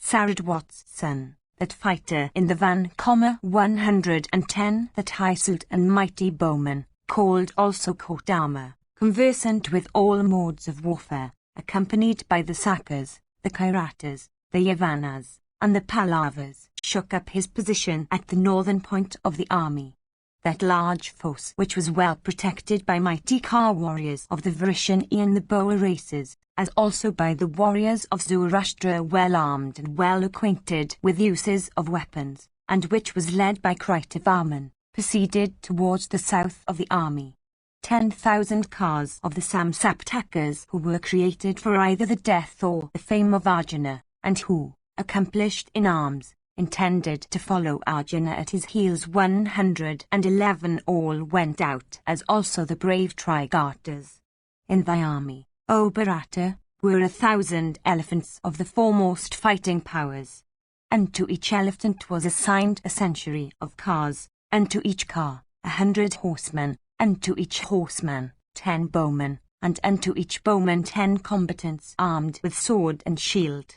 Saradwat's son, that fighter in the van, 110, that high-suit and mighty bowman, called also coat armor, conversant with all modes of warfare, accompanied by the Sakas, the Kairatas, the Yavanas, and the Pallavas, shook up his position at the northern point of the army. That large force, which was well protected by mighty Ka warriors of the Varishan and the Boer races, as also by the warriors of Zoroastra, well armed and well acquainted with uses of weapons, and which was led by Kritavarman, proceeded towards the south of the army. 10,000 Kas of the Samsaptakas, who were created for either the death or the fame of Arjuna, and who, accomplished in arms, intended to follow Arjuna at his heels, 111 all went out, as also the brave Trigartas. In thy army, O Bharata, were 1,000 elephants of the foremost fighting powers. And to each elephant was assigned a century of Kas, and to each Ka 100 horsemen, and to each horseman 10 bowmen, and unto each bowman 10 combatants armed with sword and shield.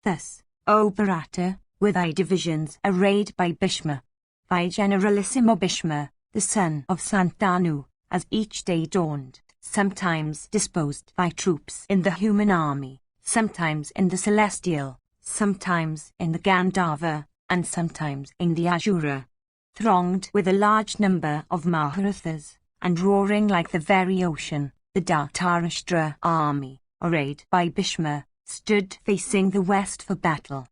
Thus, O Bharata, were thy divisions arrayed by Bhishma, thy generalissimo Bhishma, the son of Santanu, as each day dawned, sometimes disposed thy troops in the human army, sometimes in the celestial, sometimes in the Gandharva, and sometimes in the Asura, thronged with a large number of Maharathas, and roaring like the very ocean. The Dhritarashtra army, arrayed by Bhishma, stood facing the west for battle.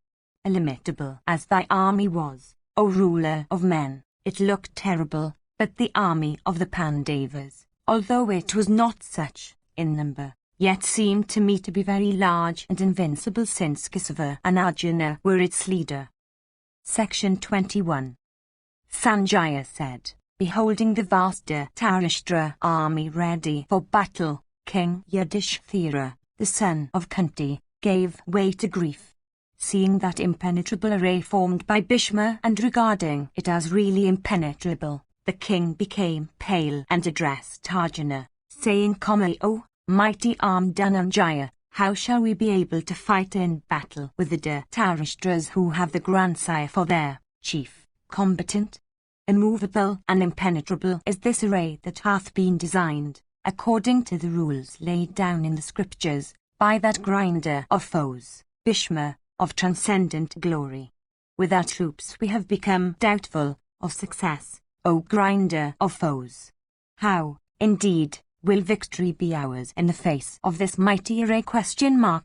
Illimitable as thy army was, O ruler of men, it looked terrible, but the army of the Pandavas, although it was not such in number, yet seemed to me to be very large and invincible, since Kesava and Arjuna were its leader. Section 21. Sanjaya said, beholding the vast Dhritarashtra army ready for battle, King Yudhishthira, the son of Kunti, gave way to grief. Seeing that impenetrable array formed by Bhishma and regarding it as really impenetrable, the king became pale and addressed Arjuna, saying calmly, O mighty armed Dhananjaya, how shall we be able to fight in battle with the Dhritarashtras, who have the grandsire for their chief combatant? Immovable and impenetrable is this array that hath been designed, according to the rules laid down in the scriptures, by that grinder of foes, Bhishma, of transcendent glory. With our troops we have become doubtful of success, O grinder of foes. How, indeed, will victory be ours in the face of this mighty array?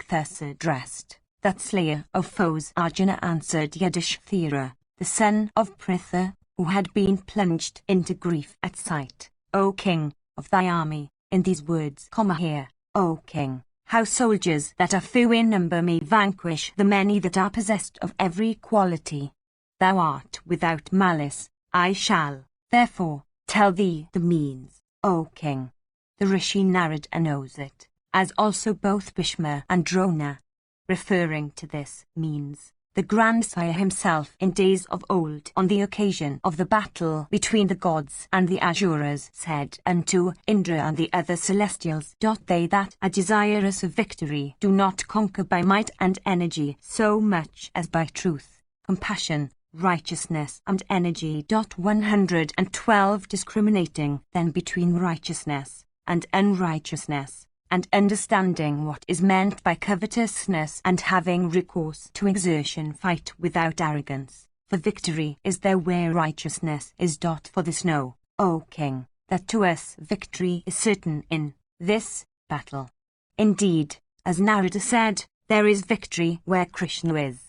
Thus addressed, that slayer of foes Arjuna answered Yudhishthira, the son of Pritha, who had been plunged into grief at sight, O king of thy army, in these words, Hear, O king, how soldiers that are few in number may vanquish the many that are possessed of every quality. Thou art without malice, I shall, therefore, tell thee the means, O king. The Rishi Narada knows it, as also both Bhishma and Drona. Referring to this means, the grandsire himself in days of old, on the occasion of the battle between the gods and the Asuras, said unto Indra and the other celestials, They that are desirous of victory do not conquer by might and energy so much as by truth, compassion, righteousness and energy. 112 Discriminating then between righteousness and unrighteousness, and understanding what is meant by covetousness, and having recourse to exertion, fight without arrogance, for victory is there where righteousness is. For this know, O king, that to us victory is certain in this battle. Indeed, as Narada said, there is victory where Krishna is.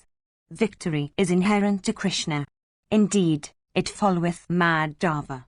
Victory is inherent to Krishna. Indeed, it followeth Madhava.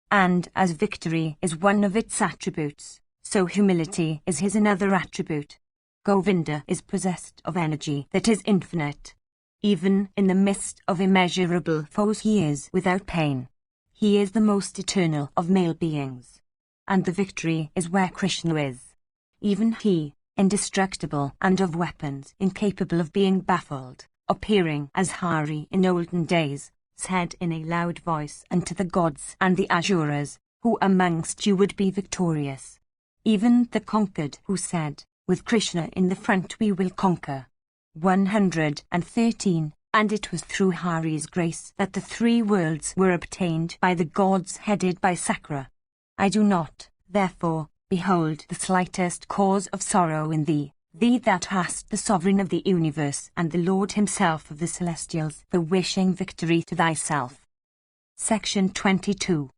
And as victory is one of its attributes, so humility is his another attribute. Govinda is possessed of energy that is infinite. Even in the midst of immeasurable foes he is without pain. He is the most eternal of male beings. And the victory is where Krishna is. Even he, indestructible and of weapons incapable of being baffled, appearing as Hari in olden days, said in a loud voice unto the gods and the Asuras, Who amongst you would be victorious? Even the conquered who said, With Krishna in the front we will conquer. 113, and it was through Hari's grace that the 3 worlds were obtained by the gods headed by Sakra. I do not, therefore, behold the slightest cause of sorrow in thee, thee that hast the sovereign of the universe and the Lord himself of the celestials, for wishing victory to thyself. Section 22.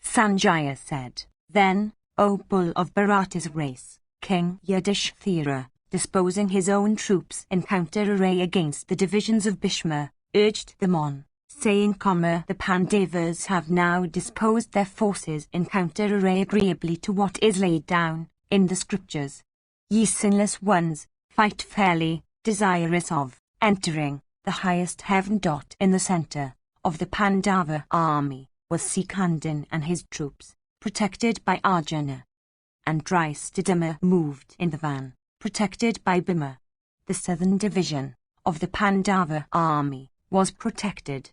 Sanjaya said, Then, O bull of Bharata's race, King Yudhishthira, disposing his own troops in counter-array against the divisions of Bhishma, urged them on, saying, The Pandavas have now disposed their forces in counter-array agreeably to what is laid down in the scriptures. Ye sinless ones, fight fairly, desirous of entering the highest heaven. In the center of the Pandava army was Sikandin and his troops, protected by Arjuna. And Drystadima moved in the van, protected by Bhima. The southern division of the Pandava army was protected,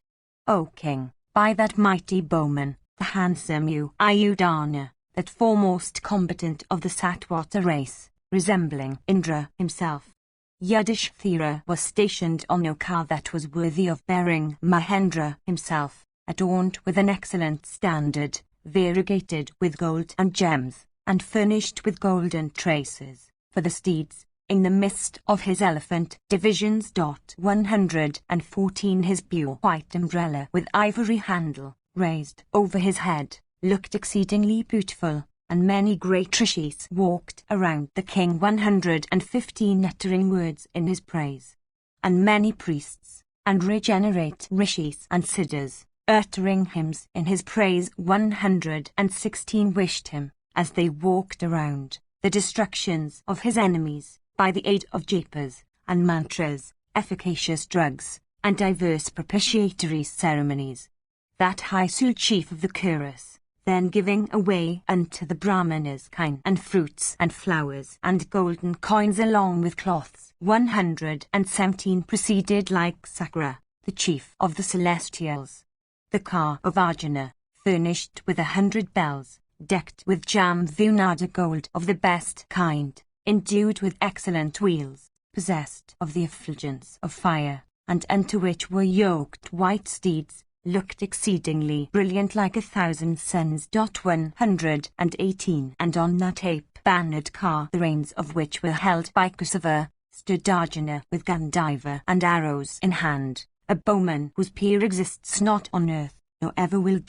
O king, by that mighty bowman, the handsome Ayudhana, that foremost combatant of the Satvata race, resembling Indra himself. Yudhishthira was stationed on a car that was worthy of bearing Mahendra himself, adorned with an excellent standard, variegated with gold and gems, and furnished with golden traces for the steeds, in the midst of his elephant divisions. 114 His pure white umbrella with ivory handle, raised over his head, looked exceedingly beautiful, and many great rishis walked around the king. 115 uttering words in his praise. And many priests, and regenerate rishis and siddhas, uttering hymns in his praise. 116 wished him, as they walked around, the destructions of his enemies, by the aid of japas, and mantras, efficacious drugs, and diverse propitiatory ceremonies. That Haisul chief of the Kuras, then giving away unto the Brahmanas kine and fruits and flowers and golden coins along with cloths. 117 proceeded like Sakra, the chief of the celestials. The car of Arjuna, furnished with 100 bells, decked with Jamvunada gold of the best kind, endued with excellent wheels, possessed of the effulgence of fire, and unto which were yoked white steeds, looked exceedingly brilliant like 1,000 suns. 118 And on that ape-bannered car, the reins of which were held by Kusava, stood Arjuna with Gandhiva and arrows in hand, a bowman whose peer exists not on earth, nor ever will.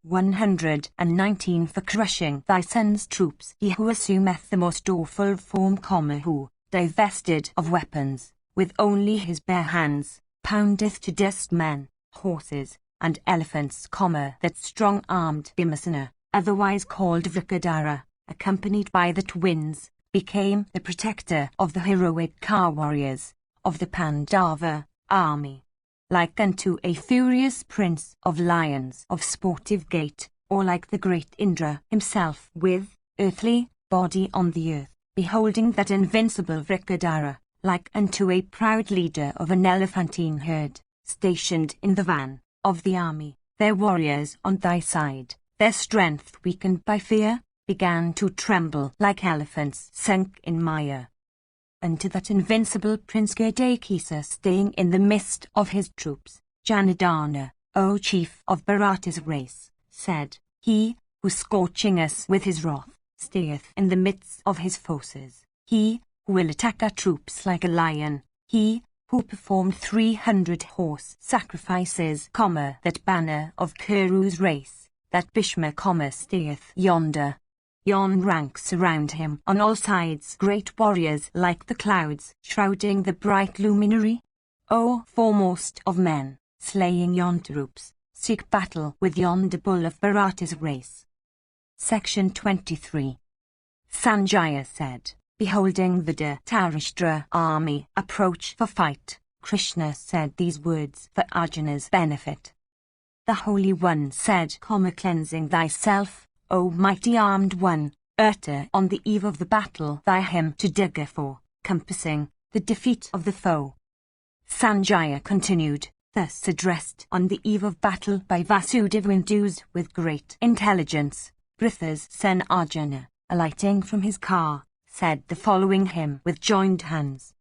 119 For crushing thy son's troops, he who assumeth the most awful form, who, divested of weapons, with only his bare hands, poundeth to dust men, horses, and elephants, that strong-armed Bhimasena, otherwise called Vrikadara, accompanied by the twins, became the protector of the heroic car warriors of the Pandava army. Like unto a furious prince of lions of sportive gait, or like the great Indra himself with earthly body on the earth, beholding that invincible Vrikadara, like unto a proud leader of an elephantine herd, stationed in the van of the army, their warriors on thy side, their strength weakened by fear, began to tremble like elephants sunk in mire. Unto that invincible Prince Gadakisa staying in the midst of his troops, Janardana, O chief of Bharata's race, said, He, who scorching us with his wrath, stayeth in the midst of his forces, he, who will attack our troops like a lion, he, who performed 300 horse sacrifices, that banner of Kuru's race, that Bhishma, stayeth yonder. Yon ranks around him on all sides great warriors like the clouds shrouding the bright luminary. O foremost of men, slaying yon troops, seek battle with yonder bull of Bharata's race. Section 23. Sanjaya said, beholding the Dhritarashtra army approach for fight, Krishna said these words for Arjuna's benefit. The Holy One said, Cleansing thyself, O mighty armed one, utter on the eve of the battle thy hymn to Durga for compassing the defeat of the foe. Sanjaya continued, thus addressed on the eve of battle by Vasudeva endued with great intelligence, Pritha's son Arjuna, alighting from his car, said the following hymn with joined hands.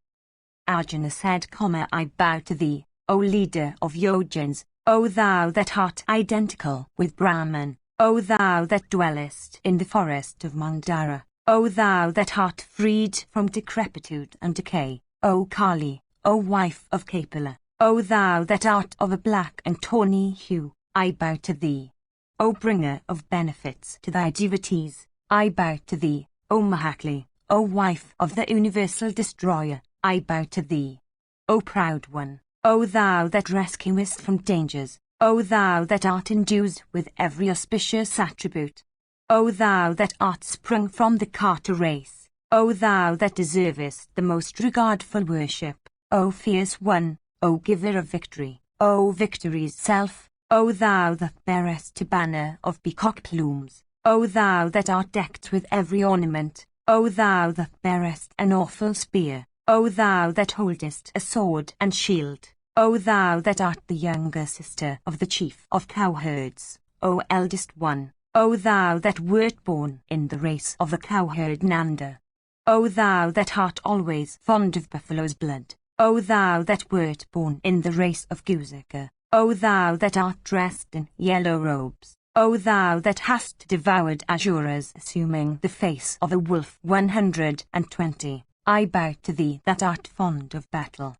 Arjuna said, I bow to thee, O leader of Yojans, O thou that art identical with Brahman, O thou that dwellest in the forest of Mandara, O thou that art freed from decrepitude and decay, O Kali, O wife of Kapila, O thou that art of a black and tawny hue, I bow to thee. O bringer of benefits to thy devotees, I bow to thee, O Mahakali, O wife of the universal destroyer, I bow to thee. O proud one, O thou that rescuest from dangers, O thou that art endued with every auspicious attribute, O thou that art sprung from the Carter race, O thou that deservest the most regardful worship, O fierce one, O giver of victory, O victory's self, O thou that bearest a banner of peacock plumes, O thou that art decked with every ornament, O thou that bearest an awful spear, O thou that holdest a sword and shield, O thou that art the younger sister of the chief of cowherds, O eldest one, O thou that wert born in the race of the cowherd Nanda, O thou that art always fond of buffalo's blood, O thou that wert born in the race of Gusaka, O thou that art dressed in yellow robes, O thou that hast devoured Asuras assuming the face of a wolf 120, I bow to thee that art fond of battle.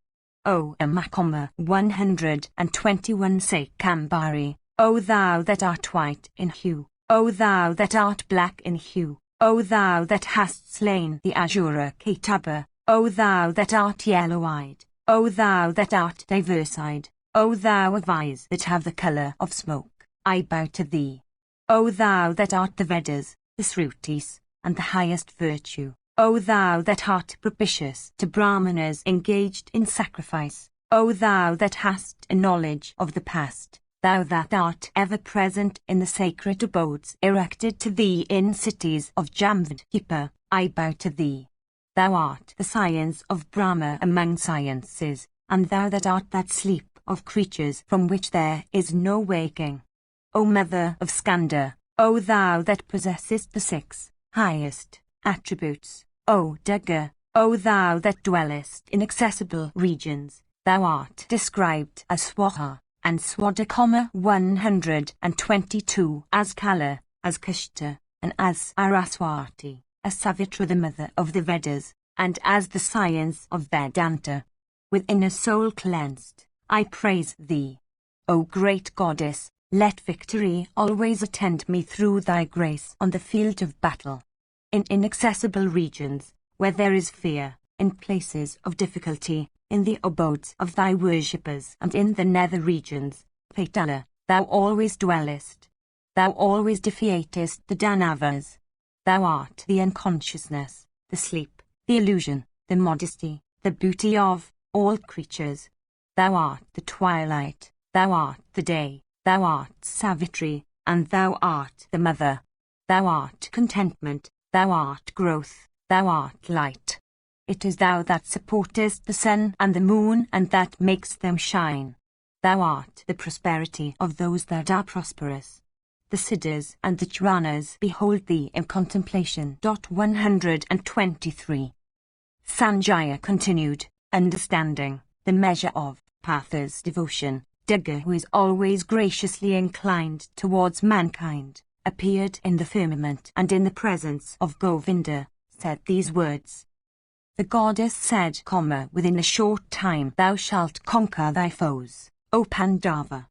O Amakoma 121 Kambari, O thou that art white in hue, O thou that art black in hue, O thou that hast slain the Asura Ketaba, O thou that art yellow-eyed, O thou that art diverse-eyed, O thou of eyes that have the colour of smoke, I bow to thee. O thou that art the Vedas, the Srutis, and the highest virtue, O thou that art propitious to Brahmanas engaged in sacrifice, O thou that hast a knowledge of the past, thou that art ever present in the sacred abodes erected to thee in cities of Jamvad-Kipa, I bow to thee. Thou art the science of Brahma among sciences, and thou that art that sleep of creatures from which there is no waking. O mother of Skanda, O thou that possessest the six highest attributes, O Durga, O thou that dwellest in accessible regions, thou art described as Swaha, and Swadha, 122 as Kala, as Kashta, and as Araswati, as Savitra the mother of the Vedas, and as the science of Vedanta. Within a soul cleansed, I praise thee. O great goddess, let victory always attend me through thy grace on the field of battle. In inaccessible regions, where there is fear, in places of difficulty, in the abodes of thy worshippers and in the nether regions, Paitala, thou always dwellest. Thou always defeatest the Danavas. Thou art the unconsciousness, the sleep, the illusion, the modesty, the beauty of all creatures. Thou art the twilight, thou art the day, thou art Savitri, and thou art the mother. Thou art contentment, thou art growth, thou art light. It is thou that supportest the sun and the moon and that makes them shine. Thou art the prosperity of those that are prosperous. The Siddhas and the Churanas behold thee in contemplation. 123. Sanjaya continued, understanding the measure of Partha's devotion, Durga, who is always graciously inclined towards mankind, appeared in the firmament and in the presence of Govinda, said these words. The goddess said, within a short time thou shalt conquer thy foes, O Pandava.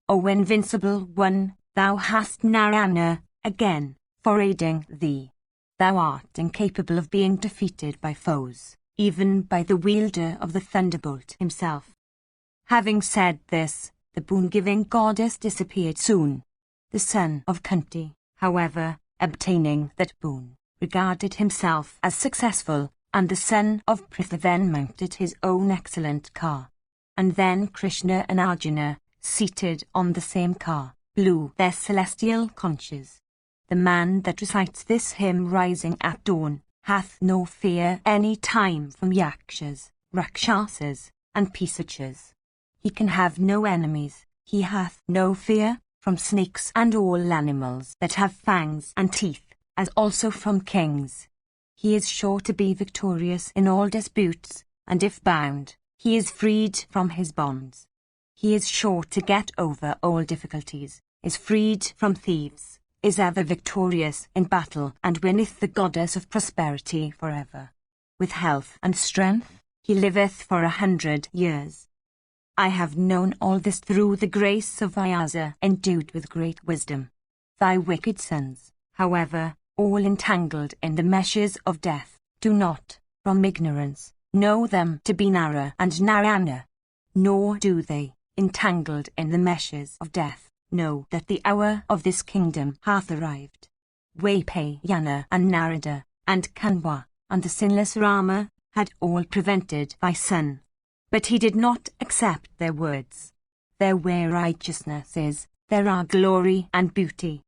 O invincible one, thou hast Narayana, again, for aiding thee. Thou art incapable of being defeated by foes, even by the wielder of the thunderbolt himself. Having said this, the boon-giving goddess disappeared soon. The son of Kunti, however, obtaining that boon, regarded himself as successful, and the son of Pritha then mounted his own excellent car. And then Krishna and Arjuna, seated on the same car, blew their celestial conches. The man that recites this hymn rising at dawn, hath no fear any time from Yakshas, Rakshasas, and Pisachas. He can have no enemies, he hath no fear from snakes and all animals that have fangs and teeth, as also from kings. He is sure to be victorious in all disputes, and if bound, he is freed from his bonds. He is sure to get over all difficulties, is freed from thieves, is ever victorious in battle, and winneth the goddess of prosperity forever. With health and strength, he liveth for 100 years. I have known all this through the grace of Vyasa, endued with great wisdom. Thy wicked sons, however, all entangled in the meshes of death, do not, from ignorance, know them to be Nara and Narayana. Nor do they, entangled in the meshes of death, know that the hour of this kingdom hath arrived. Vayapayana and Narada, and Kanwa, and the sinless Rama, had all prevented thy son. But he did not accept their words. There where righteousness is, there are glory and beauty.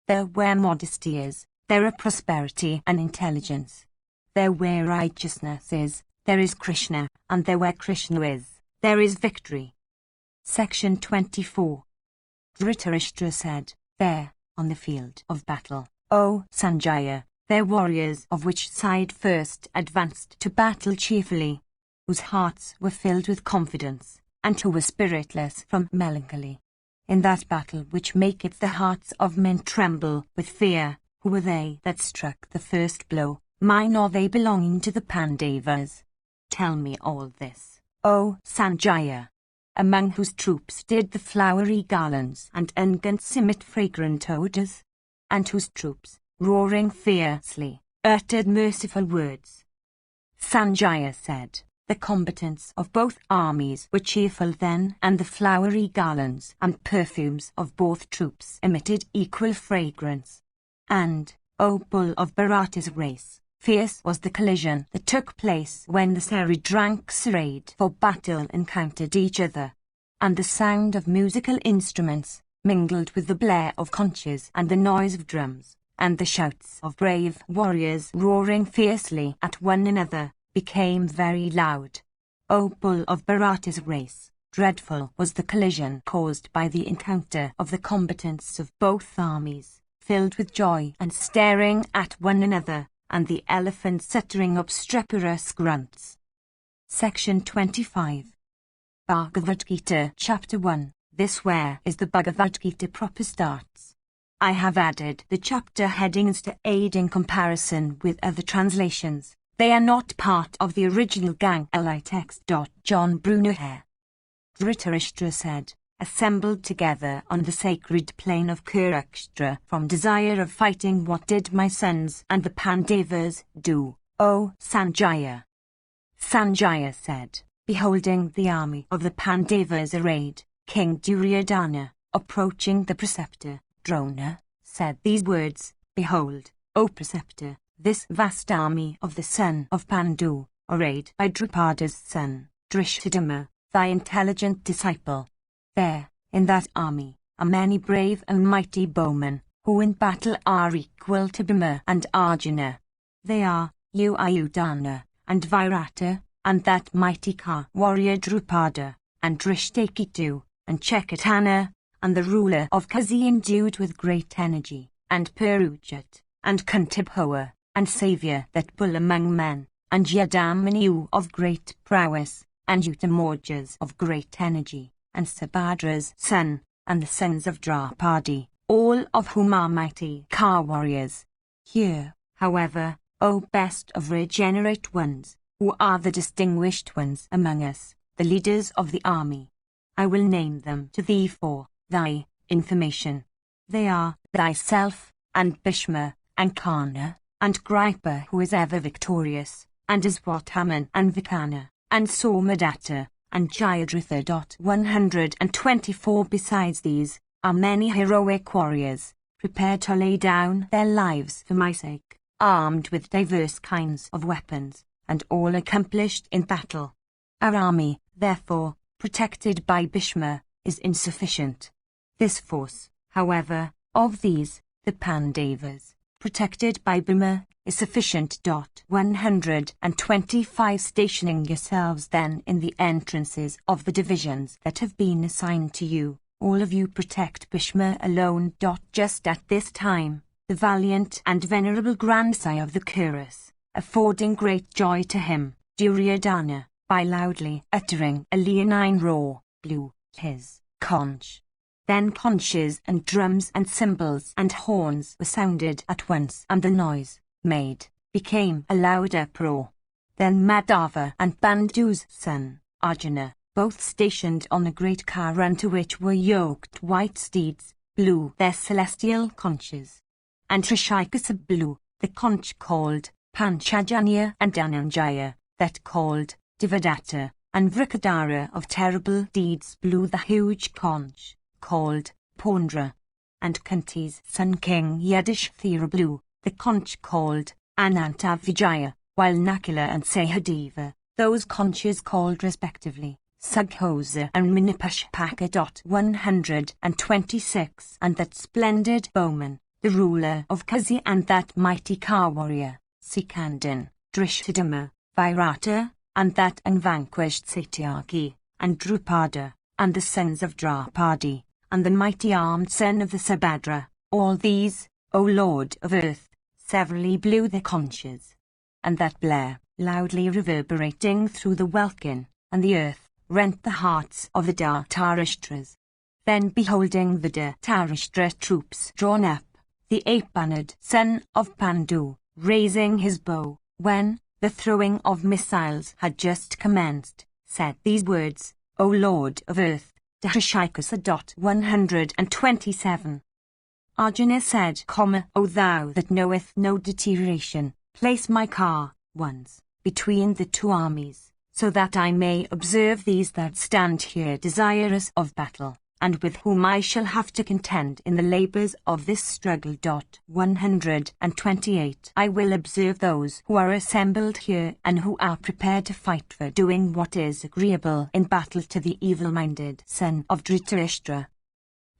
There where modesty is, there are prosperity and intelligence. There where righteousness is, there is Krishna, and there where Krishna is, there is victory. Section 24. Dhritarashtra said, there, on the field of battle, O Sanjaya, their warriors of which side first advanced to battle cheerfully, whose hearts were filled with confidence, and who were spiritless from melancholy. In that battle which maketh the hearts of men tremble with fear, who were they that struck the first blow, mine or they belonging to the Pandavas? Tell me all this, O Sanjaya. Among whose troops did the flowery garlands and unguents emit fragrant odours? And whose troops, roaring fiercely, uttered merciful words? Sanjaya said, the combatants of both armies were cheerful then, and the flowery garlands and perfumes of both troops emitted equal fragrance. And, O bull of Bharata's race, fierce was the collision that took place when the serried ranks arrayed for battle encountered each other, and the sound of musical instruments, mingled with the blare of conches and the noise of drums, and the shouts of brave warriors roaring fiercely at one another, became very loud. O bull of Bharata's race, dreadful was the collision caused by the encounter of the combatants of both armies, filled with joy and staring at one another, and the elephants uttering obstreperous grunts. Section 25. Bhagavad Gita Chapter 1. This where is the Bhagavad Gita proper starts. I have added the chapter headings to aid in comparison with other translations. They are not part of the original Gangali text. John Bruner. Dhritarashtra said, assembled together on the sacred plain of Kurukshetra from desire of fighting, what did my sons and the Pandavas do, O Sanjaya? Sanjaya said, beholding the army of the Pandavas arrayed, King Duryodhana, approaching the preceptor, Drona, said these words, behold, O preceptor, this vast army of the son of Pandu, arrayed by Drupada's son, Drishthadhyumna, thy intelligent disciple. There, in that army, are many brave and mighty bowmen, who in battle are equal to Bhima and Arjuna. They are, Ayudhana, and Virata, and that mighty Ka warrior Drupada, and Drishtaketu, and Chekatana, and the ruler of Kazi endued with great energy, and Purujat, and Kantibhoa, and Saviour that bull among men, and Yadamanu of great prowess, and Utamorjas of great energy, and Subhadra's son, and the sons of Draupadi, all of whom are mighty Ka warriors. Hear, however, O best of regenerate ones, who are the distinguished ones among us, the leaders of the army. I will name them to thee for thy information. They are thyself, and Bhishma, and Karna, and Kripa who is ever victorious, and Aswatthama and Vikana, and Somadatta, and Jayadratha. 124 Besides these, are many heroic warriors, prepared to lay down their lives for my sake, armed with diverse kinds of weapons, and all accomplished in battle. Our army, therefore, protected by Bhishma, is insufficient. This force, however, of these, the Pandavas, protected by Bhima, is sufficient. 125 Stationing yourselves then in the entrances of the divisions that have been assigned to you, all of you protect Bhishma alone. Just at this time, the valiant and venerable grandsire of the Kurus, affording great joy to him, Duryodhana, by loudly uttering a leonine roar, blew his conch. Then conches and drums and cymbals and horns were sounded at once, and the noise made became a loud uproar. Then Madhava and Bandu's son, Arjuna, both stationed on a great car unto which were yoked white steeds, blew their celestial conches. And Rishikasa blew the conch called Panchajanya, and Dhananjaya, that called Devadatta, and Vrikadara of terrible deeds blew the huge conch called Pondra. And Kunti's son King Yudhishthira blew the conch called Ananta Vijaya, while Nakula and Sahadeva, those conches called respectively Sughosa and Minipushpaka. 126. And that splendid bowman, the ruler of Kusi, and that mighty car warrior, Sikandin, Drishthadama, Virata, and that unvanquished Satyaki, and Drupada, and the sons of Draupadi, and the mighty armed son of the Subhadra, all these, O Lord of earth, severally blew their conches. And that blare, loudly reverberating through the welkin, and the earth, rent the hearts of the Dhartarashtras. Then beholding the Dhartarashtra troops drawn up, the ape-bannered son of Pandu, raising his bow, when the throwing of missiles had just commenced, said these words, O Lord of earth, Dhrishikasa. 127. Arjuna said, O thou that knoweth no deterioration, place my car, once, between the two armies, so that I may observe these that stand here desirous of battle, and with whom I shall have to contend in the labours of this struggle. 128. I will observe those who are assembled here and who are prepared to fight for doing what is agreeable in battle to the evil-minded son of Dhritarashtra.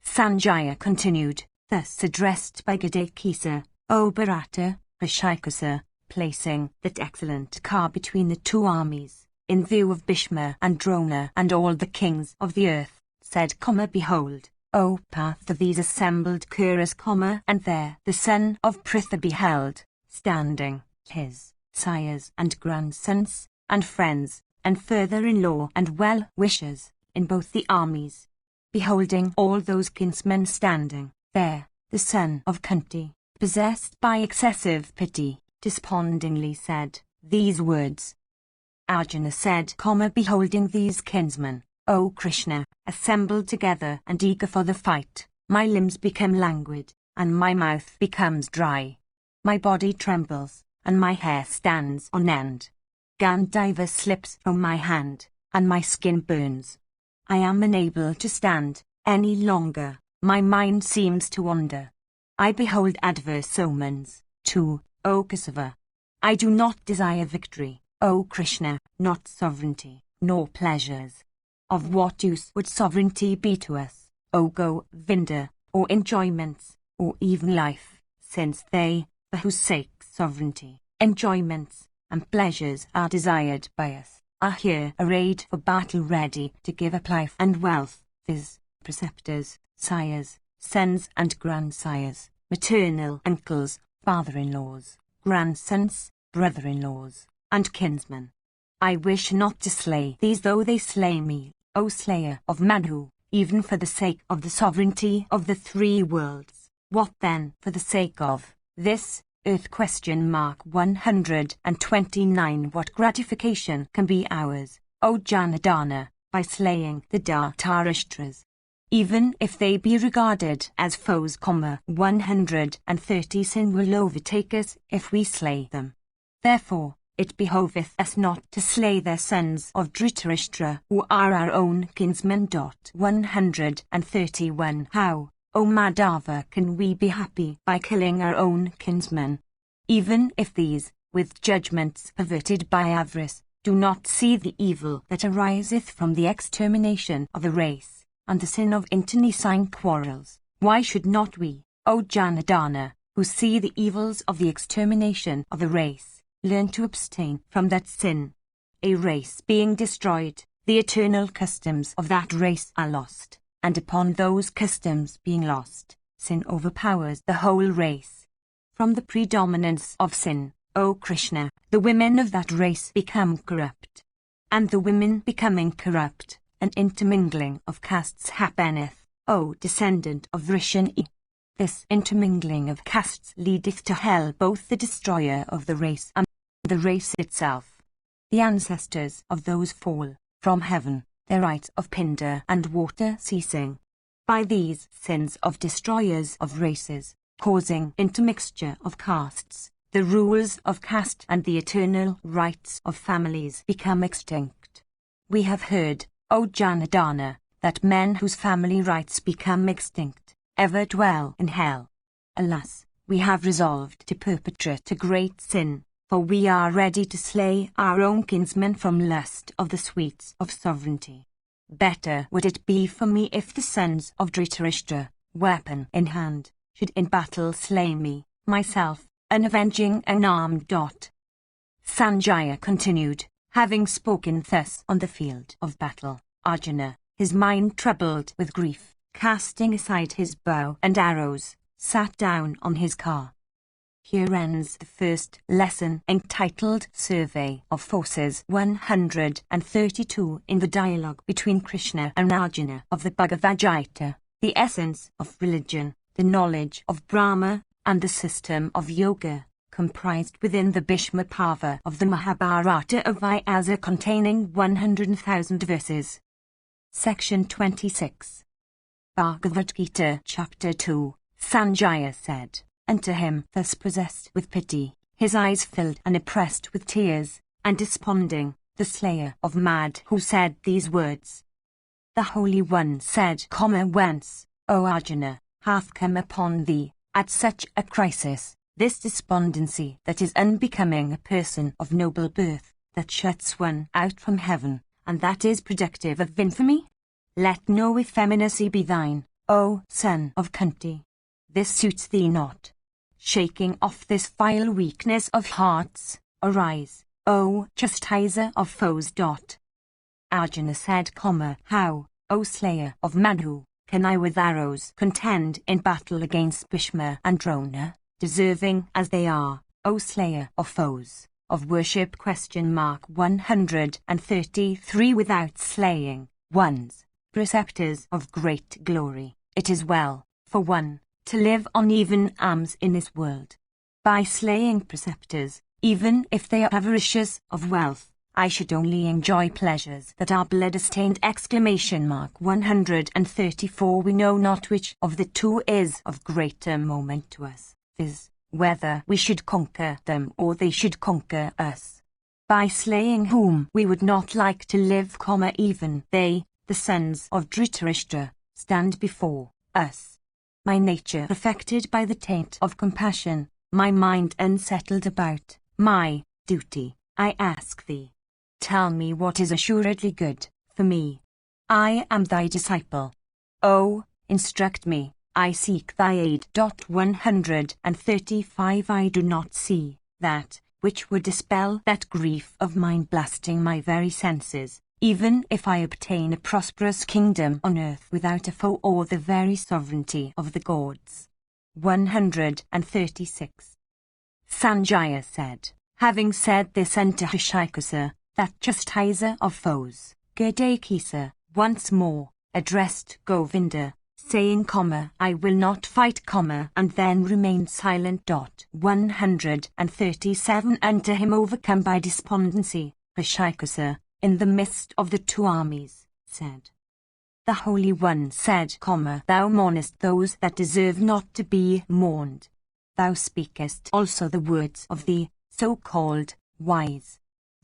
Sanjaya continued, thus addressed by Gadakisa, O Bharata, Rishikasa, placing that excellent car between the two armies, in view of Bhishma and Drona and all the kings of the earth, said, Behold, O path of these assembled Kuras, and there the son of Pritha beheld, standing, his sires and grandsons, and friends, and further-in-law and well-wishers, in both the armies. Beholding all those kinsmen standing, there, the son of Kunti, possessed by excessive pity, despondingly said these words. Arjuna said, Beholding these kinsmen, O Krishna, assembled together and eager for the fight, my limbs become languid, and my mouth becomes dry. My body trembles, and my hair stands on end. Gandiva slips from my hand, and my skin burns. I am unable to stand any longer, my mind seems to wander. I behold adverse omens, too, O Kesava. I do not desire victory, O Krishna, not sovereignty, nor pleasures. Of what use would sovereignty be to us, O Govinda, or enjoyments, or even life, since they, for whose sake sovereignty, enjoyments, and pleasures are desired by us, are here arrayed for battle, ready to give up life and wealth, viz., preceptors, sires, sons and grandsires, maternal uncles, father-in-laws, grandsons, brother-in-laws, and kinsmen. I wish not to slay these, though they slay me, O slayer of Manu, even for the sake of the sovereignty of the three worlds. What then for the sake of this earth? 129. What gratification can be ours, O Janardana, by slaying the Dhartarashtras? Even if they be regarded as foes, 130. Sin will overtake us if we slay them. Therefore, it behoveth us not to slay their sons of Dhritarashtra, who are our own kinsmen. 131. How, O Madhava, can we be happy by killing our own kinsmen? Even if these, with judgments perverted by avarice, do not see the evil that ariseth from the extermination of a race, and the sin of internecine quarrels, why should not we, O Janardana, who see the evils of the extermination of a race, learn to abstain from that sin? A race being destroyed, the eternal customs of that race are lost, and upon those customs being lost, sin overpowers the whole race. From the predominance of sin, O Krishna, the women of that race become corrupt. and the women becoming corrupt, an intermingling of castes happeneth, O descendant of Rishon. This intermingling of castes leadeth to hell, both the destroyer of the race and the race itself. The ancestors of those fall from heaven, their right of pinder and water ceasing. By these sins of destroyers of races, causing intermixture of castes, the rules of caste and the eternal rights of families become extinct. We have heard, O Janardana, that men whose family rights become extinct ever dwell in hell. Alas, we have resolved to perpetrate a great sin, for we are ready to slay our own kinsmen from lust of the sweets of sovereignty. Better would it be for me if the sons of Dhritarashtra, weapon in hand, should in battle slay me, myself, unavenging unarmed. Sanjaya continued, having spoken thus on the field of battle, Arjuna, his mind troubled with grief, casting aside his bow and arrows, sat down on his car. Here ends the first lesson, entitled Survey of Forces 132 in the dialogue between Krishna and Arjuna of the Bhagavad Gita, the essence of religion, the knowledge of Brahma, and the system of yoga, comprised within the Bhishma Parva of the Mahabharata of Vyasa, containing 100,000 verses. Section 26. Bhagavad Gita, Chapter 2. Sanjaya said unto him, thus possessed with pity, his eyes filled and oppressed with tears, and desponding, the slayer of mad, who said these words. The Holy One said, Whence, O Arjuna, hath come upon thee, at such a crisis, this despondency that is unbecoming a person of noble birth, that shuts one out from heaven, and that is productive of infamy? Let no effeminacy be thine, O son of Kunti. This suits thee not. Shaking off this vile weakness of hearts, arise, O chastiser of foes. Arjuna said, How, O slayer of Madhu, can I with arrows contend in battle against Bhishma and Drona, deserving as they are, O slayer of foes, of worship? 133 Without slaying one's preceptors of great glory, it is well for one to live on even alms in this world. By slaying preceptors, even if they are avaricious of wealth, I should only enjoy pleasures that are blood-stained! 134 We know not which of the two is of greater moment to us, viz., whether we should conquer them or they should conquer us. By slaying whom we would not like to live, even they, the sons of Dhritarashtra, stand before us. My nature affected by the taint of compassion, my mind unsettled about my duty, I ask thee, tell me what is assuredly good for me. I am thy disciple. Oh, instruct me, I seek thy aid. 135 I do not see that which would dispel that grief of mine blasting my very senses, even if I obtain a prosperous kingdom on earth without a foe or the very sovereignty of the gods. 136. Sanjaya said, having said this unto Hrishikesa, that chastiser of foes, Gurdakesa, once more addressed Govinda, saying, I will not fight, and then remained silent. 137 Unto him, overcome by despondency, Hrishikesa, in the midst of the two armies, said. The Holy One said, Thou mournest those that deserve not to be mourned. Thou speakest also the words of the so-called wise.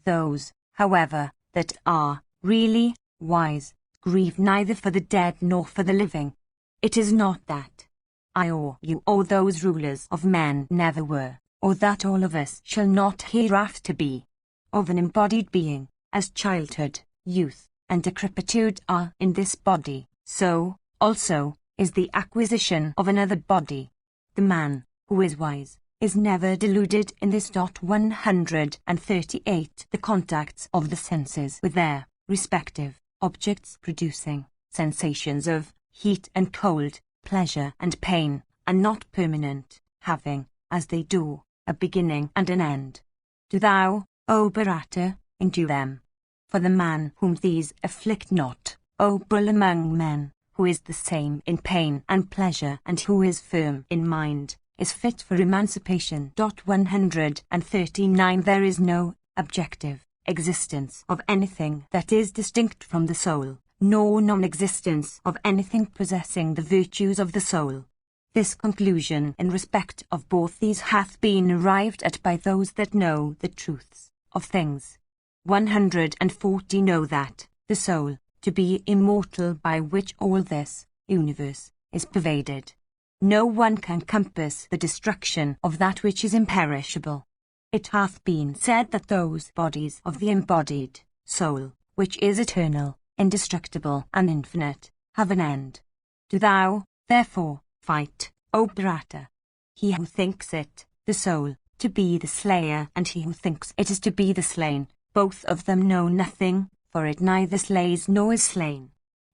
Those, however, that are really wise, grieve neither for the dead nor for the living. It is not that I or you or those rulers of men never were, or that all of us shall not hereafter be, of an embodied being, as childhood, youth, and decrepitude are in this body, so, also, is the acquisition of another body. The man, who is wise, is never deluded in this. 138 The contacts of the senses with their respective objects producing sensations of heat and cold, pleasure and pain, are not permanent, having, as they do, a beginning and an end. Do thou, O Bharata, endure them. For the man whom these afflict not, O bull among men, who is the same in pain and pleasure and who is firm in mind, is fit for emancipation. 139 There is no objective existence of anything that is distinct from the soul, nor non-existence of anything possessing the virtues of the soul. This conclusion in respect of both these hath been arrived at by those that know the truths of things. 140 Know that the soul to be immortal, by which all this universe is pervaded. No one can compass the destruction of that which is imperishable. It hath been said that those bodies of the embodied soul, which is eternal, indestructible, and infinite, have an end. Do thou, therefore, fight, O Bharata. He who thinks it, the soul, to be the slayer, and he who thinks it is to be the slain, both of them know nothing, for it neither slays nor is slain.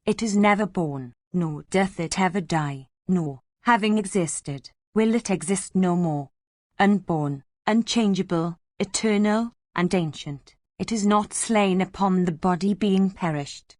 It is never born, nor doth it ever die, nor, having existed, will it exist no more. Unborn, unchangeable, eternal, and ancient, it is not slain upon the body being perished.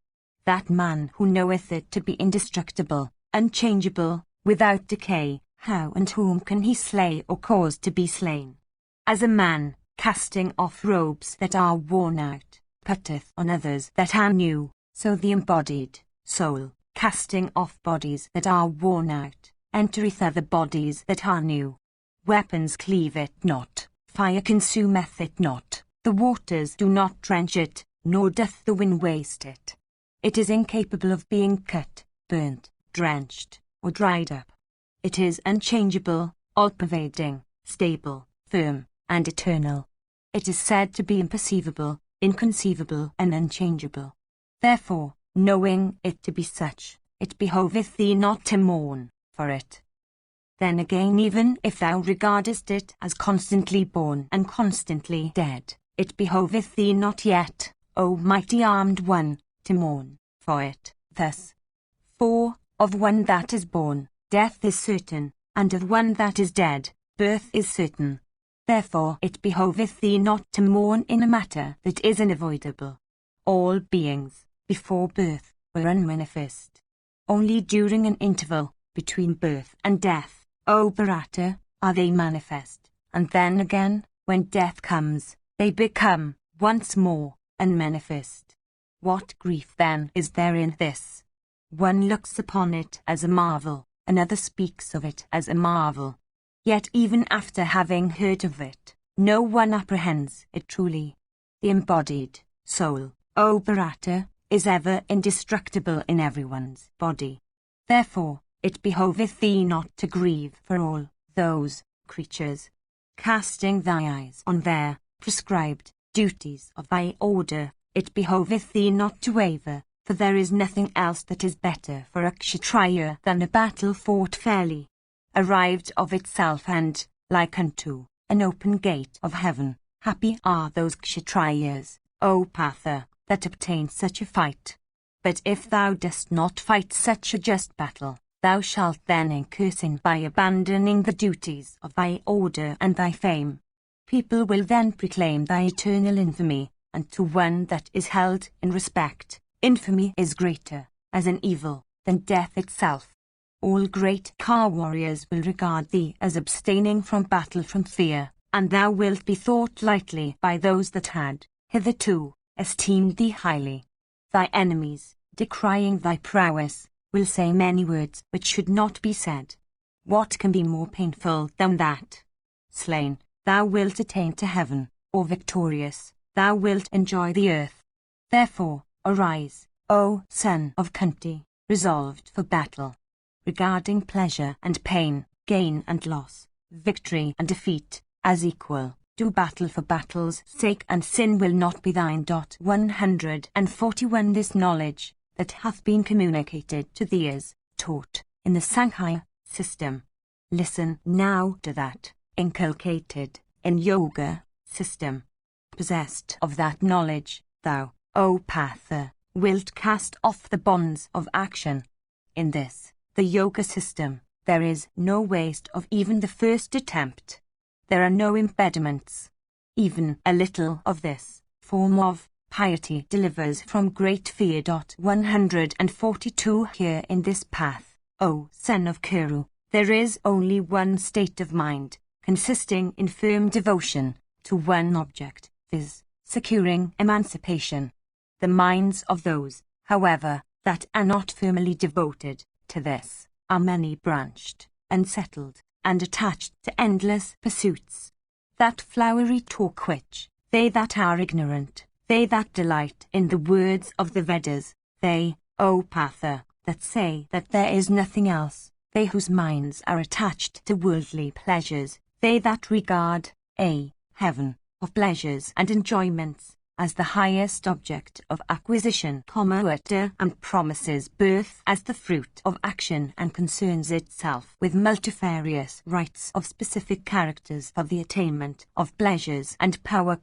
That man who knoweth it to be indestructible, unchangeable, without decay, how and whom can he slay or cause to be slain? As a man, casting off robes that are worn out, putteth on others that are new, so the embodied soul, casting off bodies that are worn out, entereth other bodies that are new. Weapons cleave it not, fire consumeth it not, the waters do not drench it, nor doth the wind waste it. It is incapable of being cut, burnt, drenched, or dried up. It is unchangeable, all-pervading, stable, firm, and eternal. It is said to be imperceivable, inconceivable, and unchangeable. Therefore, knowing it to be such, it behoveth thee not to mourn for it. Then again, even if thou regardest it as constantly born and constantly dead, it behoveth thee not yet, O mighty armed one, to mourn for it thus. For, of one that is born, death is certain, and of one that is dead, birth is certain. Therefore it behoveth thee not to mourn in a matter that is unavoidable. All beings, before birth, were unmanifest. Only during an interval, between birth and death, O Bharata, are they manifest, and then again, when death comes, they become, once more, unmanifest. What grief then is there in this? One looks upon it as a marvel, another speaks of it as a marvel. Yet even after having heard of it, no one apprehends it truly. The embodied soul, O Bharata, is ever indestructible in everyone's body. Therefore, it behoveth thee not to grieve for all those creatures. Casting thy eyes on their prescribed duties of thy order, it behoveth thee not to waver, for there is nothing else that is better for a Kshatriya than a battle fought fairly, arrived of itself and, like unto an open gate of heaven. Happy are those Kshatriyas, O Partha, that obtain such a fight. But if thou dost not fight such a just battle, thou shalt then incur sin by abandoning the duties of thy order and thy fame. People will then proclaim thy eternal infamy, and to one that is held in respect, infamy is greater, as an evil, than death itself. All great car warriors will regard thee as abstaining from battle from fear, and thou wilt be thought lightly by those that had, hitherto, esteemed thee highly. Thy enemies, decrying thy prowess, will say many words which should not be said. What can be more painful than that? Slain, thou wilt attain to heaven, or victorious, thou wilt enjoy the earth. Therefore, arise, O son of Kunti, resolved for battle. Regarding pleasure and pain, gain and loss, victory and defeat, as equal, do battle for battle's sake, and sin will not be thine. 141 This knowledge, that hath been communicated to thee is taught in the Sankhya system. Listen now to that, inculcated in Yoga system. Possessed of that knowledge, thou, O Partha, wilt cast off the bonds of action. In this, the Yoga system, there is no waste of even the first attempt. There are no impediments. Even a little of this form of Piety delivers from great fear. 142 Here in this path, O son of Kuru, there is only one state of mind, consisting in firm devotion to one object, viz., securing emancipation. The minds of those, however, that are not firmly devoted to this, are many-branched, unsettled, and attached to endless pursuits. That flowery talk which, they that are ignorant, they that delight in the words of the Vedas, they, O Partha, that say that there is nothing else, they whose minds are attached to worldly pleasures, they that regard a heaven of pleasures and enjoyments as the highest object of acquisition, utter and promises birth as the fruit of action and concerns itself with multifarious rites of specific characters for the attainment of pleasures and power,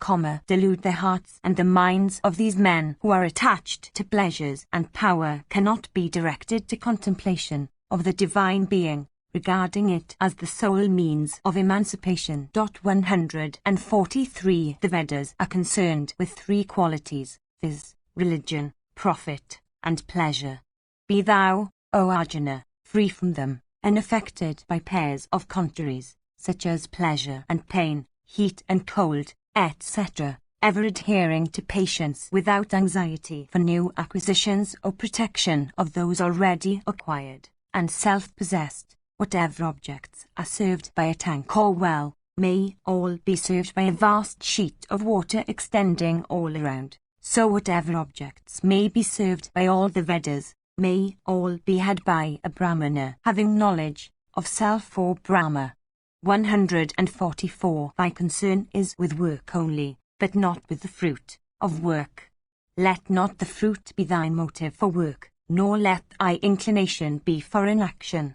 delude the hearts and the minds of these men who are attached to pleasures and power cannot be directed to contemplation of the divine being, regarding it as the sole means of emancipation. 143 The Vedas are concerned with three qualities, viz., religion, profit, and pleasure. Be thou, O Arjuna, free from them, unaffected by pairs of contraries, such as pleasure and pain, heat and cold, etc., ever adhering to patience without anxiety for new acquisitions or protection of those already acquired, and self-possessed. Whatever objects are served by a tank or well, may all be served by a vast sheet of water extending all around. So whatever objects may be served by all the Vedas, may all be had by a Brahmana having knowledge of self or Brahma. 144 Thy concern is with work only, but not with the fruit of work. Let not the fruit be thy motive for work, nor let thy inclination be for inaction.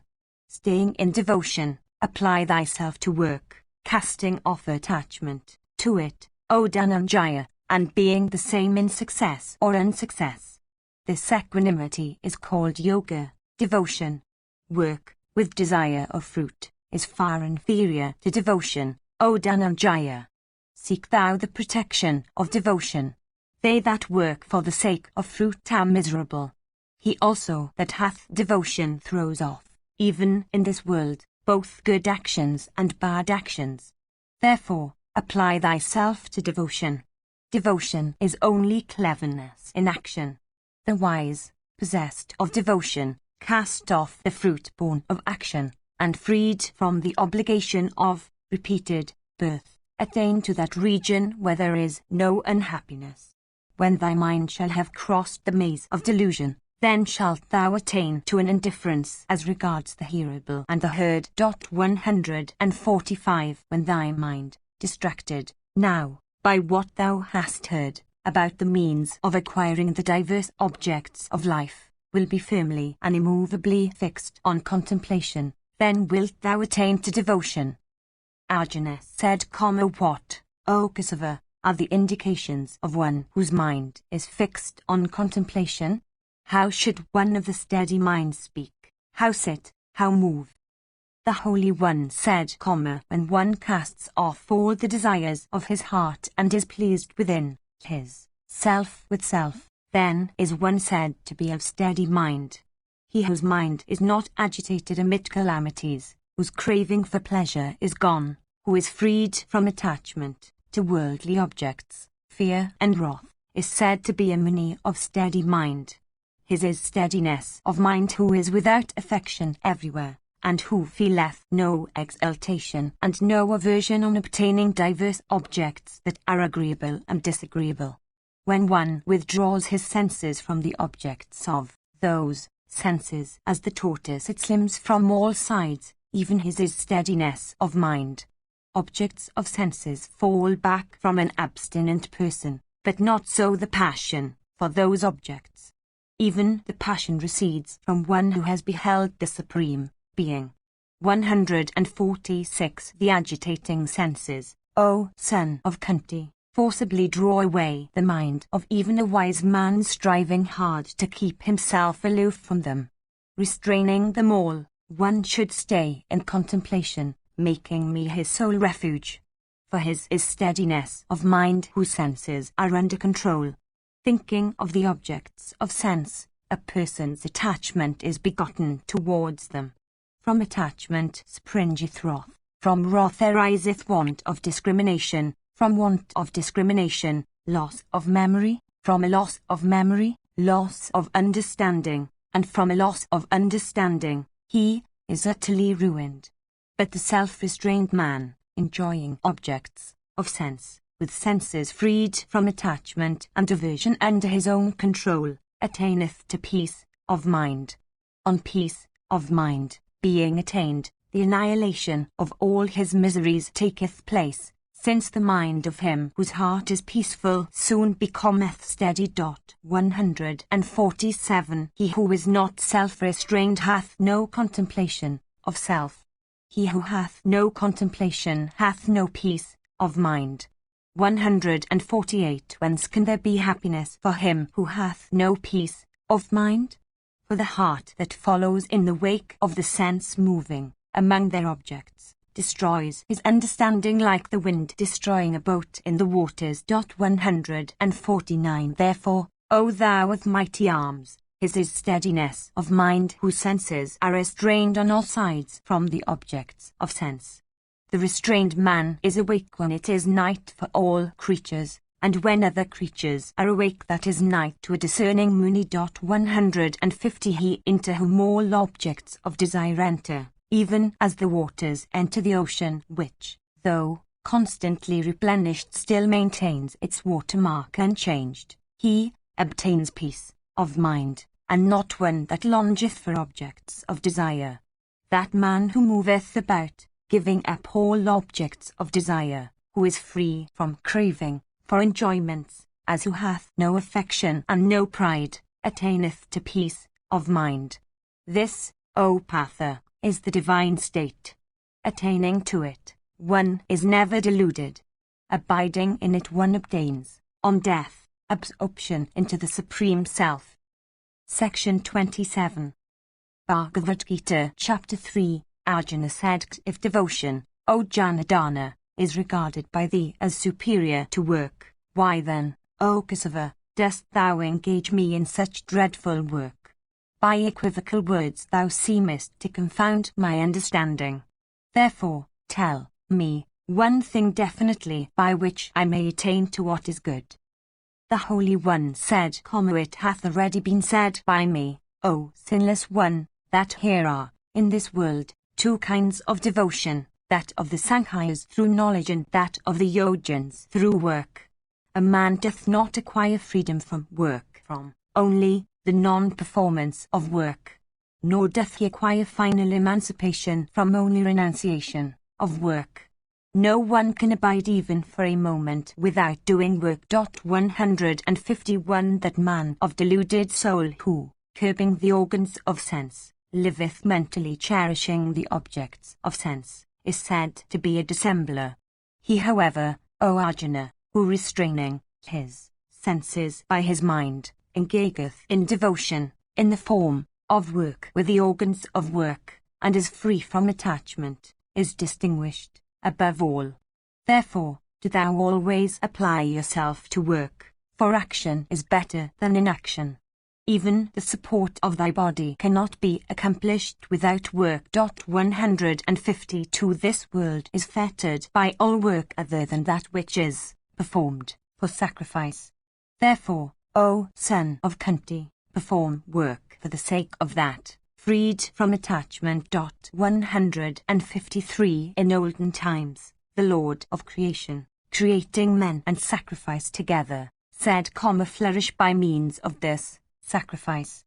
Staying in devotion, apply thyself to work, casting off attachment to it, O Dhananjaya, and being the same in success or unsuccess. This equanimity is called yoga, devotion. Work, with desire of fruit, is far inferior to devotion, O Dhananjaya. Seek thou the protection of devotion. They that work for the sake of fruit are miserable. He also that hath devotion throws off, even in this world, both good actions and bad actions. Therefore, apply thyself to devotion. Devotion is only cleverness in action. The wise, possessed of devotion, cast off the fruit born of action, and freed from the obligation of repeated birth, attain to that region where there is no unhappiness. When thy mind shall have crossed the maze of delusion, then shalt thou attain to an indifference as regards the hearable and the heard. 145 When thy mind, distracted, now, by what thou hast heard, about the means of acquiring the diverse objects of life, will be firmly and immovably fixed on contemplation, then wilt thou attain to devotion. Arjuna said, What, O Kesava, are the indications of one whose mind is fixed on contemplation? How should one of the steady mind speak, how sit, how move? The Holy One said, When one casts off all the desires of his heart and is pleased within his self with self, then is one said to be of steady mind. He whose mind is not agitated amid calamities, whose craving for pleasure is gone, who is freed from attachment to worldly objects, fear and wrath, is said to be a muni of steady mind. His is steadiness of mind who is without affection everywhere, and who feeleth no exultation and no aversion on obtaining diverse objects that are agreeable and disagreeable. When one withdraws his senses from the objects of those senses as the tortoise it swims from all sides, even his is steadiness of mind. Objects of senses fall back from an abstinent person, but not so the passion for those objects. Even the passion recedes from one who has beheld the Supreme Being. 146 The agitating senses, O son of Kunti, forcibly draw away the mind of even a wise man striving hard to keep himself aloof from them. Restraining them all, one should stay in contemplation, making me his sole refuge. For his is steadiness of mind whose senses are under control. thinking of the objects of sense, a person's attachment is begotten towards them. From attachment springeth wrath, from wrath ariseth want of discrimination, from want of discrimination, loss of memory, from a loss of memory, loss of understanding, and from a loss of understanding, he is utterly ruined. But the self-restrained man, enjoying objects of sense, with senses freed from attachment and aversion under his own control, attaineth to peace of mind. On peace of mind being attained, the annihilation of all his miseries taketh place, since the mind of him whose heart is peaceful soon becometh steady. 147. He who is not self-restrained hath no contemplation of self. He who hath no contemplation hath no peace of mind. 148. Whence can there be happiness for him who hath no peace of mind? For the heart that follows in the wake of the sense moving among their objects destroys his understanding like the wind destroying a boat in the waters. 149. Therefore, O thou of mighty arms, his is steadiness of mind whose senses are restrained on all sides from the objects of sense. The restrained man is awake when it is night for all creatures, and when other creatures are awake that is night to a discerning Muni. 150. He into whom all objects of desire enter, even as the waters enter the ocean, which, though constantly replenished, still maintains its watermark unchanged. He obtains peace of mind, and not one that longeth for objects of desire. That man who moveth about, giving up all objects of desire, who is free from craving for enjoyments, as who hath no affection and no pride, attaineth to peace of mind. This, O Patha, is the divine state. Attaining to it, one is never deluded. Abiding in it, one obtains, on death, absorption into the Supreme Self. Section 27. Bhagavad Gita, Chapter 3. Arjuna said, if devotion, O Janardana, is regarded by thee as superior to work, why then, O Kesava, dost thou engage me in such dreadful work? By equivocal words thou seemest to confound my understanding. Therefore, tell me one thing definitely by which I may attain to what is good. The Holy One said, it hath already been said by me, O sinless one, that here are, in this world, two kinds of devotion, that of the Sankhya's through knowledge and that of the Yojans through work. A man doth not acquire freedom from work from only the non-performance of work, nor doth he acquire final emancipation from only renunciation of work. No one can abide even for a moment without doing work. 151. That man of deluded soul who, curbing the organs of sense, liveth mentally cherishing the objects of sense, is said to be a dissembler. He however, O Arjuna, who restraining his senses by his mind, engageth in devotion, in the form of work with the organs of work, and is free from attachment, is distinguished above all. Therefore, do thou always apply yourself to work, for action is better than inaction. Even the support of thy body cannot be accomplished without work. 152. This world is fettered by all work other than that which is performed for sacrifice. Therefore, O son of Kunti, perform work for the sake of that, freed from attachment. 153. In olden times, the Lord of creation, creating men and sacrifice together, said, flourish by means of this sacrifice.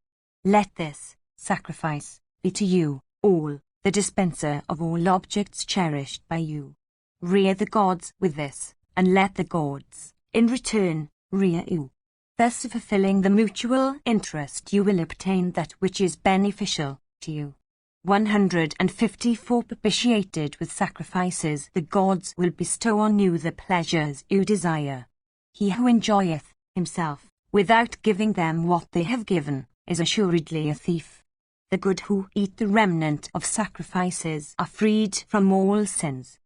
Let this sacrifice be to you, all, the dispenser of all objects cherished by you. Rear the gods with this, and let the gods, in return, rear you. Thus fulfilling the mutual interest you will obtain that which is beneficial to you. 154. Propitiated with sacrifices, the gods will bestow on you the pleasures you desire. He who enjoyeth himself without giving them what they have given is assuredly a thief. The good who eat the remnant of sacrifices are freed from all sins.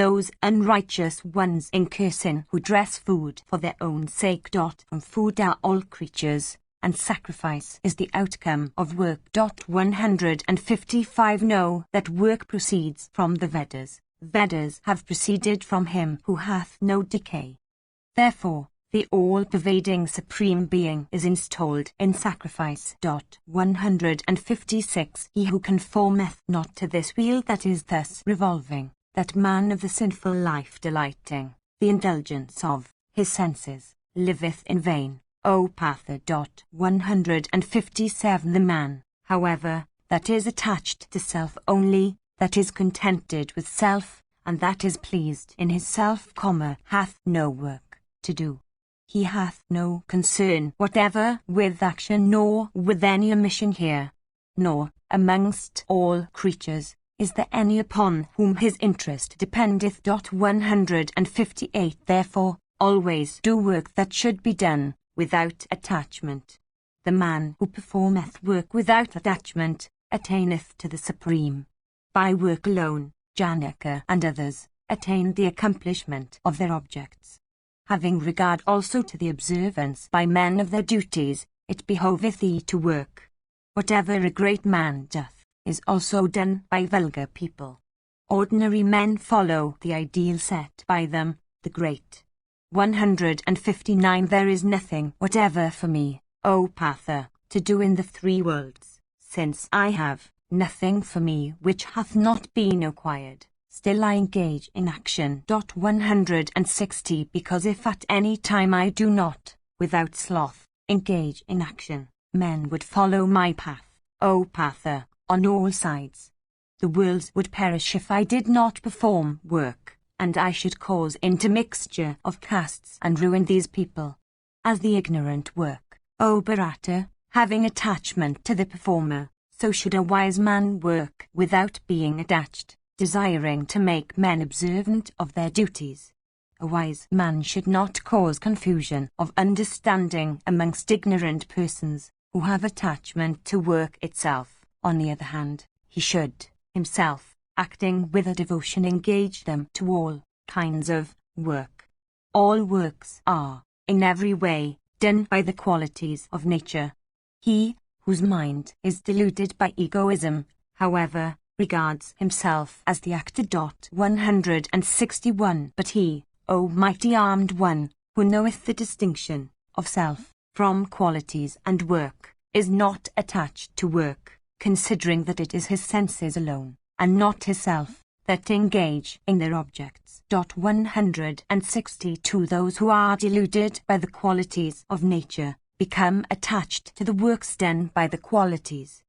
those unrighteous ones in cursing who dress food for their own sake. From food are all creatures, and sacrifice is the outcome of work. 155 Know that work proceeds from the Vedas. Vedas have proceeded from him who hath no decay. Therefore, the all-pervading Supreme Being is installed in sacrifice. 156 He who conformeth not to this wheel that is thus revolving, that man of the sinful life delighting, the indulgence of his senses, liveth in vain, O Patha. 157 The man, however, that is attached to self only, that is contented with self, and that is pleased in his self, hath no work to do. He hath no concern whatever with action nor with any omission here, nor, amongst all creatures, is there any upon whom his interest dependeth. 158 Therefore, always do work that should be done without attachment. The man who performeth work without attachment attaineth to the Supreme. By work alone, Janaka and others attain the accomplishment of their objects. Having regard also to the observance by men of their duties, it behoveth thee to work. Whatever a great man doth, is also done by vulgar people. Ordinary men follow the ideal set by them, the great. 159 There is nothing whatever for me, O Patha, to do in the three worlds, since I have nothing for me which hath not been acquired. Still I engage in action. 160 Because if at any time I do not, without sloth, engage in action, men would follow my path, O Patha, on all sides. The worlds would perish if I did not perform work, and I should cause intermixture of castes and ruin these people. As the ignorant work, O Bharata, having attachment to the performer, so should a wise man work without being attached, desiring to make men observant of their duties. A wise man should not cause confusion of understanding amongst ignorant persons, who have attachment to work itself. On the other hand, he should, himself, acting with a devotion, engage them to all kinds of work. All works are, in every way, done by the qualities of nature. He, whose mind is deluded by egoism, however, regards himself as the actor. 161 But he, O mighty armed one, who knoweth the distinction of self from qualities and work, is not attached to work, considering that it is his senses alone, and not his self, that engage in their objects. 162 Those who are deluded by the qualities of nature become attached to the works done by the qualities.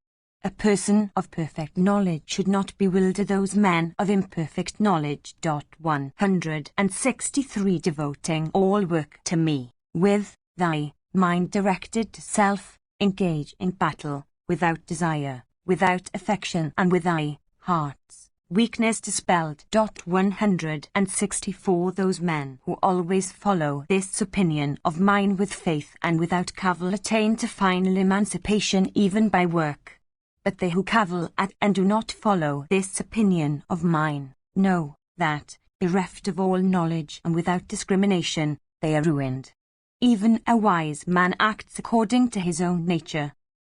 A person of perfect knowledge should not bewilder those men of imperfect knowledge. 163 Devoting all work to me, with thy mind directed to self, engage in battle, without desire, without affection, and with thy heart's weakness dispelled. 164 Those men who always follow this opinion of mine with faith and without cavil attain to final emancipation even by work. But they who cavil at and do not follow this opinion of mine, know that, bereft of all knowledge and without discrimination, they are ruined. Even a wise man acts according to his own nature.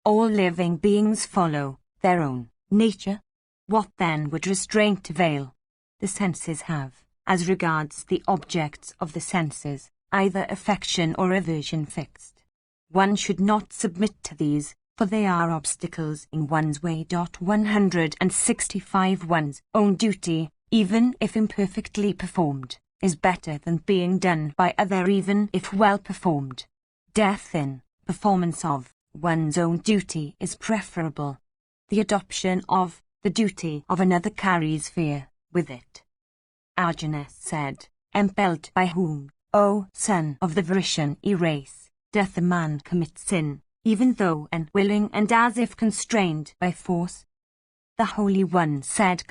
All living beings follow their own nature. What then would restraint avail? The senses have, as regards the objects of the senses, either affection or aversion fixed. One should not submit to these, for they are obstacles in one's way. 165 One's own duty, even if imperfectly performed, is better than being done by other even if well performed. Death in performance of one's own duty is preferable. The adoption of the duty of another carries fear with it. Arjuna said, Impelled by whom, O son of the Vrishani race, doth a man commit sin, even though unwilling and as if constrained by force? The Holy One said,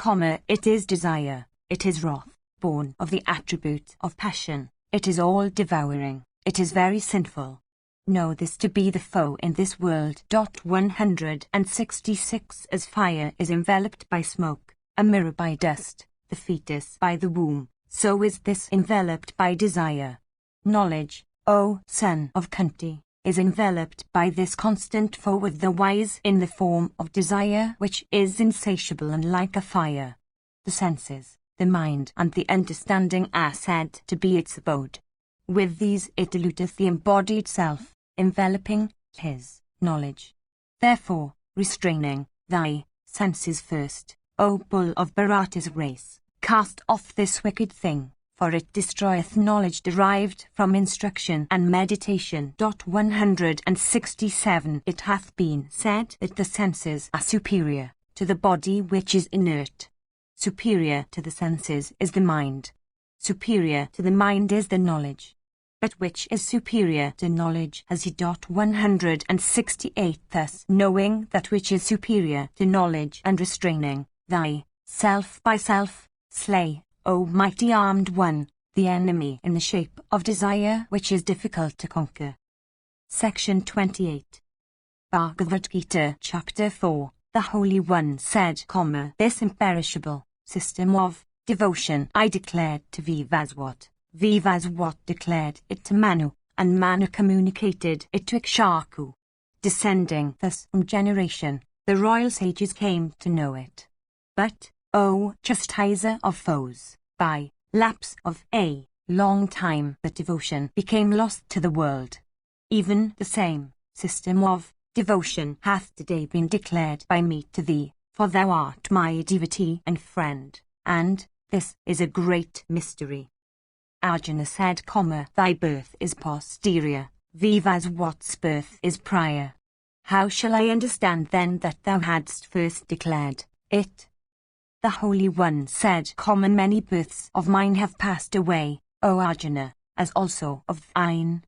It is desire, it is wrath, born of the attribute of passion, it is all-devouring, it is very sinful. Know this to be the foe in this world. 166 As fire is enveloped by smoke, a mirror by dust, the fetus by the womb, so is this enveloped by desire. Knowledge, O son of Kunti, is enveloped by this constant foe with the wise in the form of desire which is insatiable and like a fire. The senses, the mind and the understanding are said to be its abode. With these it eludeth the embodied self, enveloping his knowledge. Therefore, restraining thy senses first, O bull of Bharata's race, cast off this wicked thing, for it destroyeth knowledge derived from instruction and meditation. 167 It hath been said that the senses are superior to the body which is inert. Superior to the senses is the mind. Superior to the mind is the knowledge. But which is superior to knowledge has he. 168 Thus knowing that which is superior to knowledge and restraining thy self by self, slay, O mighty armed one, the enemy in the shape of desire which is difficult to conquer. Section 28. Bhagavad Gita Chapter 4. The Holy One said, This imperishable system of devotion I declared to Vivaswat. Vivaswat declared it to Manu, and Manu communicated it to Ikshaku. Descending thus from generation, the royal sages came to know it. But, O chastiser of foes, by lapse of a long time that devotion became lost to the world. Even the same system of devotion hath today been declared by me to thee, for thou art my devotee and friend, and this is a great mystery. Arjuna said, Thy birth is posterior, Vivaswat's birth is prior. How shall I understand then that thou hadst first declared it? The Holy One said, Many births of mine have passed away, O Arjuna, as also of thine.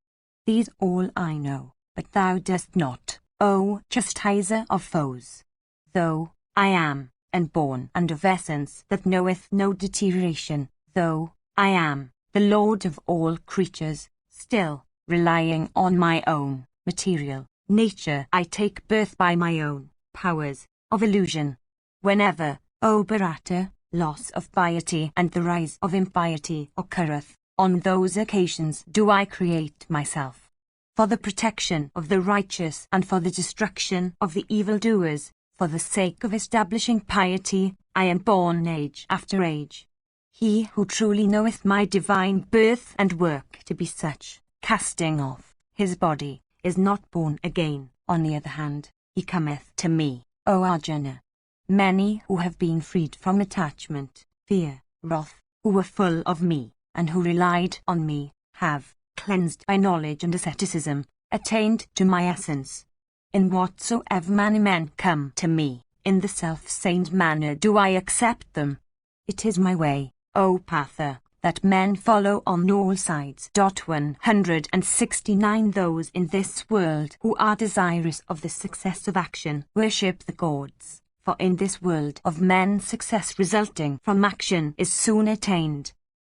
These all I know, but thou dost not, O chastiser of foes. Though I am, and born and of essence that knoweth no deterioration, though I am the Lord of all creatures, still, relying on my own material nature, I take birth by my own powers of illusion. Whenever, O Bharata, loss of piety and the rise of impiety occurreth, on those occasions do I create myself. For the protection of the righteous and for the destruction of the evildoers, for the sake of establishing piety, I am born age after age. He who truly knoweth my divine birth and work to be such, casting off his body, is not born again. On the other hand, he cometh to me, O Arjuna. Many who have been freed from attachment, fear, wrath, who were full of me, and who relied on me, have, cleansed by knowledge and asceticism, attained to my essence. In whatsoever manner men come to me, in the self-same manner do I accept them. It is my way, O Partha, that men follow on all sides. 169 Those in this world who are desirous of the success of action worship the gods, for in this world of men success resulting from action is soon attained.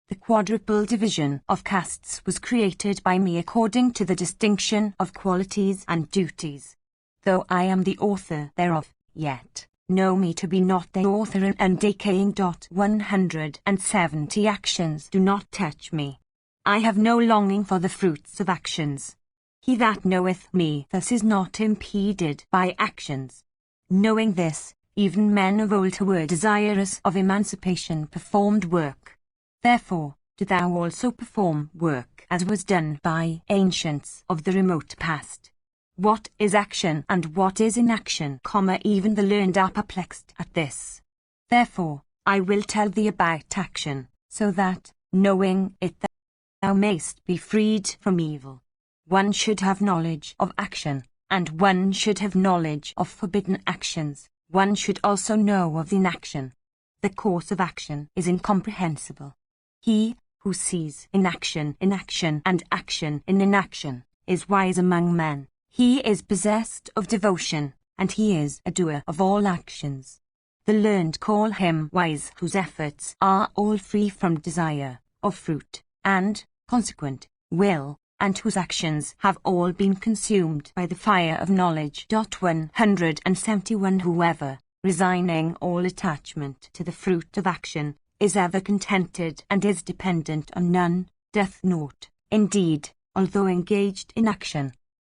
The quadruple division of castes was created by me according to the distinction of qualities and duties. Though I am the author thereof, yet know me to be not the author and decaying. 170 Actions do not touch me. I have no longing for the fruits of actions. He that knoweth me thus is not impeded by actions. Knowing this, even men of old who were desirous of emancipation performed work. Therefore, do thou also perform work as was done by ancients of the remote past. What is action and what is inaction? Even the learned are perplexed at this. Therefore, I will tell thee about action, so that, knowing it, thou mayst be freed from evil. One should have knowledge of action, and one should have knowledge of forbidden actions. One should also know of inaction. The course of action is incomprehensible. He who sees inaction in action and action in inaction is wise among men. He is possessed of devotion, and he is a doer of all actions. The learned call him wise whose efforts are all free from desire, of fruit, and, consequent, will, and whose actions have all been consumed by the fire of knowledge. 171 Whoever, resigning all attachment to the fruit of action, is ever contented and is dependent on none, doth naught, indeed, although engaged in action.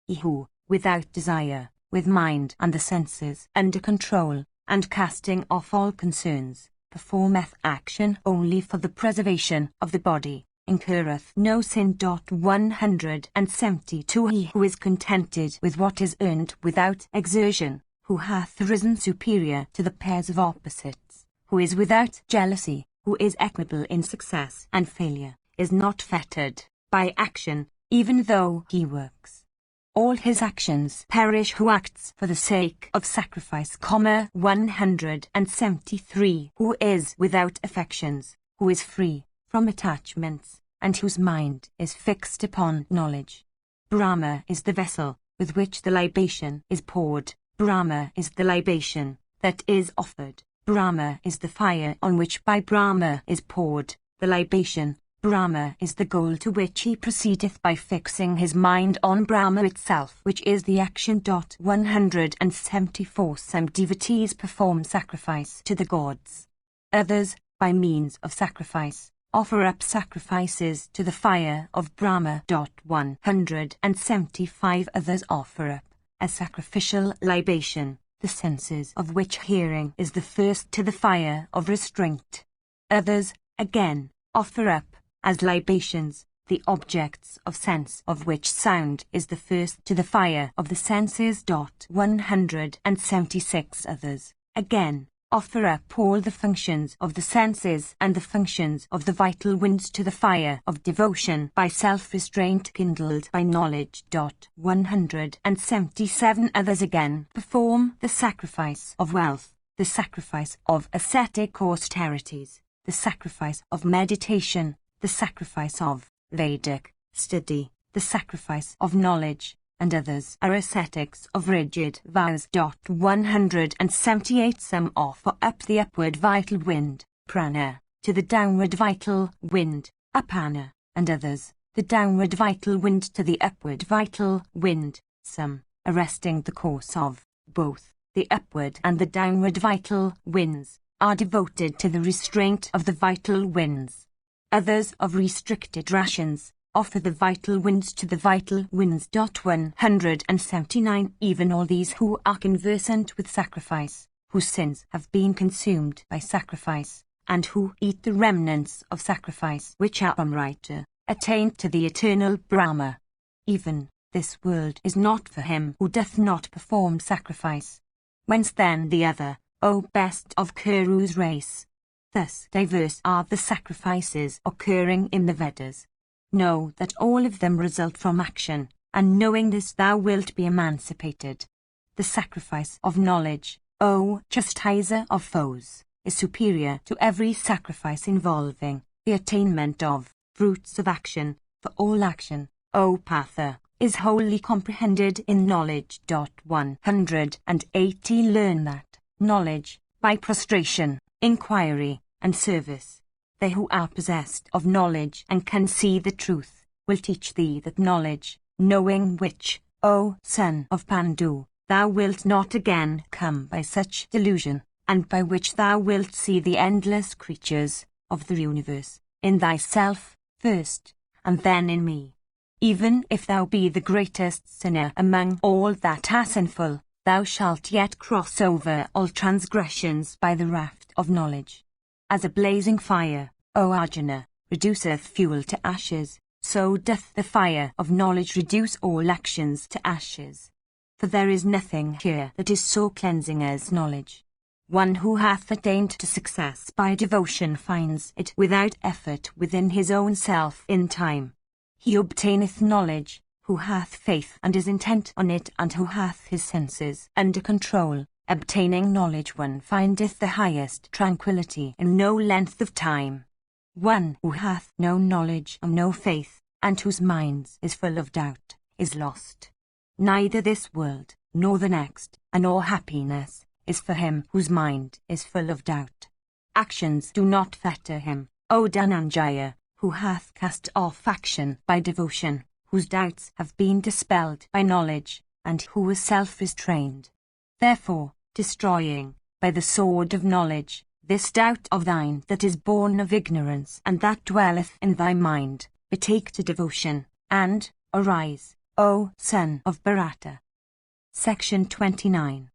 He who, without desire, with mind and the senses under control, and casting off all concerns, performeth action only for the preservation of the body, incurreth no sin. 172 He who is contented with what is earned without exertion, who hath risen superior to the pairs of opposites, who is without jealousy, who is equable in success and failure, is not fettered by action, even though he works. All his actions perish who acts for the sake of sacrifice. 173 Who is without affections, who is free from attachments, and whose mind is fixed upon knowledge. Brahma is the vessel with which the libation is poured. Brahma is the libation that is offered. Brahma is the fire on which by Brahma is poured the libation. Brahma is the goal to which he proceedeth by fixing his mind on Brahma itself, which is the action. 174 Some devotees perform sacrifice to the gods. Others, by means of sacrifice, offer up sacrifices to the fire of Brahma. 175 Others offer up a sacrificial libation, the senses of which hearing is the first, to the fire of restraint. Others, again, offer up as libations the objects of sense of which sound is the first, to the fire of the senses. 176 Others, again, offer up all the functions of the senses and the functions of the vital winds to the fire of devotion by self-restraint kindled by knowledge. 177 Others again perform the sacrifice of wealth, the sacrifice of ascetic austerities, the sacrifice of meditation, the sacrifice of Vedic study, the sacrifice of knowledge, and others are ascetics of rigid vows. 178 Some offer up the upward vital wind, prana, to the downward vital wind, apana, and others, the downward vital wind to the upward vital wind. Some, arresting the course of both the upward and the downward vital winds, are devoted to the restraint of the vital winds. Others, of restricted rations, offer the vital winds to the vital winds. 179 Even all these who are conversant with sacrifice, whose sins have been consumed by sacrifice, and who eat the remnants of sacrifice which are Amrita, attain to the eternal Brahma. Even this world is not for him who doth not perform sacrifice. Whence then the other, O best of Kuru's race? Thus diverse are the sacrifices occurring in the Vedas. Know that all of them result from action, and knowing this thou wilt be emancipated. The sacrifice of knowledge, O chastiser of foes, is superior to every sacrifice involving the attainment of fruits of action, for all action, O Patha, is wholly comprehended in knowledge. 180 Learn that knowledge, by prostration, inquiry, and service, they who are possessed of knowledge and can see the truth, will teach thee that knowledge, knowing which, O son of Pandu, thou wilt not again come by such delusion, and by which thou wilt see the endless creatures of the universe, in thyself first, and then in me. Even if thou be the greatest sinner among all that are sinful, thou shalt yet cross over all transgressions by the raft of knowledge. As a blazing fire, O Arjuna, reduceth fuel to ashes, so doth the fire of knowledge reduce all actions to ashes. For there is nothing here that is so cleansing as knowledge. One who hath attained to success by devotion finds it without effort within his own self in time. He obtaineth knowledge, who hath faith and is intent on it, and who hath his senses under control. Obtaining knowledge one findeth the highest tranquillity in no length of time. One who hath no knowledge and no faith, and whose mind is full of doubt, is lost. Neither this world, nor the next, nor happiness, is for him whose mind is full of doubt. Actions do not fetter him, O Dhananjaya, who hath cast off action by devotion, whose doubts have been dispelled by knowledge, and who is self-restrained. Therefore, destroying, by the sword of knowledge, This doubt of thine that is born of ignorance and that dwelleth in thy mind, betake to devotion, and, arise, O son of Bharata. Section 29.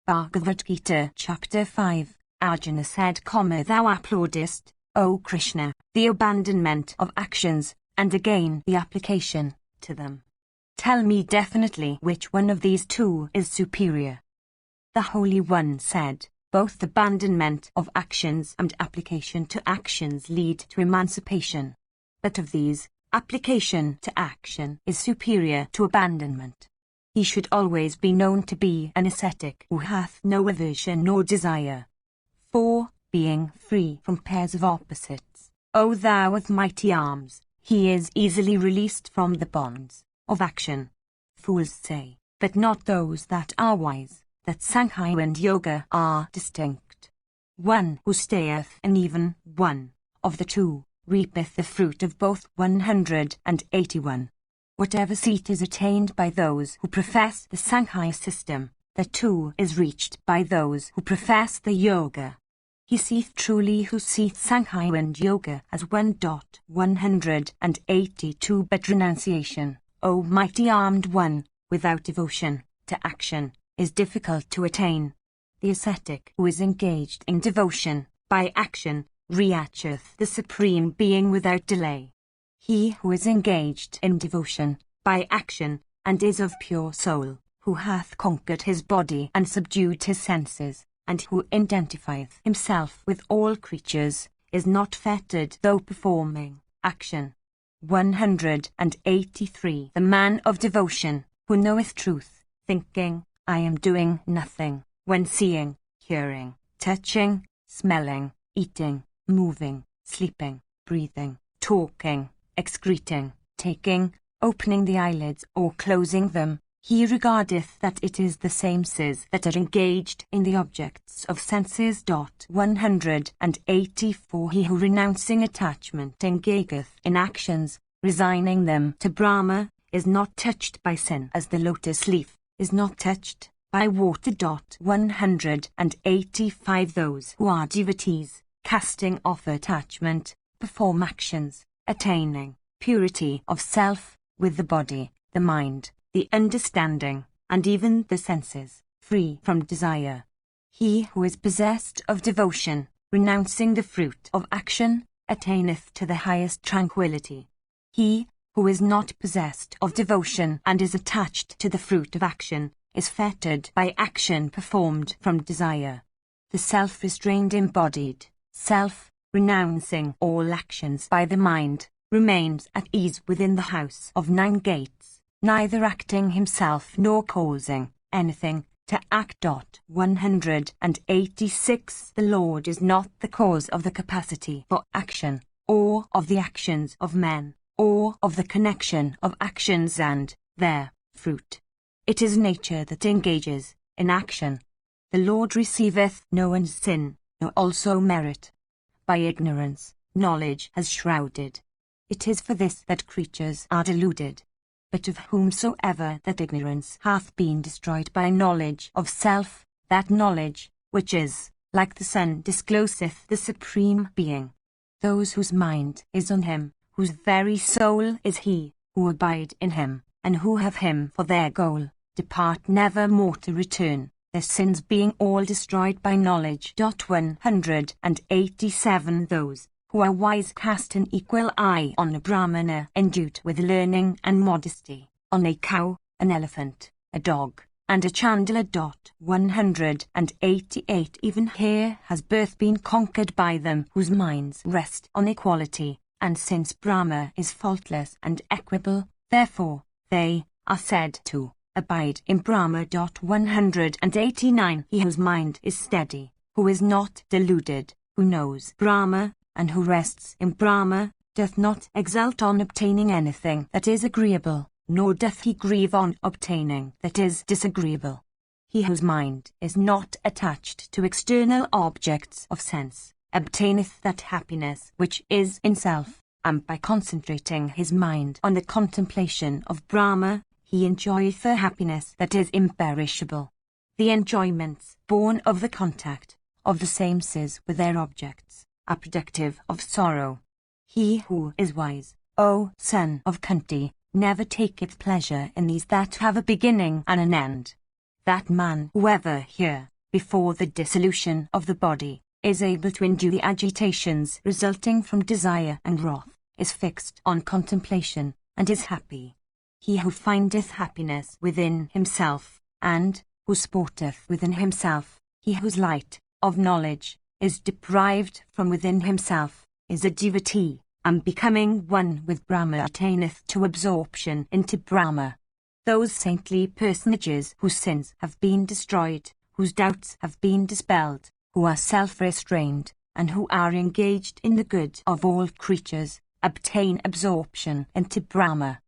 Bhagavad Gita, Chapter 5. Arjuna said, Thou applaudest, O Krishna, the abandonment of actions, and again the application to them. Tell me definitely which one of these two is superior. The Holy One said, both abandonment of actions and application to actions lead to emancipation. But of these, application to action is superior to abandonment. He should always be known to be an ascetic who hath no aversion nor desire. 4. Being free from pairs of opposites. O thou of mighty arms, he is easily released from the bonds of action. Fools say, but not those that are wise, that Sankhya and Yoga are distinct. One who stayeth in even one of the two reapeth the fruit of both. 181. Whatever seat is attained by those who profess the Sankhya system, that too is reached by those who profess the Yoga. He seeth truly who seeth Sankhya and Yoga as one. 182. But renunciation, O mighty armed one, without devotion to action, is difficult to attain. The ascetic who is engaged in devotion by action reacheth the Supreme Being without delay. He who is engaged in devotion by action, and is of pure soul, who hath conquered his body and subdued his senses, and who identifieth himself with all creatures, is not fettered though performing action. 183. The man of devotion, who knoweth truth, thinking, I am doing nothing, when seeing, hearing, touching, smelling, eating, moving, sleeping, breathing, talking, excreting, taking, opening the eyelids or closing them, he regardeth that it is the same senses that are engaged in the objects of senses. 184. He who renouncing attachment engageth in actions, resigning them to Brahma, is not touched by sin as the lotus leaf is not touched by water. 185. Those who are devotees, casting off attachment, perform actions, attaining purity of self, with the body, the mind, the understanding, and even the senses, free from desire. He who is possessed of devotion, renouncing the fruit of action, attaineth to the highest tranquility. He who is not possessed of devotion and is attached to the fruit of action, is fettered by action performed from desire. The self-restrained embodied self, renouncing all actions by the mind, remains at ease within the house of 9 gates, neither acting himself nor causing anything to act. 186. The Lord is not the cause of the capacity for action, or of the actions of men, or of the connection of actions and their fruit. It is nature that engages in action. The Lord receiveth no one's sin, nor also merit. By ignorance, knowledge has shrouded. It is for this that creatures are deluded. But of whomsoever that ignorance hath been destroyed by knowledge of self, that knowledge, which is, like the sun, discloseth the Supreme Being. Those whose mind is on him, whose very soul is he, who abide in him, and who have him for their goal, depart never more to return, their sins being all destroyed by knowledge. 187. Those who are wise cast an equal eye on a Brahmana endued with learning and modesty, on a cow, an elephant, a dog, and a chandala. 188. Even here has birth been conquered by them whose minds rest on equality, and since Brahma is faultless and equable, therefore, they are said to abide in Brahma. 189. He whose mind is steady, who is not deluded, who knows Brahma, and who rests in Brahma, doth not exult on obtaining anything that is agreeable, nor doth he grieve on obtaining that is disagreeable. He whose mind is not attached to external objects of sense, obtaineth that happiness which is in self, and by concentrating his mind on the contemplation of Brahma, he enjoyeth a happiness that is imperishable. The enjoyments born of the contact of the senses with their objects, are productive of sorrow. He who is wise, O son of Kunti, never taketh pleasure in these that have a beginning and an end. That man whoever here, before the dissolution of the body, is able to endure the agitations resulting from desire and wrath, is fixed on contemplation, and is happy. He who findeth happiness within himself, and who sporteth within himself, he whose light of knowledge is deprived from within himself, is a devotee, and becoming one with Brahma attaineth to absorption into Brahma. Those saintly personages whose sins have been destroyed, whose doubts have been dispelled, who are self-restrained, and who are engaged in the good of all creatures, obtain absorption into Brahma.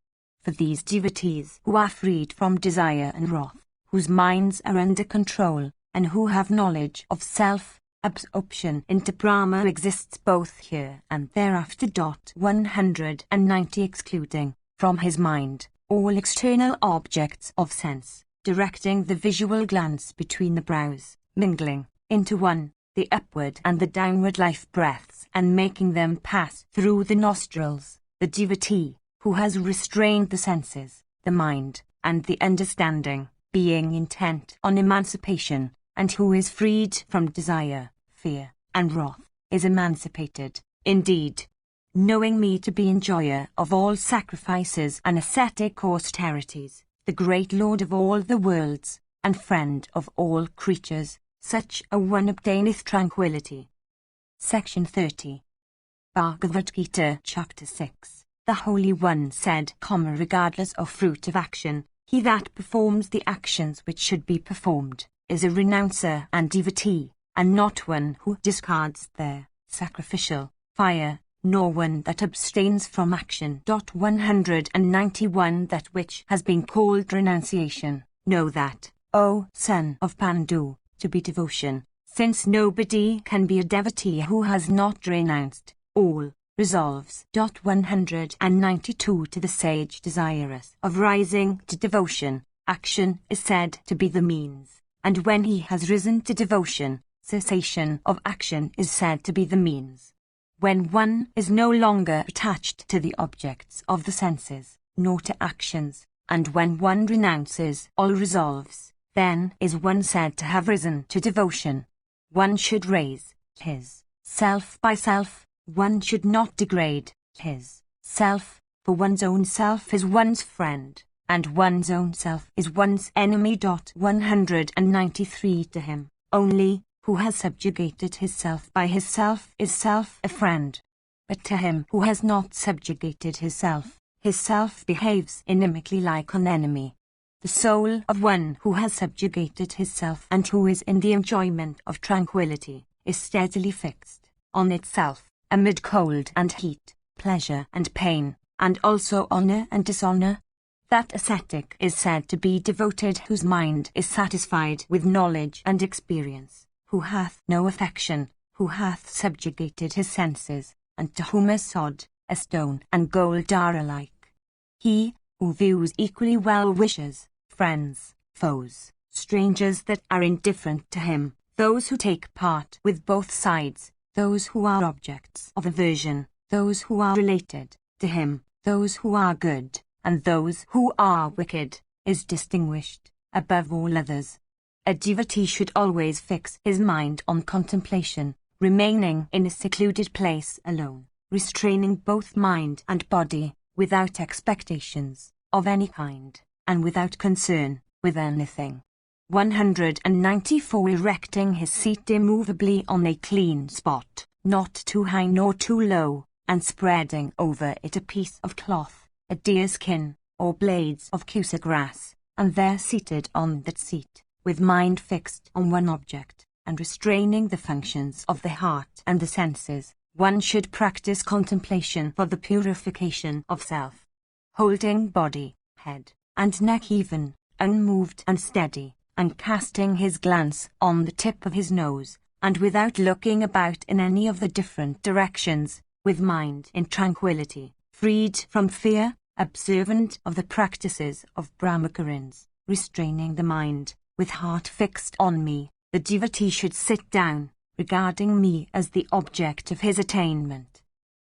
For these devotees who are freed from desire and wrath, whose minds are under control, and who have knowledge of self, absorption into Brahma exists both here and thereafter. 190 Excluding from his mind all external objects of sense, directing the visual glance between the brows, mingling into one the upward and the downward life breaths and making them pass through the nostrils, the devotee, who has restrained the senses, the mind, and the understanding, being intent on emancipation, and who is freed from desire, fear, and wrath, is emancipated, indeed. Knowing me to be enjoyer of all sacrifices and ascetic austerities, the great Lord of all the worlds, and friend of all creatures, such a one obtaineth tranquillity. Section 30. Bhagavad Gita, Chapter 6. The Holy One said, regardless of fruit of action, he that performs the actions which should be performed, is a renouncer and devotee, and not one who discards their sacrificial fire, nor one that abstains from action. 191 That which has been called renunciation, know that, O son of Pandu, to be devotion, since nobody can be a devotee who has not renounced all resolves. 192 To the sage desirous of rising to devotion, action is said to be the means, and when he has risen to devotion, cessation of action is said to be the means. When one is no longer attached to the objects of the senses, nor to actions, and when one renounces all resolves, then is one said to have risen to devotion. One should raise his self by self, one should not degrade his self, for one's own self is one's friend, and one's own self is one's enemy. 193 To him only who has subjugated his self by his self is self a friend. But to him who has not subjugated his self behaves inimically like an enemy. The soul of one who has subjugated his self and who is in the enjoyment of tranquility is steadily fixed on itself, amid cold and heat, pleasure and pain, and also honor and dishonor. That ascetic is said to be devoted whose mind is satisfied with knowledge and experience, who hath no affection, who hath subjugated his senses, and to whom a sod, a stone, and gold are alike. He who views equally well-wishers, friends, foes, strangers that are indifferent to him, those who take part with both sides, those who are objects of aversion, those who are related to him, those who are good, and those who are wicked, is distinguished above all others. A devotee should always fix his mind on contemplation, remaining in a secluded place alone, restraining both mind and body, without expectations of any kind, and without concern with anything. 194 Erecting his seat immovably on a clean spot, not too high nor too low, and spreading over it a piece of cloth, a deerskin, or blades of cusa grass, and there seated on that seat, with mind fixed on one object, and restraining the functions of the heart and the senses, one should practice contemplation for the purification of self. Holding body, head, and neck even, unmoved and steady, and casting his glance on the tip of his nose, and without looking about in any of the different directions, with mind in tranquility, freed from fear, observant of the practices of Brahmacarins, restraining the mind, with heart fixed on me, the devotee should sit down, regarding me as the object of his attainment.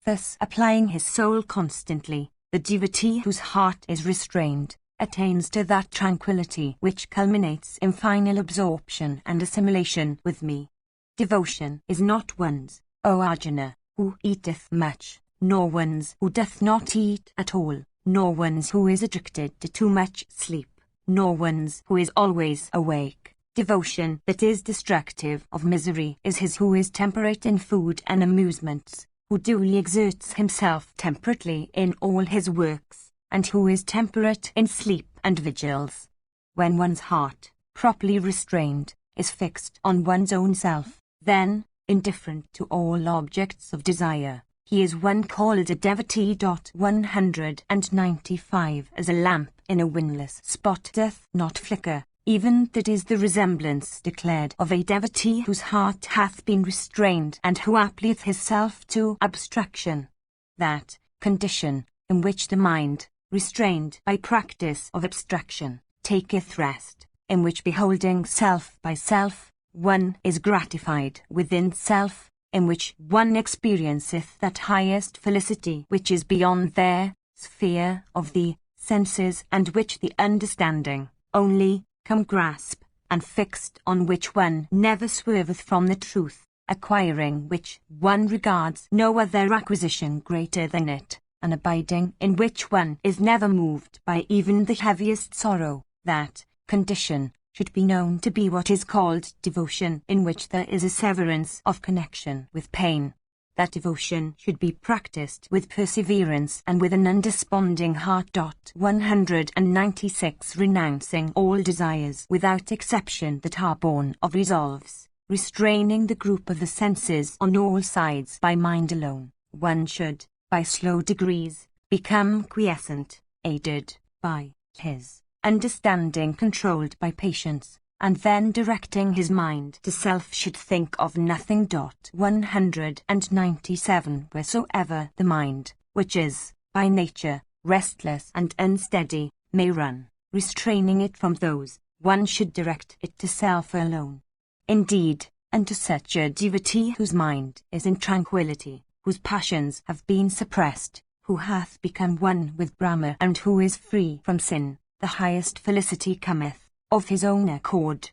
Thus applying his soul constantly, the devotee whose heart is restrained, attains to that tranquility which culminates in final absorption and assimilation with me. Devotion is not one's, O Arjuna, who eateth much, nor one's who doth not eat at all, nor one's who is addicted to too much sleep, nor one's who is always awake. Devotion that is destructive of misery is his who is temperate in food and amusements, who duly exerts himself temperately in all his works, and who is temperate in sleep and vigils. When one's heart, properly restrained, is fixed on one's own self, then, indifferent to all objects of desire, he is one called a devotee. 195 As a lamp in a windless spot doth not flicker, even that is the resemblance declared of a devotee whose heart hath been restrained and who applieth his self to abstraction. That condition in which the mind, restrained by practice of abstraction, taketh rest, in which beholding self by self, one is gratified within self, in which one experienceth that highest felicity which is beyond their sphere of the senses, and which the understanding only can grasp, and fixed on which one never swerveth from the truth, acquiring which one regards no other acquisition greater than it, and abiding in which one is never moved by even the heaviest sorrow. That condition should be known to be what is called devotion, in which there is a severance of connection with pain. That devotion should be practiced with perseverance and with an undesponding heart. 196 Renouncing all desires without exception that are born of resolves, restraining the group of the senses on all sides by mind alone, one should, by slow degrees, become quiescent, aided by his understanding controlled by patience, and then directing his mind to self should think of nothing. 197 Wheresoever the mind, which is, by nature, restless and unsteady, may run, restraining it from those, one should direct it to self alone. Indeed, unto such a devotee whose mind is in tranquility, whose passions have been suppressed, who hath become one with Brahma and who is free from sin, the highest felicity cometh of his own accord.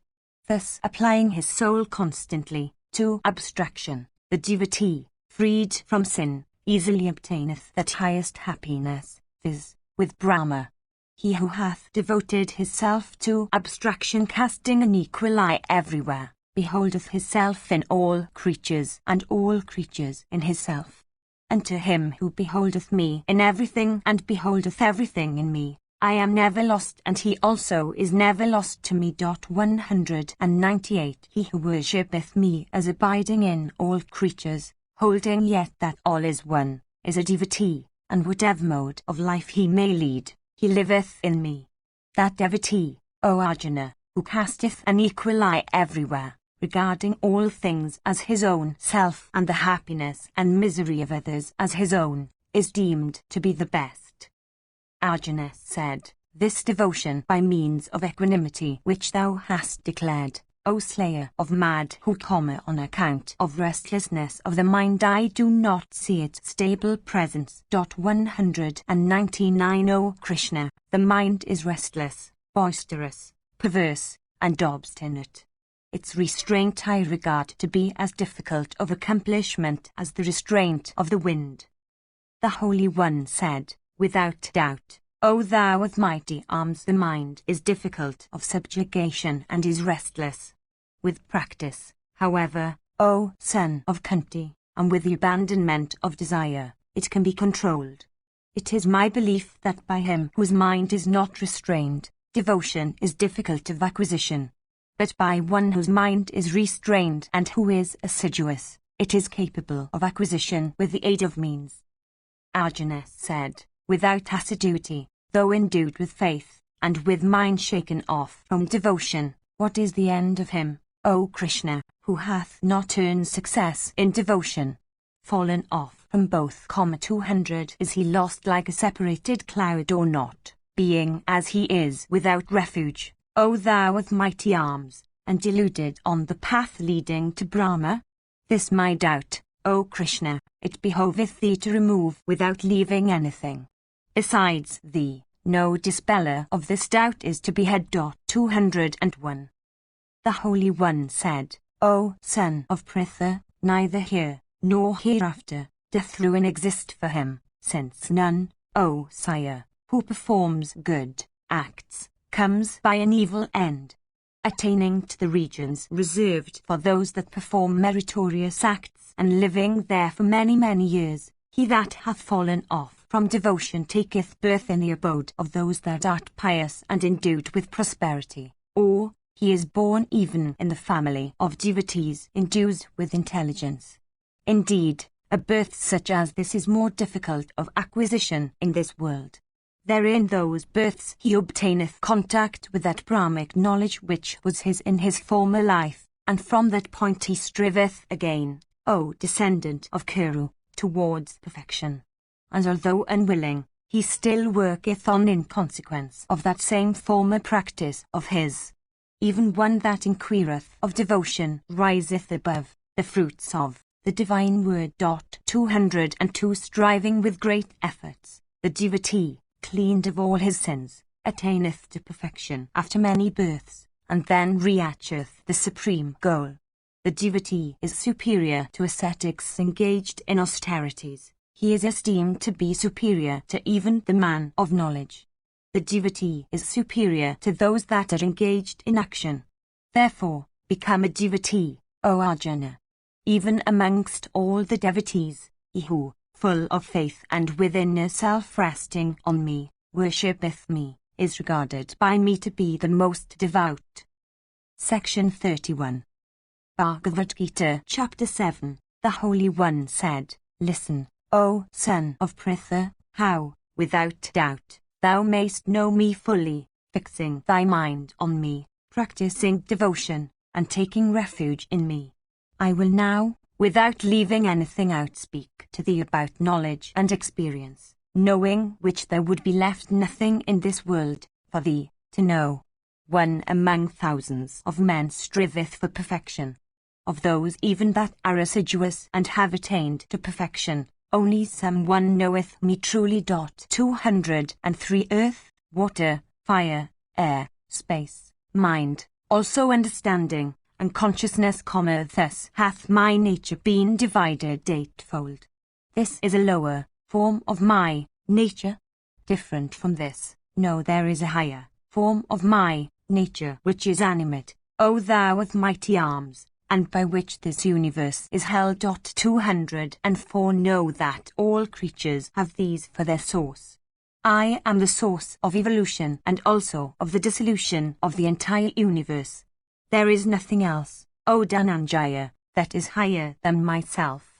Thus applying his soul constantly to abstraction, the devotee, freed from sin, easily obtaineth that highest happiness, viz., with Brahma. He who hath devoted his self to abstraction, casting an equal eye everywhere, beholdeth his self in all creatures and all creatures in his self. And to him who beholdeth me in everything and beholdeth everything in me, I am never lost, and he also is never lost to me. 198 He who worshippeth me as abiding in all creatures, holding yet that all is one, is a devotee, and whatever mode of life he may lead, he liveth in me. That devotee, O Arjuna, who casteth an equal eye everywhere, regarding all things as his own self and the happiness and misery of others as his own, is deemed to be the best. Arjuna said, This devotion by means of equanimity which thou hast declared, O slayer of mad who on account of restlessness of the mind I do not see its stable presence. 199 O Krishna, the mind is restless, boisterous, perverse, and obstinate. Its restraint I regard to be as difficult of accomplishment as the restraint of the wind. The Holy One said, Without doubt, O thou with mighty arms, the mind is difficult of subjugation and is restless. With practice, however, O son of Kunti, and with the abandonment of desire, it can be controlled. It is my belief that by him whose mind is not restrained, devotion is difficult of acquisition. But by one whose mind is restrained and who is assiduous, it is capable of acquisition with the aid of means. Arjuna said, Without assiduity, though endued with faith, and with mind shaken off from devotion, what is the end of him, O Krishna, who hath not earned success in devotion? Fallen off from both, 200 Is he lost like a separated cloud or not, being as he is without refuge, O thou with mighty arms, and deluded on the path leading to Brahma? This my doubt, O Krishna, it behoveth thee to remove without leaving anything. Besides thee, no dispeller of this doubt is to be had. 201. The Holy One said, O son of Pritha, neither here, nor hereafter, doth ruin exist for him, since none, O sire, who performs good acts, comes by an evil end, attaining to the regions reserved for those that perform meritorious acts, and living there for many, many years. He that hath fallen off from devotion taketh birth in the abode of those that are pious and endued with prosperity, or he is born even in the family of devotees endued with intelligence. Indeed, a birth such as this is more difficult of acquisition in this world. Therein those births he obtaineth contact with that Brahmic knowledge which was his in his former life, and from that point he striveth again, O descendant of Kuru, towards perfection. And although unwilling, he still worketh on in consequence of that same former practice of his. Even one that inquireth of devotion riseth above the fruits of the divine word. 202 Striving with great efforts, the devotee, cleaned of all his sins, attaineth to perfection after many births, and then reacheth the supreme goal. The devotee is superior to ascetics engaged in austerities. He is esteemed to be superior to even the man of knowledge. The devotee is superior to those that are engaged in action. Therefore, become a devotee, O Arjuna. Even amongst all the devotees, he who, full of faith and with inner self-resting on me, worshippeth me, is regarded by me to be the most devout. Section 31. Bhagavad Gita, Chapter 7. The Holy One said, Listen, O son of Pritha, how, without doubt, thou mayst know me fully, fixing thy mind on me, practicing devotion, and taking refuge in me. I will now, without leaving anything out, speak to thee about knowledge and experience, knowing which there would be left nothing in this world for thee to know. One among thousands of men striveth for perfection. Of those even that are assiduous and have attained to perfection, only some one knoweth me truly. 203 Earth, water, fire, air, space, mind, also understanding, and consciousness, thus hath my nature been divided eightfold. This is a lower form of my nature. Different from this, no, there is a higher form of my nature which is animate, O thou of mighty arms, and by which this universe is held. 204 Know that all creatures have these for their source. I am the source of evolution and also of the dissolution of the entire universe. There is nothing else, O Dhananjaya, that is higher than myself.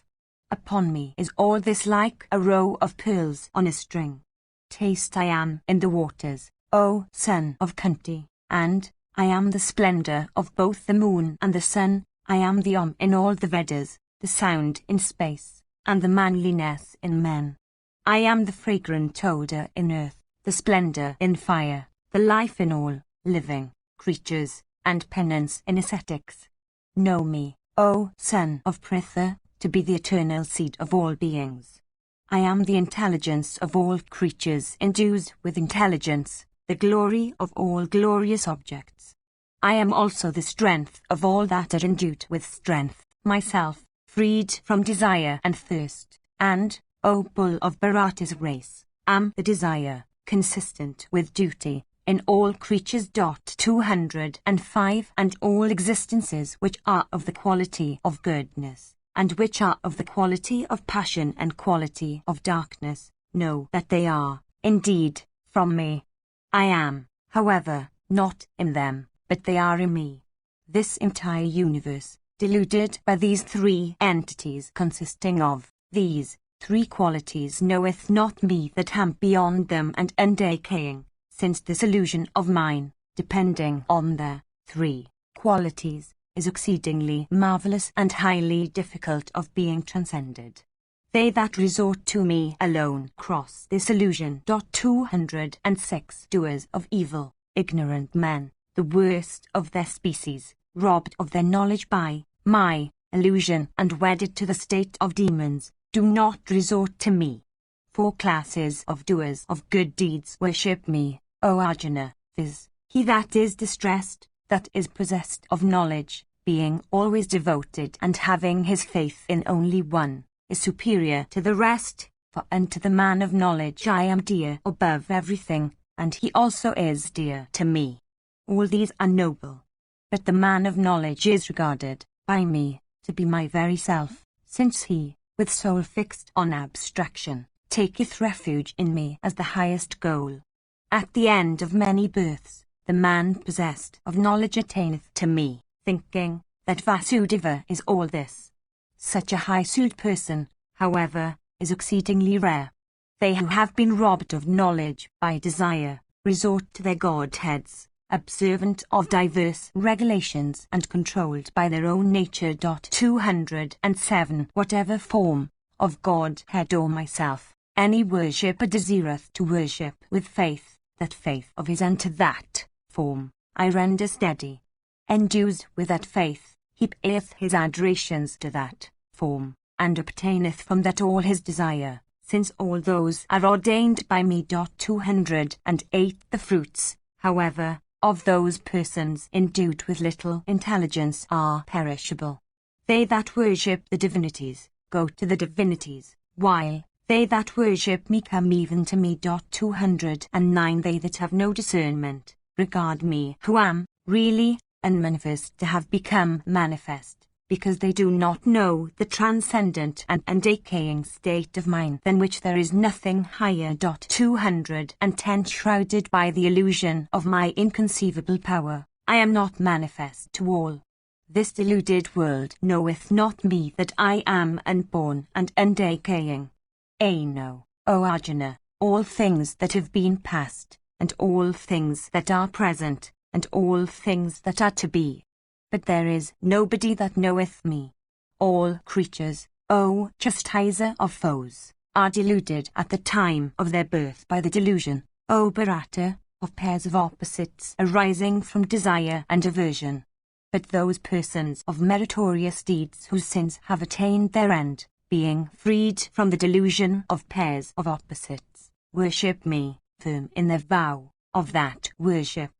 Upon me is all this like a row of pearls on a string. Taste I am in the waters, O son of Kunti, and I am the splendor of both the moon and the sun. I am the in all the Vedas, the sound in space, and the manliness in men. I am the fragrant odor in earth, the splendor in fire, the life in all living creatures, and penance in ascetics. Know me, O son of Pritha, to be the eternal seed of all beings. I am the intelligence of all creatures endued with intelligence, the glory of all glorious objects. I am also the strength of all that are endued with strength, myself, freed from desire and thirst, and, O bull of Bharata's race, am the desire, consistent with duty, in all creatures. 205 And all existences which are of the quality of goodness, and which are of the quality of passion and quality of darkness, know that they are, indeed, from me. I am, however, not in them, but they are in me. This entire universe, deluded by these three entities consisting of these three qualities, knoweth not me that am beyond them and undecaying, since this illusion of mine, depending on the three qualities, is exceedingly marvelous and highly difficult of being transcended. They that resort to me alone cross this illusion. 206 Doers of evil, ignorant men, the worst of their species, robbed of their knowledge by my illusion and wedded to the state of demons, do not resort to me. 4 classes of doers of good deeds worship me, O Arjuna, viz. He that is distressed, that is possessed of knowledge, being always devoted and having his faith in only one, is superior to the rest, for unto the man of knowledge I am dear above everything, and he also is dear to me. All these are noble. But the man of knowledge is regarded, by me, to be my very self, since he, with soul fixed on abstraction, taketh refuge in me as the highest goal. At the end of many births, the man possessed of knowledge attaineth to me, thinking that Vasudeva is all this. Such a high-souled person, however, is exceedingly rare. They who have been robbed of knowledge by desire, resort to their godheads, observant of diverse regulations and controlled by their own nature. 207 Whatever form of Godhead or myself any worshipper desireth to worship with faith, that faith of his unto that form I render steady. Endues with that faith, he payeth his adorations to that form, and obtaineth from that all his desire, since all those are ordained by me. 208 The fruits, however, of those persons endued with little intelligence are perishable. They that worship the divinities, go to the divinities, while they that worship me come even to me. 209 They that have no discernment, regard me who am, really, unmanifest to have become manifest, because they do not know the transcendent and undecaying state of mind than which there is nothing higher. 210 Shrouded by the illusion of my inconceivable power, I am not manifest to all. This deluded world knoweth not me that I am unborn and undecaying. Know, O Arjuna, all things that have been past, and all things that are present, and all things that are to be. But there is nobody that knoweth me. All creatures, O chastiser of foes, are deluded at the time of their birth by the delusion, O Bharata, of pairs of opposites arising from desire and aversion. But those persons of meritorious deeds whose sins have attained their end, being freed from the delusion of pairs of opposites, worship me, firm in their vow of that worship.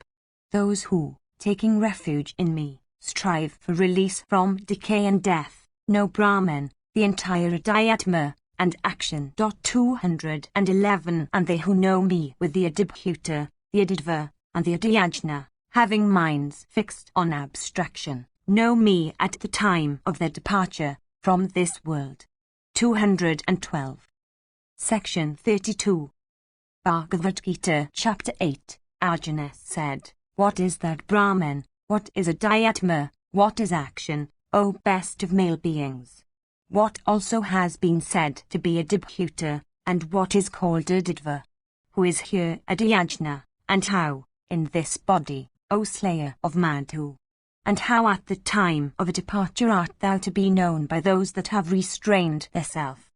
Those who, taking refuge in me, strive for release from decay and death, know Brahman, the entire Adhyatma, and action. 211 And they who know me with the Adibhuta, the Adidva, and the Adhyajna, having minds fixed on abstraction, know me at the time of their departure from this world. 212. Section 32. Bhagavad Gita, Chapter 8. Arjuna said, What is that Brahman? What is Adhyatma? What is action, O best of male beings? What also has been said to be Adibhuta, and what is called Adidva? Who is here Adhyajna, and how, in this body, O slayer of Madhu? And how at the time of a departure art thou to be known by those that have restrained theirself?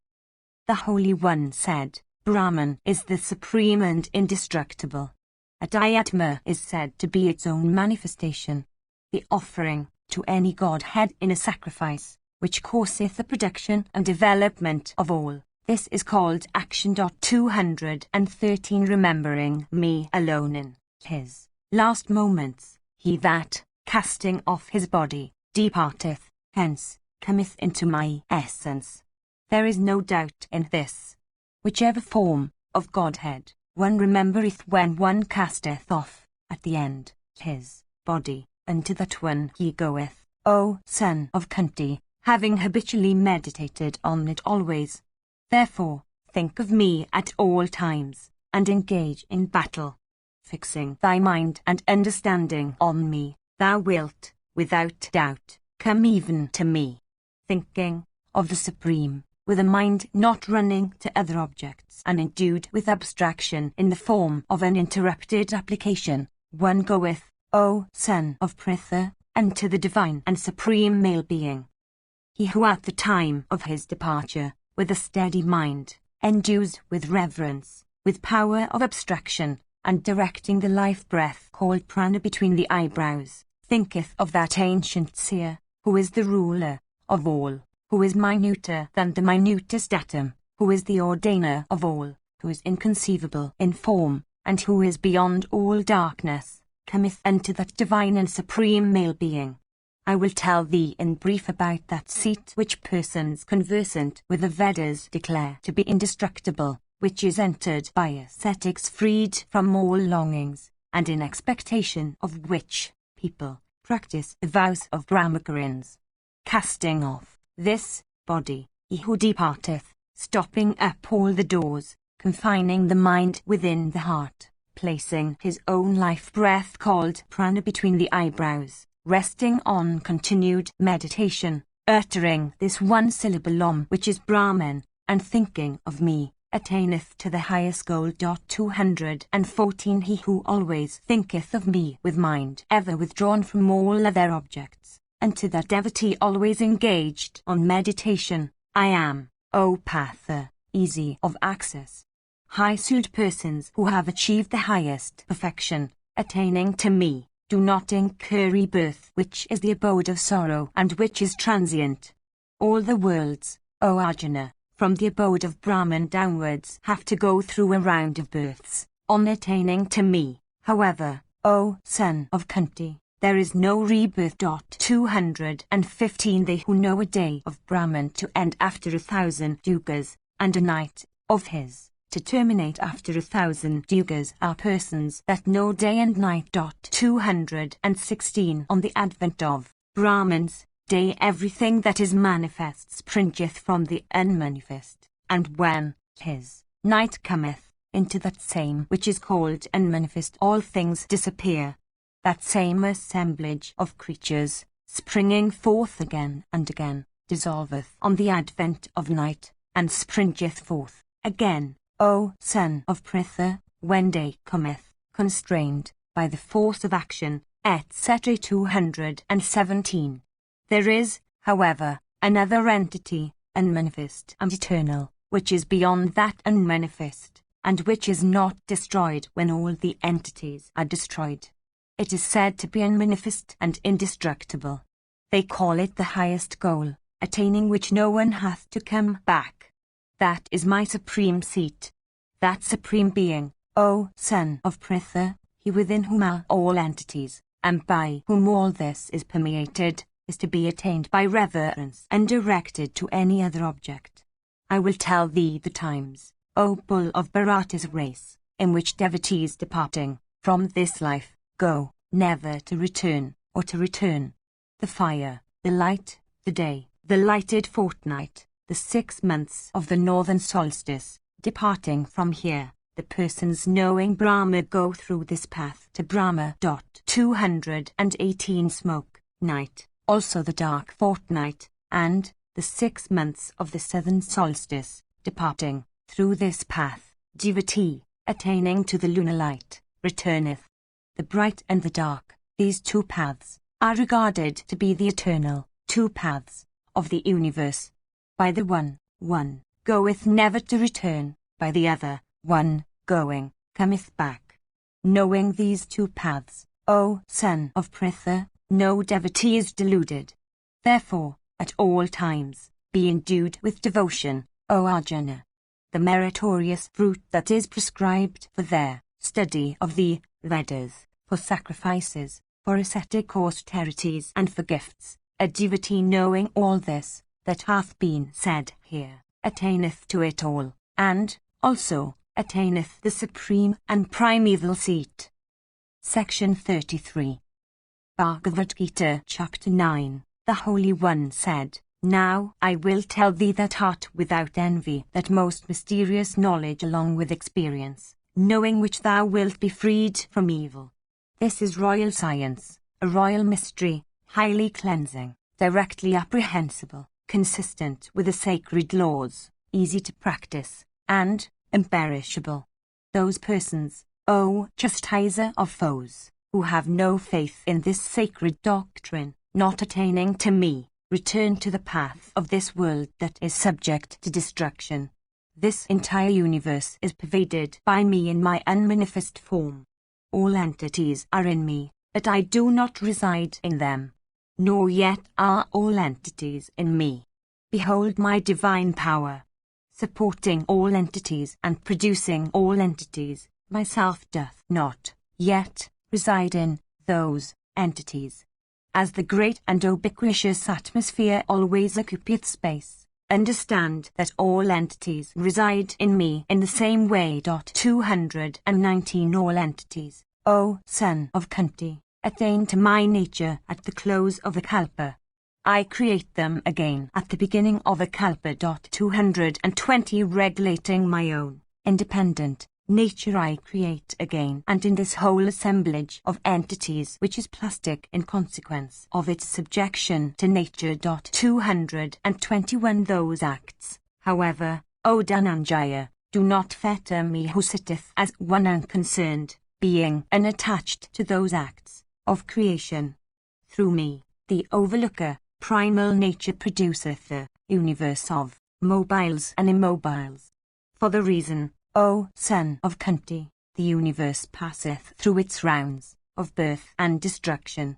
The Holy One said, Brahman is the supreme and indestructible. Adhyatma is said to be its own manifestation, the offering to any godhead in a sacrifice, which causeth the production and development of all. This is called action. 213 Remembering me alone in his last moments, he that, casting off his body, departeth, hence, cometh into my essence. There is no doubt in this. Whichever form of Godhead one remembereth when one casteth off, at the end, his body, unto that one he goeth, O son of Kunti, having habitually meditated on it always. Therefore, think of me at all times, and engage in battle. Fixing thy mind and understanding on me, thou wilt, without doubt, come even to me. Thinking of the Supreme, with a mind not running to other objects and endued with abstraction in the form of an interrupted application, one goeth, O son of Pritha, unto the divine and supreme male being. He who at the time of his departure, with a steady mind, endues with reverence, with power of abstraction, and directing the life-breath called prana between the eyebrows, thinketh of that ancient seer, who is the ruler of all, who is minuter than the minutest atom, who is the ordainer of all, who is inconceivable in form, and who is beyond all darkness, cometh unto that divine and supreme male being. I will tell thee in brief about that seat which persons conversant with the Vedas declare to be indestructible, which is entered by ascetics freed from all longings, and in expectation of which people practice the vows of Brahmacarins. Casting off this body, he who departeth, stopping up all the doors, confining the mind within the heart, placing his own life breath called prana between the eyebrows, resting on continued meditation, uttering this one syllable Om, which is Brahman, and thinking of me, attaineth to the highest goal. 214 He who always thinketh of me with mind ever withdrawn from all other objects, and to that devotee always engaged on meditation, I am, O Patha, easy of access. High-souled persons who have achieved the highest perfection, attaining to me, do not incur rebirth, which is the abode of sorrow and which is transient. All the worlds, O Arjuna, from the abode of Brahman downwards have to go through a round of births, on attaining to me, however, O son of Kunti, there is no rebirth. 215 They who know a day of Brahman to end after 1,000 yugas, and a night of his to terminate after 1,000 yugas are persons that know day and night. 216 On the advent of Brahman's day everything that is manifest springeth from the unmanifest, and when his night cometh into that same which is called unmanifest all things disappear. That same assemblage of creatures, springing forth again and again, dissolveth on the advent of night, and springeth forth again, O son of Pritha, when day cometh, constrained by the force of action, etc. 217 There is, however, another entity, unmanifest and eternal, which is beyond that unmanifest, and which is not destroyed when all the entities are destroyed. It is said to be unmanifest and indestructible. They call it the highest goal, attaining which no one hath to come back. That is my supreme seat. That supreme being, O son of Pritha, he within whom are all entities, and by whom all this is permeated, is to be attained by reverence and directed to any other object. I will tell thee the times, O bull of Bharata's race, in which devotees departing from this life, go, never to return, or to return. The fire, the light, the day, the lighted fortnight, the 6 months of the northern solstice, departing from here, the persons knowing Brahma go through this path to Brahma. 218 Smoke, night, also the dark fortnight, and the 6 months of the southern solstice, departing through this path, devotee, attaining to the lunar light, returneth. The bright and the dark, these two paths, are regarded to be the eternal 2 paths of the universe. By the one goeth never to return, by the other, one going, cometh back. Knowing these 2 paths, O son of Pritha, no devotee is deluded. Therefore, at all times, be endued with devotion, O Arjuna. The meritorious fruit that is prescribed for their study of the Vedas, for sacrifices, for ascetic austerities and for gifts, a devotee knowing all this, that hath been said here, attaineth to it all, and, also, attaineth the supreme and primeval seat. Section 33 Bhagavad Gita Chapter 9 The Holy One said, Now I will tell thee that heart without envy, that most mysterious knowledge along with experience, knowing which thou wilt be freed from evil. This is royal science, a royal mystery, highly cleansing, directly apprehensible, consistent with the sacred laws, easy to practice, and imperishable. Those persons, O chastiser of foes, who have no faith in this sacred doctrine, not attaining to me, return to the path of this world that is subject to destruction. This entire universe is pervaded by me in my unmanifest form. All entities are in me, but I do not reside in them. nor yet are all entities in me. Behold my divine power, supporting all entities and producing all entities. Myself doth not yet reside in those entities. As the great and ubiquitous atmosphere always occupieth space, understand that all entities reside in me in the same way. 219 All entities, O son of Kunti, attain to my nature at the close of a kalpa. I create them again at the beginning of a kalpa. 220 Regulating my own independent nature I create again, and in this whole assemblage of entities which is plastic in consequence of its subjection to nature. 221 Those acts, however, O Dhananjaya, do not fetter me who sitteth as one unconcerned, being unattached to those acts of creation. Through me, the overlooker, primal nature produceth the universe of mobiles and immobiles. For the reason, O son of Kunti, the universe passeth through its rounds of birth and destruction.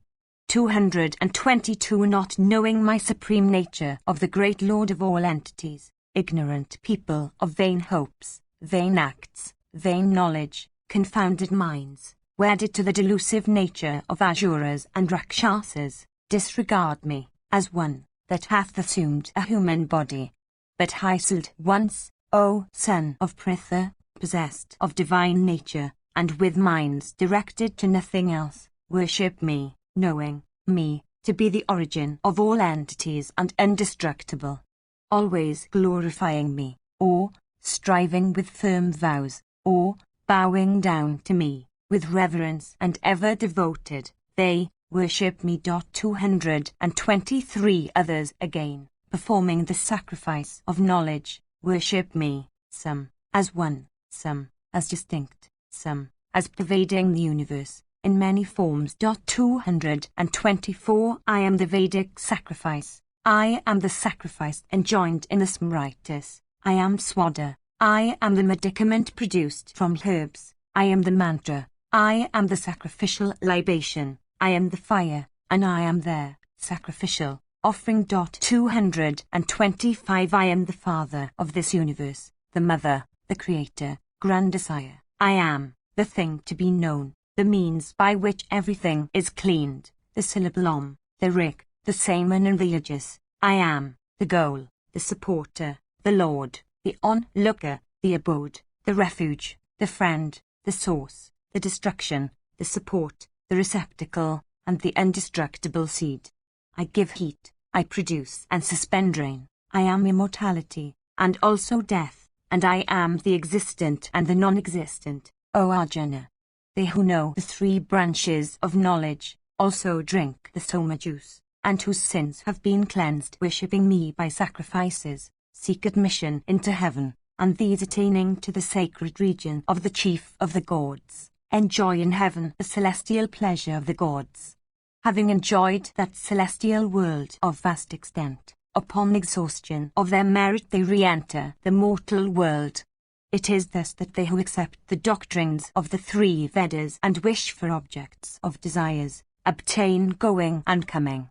222 Not knowing my supreme nature of the great Lord of all entities, ignorant people of vain hopes, vain acts, vain knowledge, confounded minds, wedded to the delusive nature of Asuras and Rakshasas, disregard me, as one that hath assumed a human body. But Hysled once, O son of Pritha, possessed of divine nature, and with minds directed to nothing else, worship me, knowing me to be the origin of all entities and indestructible. Always glorifying me, or striving with firm vows, or bowing down to me with reverence and ever devoted, they worship me. 223 Others again, performing the sacrifice of knowledge, worship me, some as one, some as distinct, some as pervading the universe in many forms. 224 I am the Vedic sacrifice, I am the sacrifice enjoined in the Smritis, I am Swada, I am the medicament produced from herbs, I am the mantra, I am the sacrificial libation, I am the fire, and I am their sacrificial offering. 225 I am the father of this universe, the mother, the creator, grandsire. I am the thing to be known, the means by which everything is cleaned, the syllable Om, the Rik, the Saman and the Aegis. I am the goal, the supporter, the Lord, the onlooker, the abode, the refuge, the friend, the source, the destruction, the support, the receptacle, and the indestructible seed. I give heat, I produce and suspend rain. I am immortality, and also death, and I am the existent and the non-existent, O Arjuna. They who know the 3 branches of knowledge also drink the Soma juice, and whose sins have been cleansed worshipping me by sacrifices, seek admission into heaven, and these attaining to the sacred region of the chief of the gods, enjoy in heaven the celestial pleasure of the gods. Having enjoyed that celestial world of vast extent, upon exhaustion of their merit they re-enter the mortal world. It is thus that they who accept the doctrines of the 3 Vedas and wish for objects of desires, obtain going and coming.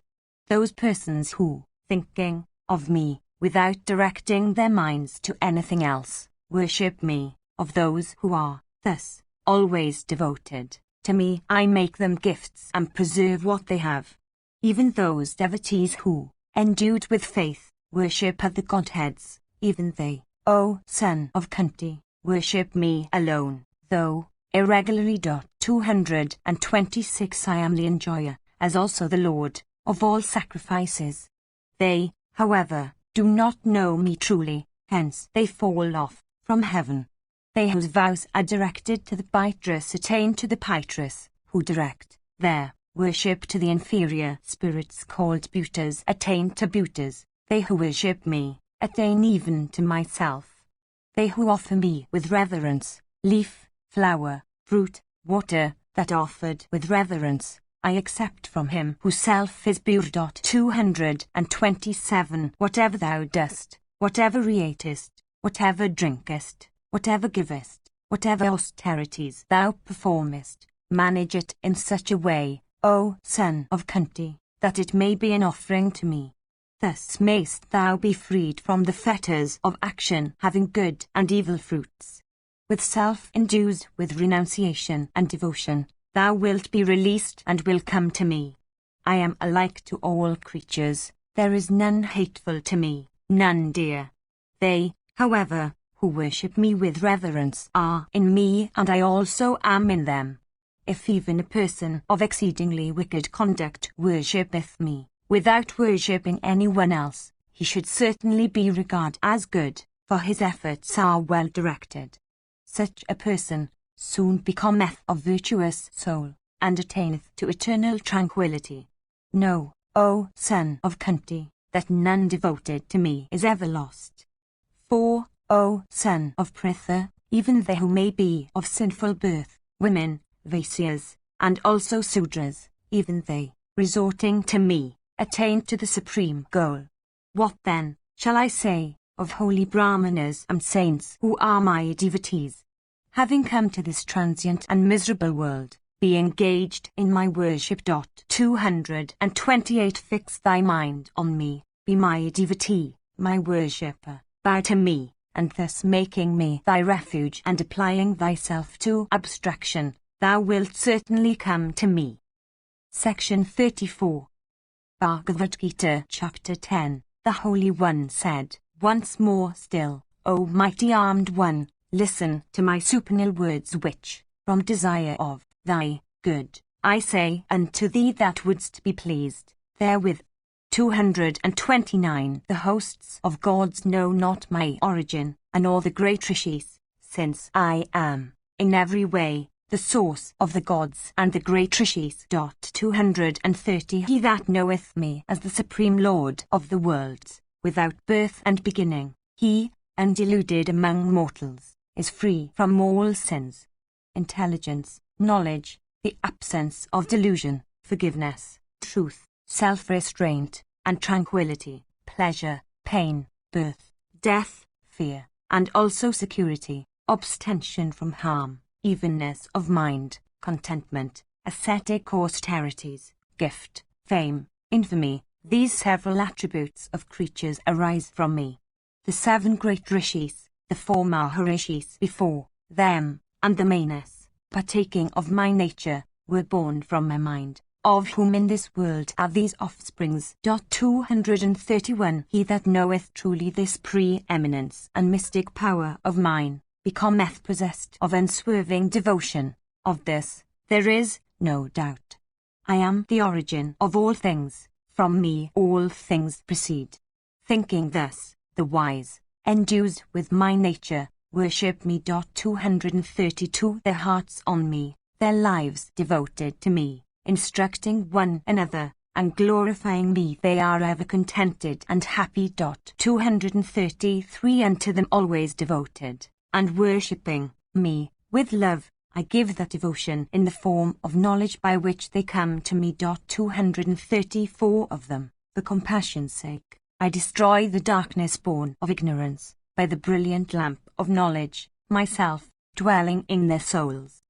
Those persons who, thinking of me, without directing their minds to anything else, worship me, of those who are, thus, always devoted to me, I make them gifts and preserve what they have. Even those devotees who, endued with faith, worship at the Godheads, even they, O son of Kunti, worship me alone, though irregularly. 226 I am the enjoyer, as also the Lord, of all sacrifices. They, however, do not know me truly, hence they fall off from heaven. They whose vows are directed to the Pitras attain to the Pitras, who direct their worship to the inferior spirits called Bhutas attain to Bhutas. They who worship me attain even to myself. They who offer me with reverence, leaf, flower, fruit, water, that offered with reverence, I accept from him whose self is pure. 227 Whatever thou dost, whatever eatest, whatever drinkest, whatever givest, whatever austerities thou performest, manage it in such a way, O son of Kunti, that it may be an offering to me. Thus mayst thou be freed from the fetters of action, having good and evil fruits. With self-endued with renunciation and devotion, thou wilt be released and will come to me. I am alike to all creatures, there is none hateful to me, none dear. They, however, who worship me with reverence are in me, and I also am in them. If even a person of exceedingly wicked conduct worshippeth me, without worshipping anyone else, he should certainly be regarded as good, for his efforts are well directed. Such a person soon becometh a virtuous soul, and attaineth to eternal tranquillity. Know, O son of Kunti, that none devoted to me is ever lost. For, O son of Pritha, even they who may be of sinful birth, women, Vaisyas, and also Sudras, even they, resorting to me, attain to the supreme goal. What then, shall I say, of holy Brahmanas and saints who are my devotees? Having come to this transient and miserable world, be engaged in my worship. 228 Fix thy mind on me, be my devotee, my worshipper, bow to me, and thus making me thy refuge and applying thyself to abstraction, thou wilt certainly come to me. Section 34. Bhagavad Gita Chapter 10. The Holy One said, once more still, O mighty armed one, listen to my supernal words which, from desire of thy good, I say unto thee that wouldst be pleased therewith. 229 The hosts of gods know not my origin, and all the great rishis, since I am, in every way, the source of the gods and the great rishis. 230 He that knoweth me as the supreme Lord of the worlds, without birth and beginning, he, undeluded among mortals, is free from all sins. Intelligence, knowledge, the absence of delusion, forgiveness, truth, self-restraint, and tranquility, pleasure, pain, birth, death, fear, and also security, abstention from harm, evenness of mind, contentment, ascetic austerities, gift, fame, infamy, these several attributes of creatures arise from me. The 7 great rishis, the 4 Maharishis before them, and the Manas, partaking of my nature, were born from my mind, of whom in this world are these offsprings. 231 He that knoweth truly this pre-eminence and mystic power of mine, becometh possessed of unswerving devotion. Of this, there is no doubt. I am the origin of all things, from me all things proceed. Thinking thus, the wise, endued with my nature, worship me. 232 Their hearts on me, their lives devoted to me, instructing one another, and glorifying me, they are ever contented and happy. 233 Unto them always devoted, and worshipping me, with love, I give that devotion in the form of knowledge by which they come to me. 234 Of them, for compassion's sake, I destroy the darkness born of ignorance, by the brilliant lamp of knowledge, myself, dwelling in their souls.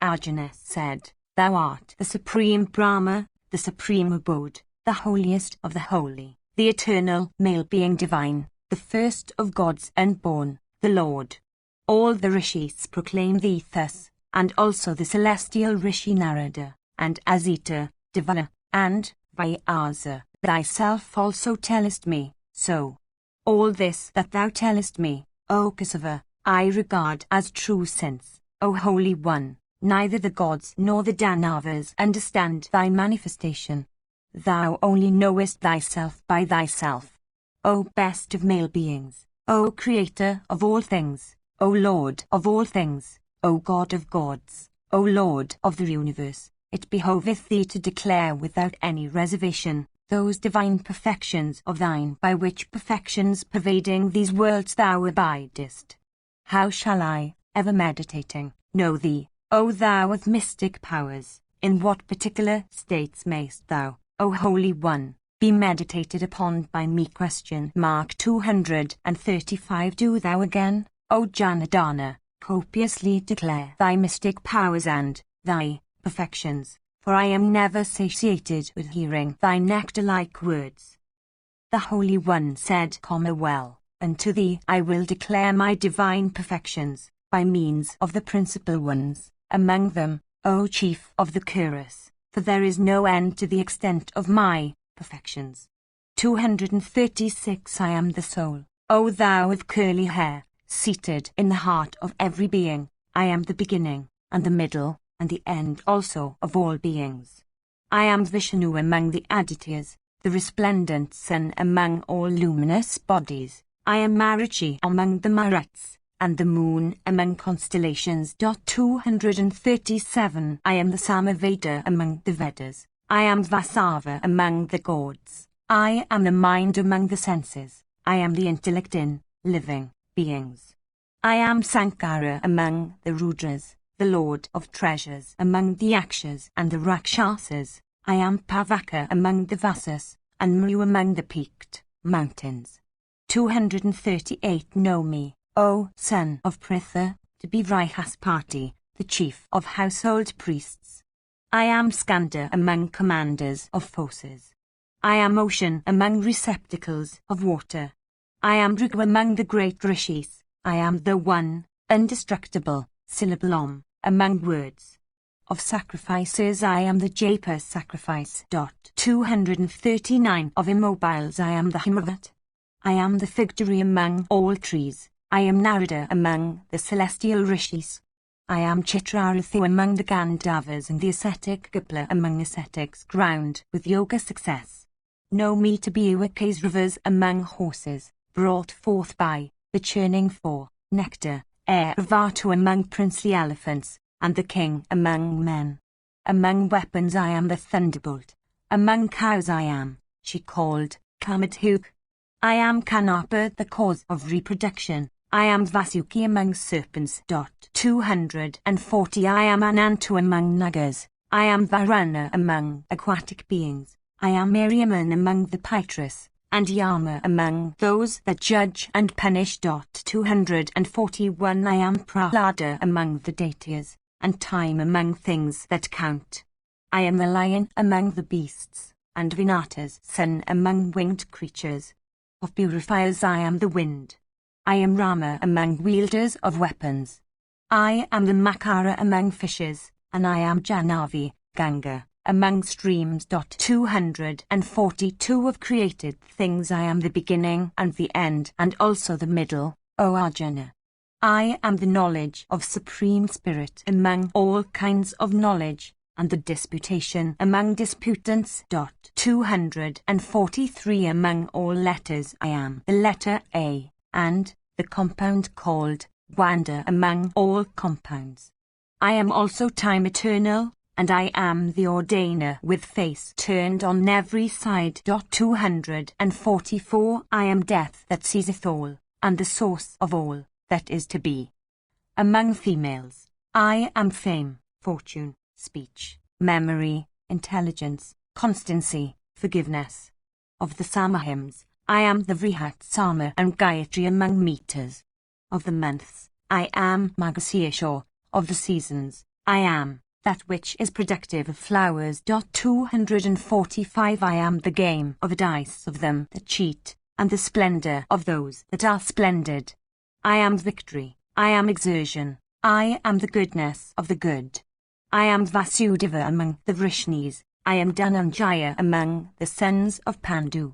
Arjuna said, Thou art the supreme Brahma, the supreme abode, the holiest of the holy, the eternal male being divine, the first of gods unborn, the Lord. All the rishis proclaim thee thus, and also the celestial rishi Narada, and Asita, Devala, and Vyasa, thyself also tellest me, so. All this that thou tellest me, O Kesava, I regard as true sense, O Holy One. Neither the gods nor the Danavas understand thy manifestation. Thou only knowest thyself by thyself. O best of male beings, O Creator of all things, O Lord of all things, O God of gods, O Lord of the universe, it behoveth thee to declare without any reservation those divine perfections of thine by which perfections pervading these worlds thou abidest. How shall I, ever meditating, know thee, O thou of mystic powers? In what particular states mayst thou, O Holy One, be meditated upon by me? Question mark 235 Do thou again, O Janardana, copiously declare thy mystic powers and thy perfections, for I am never satiated with hearing thy nectar-like words. The Holy One said, well, unto thee I will declare my divine perfections, by means of the principal ones, among them, O chief of the chorus, for there is no end to the extent of my perfections. 236 I am the soul, O thou of curly hair, seated in the heart of every being. I am the beginning, and the middle, and the end also of all beings. I am Vishnu among the Adityas, the resplendent sun among all luminous bodies. I am Marichi among the Maruts, and the moon among constellations. 237 I am the Samaveda among the Vedas. I am Vasava among the gods. I am the mind among the senses. I am the intellect in living beings. I am Sankara among the Rudras, the Lord of treasures among the Yakshas and the Rakshasas. I am Pavaka among the Vasas, and Mru among the peaked mountains. 238 Know me, O son of Pritha, to be Vrihaspati, the chief of household priests. I am Skanda among commanders of forces. I am ocean among receptacles of water. I am Bhrigu among the great rishis. I am the one, indestructible, syllable Om, among words. Of sacrifices I am the Japa sacrifice. 239 Of immobiles I am the Himavat. I am the fig tree among all trees. I am Narada among the celestial rishis. I am Chitrarathu among the Gandharvas and the ascetic Gopala among ascetics crowned with yoga success. Know me to be Uvakas rivers among horses, brought forth by the churning for nectar, Airavatu among princely elephants, and the king among men. Among weapons I am the thunderbolt. Among cows I am, she called, Kamadhuk. I am Kanapa, the cause of reproduction. I am Vasuki among serpents. 240 I am Anantu among nagas. I am Varuna among aquatic beings. I am Miriaman among the Pitras, and Yama among those that judge and punish. 241 I am Prahlada among the deities, and time among things that count. I am the lion among the beasts, and Vinata's son among winged creatures. Of purifiers I am the wind. I am Rama among wielders of weapons. I am the Makara among fishes, and I am Janavi, Ganga, among streams. 242 Of created things I am the beginning and the end and also the middle, O Arjuna. I am the knowledge of Supreme Spirit among all kinds of knowledge, and the disputation among disputants. 243 Among all letters I am the letter A, and the compound called Wanda among all compounds. I am also time eternal, and I am the ordainer with face turned on every side. 244 I am death that seizeth all, and the source of all that is to be. Among females, I am fame, fortune, speech, memory, intelligence, constancy, forgiveness. Of the Samahims, I am the Vrihat Sama and Gayatri among meters. Of the months, I am Margashira. Of the seasons, I am that which is productive of flowers. 245 I am the game of dice of them that cheat, and the splendor of those that are splendid. I am victory, I am exertion, I am the goodness of the good. I am Vasudeva among the Vrishnis, I am Dhananjaya among the sons of Pandu.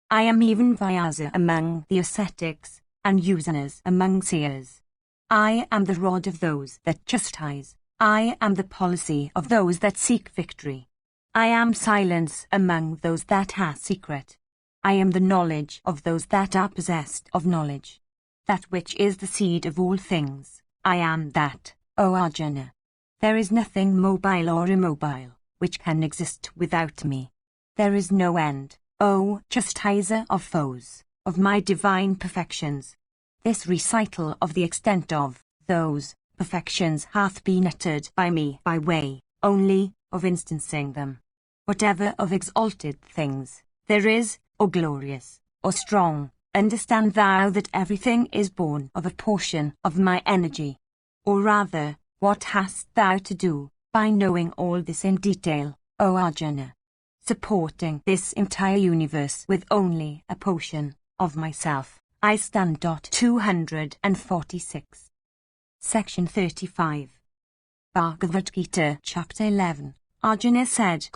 I am even Vyasa among the ascetics, and Usanas among seers. I am the rod of those that chastise. I am the policy of those that seek victory. I am silence among those that are secret. I am the knowledge of those that are possessed of knowledge. That which is the seed of all things, I am that, O Arjuna. There is nothing mobile or immobile, which can exist without me. There is no end, O chastiser of foes, of my divine perfections. This recital of the extent of those perfections hath been uttered by me by way only of instancing them. Whatever of exalted things there is, or glorious, or strong, understand thou that everything is born of a portion of my energy. Or rather, what hast thou to do, by knowing all this in detail? O Arjuna. Supporting this entire universe with only a portion of myself, I stand. 246. Section 35. Bhagavad Gita, Chapter 11. Arjuna said,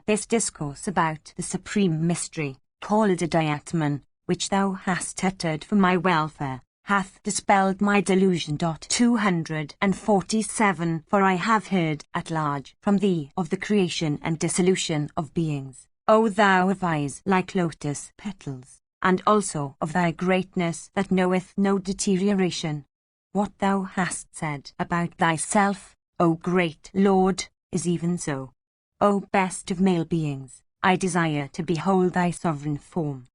this discourse about the supreme mystery, called Adhyatman, which thou hast uttered for my welfare, hath dispelled my delusion. 247. For I have heard at large from thee of the creation and dissolution of beings, O thou of eyes like lotus petals, and also of thy greatness that knoweth no deterioration. What thou hast said about thyself, O great Lord, is even so. O best of male beings, I desire to behold thy sovereign form.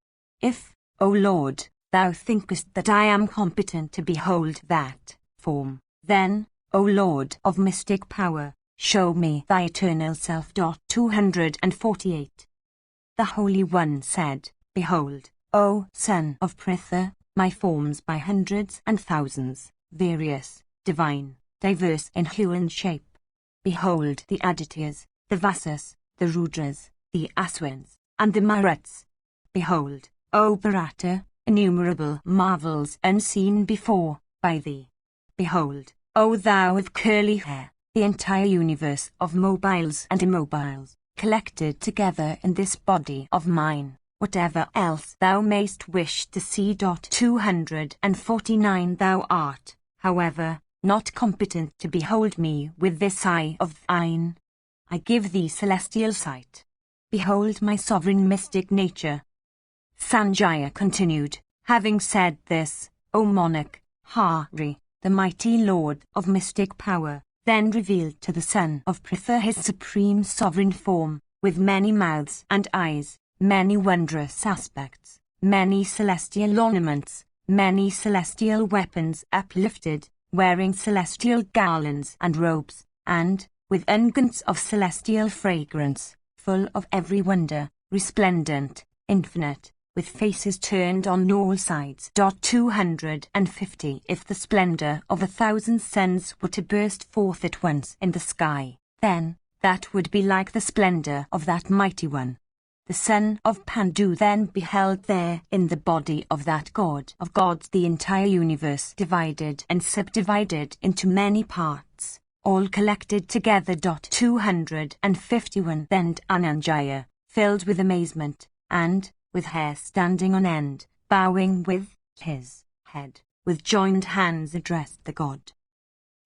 If, O Lord, thou thinkest that I am competent to behold that form, then, O Lord of mystic power, show me thy eternal self. 248. The Holy One said, Behold, O son of Pritha, my forms by hundreds and thousands, various, divine, diverse in hue and shape. Behold the Adityas, the Vasas, the Rudras, the Aswins, and the Maruts. Behold, O Bharata, innumerable marvels unseen before by thee. Behold, O thou of curly hair, the entire universe of mobiles and immobiles, collected together in this body of mine. Whatever else thou mayst wish to see. 249. Thou art, however, not competent to behold me with this eye of thine. I give thee celestial sight. Behold my sovereign mystic nature. Sanjaya continued, having said this, O monarch, Hari, the mighty lord of mystic power, then revealed to the son of Pritha his supreme sovereign form, with many mouths and eyes, many wondrous aspects, many celestial ornaments, many celestial weapons uplifted, wearing celestial garlands and robes, and, with unguents of celestial fragrance, full of every wonder, resplendent, infinite, with faces turned on all sides. 250. If the splendor of 1,000 suns were to burst forth at once in the sky, then, that would be like the splendor of that mighty one. The son of Pandu then beheld there in the body of that god of gods the entire universe divided and subdivided into many parts, all collected together. 251. Then Dhananjaya, filled with amazement, and, with hair standing on end, bowing with his head, with joined hands addressed the god.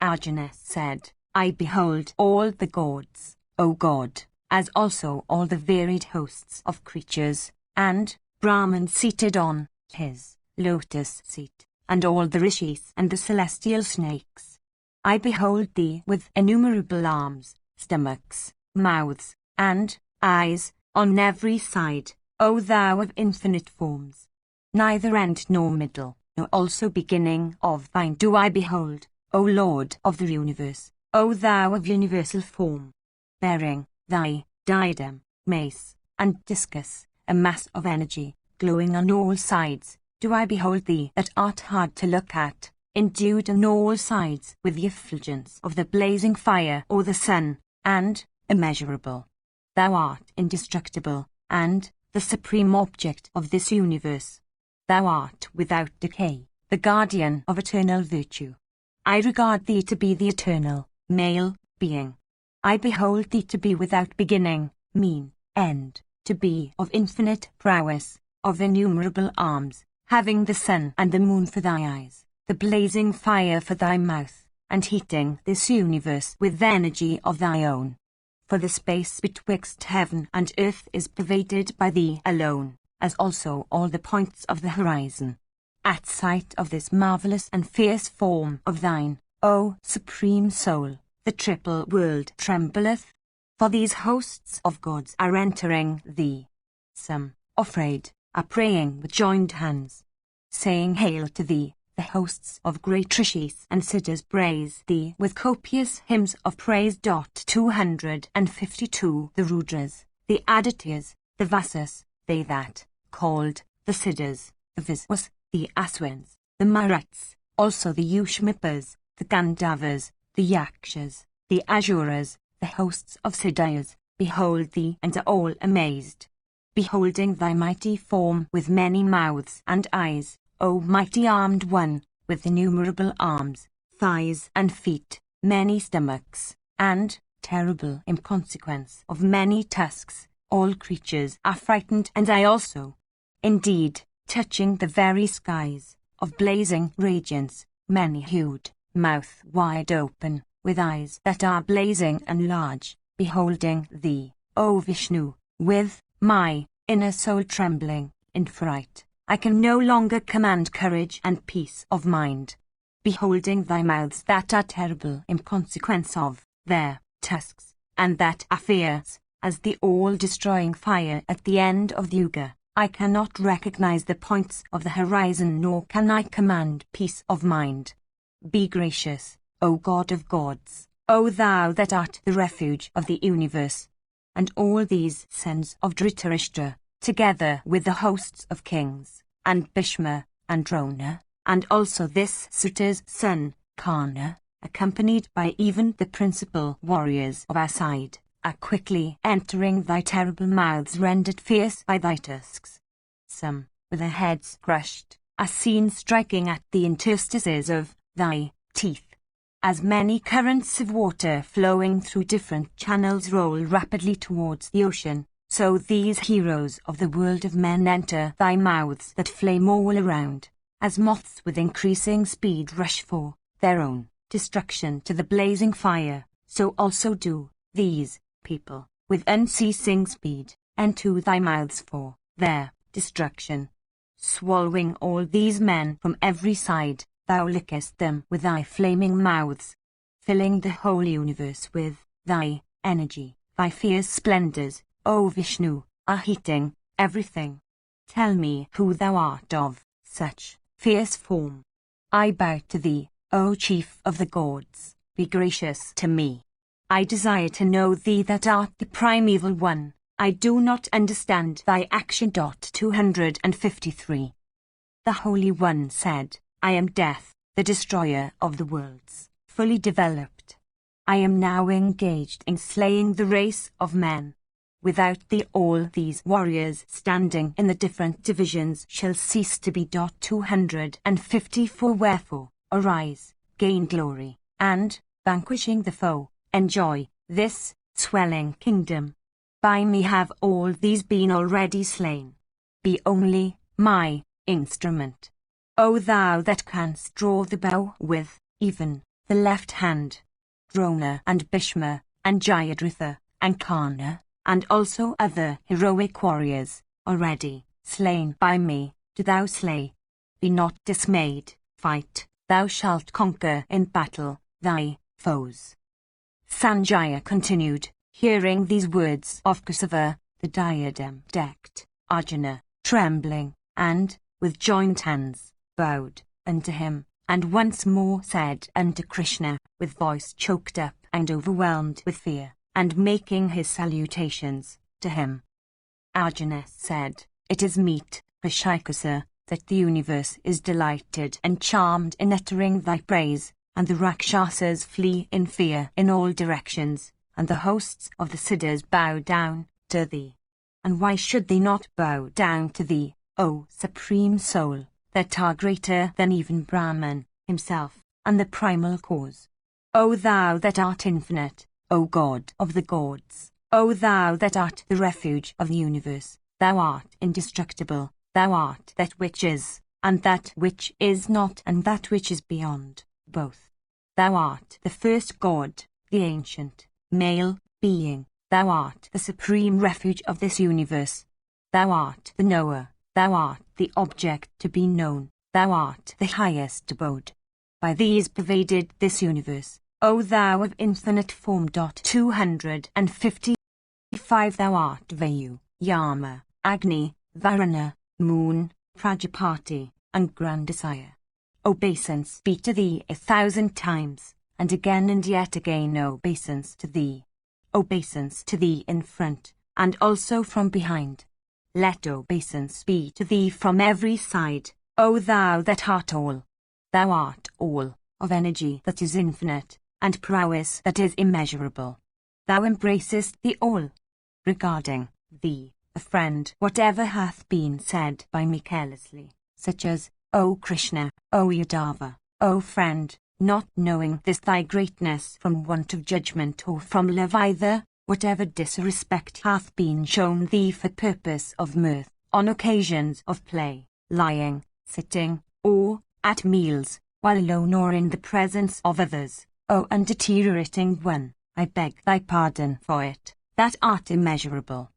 Arjuna said, I behold all the gods, O God, as also all the varied hosts of creatures, and Brahman seated on his lotus seat, and all the rishis and the celestial snakes. I behold thee with innumerable arms, stomachs, mouths, and eyes, on every side, O thou of infinite forms. Neither end nor middle, nor also beginning of thine do I behold, O Lord of the universe, O thou of universal form, bearing thy diadem, mace, and discus, a mass of energy, glowing on all sides, do I behold thee that art hard to look at, endued on all sides with the effulgence of the blazing fire or the sun, and immeasurable. Thou art indestructible, and the supreme object of this universe. Thou art without decay, the guardian of eternal virtue. I regard thee to be the eternal, male, being. I behold thee to be without beginning, mean, end, to be of infinite prowess, of innumerable arms, having the sun and the moon for thy eyes, the blazing fire for thy mouth, and heating this universe with the energy of thy own. For the space betwixt heaven and earth is pervaded by thee alone, as also all the points of the horizon. At sight of this marvelous and fierce form of thine, O supreme soul, the triple world trembleth, for these hosts of gods are entering thee. Some, afraid, are praying with joined hands, saying hail to thee. The hosts of great rishis and siddhas praise thee with copious hymns of praise. 252. The Rudras, the Adityas, the Vasas, they that, called, the siddhas, the Viswas, the Aswins, the Maruts, also the Ushmipas, the Gandhavas, the Yakshas, the Asuras, the hosts of Siddhas, behold thee and are all amazed. Beholding thy mighty form with many mouths and eyes, O mighty armed one, with innumerable arms, thighs and feet, many stomachs, and, terrible in consequence of many tusks, all creatures are frightened, and I also. Indeed, touching the very skies, of blazing radiance, many-hued, mouth wide open, with eyes that are blazing and large, beholding thee, O Vishnu, with my inner soul trembling, in fright, I can no longer command courage and peace of mind. Beholding thy mouths that are terrible in consequence of their tusks, and that are fierce as the all-destroying fire at the end of the Yuga, I cannot recognize the points of the horizon, nor can I command peace of mind. Be gracious, O God of gods, O thou that art the refuge of the universe. And all these sons of Dhritarashtra, together with the hosts of kings, and Bhishma, and Drona, and also this Suta's son, Karna, accompanied by even the principal warriors of our side, are quickly entering thy terrible mouths rendered fierce by thy tusks. Some, with their heads crushed, are seen striking at the interstices of thy teeth. As many currents of water flowing through different channels roll rapidly towards the ocean, so these heroes of the world of men enter thy mouths that flame all around, as moths with increasing speed rush for their own destruction to the blazing fire, so also do these people, with unceasing speed, enter thy mouths for their destruction. Swallowing all these men from every side, thou lickest them with thy flaming mouths, filling the whole universe with thy energy. Thy fierce splendors, O Vishnu, are heating everything. Tell me who thou art of such fierce form. I bow to thee, O chief of the gods, be gracious to me. I desire to know thee that art the primeval one. I do not understand thy action. 253. The Holy One said, I am death, the destroyer of the worlds, fully developed. I am now engaged in slaying the race of men. Without thee all these warriors standing in the different divisions shall cease to be. 254. Wherefore, arise, gain glory, and, vanquishing the foe, enjoy this swelling kingdom. By me have all these been already slain. Be only my instrument. O thou that canst draw the bow with even the left hand. Drona and Bhishma, and Jayadratha, and Karna, and also other heroic warriors, already slain by me, do thou slay. Be not dismayed, fight, thou shalt conquer in battle thy foes. Sanjaya continued, hearing these words of Kesava, the diadem-decked Arjuna, trembling, and, with joined hands, bowed unto him, and once more said unto Krishna, with voice choked up and overwhelmed with fear, and making his salutations to him. Arjuna said, It is meet, Rishikasa, that the universe is delighted and charmed in uttering thy praise, and the Rakshasas flee in fear in all directions, and the hosts of the Siddhas bow down to thee. And why should they not bow down to thee, O Supreme Soul, that are greater than even Brahman himself, and the primal cause? O thou that art infinite, O God of the gods, O thou that art the refuge of the universe, thou art indestructible, thou art that which is, and that which is not, and that which is beyond both. Thou art the first God, the ancient, male being, thou art the supreme refuge of this universe. Thou art the knower, thou art the object to be known, thou art the highest abode. By these pervaded this universe, O thou of infinite form. 255. Thou art Vayu, Yama, Agni, Varuna, Moon, Prajapati, and Grandasire. Obeisance be to thee 1,000 times, and yet again obeisance to thee. Obeisance to thee in front, and also from behind. Let obeisance be to thee from every side, O thou that art all. Thou art all, of energy that is infinite, and prowess that is immeasurable. Thou embracest the all, regarding thee, a friend. Whatever hath been said by me carelessly, such as, O Krishna, O Yadava, O friend, not knowing this thy greatness from want of judgment or from love either, whatever disrespect hath been shown thee for purpose of mirth, on occasions of play, lying, sitting, or at meals, while alone or in the presence of others, O undeteriorating one, I beg thy pardon for it, that art immeasurable.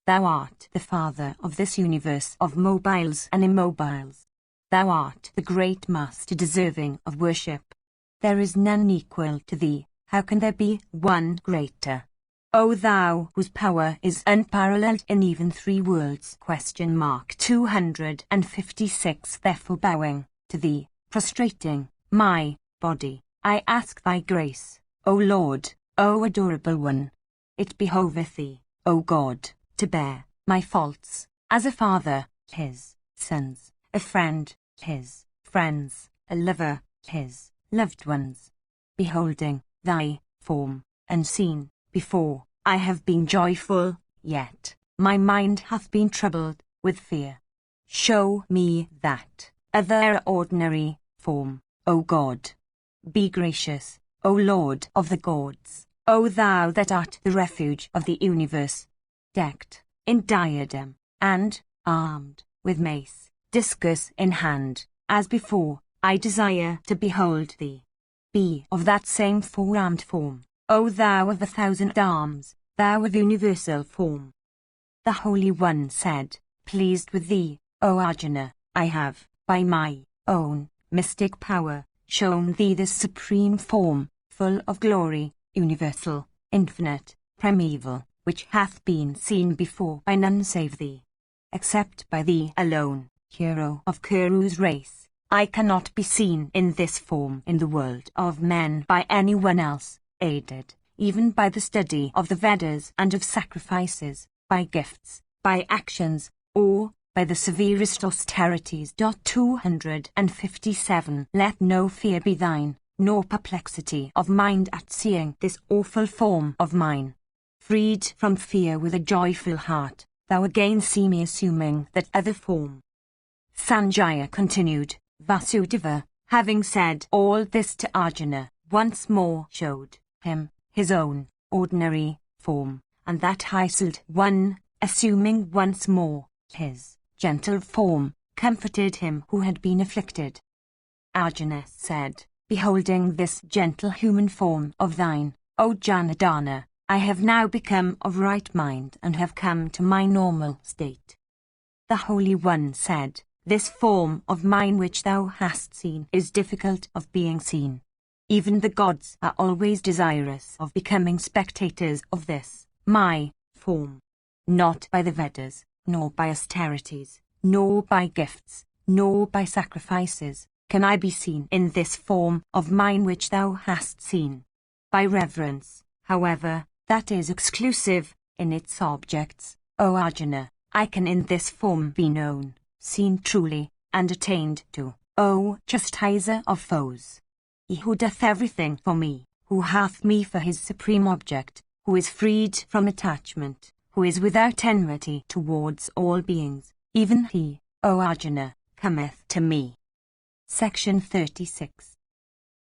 Thou art the Father of this universe of mobiles and immobiles. Thou art the great Master deserving of worship. There is none equal to thee, how can there be one greater? O thou whose power is unparalleled in even 3 worlds. 256. Therefore bowing to thee, prostrating my body, I ask thy grace, O Lord, O adorable one. It behoveth thee, O God, to bear my faults, as a father, his sons, a friend, his friends, a lover, his loved ones. Beholding thy form, unseen, before, I have been joyful, yet my mind hath been troubled with fear. Show me that other ordinary form, O God. Be gracious, O Lord of the gods, O thou that art the refuge of the universe, decked in diadem, and armed with mace, discus in hand, as before, I desire to behold thee. Be of that same 4-armed form, O thou of 1,000 arms, thou of universal form. The Holy One said, pleased with thee, O Arjuna, I have, by my own mystic power, shown thee this supreme form, full of glory, universal, infinite, primeval, which hath been seen before by none save thee. Except by thee alone, hero of Kuru's race, I cannot be seen in this form in the world of men by anyone else, aided, even by the study of the Vedas and of sacrifices, by gifts, by actions, or by the severest austerities. 257. Let no fear be thine, nor perplexity of mind at seeing this awful form of mine. Freed from fear with a joyful heart, thou again see me assuming that other form. Sanjaya continued, Vasudeva, having said all this to Arjuna, once more showed him his own ordinary form, and that high-souled one, assuming once more his gentle form, comforted him who had been afflicted. Arjuna said, beholding this gentle human form of thine, O Janardana, I have now become of right mind and have come to my normal state. The Holy One said, this form of mine which thou hast seen is difficult of being seen. Even the gods are always desirous of becoming spectators of this, my form. Not by the Vedas, nor by austerities, nor by gifts, nor by sacrifices, can I be seen in this form of mine which thou hast seen. By reverence, however, that is exclusive in its objects, O Arjuna, I can in this form be known, seen truly, and attained to, O chastiser of foes. He who doth everything for me, who hath me for his supreme object, who is freed from attachment, who is without enmity towards all beings, even he, O Arjuna, cometh to me. Section 36.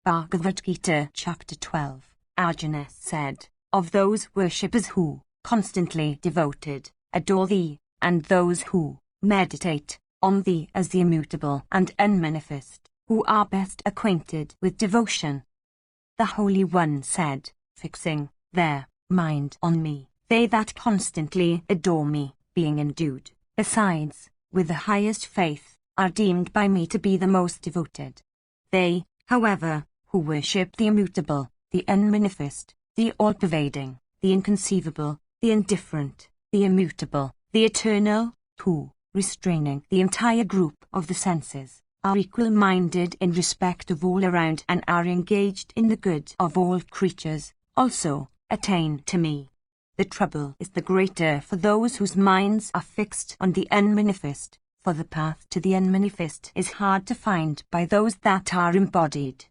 Bhagavad Gita, Chapter 12. Arjuna said, of those worshippers who, constantly devoted, adore thee, and those who meditate on thee as the immutable and unmanifest, who are best acquainted with devotion. The Holy One said, fixing their mind on me, they that constantly adore me, being endued, besides, with the highest faith, are deemed by me to be the most devoted. They, however, who worship the immutable, the unmanifest, the all-pervading, the inconceivable, the indifferent, the immutable, the eternal, who, restraining the entire group of the senses, are equal-minded in respect of all around and are engaged in the good of all creatures, also, attain to me. The trouble is the greater for those whose minds are fixed on the unmanifest, for the path to the unmanifest is hard to find by those that are embodied.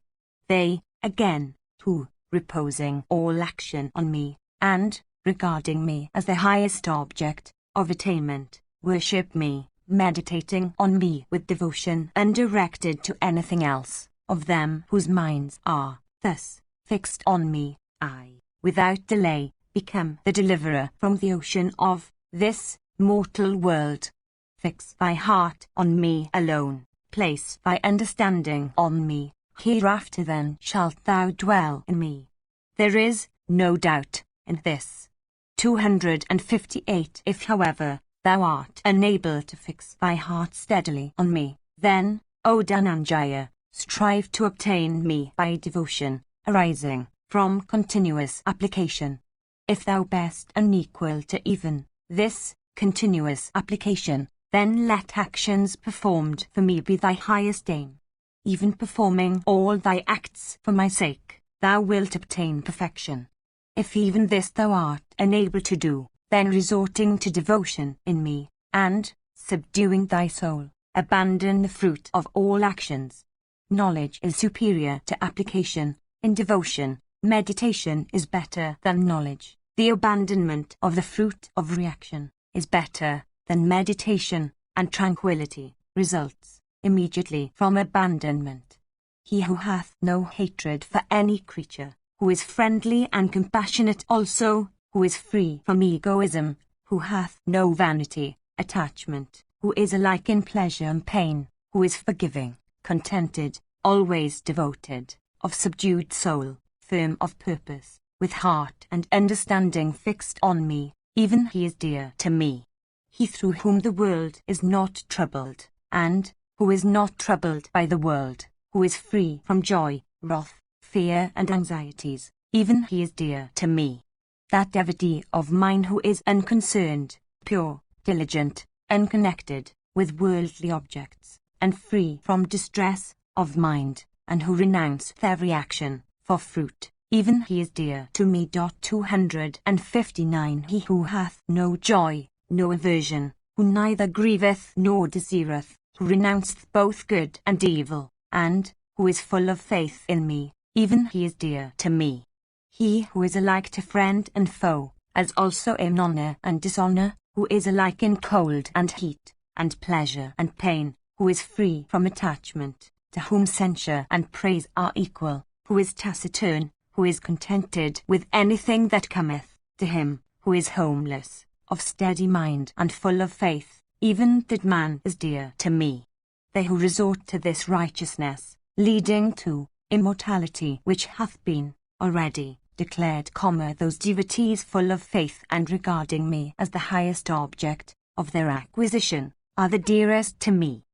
They, again, who, reposing all action on me, and, regarding me as the highest object of attainment, worship me, meditating on me with devotion undirected to anything else. Of them whose minds are thus fixed on me, I, without delay, become the deliverer from the ocean of this mortal world. Fix thy heart on me alone, place thy understanding on me, hereafter then shalt thou dwell in me. There is no doubt in this. 258. If however thou art unable to fix thy heart steadily on me, then, O Dhananjaya, strive to obtain me by devotion, arising from continuous application. If thou best unequal to even this continuous application, then let actions performed for me be thy highest aim. Even performing all thy acts for my sake, thou wilt obtain perfection. If even this thou art unable to do, then resorting to devotion in me, and, subduing thy soul, abandon the fruit of all actions. Knowledge is superior to application. In devotion, meditation is better than knowledge. The abandonment of the fruit of reaction is better than meditation, and tranquility results immediately from abandonment. He who hath no hatred for any creature, who is friendly and compassionate also, who is free from egoism, who hath no vanity, attachment, who is alike in pleasure and pain, who is forgiving, contented, always devoted, of subdued soul, firm of purpose, with heart and understanding fixed on me, even he is dear to me. He through whom the world is not troubled, and who is not troubled by the world, who is free from joy, wrath, fear and anxieties, even he is dear to me. That devotee of mine who is unconcerned, pure, diligent, unconnected with worldly objects, and free from distress of mind, and who renounceth every action for fruit, even he is dear to me. 259. He who hath no joy, no aversion, who neither grieveth nor desireth, who renounceth both good and evil, and who is full of faith in me, even he is dear to me. He who is alike to friend and foe, as also in honor and dishonor, who is alike in cold and heat, and pleasure and pain, who is free from attachment, to whom censure and praise are equal, who is taciturn, who is contented with anything that cometh to him, who is homeless, of steady mind and full of faith, even that man is dear to me. They who resort to this righteousness, leading to immortality, which hath been already declared, those devotees full of faith and regarding me as the highest object of their acquisition, are the dearest to me.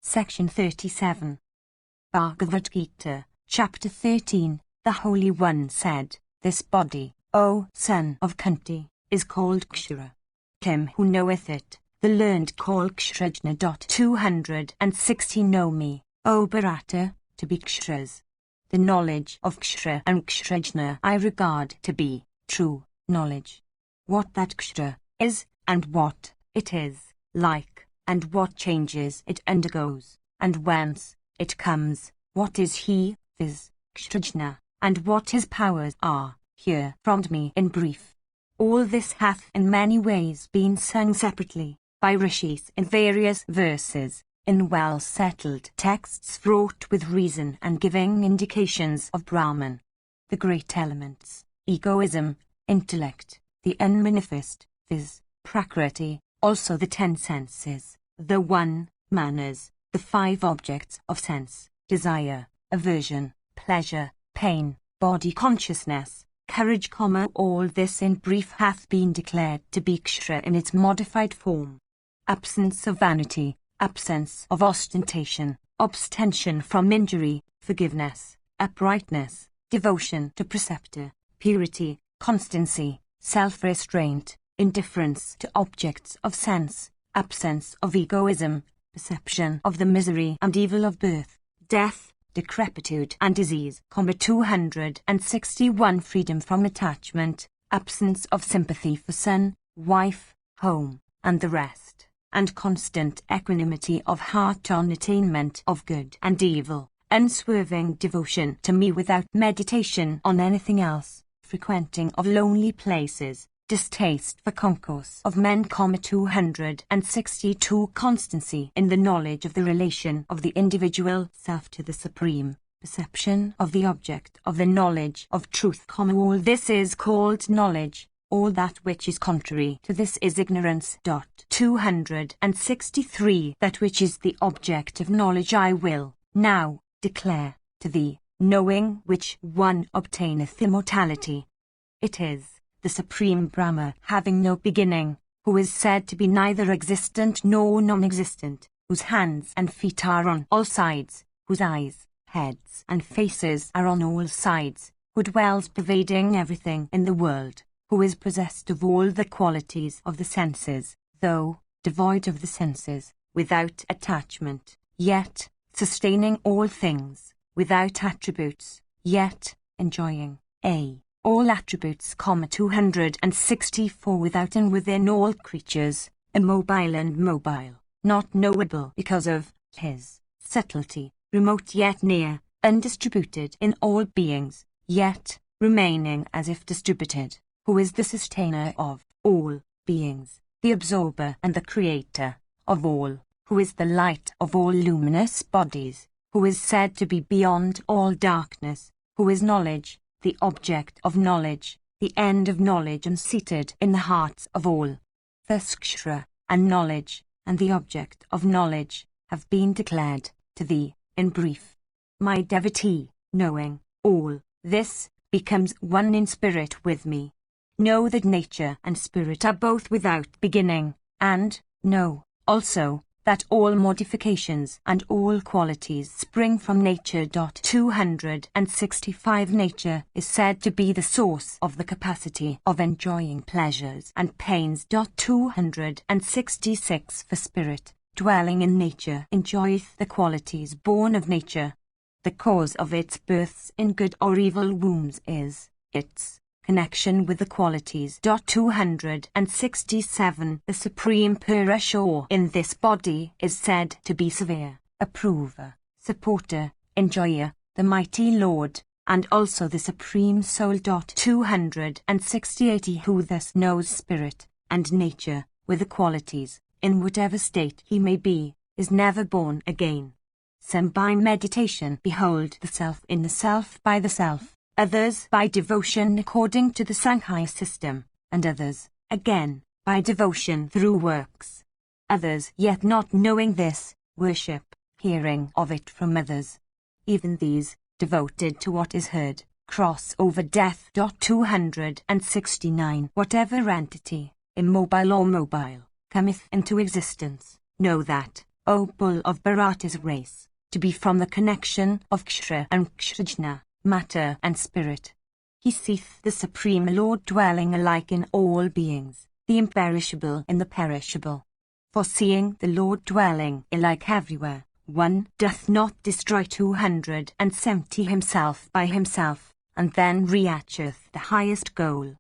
Section 37. Bhagavad Gita, Chapter 13. The Holy One said, This body, O son of Kunti, is called Kshara. Him who knoweth it, the learned call Kshrajna. 260. Know me, O Bharata, to be Ksharas. The knowledge of Kshara and Kshrajna I regard to be true knowledge. What that Kshara is, and what it is like, and what changes it undergoes, and whence it comes, what is he, viz. Kshrajna, and what his powers are, hear from me in brief. All this hath in many ways been sung separately by rishis in various verses, in well-settled texts fraught with reason and giving indications of Brahman. The great elements, egoism, intellect, the unmanifest, viz. Prakriti, also the 10 senses, the 1, manners, the 5 objects of sense, desire, aversion, pleasure, pain, body consciousness, courage, all this in brief hath been declared to be Kshara in its modified form. Absence of vanity, absence of ostentation, abstention from injury, forgiveness, uprightness, devotion to preceptor, purity, constancy, self-restraint, indifference to objects of sense, absence of egoism, perception of the misery and evil of birth, death, decrepitude and disease. 261. Freedom from attachment, absence of sympathy for son, wife, home, and the rest, and constant equanimity of heart on attainment of good and evil, unswerving devotion to me without meditation on anything else, frequenting of lonely places, distaste for concourse of men, 262 constancy in the knowledge of the relation of the individual self to the supreme perception of the object of the knowledge of truth, all this is called knowledge, all that which is contrary to this is ignorance. 263 That which is the object of knowledge I will now declare to thee, knowing which one obtaineth immortality. It is the supreme Brahma, having no beginning, who is said to be neither existent nor non-existent, whose hands and feet are on all sides, whose eyes, heads and faces are on all sides, who dwells pervading everything in the world, who is possessed of all the qualities of the senses, though devoid of the senses, without attachment, yet sustaining all things, without attributes, yet enjoying all attributes, 264 without and within all creatures, immobile and mobile, not knowable because of his subtlety, remote yet near, undistributed in all beings, yet remaining as if distributed, who is the sustainer of all beings, the absorber and the creator of all, who is the light of all luminous bodies, who is said to be beyond all darkness, who is knowledge, the object of knowledge, the end of knowledge, and seated in the hearts of all. Thus Kshra, and knowledge, and the object of knowledge, have been declared to thee, in brief. My devotee, knowing all this, becomes one in spirit with me. Know that nature and spirit are both without beginning, and know, also, that all modifications and all qualities spring from nature. 265 Nature is said to be the source of the capacity of enjoying pleasures and pains. 266 For spirit, dwelling in nature, enjoyeth the qualities born of nature. The cause of its births in good or evil wombs is its connection with the qualities. 267 The supreme Purusha in this body is said to be severe, approver, supporter, enjoyer, the mighty Lord, and also the supreme soul. 268 He who thus knows spirit and nature with the qualities, in whatever state he may be, is never born again. Some by meditation behold the self in the self by the self, others by devotion according to the Sankhya system, and others, again, by devotion through works. Others, yet not knowing this, worship, hearing of it from others. Even these, devoted to what is heard, cross over death. 269 Whatever entity, immobile or mobile, cometh into existence, know that, O bull of Bharata's race, to be from the connection of Kshra and Kshrijna, matter and spirit. He seeth the Supreme Lord dwelling alike in all beings, the imperishable in the perishable. For seeing the Lord dwelling alike everywhere, one doth not destroy 270 himself by himself, and then reacheth the highest goal.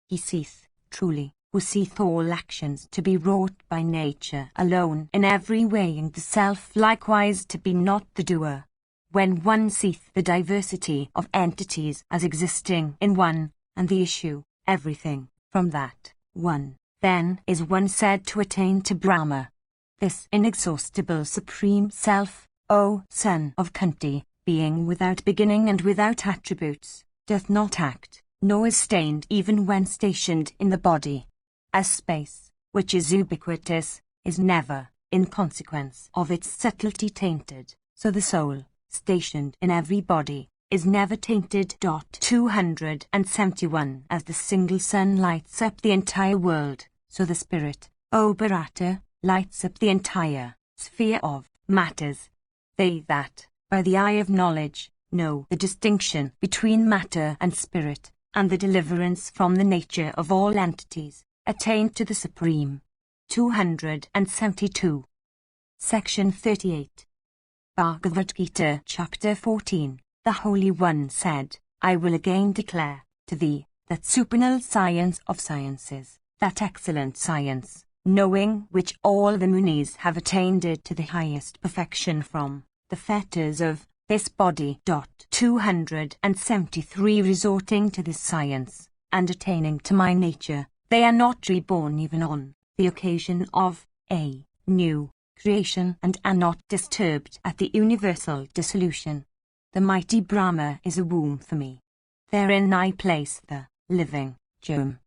He seeth, truly, who seeth all actions to be wrought by nature alone in every way, and the self likewise to be not the doer. When one seeth the diversity of entities as existing in one, and the issue, everything, from that one, then is one said to attain to Brahma. This inexhaustible supreme self, O son of Kunti, being without beginning and without attributes, doth not act, nor is stained even when stationed in the body. As space, which is ubiquitous, is never, in consequence of its subtlety, tainted, so the soul, stationed in every body, is never tainted. 271 As the single sun lights up the entire world, so the spirit, O Bharata, lights up the entire sphere of matters. They that, by the eye of knowledge, know the distinction between matter and spirit, and the deliverance from the nature of all entities, attain to the Supreme. 272. Section 38. Bhagavad Gita, Chapter 14. The Holy One said, I will again declare to thee that supernal science of sciences, that excellent science, knowing which all the Munis have attained it to the highest perfection from the fetters of this body. 273 Resorting to this science, and attaining to my nature, They are not reborn even on the occasion of a new creation and are not disturbed at the universal dissolution. The mighty Brahma is a womb for me. Therein I place the living germ.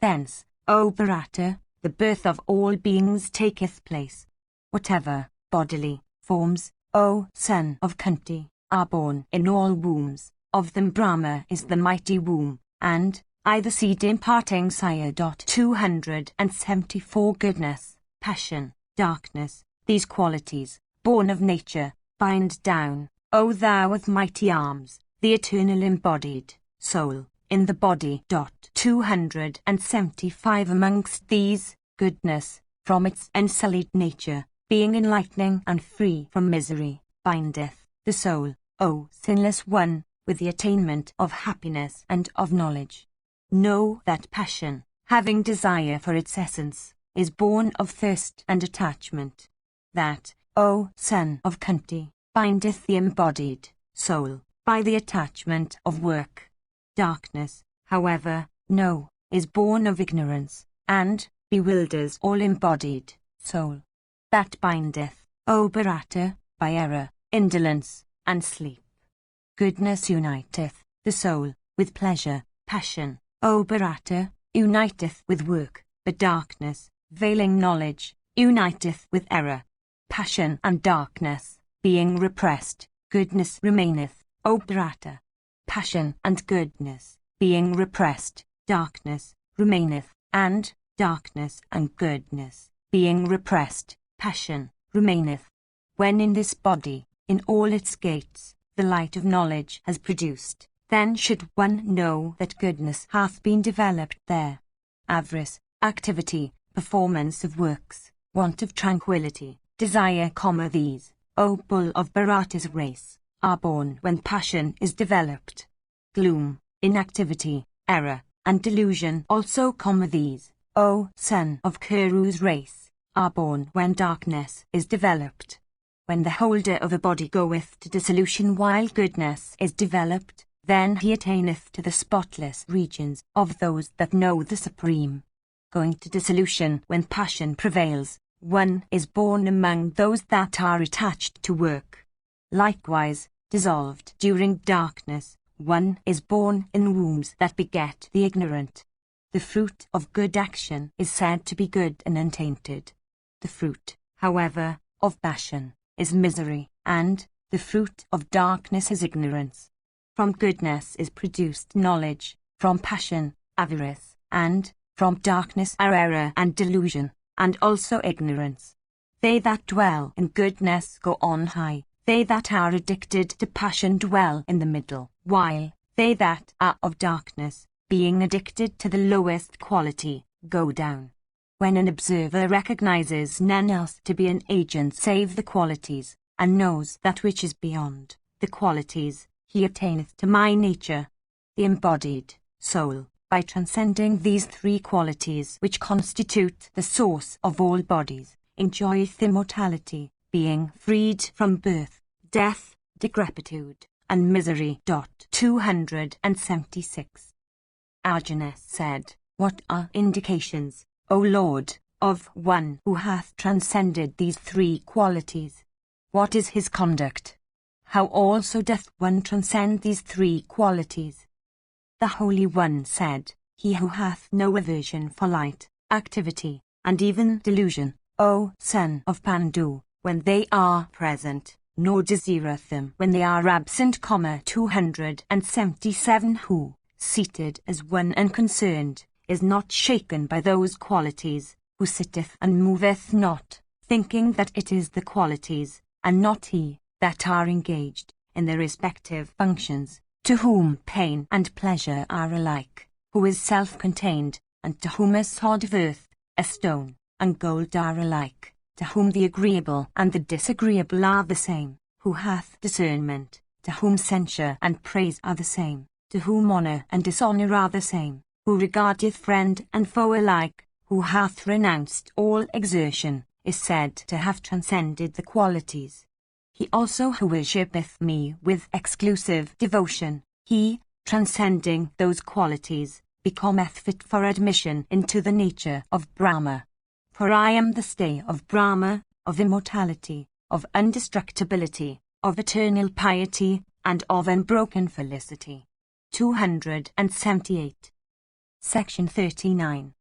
Thence, O Bharata, the birth of all beings taketh place. Whatever bodily forms, O son of Kunti, are born in all wombs, of them Brahma is the mighty womb, and I the seed imparting sire. 274 Goodness, passion, darkness, these qualities, born of nature, bind down, O thou with mighty arms, the eternal embodied soul, in the body. 275 Amongst these, goodness, from its unsullied nature, being enlightening and free from misery, bindeth the soul, O sinless one, with the attainment of happiness and of knowledge. Know that passion, having desire for its essence, is born of thirst and attachment. That, O son of Kunti, bindeth the embodied soul, by the attachment of work. Darkness, however, know, is born of ignorance, and bewilders all embodied soul. That bindeth, O Bharata, by error, indolence, and sleep. Goodness uniteth the soul with pleasure, passion, O Bharata, uniteth with work, but darkness, veiling knowledge, uniteth with error. Passion and darkness, being repressed, goodness remaineth, O Bharata. Passion and goodness, being repressed, darkness remaineth, and darkness and goodness, being repressed, passion remaineth. When in this body, in all its gates, the light of knowledge has produced, then should one know that goodness hath been developed there. Avarice, activity, performance of works, want of tranquility, desire, these, O bull of Bharata's race, are born when passion is developed. Gloom, inactivity, error, and delusion also, these, O son of Kuru's race, are born when darkness is developed. When the holder of a body goeth to dissolution while goodness is developed, then he attaineth to the spotless regions of those that know the Supreme. Going to dissolution when passion prevails, one is born among those that are attached to work. Likewise, dissolved during darkness, one is born in wombs that beget the ignorant. The fruit of good action is said to be good and untainted. The fruit, however, of passion is misery, and the fruit of darkness is ignorance. From goodness is produced knowledge, from passion, avarice, and from darkness are error and delusion, and also ignorance. They that dwell in goodness go on high, they that are addicted to passion dwell in the middle, while they that are of darkness, being addicted to the lowest quality, go down. When an observer recognizes none else to be an agent save the qualities, and knows that which is beyond the qualities, he attaineth to my nature. The embodied soul, by transcending these three qualities which constitute the source of all bodies, enjoyeth immortality, being freed from birth, death, decrepitude, and misery. 276. Arjuna said, What are indications, O Lord, of one who hath transcended these three qualities? What is his conduct? How also doth one transcend these three qualities? The Holy One said, He who hath no aversion for light, activity, and even delusion, O son of Pandu, when they are present, nor desireth them when they are absent. 277 Who, seated as one unconcerned, is not shaken by those qualities, who sitteth and moveth not, thinking that it is the qualities, and not he, that are engaged in their respective functions, to whom pain and pleasure are alike, who is self-contained, and to whom a sod of earth, a stone, and gold are alike, to whom the agreeable and the disagreeable are the same, who hath discernment, to whom censure and praise are the same, to whom honour and dishonour are the same, who regardeth friend and foe alike, who hath renounced all exertion, is said to have transcended the qualities. He also who worshippeth me with exclusive devotion, he, transcending those qualities, becometh fit for admission into the nature of Brahma. For I am the stay of Brahma, of immortality, of indestructibility, of eternal piety, and of unbroken felicity. 278. Section 39.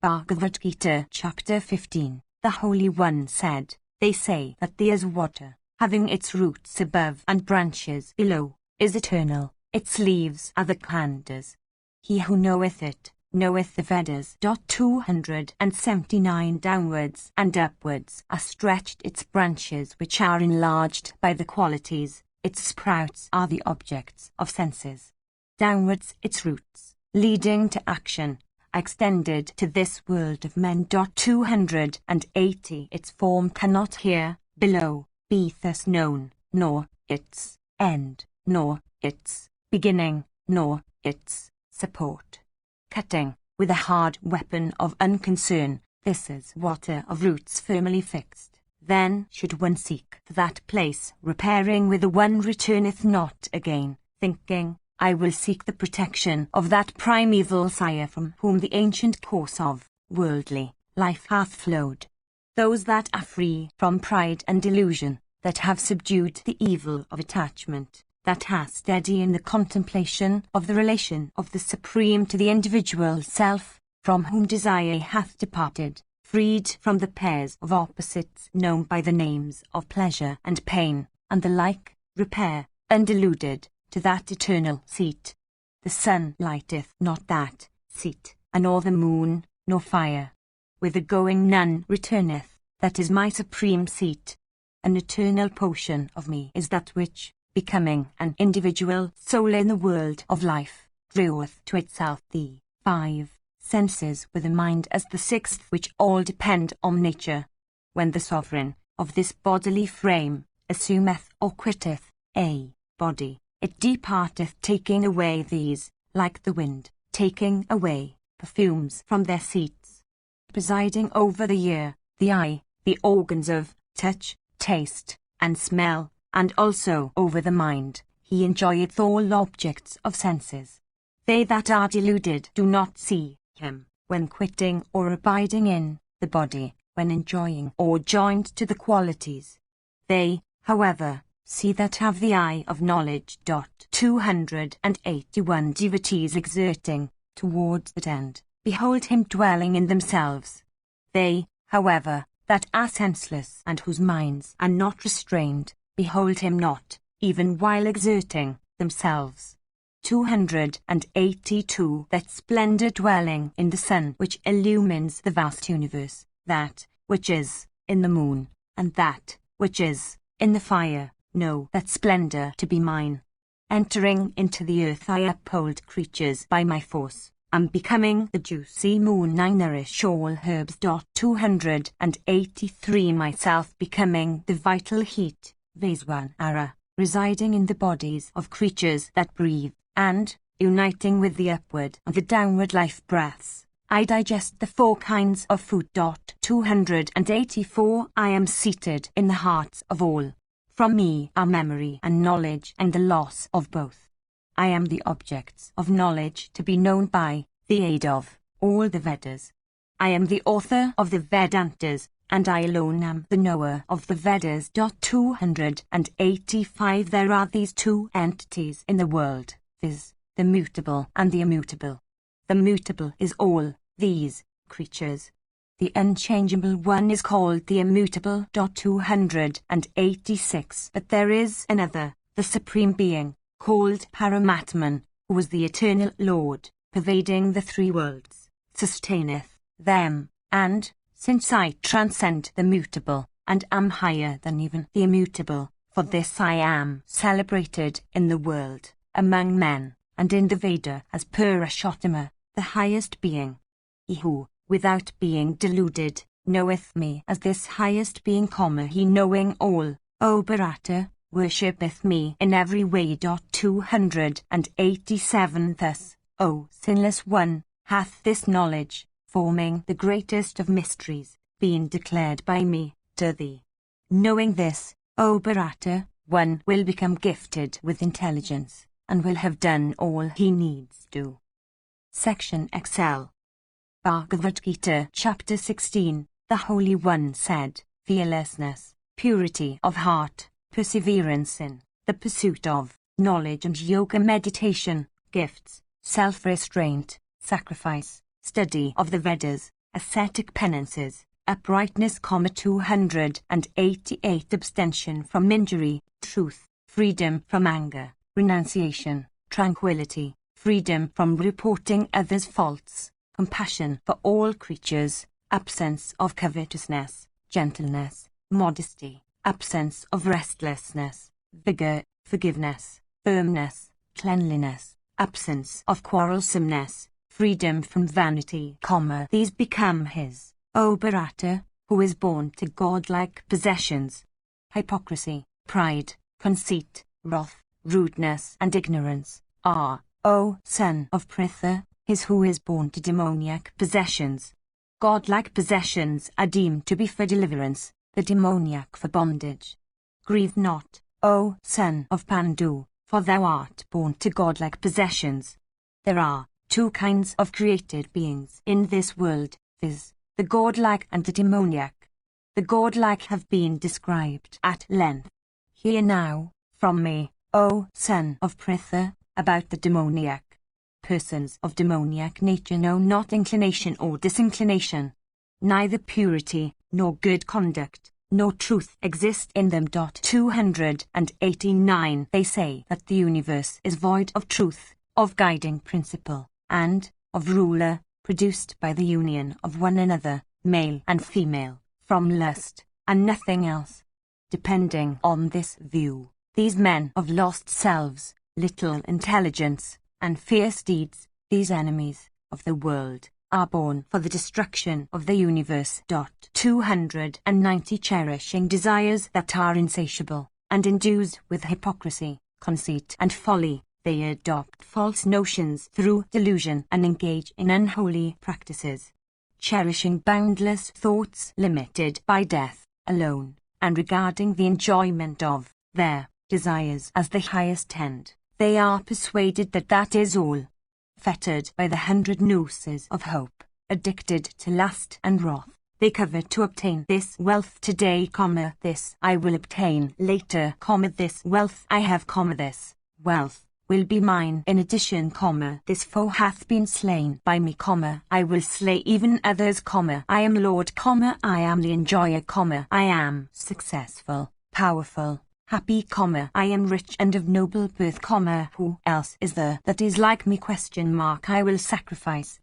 Bhagavad Gita, Chapter 15. The Holy One said, They say that the as water, having its roots above and branches below, is eternal, its leaves are the khandhas. He who knoweth it, knoweth the Vedas. 279. Downwards and upwards are stretched its branches, which are enlarged by the qualities, its sprouts are the objects of senses. Downwards its roots, leading to action, are extended to this world of men. 280. Its form cannot here, below, be thus known, nor its end, nor its beginning, nor its support. Cutting, with a hard weapon of unconcern, this is water of roots firmly fixed. Then should one seek for that place, repairing with the one returneth not again, thinking, I will seek the protection of that primeval sire from whom the ancient course of worldly life hath flowed. Those that are free from pride and delusion, that have subdued the evil of attachment, that are steady in the contemplation of the relation of the Supreme to the individual self, from whom desire hath departed, freed from the pairs of opposites known by the names of pleasure and pain, and the like, repair, undeluded, to that eternal seat. The sun lighteth not that seat, nor the moon, nor fire. With the going none returneth, that is my supreme seat. An eternal portion of me is that which, becoming an individual soul in the world of life, draweth to itself the 5 senses with a mind as the 6th, which all depend on nature. When the sovereign of this bodily frame assumeth or quitteth a body, it departeth, taking away these, like the wind, taking away perfumes from their seats. Presiding over the ear, the eye, the organs of touch, taste, and smell, and also over the mind, he enjoyeth all objects of senses. They that are deluded do not see him, when quitting or abiding in the body, when enjoying or joined to the qualities. They, however, see that have the eye of knowledge. 281. Devotees exerting towards that end, behold him dwelling in themselves. They, however, that are senseless and whose minds are not restrained, behold him not, even while exerting themselves. 282. That splendor dwelling in the sun which illumines the vast universe, that which is in the moon, and that which is in the fire, know that splendor to be mine. Entering into the earth I uphold creatures by my force, and becoming the juicy moon I nourish all herbs. 283. Myself becoming the vital heat, Vaiswanara, residing in the bodies of creatures that breathe, and, uniting with the upward and the downward life breaths, I digest the 4 kinds of food. 284. I am seated in the hearts of all. From me are memory and knowledge and the loss of both. I am the objects of knowledge to be known by the aid of all the Vedas. I am the author of the Vedantas, and I alone am the knower of the Vedas. 285. There are these 2 entities in the world, viz., the mutable and the immutable. The mutable is all these creatures. The unchangeable one is called the immutable. 286. But there is another, the Supreme Being, called Paramatman, who is the eternal Lord, pervading the 3 worlds, sustaineth them, and, since I transcend the mutable, and am higher than even the immutable, for this I am celebrated in the world, among men, and in the Veda as Purushottama, the highest being. He who, without being deluded, knoweth me as this highest being, he knowing all, O Bharata, worshippeth me in every way. 287. Thus, O sinless one, hath this knowledge, forming the greatest of mysteries, been declared by me to thee. Knowing this, O Bharata, one will become gifted with intelligence, and will have done all he needs do. Section XL. Bhagavad Gita, Chapter 16. The Holy One said, fearlessness, purity of heart, perseverance in the pursuit of knowledge and yoga meditation, gifts, self-restraint, sacrifice, study of the Vedas, ascetic penances, uprightness, 288 abstention from injury, truth, freedom from anger, renunciation, tranquility, freedom from reporting others' faults, compassion for all creatures, absence of covetousness, gentleness, modesty, absence of restlessness, vigor, forgiveness, firmness, cleanliness, absence of quarrelsomeness, freedom from vanity, these become his, O Bharata, who is born to godlike possessions. Hypocrisy, pride, conceit, wrath, rudeness and ignorance are, O son of Pritha, his who is born to demoniac possessions. Godlike possessions are deemed to be for deliverance, the demoniac for bondage. Grieve not, O son of Pandu, for thou art born to godlike possessions. There are two kinds of created beings in this world, viz., the godlike and the demoniac. The godlike have been described at length. Hear now, from me, O son of Pritha, about the demoniac. Persons of demoniac nature know not inclination or disinclination. Neither purity, nor good conduct, nor truth exist in them. 289 They say that the universe is void of truth, of guiding principle, and of ruler, produced by the union of one another, male and female, from lust, and nothing else. Depending on this view, these men of lost selves, little intelligence, and fierce deeds, these enemies of the world, are born for the destruction of the universe. 290 Cherishing desires that are insatiable, and endued with hypocrisy, conceit and folly, they adopt false notions through delusion and engage in unholy practices. Cherishing boundless thoughts limited by death alone, and regarding the enjoyment of their desires as the highest end, they are persuaded that that is all. Fettered by the 100 nooses of hope, addicted to lust and wrath, they covet to obtain this wealth today, this I will obtain later, this wealth I have, this wealth will be mine in addition, this foe hath been slain by me, I will slay even others, I am Lord, I am the enjoyer, I am successful, powerful, happy, I am rich and of noble birth, who else is there that is like me, I will sacrifice,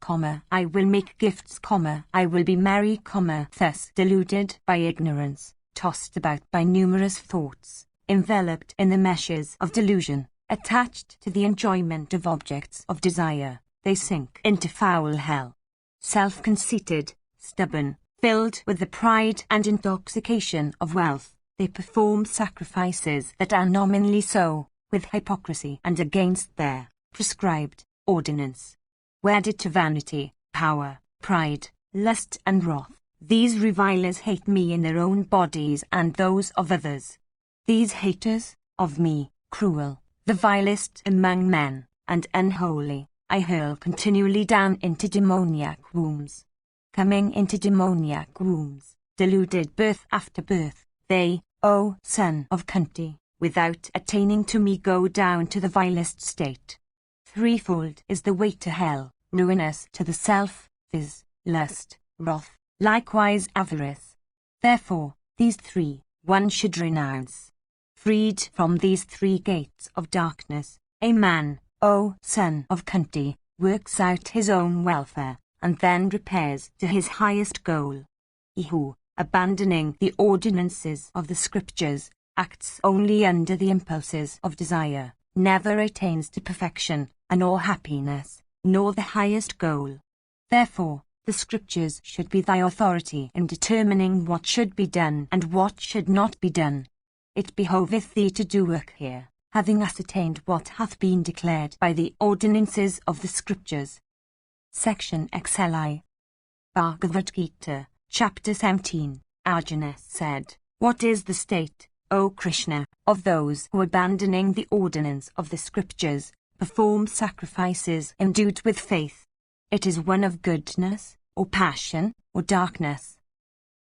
I will make gifts, I will be merry, thus deluded by ignorance, tossed about by numerous thoughts, enveloped in the meshes of delusion, attached to the enjoyment of objects of desire, they sink into foul hell. Self-conceited, stubborn, filled with the pride and intoxication of wealth, they perform sacrifices that are nominally so, with hypocrisy and against their prescribed ordinance. Wedded to vanity, power, pride, lust and wrath, these revilers hate me in their own bodies and those of others. These haters of me, cruel, the vilest among men, and unholy, I hurl continually down into demoniac wombs. Coming into demoniac wombs, deluded birth after birth, they, O son of Kunti, without attaining to me go down to the vilest state. Threefold is the way to hell, ruinous to the self, viz., lust, wrath, likewise avarice. Therefore, these three, one should renounce. Freed from these three gates of darkness, a man, O son of Kunti, works out his own welfare, and then repairs to his highest goal. He who, abandoning the ordinances of the scriptures, acts only under the impulses of desire, never attains to perfection, nor happiness, nor the highest goal. Therefore, the scriptures should be thy authority in determining what should be done and what should not be done. It behoveth thee to do work here, having ascertained what hath been declared by the ordinances of the scriptures. Section XLI. Bhagavad Gita, Chapter 17. Arjuna said, What is the state, O Krishna, of those who, abandoning the ordinance of the scriptures, perform sacrifices endued with faith, It is one of goodness, or passion, or darkness.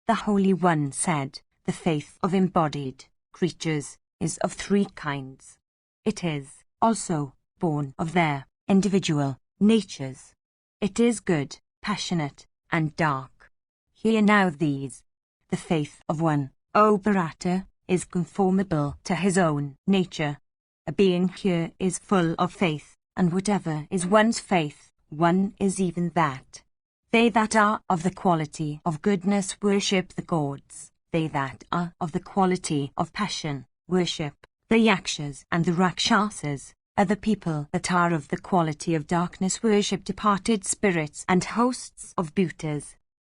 The Holy One said, the faith of embodied creatures is of three kinds. It is, also, born of their individual natures. It is good, passionate, and dark. Hear now these. The faith of one, O Bharata, is conformable to his own nature. A being here is full of faith, and whatever is one's faith, one is even that. They that are of the quality of goodness worship the gods. They that are of the quality of passion worship the yakshas and the rakshasas. Other people that are of the quality of darkness worship departed spirits and hosts of bhutas.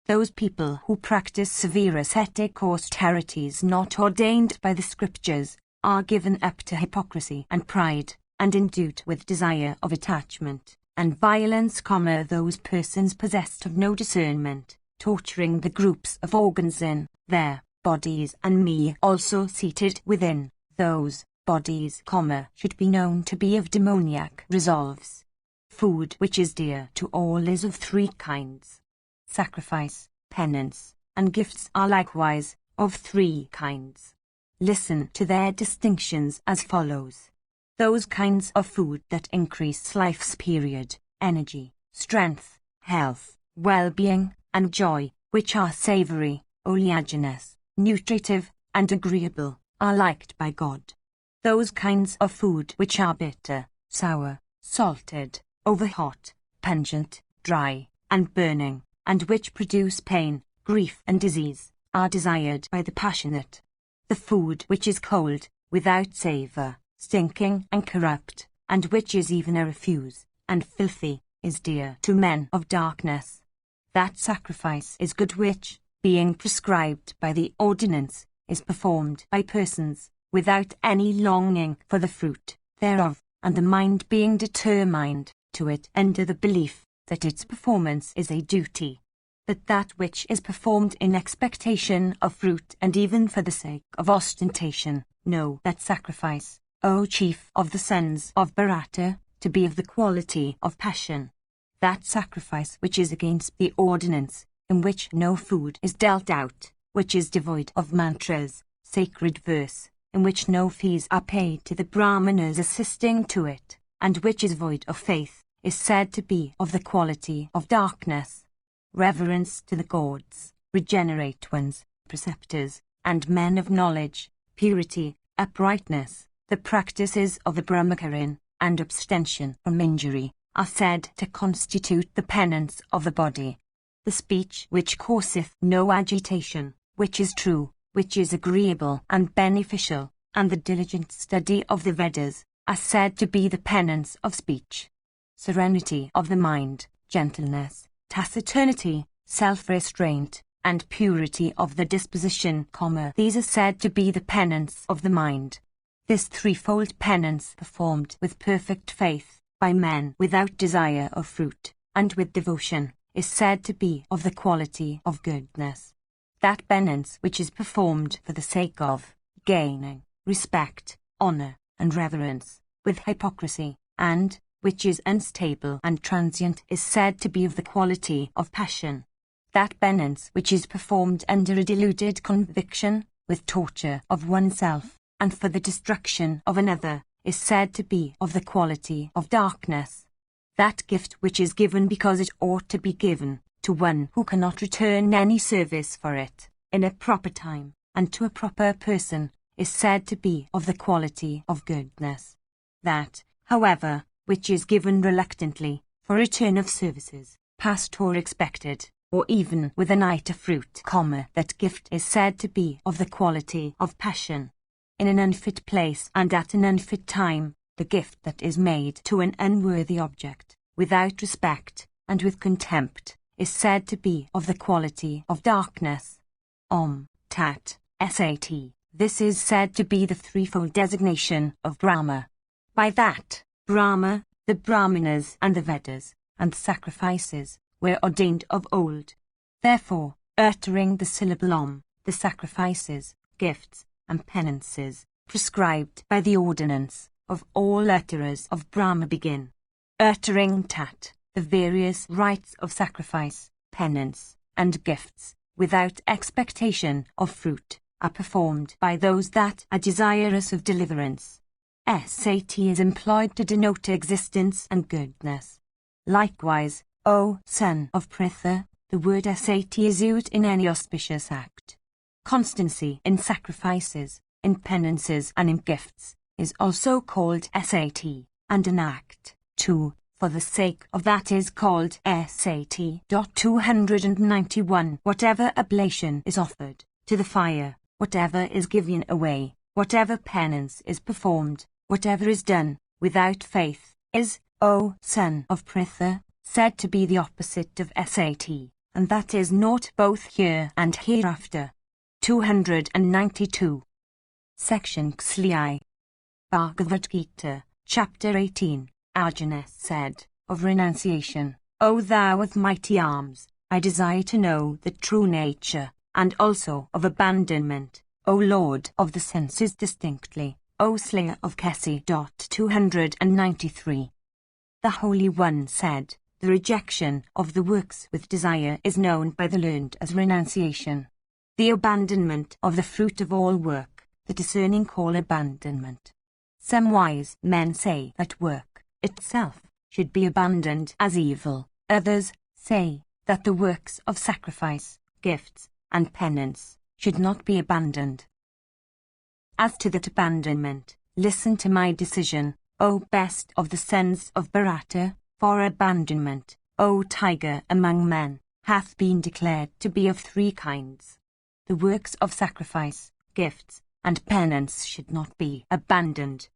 Those people who practice severe ascetic austerities not ordained by the scriptures are given up to hypocrisy and pride, and endued with desire of attachment and violence, those persons possessed of no discernment, torturing the groups of organs in their bodies, and me also seated within those bodies, should be known to be of demoniac resolves. Food which is dear to all is of three kinds. Sacrifice, penance, and gifts are likewise of three kinds. Listen to their distinctions as follows. Those kinds of food that increase life's period, energy, strength, health, well-being, and joy, which are savory, oleaginous, nutritive, and agreeable, are liked by God. Those kinds of food which are bitter, sour, salted, overhot, pungent, dry, and burning, and which produce pain, grief, and disease, are desired by the passionate. The food which is cold, without savour, stinking and corrupt, and which is even a refuse, and filthy, is dear to men of darkness. That sacrifice is good which, being prescribed by the ordinance, is performed by persons, without any longing for the fruit thereof, and the mind being determined to it under the belief that its performance is a duty. But that which is performed in expectation of fruit and even for the sake of ostentation, know that sacrifice, O chief of the sons of Bharata, to be of the quality of passion. That sacrifice which is against the ordinance, in which no food is dealt out, which is devoid of mantras, sacred verse, in which no fees are paid to the brahmanas assisting to it, and which is void of faith, is said to be of the quality of darkness. Reverence to the gods, regenerate ones, preceptors, and men of knowledge, purity, uprightness, the practices of the Brahmacharin, and abstention from injury, are said to constitute the penance of the body. The speech which causeth no agitation, which is true, which is agreeable and beneficial, and the diligent study of the Vedas, are said to be the penance of speech. Serenity of the mind, gentleness, taciturnity, self-restraint, and purity of the disposition, these are said to be the penance of the mind. This threefold penance performed with perfect faith, by men without desire of fruit, and with devotion, is said to be of the quality of goodness. That penance which is performed for the sake of gaining respect, honor, and reverence, with hypocrisy, and which is unstable and transient, is said to be of the quality of passion. That penance which is performed under a deluded conviction, with torture of oneself, and for the destruction of another, is said to be of the quality of darkness. That gift which is given because it ought to be given, to one who cannot return any service for it, in a proper time, and to a proper person, is said to be of the quality of goodness. That, however, which is given reluctantly, for return of services, past or expected, or even with an eye to fruit, that gift is said to be of the quality of passion. In an unfit place and at an unfit time, the gift that is made to an unworthy object, without respect, and with contempt, is said to be of the quality of darkness. Tat, Sat. This is said to be the threefold designation of Brahma. By that, Brahma, the Brahmanas and the Vedas, and sacrifices, were ordained of old. Therefore, uttering the syllable the sacrifices, gifts, and penances, prescribed by the ordinance, of all utterers of Brahma begin. Uttering Tat, the various rites of sacrifice, penance, and gifts, without expectation of fruit, are performed by those that are desirous of deliverance. Sat is employed to denote existence and goodness. Likewise, O son of Pritha, the word sat is used in any auspicious act. Constancy in sacrifices, in penances and in gifts, is also called sat, and an act, too, for the sake of that is called sat. 291 Whatever oblation is offered to the fire, whatever is given away, whatever penance is performed, whatever is done without faith, is, O son of Pritha, said to be the opposite of sat, and that is naught both here and hereafter. 292. Section Xli. Bhagavad Gita, Chapter 18. Arjuna said, of renunciation, O thou with mighty arms, I desire to know the true nature, and also of abandonment, O Lord of the senses distinctly, O slayer of Kesi. 293. The Holy One said, the rejection of the works with desire is known by the learned as renunciation. The abandonment of the fruit of all work, the discerning call abandonment. Some wise men say that work itself should be abandoned as evil. Others say that the works of sacrifice, gifts, and penance should not be abandoned. As to that abandonment, listen to my decision, O best of the sons of Bharata, for abandonment, O tiger among men, hath been declared to be of three kinds. The works of sacrifice, gifts, and penance should not be abandoned.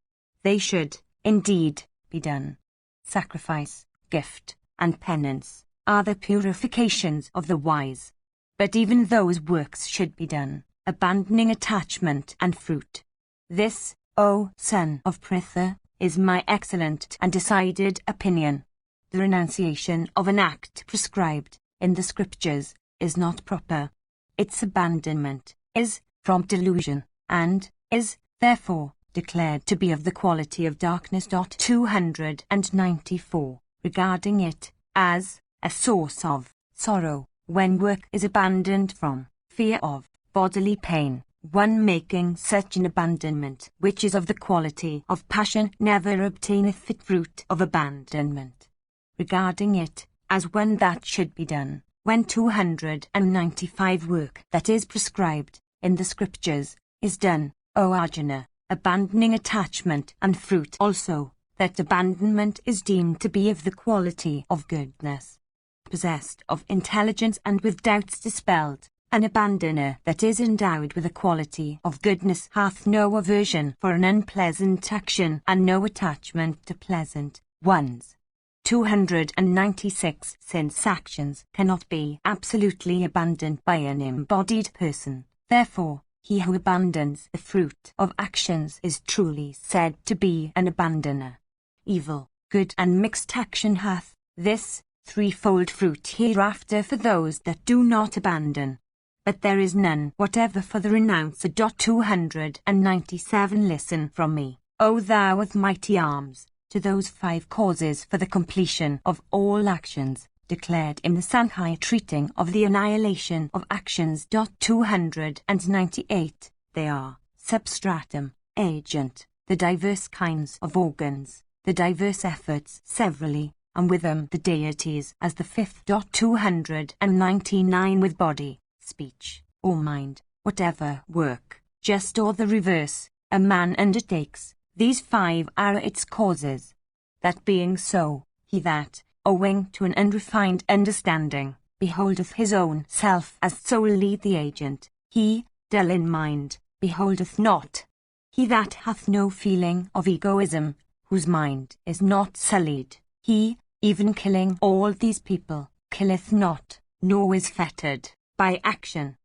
They should, indeed, be done. Sacrifice, gift, and penance are the purifications of the wise. But even those works should be done, abandoning attachment and fruit. This, O son of Pritha, is my excellent and decided opinion. The renunciation of an act prescribed in the scriptures is not proper. Its abandonment is from delusion, and is, therefore, declared to be of the quality of darkness. 294. Regarding it as a source of sorrow, when work is abandoned from fear of bodily pain, one making such an abandonment which is of the quality of passion never obtaineth the fruit of abandonment. Regarding it as one that should be done, when 295 work that is prescribed in the scriptures is done, O Arjuna, abandoning attachment and fruit also, that abandonment is deemed to be of the quality of goodness. Possessed of intelligence and with doubts dispelled, an abandoner that is endowed with a quality of goodness hath no aversion for an unpleasant action and no attachment to pleasant ones. 296 Since actions cannot be absolutely abandoned by an embodied person, therefore, he who abandons the fruit of actions is truly said to be an abandoner. Evil, good and mixed action hath this threefold fruit hereafter for those that do not abandon. But there is none whatever for the renouncer. 297 Listen from me, O thou with mighty arms, to those 5 causes for the completion of all actions, declared in the Sankhya treating of the annihilation of actions. 298 They are, substratum, agent, the diverse kinds of organs, the diverse efforts severally, and with them the deities as the 5th. 299 With body, speech, or mind, whatever work, just or the reverse, a man undertakes, these 5 are its causes. That being so, he that, owing to an unrefined understanding, beholdeth his own self as solely the agent, he, dull in mind, beholdeth not. He that hath no feeling of egoism, whose mind is not sullied, he, even killing all these people, killeth not, nor is fettered by action.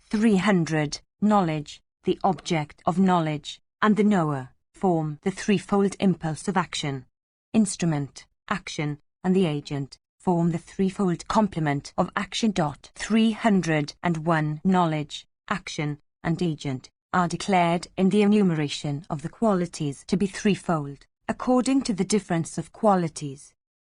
300 Knowledge, the object of knowledge, and the knower, form the threefold impulse of action. Instrument, action, and the agent, form the threefold complement of action. 301 Knowledge, action, and agent, are declared in the enumeration of the qualities to be threefold, according to the difference of qualities.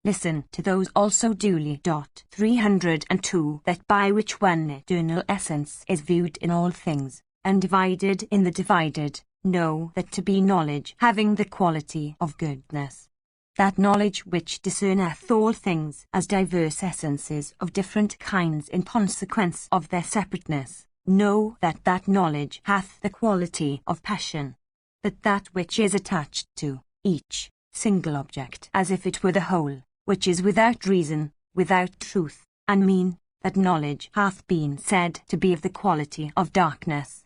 Listen to those also duly. 302 That by which one eternal essence is viewed in all things, and divided in the divided, know that to be knowledge having the quality of goodness. That knowledge which discerneth all things as diverse essences of different kinds in consequence of their separateness, know that that knowledge hath the quality of passion. That which is attached to each single object as if it were the whole, which is without reason, without truth, and mean, that knowledge hath been said to be of the quality of darkness.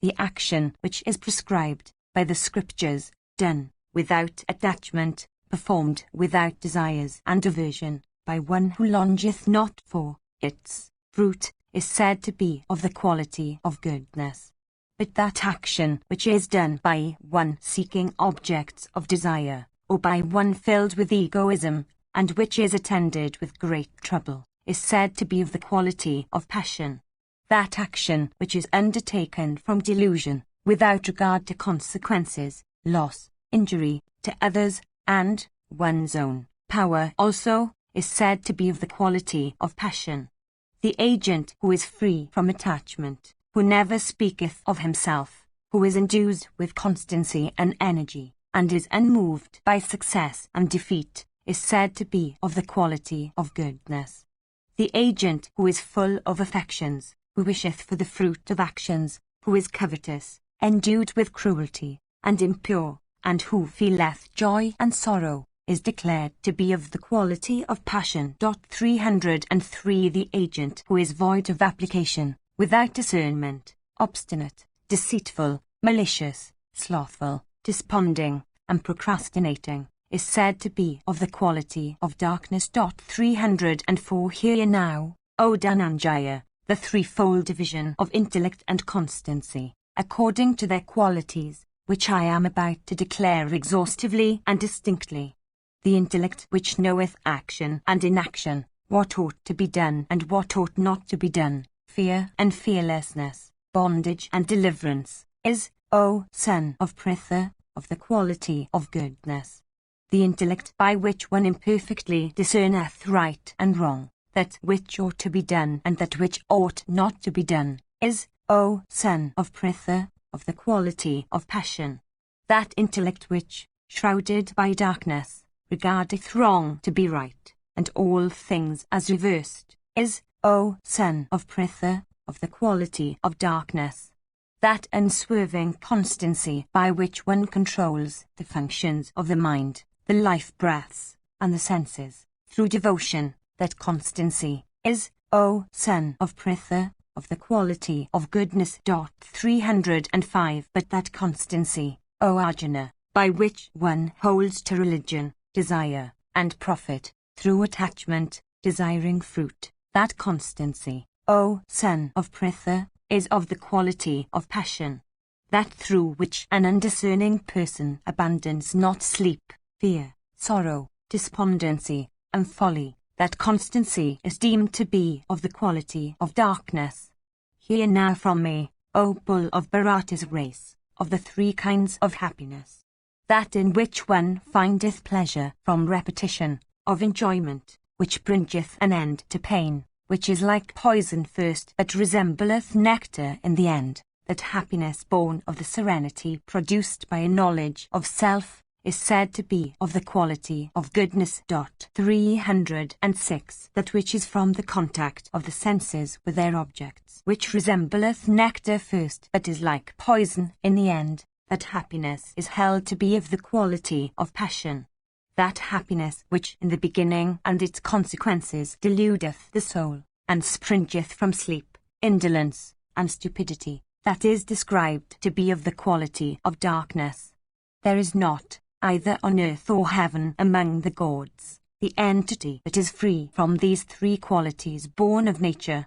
The action which is prescribed by the Scriptures, done without attachment, performed without desires and aversion, by one who longeth not for its fruit, is said to be of the quality of goodness. But that action which is done by one seeking objects of desire, or by one filled with egoism, and which is attended with great trouble, is said to be of the quality of passion. That action which is undertaken from delusion, without regard to consequences, loss, injury to others, and one's own power also, is said to be of the quality of passion. The agent who is free from attachment, who never speaketh of himself, who is endued with constancy and energy, and is unmoved by success and defeat, is said to be of the quality of goodness. The agent who is full of affections, who wisheth for the fruit of actions, who is covetous, endued with cruelty, and impure, and who feeleth joy and sorrow, is declared to be of the quality of passion. 303 The agent who is void of application, without discernment, obstinate, deceitful, malicious, slothful, desponding, and procrastinating, is said to be of the quality of darkness. 304 Hear now, O Dhananjaya, the threefold division of intellect and constancy, according to their qualities, which I am about to declare exhaustively and distinctly. The intellect which knoweth action and inaction, what ought to be done and what ought not to be done, fear and fearlessness, bondage and deliverance, is, O son of Pritha, of the quality of goodness. The intellect by which one imperfectly discerneth right and wrong, that which ought to be done and that which ought not to be done, is, O son of Pritha, of the quality of passion. That intellect which, shrouded by darkness, regardeth wrong to be right, and all things as reversed, is, O son of Pritha, of the quality of darkness. That unswerving constancy by which one controls the functions of the mind, the life breaths, and the senses, through devotion, that constancy, is, O son of Pritha, of the quality of goodness. 305 But that constancy, O Arjuna, by which one holds to religion, desire, and profit, through attachment, desiring fruit, that constancy, O son of Pritha, is of the quality of passion. That through which an undiscerning person abandons not sleep, fear, sorrow, despondency, and folly, that constancy is deemed to be of the quality of darkness. Hear now from me, O bull of Bharata's race, of the three kinds of happiness. That in which one findeth pleasure from repetition, of enjoyment, which bringeth an end to pain, which is like poison first but resembleth nectar in the end, that happiness born of the serenity produced by a knowledge of self, is said to be of the quality of goodness. 306 That which is from the contact of the senses with their objects, which resembleth nectar first but is like poison in the end, that happiness is held to be of the quality of passion. That happiness which in the beginning and its consequences deludeth the soul, and springeth from sleep, indolence, and stupidity, that is described to be of the quality of darkness. There is not, either on earth or heaven among the gods, the entity that is free from these three qualities born of nature.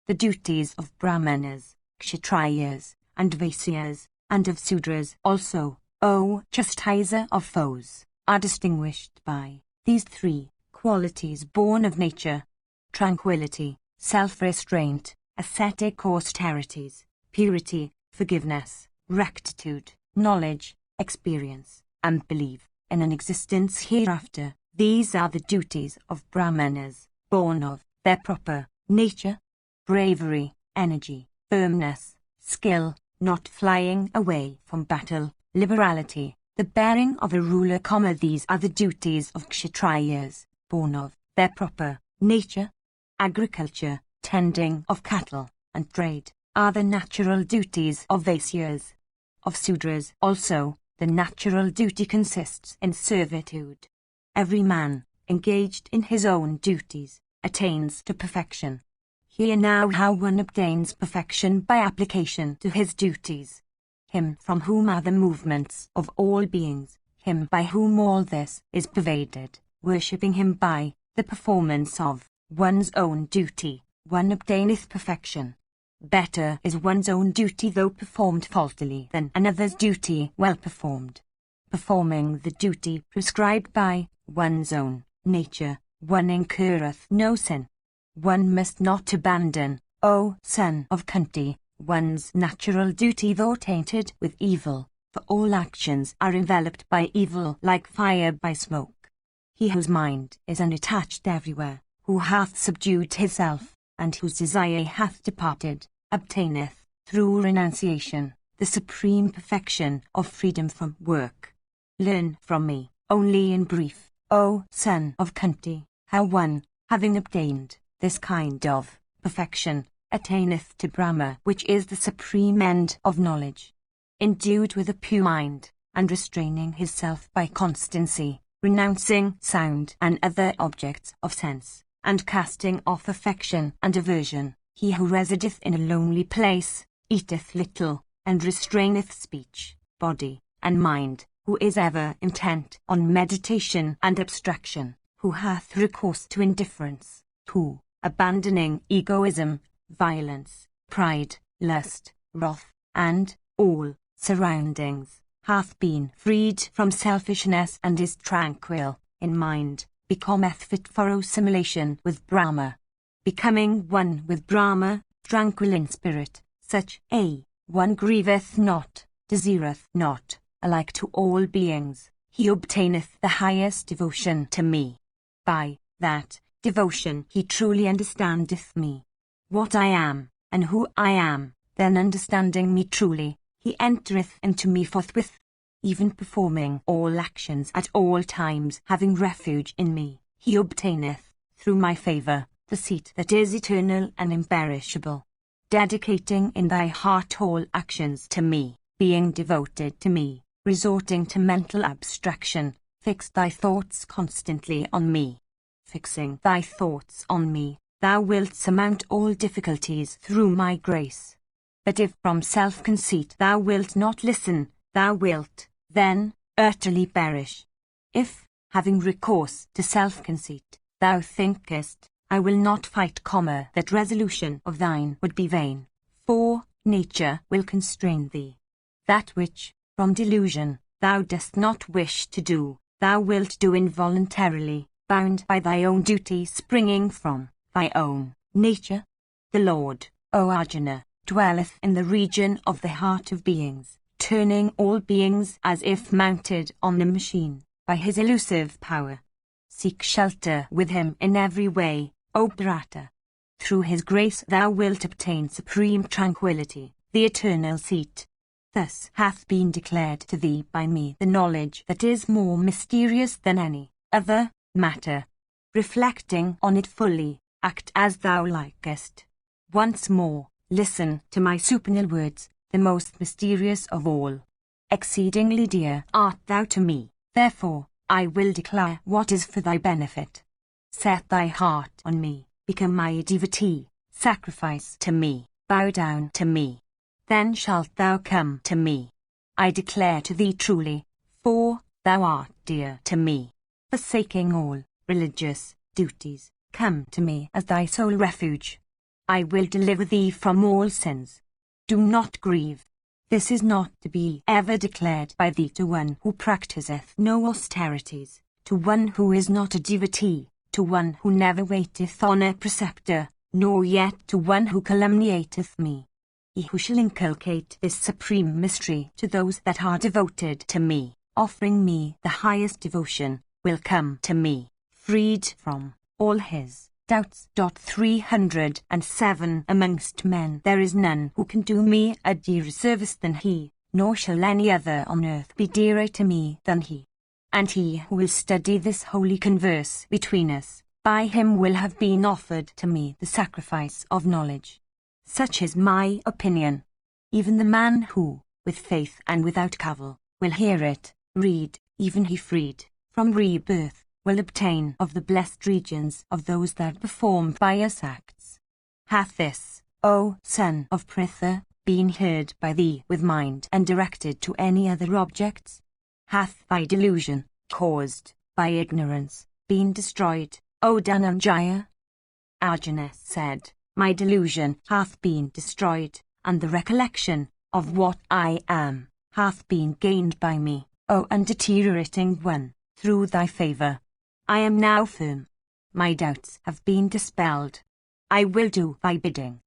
The duties of Brahmanas, Kshatriyas, and Vaisyas, and of Sudras also, O chastiser of foes, are distinguished by these three qualities born of nature: tranquility, self-restraint, ascetic austerities, purity, forgiveness, rectitude, knowledge, experience, and belief in an existence hereafter, These are the duties of Brahmanas, born of their proper nature: bravery, energy, firmness, skill, not flying away from battle, liberality, the bearing of a ruler. These are the duties of Kshatriyas, born of their proper nature: agriculture, tending of cattle, and trade, are the natural duties of Vaisyas. Of Sudras also, the natural duty consists in servitude. Every man, engaged in his own duties, attains to perfection. Hear now how one obtains perfection by application to his duties. Him from whom are the movements of all beings, him by whom all this is pervaded, worshipping him by the performance of one's own duty, one obtaineth perfection. Better is one's own duty though performed faultily than another's duty well performed. Performing the duty prescribed by one's own nature, one incurreth no sin. One must not abandon, O son of Kunti, one's natural duty though tainted with evil, for all actions are enveloped by evil like fire by smoke. He whose mind is unattached everywhere, who hath subdued himself, and whose desire hath departed, obtaineth, through renunciation, the supreme perfection of freedom from work. Learn from me, only in brief, O son of Kunti, how one, having obtained this kind of perfection, attaineth to Brahma, which is the supreme end of knowledge. Endued with a pure mind, and restraining himself by constancy, renouncing sound and other objects of sense, and casting off affection and aversion, he who resideth in a lonely place, eateth little, and restraineth speech, body, and mind, who is ever intent on meditation and abstraction, who hath recourse to indifference, who, abandoning egoism, violence, pride, lust, wrath, and all surroundings, hath been freed from selfishness and is tranquil in mind, becometh fit for assimilation with Brahma. Becoming one with Brahma, tranquil in spirit, such a one grieveth not, desireth not, alike to all beings, he obtaineth the highest devotion to me. By that devotion he truly understandeth me, what I am, and who I am, then understanding me truly, he entereth into me forthwith, even performing all actions at all times, having refuge in me, he obtaineth, through my favour, the seat that is eternal and imperishable. Dedicating in thy heart all actions to me, being devoted to me, resorting to mental abstraction, fix thy thoughts constantly on me. Fixing thy thoughts on me, thou wilt surmount all difficulties through my grace. But if from self-conceit thou wilt not listen, thou wilt, then, utterly perish. If, having recourse to self-conceit, thou thinkest, I will not fight, that resolution of thine would be vain, for nature will constrain thee. That which, from delusion, thou dost not wish to do, thou wilt do involuntarily, bound by thy own duty springing from thy own nature. The Lord, O Arjuna, dwelleth in the region of the heart of beings, turning all beings as if mounted on a machine, by his elusive power. Seek shelter with him in every way, O Bharata. Through his grace thou wilt obtain supreme tranquillity, the eternal seat. Thus hath been declared to thee by me the knowledge that is more mysterious than any other matter. Reflecting on it fully, act as thou likest. Once more, listen to my supernal words, the most mysterious of all. Exceedingly dear art thou to me, therefore, I will declare what is for thy benefit. Set thy heart on me, become my devotee, sacrifice to me, bow down to me. Then shalt thou come to me. I declare to thee truly, for thou art dear to me. Forsaking all religious duties, come to me as thy sole refuge. I will deliver thee from all sins. Do not grieve. This is not to be ever declared by thee to one who practiseth no austerities, to one who is not a devotee, to one who never waiteth on a preceptor, nor yet to one who calumniateth me. He who shall inculcate this supreme mystery to those that are devoted to me, offering me the highest devotion, will come to me, freed from all his doubts. 307 Amongst men there is none who can do me a dearer service than he, nor shall any other on earth be dearer to me than he. And he who will study this holy converse between us, by him will have been offered to me the sacrifice of knowledge. Such is my opinion. Even the man who, with faith and without cavil, will hear it, read, even he freed from rebirth, will obtain of the blessed regions of those that perform pious acts. Hath this, O son of Pritha, been heard by thee with mind and directed to any other objects? Hath thy delusion, caused by ignorance, been destroyed, O Dhananjaya? Arjuna said, My delusion hath been destroyed, and the recollection of what I am hath been gained by me, O undeteriorating one, through thy favour. I am now firm. My doubts have been dispelled. I will do thy bidding.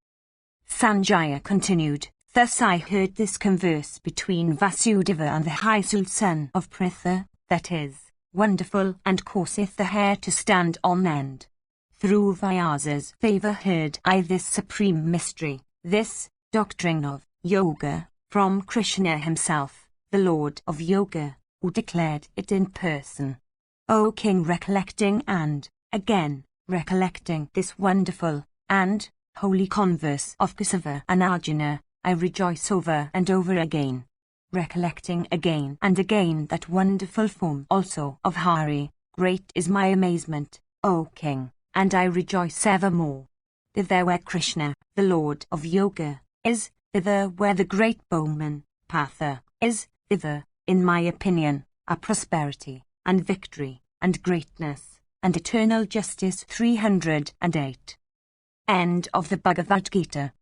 Sanjaya continued, Thus I heard this converse between Vasudeva and the high-souled son of Pritha, that is, wonderful and causeth the hair to stand on end. Through Vyasa's favour heard I this supreme mystery, this doctrine of yoga, from Krishna himself, the Lord of Yoga, who declared it in person. O King, recollecting and, again, recollecting this wonderful and holy converse of Kesava and Arjuna, I rejoice over and over again. Recollecting again and again that wonderful form also of Hari, great is my amazement, O King, and I rejoice evermore. Thither where Krishna, the Lord of Yoga, is, thither where the great bowman, Partha, is, thither, in my opinion, are prosperity, and victory, and greatness, and eternal justice. 308. End of the Bhagavad Gita.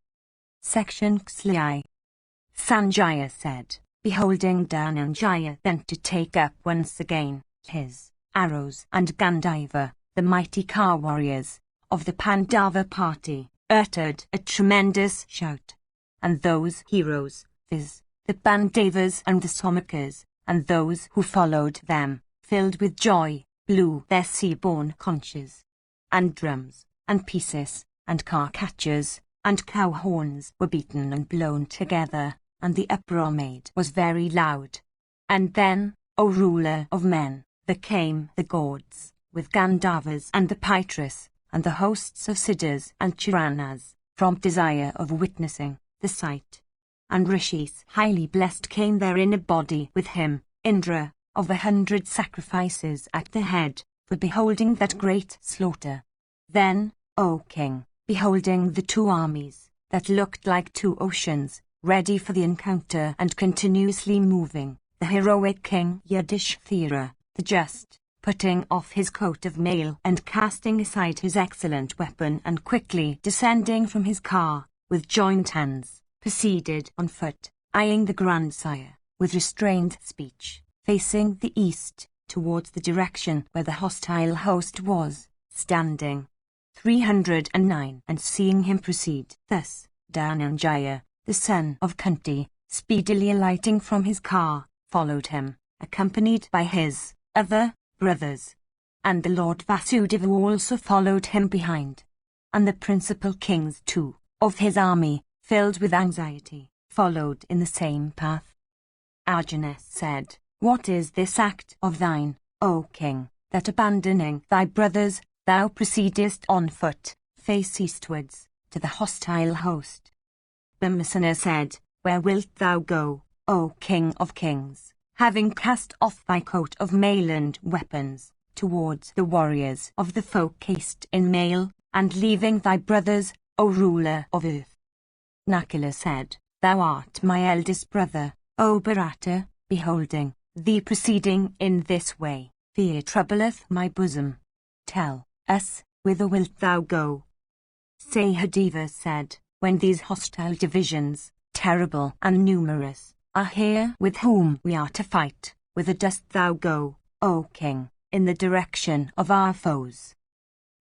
Section Xli. Sanjaya said, beholding Dhananjaya then to take up once again his arrows, and Gandhaiva, the mighty car warriors of the Pandava party, uttered a tremendous shout. And those heroes, viz., the Pandavas and the Somakas, and those who followed them, filled with joy, blew their sea-born conches, and drums, and pieces, and car-catchers, and cow horns were beaten and blown together, and the uproar made was very loud. And then, O ruler of men, there came the gods, with Gandharvas and the Pitris, and the hosts of Siddhas and Charanas, from desire of witnessing the sight. And Rishis highly blessed came there in a body with him, Indra, of 100 sacrifices at the head, for beholding that great slaughter. Then, O King, beholding the two armies, that looked like two oceans, ready for the encounter and continuously moving, the heroic King Yudhishthira, the just, putting off his coat of mail and casting aside his excellent weapon and quickly descending from his car, with joined hands, proceeded on foot, eyeing the grandsire, with restrained speech, facing the east, towards the direction where the hostile host was standing. 309. And seeing him proceed thus, Dhananjaya, the son of Kunti, speedily alighting from his car, followed him, accompanied by his other brothers. And the Lord Vasudeva also followed him behind. And the principal kings too, of his army, filled with anxiety, followed in the same path. Arjuna said, What is this act of thine, O King, that abandoning thy brothers, thou proceedest on foot, face eastwards, to the hostile host? Bhimasena said, Where wilt thou go, O King of kings, having cast off thy coat of mail and weapons, towards the warriors of the folk cased in mail, and leaving thy brothers, O ruler of earth? Nakula said, Thou art my eldest brother, O Bharata, beholding thee proceeding in this way, fear troubleth my bosom. Tell us, whither wilt thou go? Sahadeva said, When these hostile divisions, terrible and numerous, are here with whom we are to fight, whither dost thou go, O King, in the direction of our foes?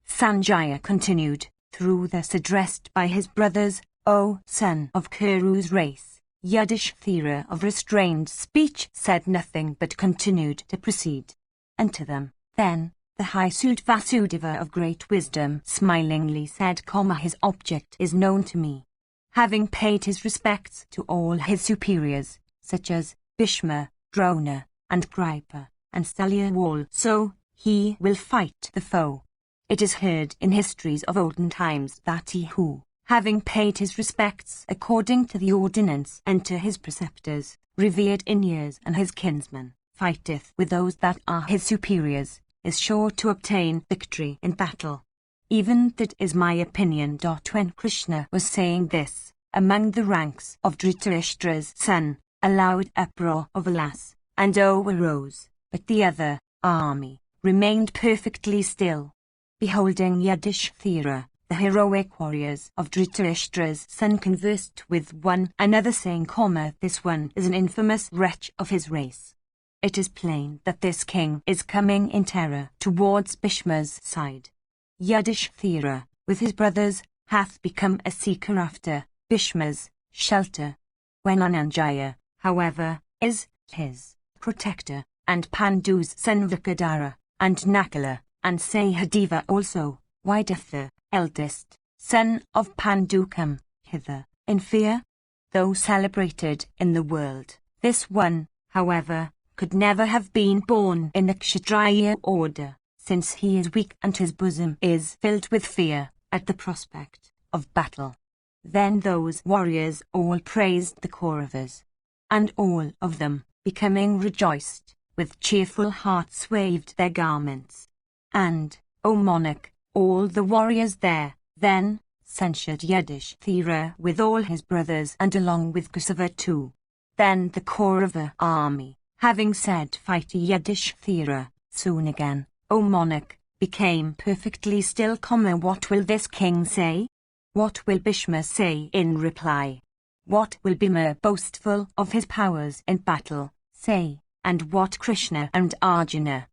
Sanjaya continued, through this addressed by his brothers, O son of Kuru's race, Yudhishthira of restrained speech said nothing but continued to proceed. And to them, Then, the High-Sult Vasudeva of great wisdom smilingly said, his object is known to me. Having paid his respects to all his superiors, such as Bhishma, Drona, and Kripa, and Salyawal, so he will fight the foe. It is heard in histories of olden times that he who, having paid his respects according to the ordinance and to his preceptors, revered in years and his kinsmen, fighteth with those that are his superiors, is sure to obtain victory in battle. Even that is my opinion. When Krishna was saying this, among the ranks of Dhritarashtra's son, a loud uproar of alas and oh arose, but the other army remained perfectly still. Beholding Yudhishthira, the heroic warriors of Dhritarashtra's son conversed with one another, saying, this one is an infamous wretch of his race. It is plain that this king is coming in terror towards Bhishma's side. Yudhishthira, with his brothers, hath become a seeker after Bhishma's shelter. When Ananjaya, however, is his protector, and Pandu's son Vikadara, and Nakula, and Sahadeva also, why doth the eldest son of Pandu come hither in fear? Though celebrated in the world, this one, however, could never have been born in a Kshatriya order, since he is weak and his bosom is filled with fear at the prospect of battle. Then those warriors all praised the Kauravas, and all of them, becoming rejoiced, with cheerful hearts waved their garments. And, O monarch, all the warriors there, then, censured Yudhishthira with all his brothers and along with Kusava too. Then the Kaurava army, having said fight Yudhishthira, soon again, O monarch, became perfectly still. What will this king say? What will Bhishma say in reply? What will Bhima, boastful of his powers in battle, say? And what Krishna and Arjuna?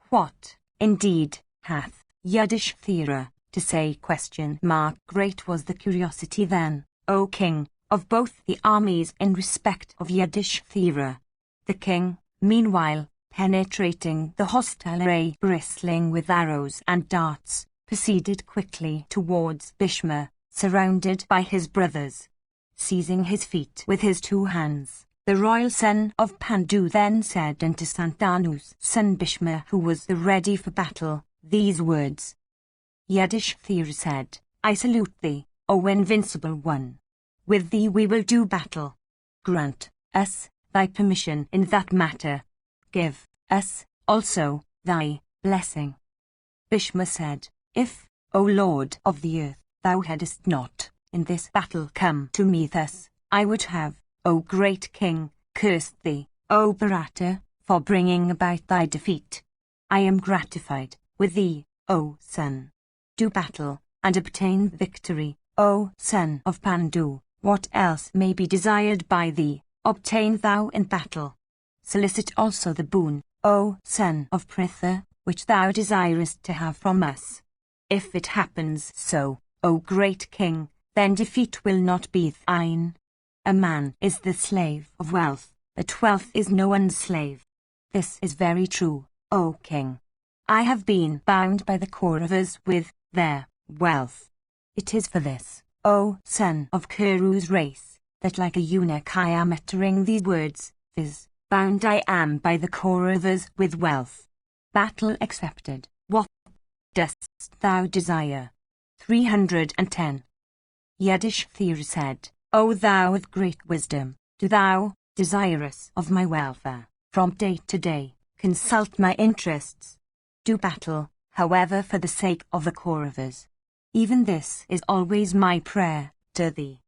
What, indeed, hath Yudhishthira to say? Great was the curiosity then, O king, of both the armies in respect of Yudhishthira. The king, meanwhile, penetrating the hostile array bristling with arrows and darts, proceeded quickly towards Bhishma, surrounded by his brothers. Seizing his feet with his two hands, the royal son of Pandu then said unto Santanu's son Bhishma, who was ready for battle, these words. Yudhishthira said, I salute thee, O invincible one. With thee we will do battle. Grant us thy permission in that matter. Give us also thy blessing. Bhishma said, If, O Lord of the earth, thou hadst not, in this battle come to me thus, I would have, O great king, cursed thee, O Bharata, for bringing about thy defeat. I am gratified with thee, O son. Do battle, and obtain victory, O son of Pandu. What else may be desired by thee, obtain thou in battle. Solicit also the boon, O son of Pritha, which thou desirest to have from us. If it happens so, O great king, then defeat will not be thine. A man is the slave of wealth, but wealth is no one's slave. This is very true, O king. I have been bound by the Kauravas with their wealth. It is for this, O son of Kuru's race, that like a eunuch I am uttering these words, viz., bound I am by the Kauravas with wealth. Battle accepted. What dost thou desire? 310. Yudhishthira said, O thou of great wisdom, do thou, desirous of my welfare, from day to day, consult my interests. Do battle, however, for the sake of the Kauravas. Even this is always my prayer to thee.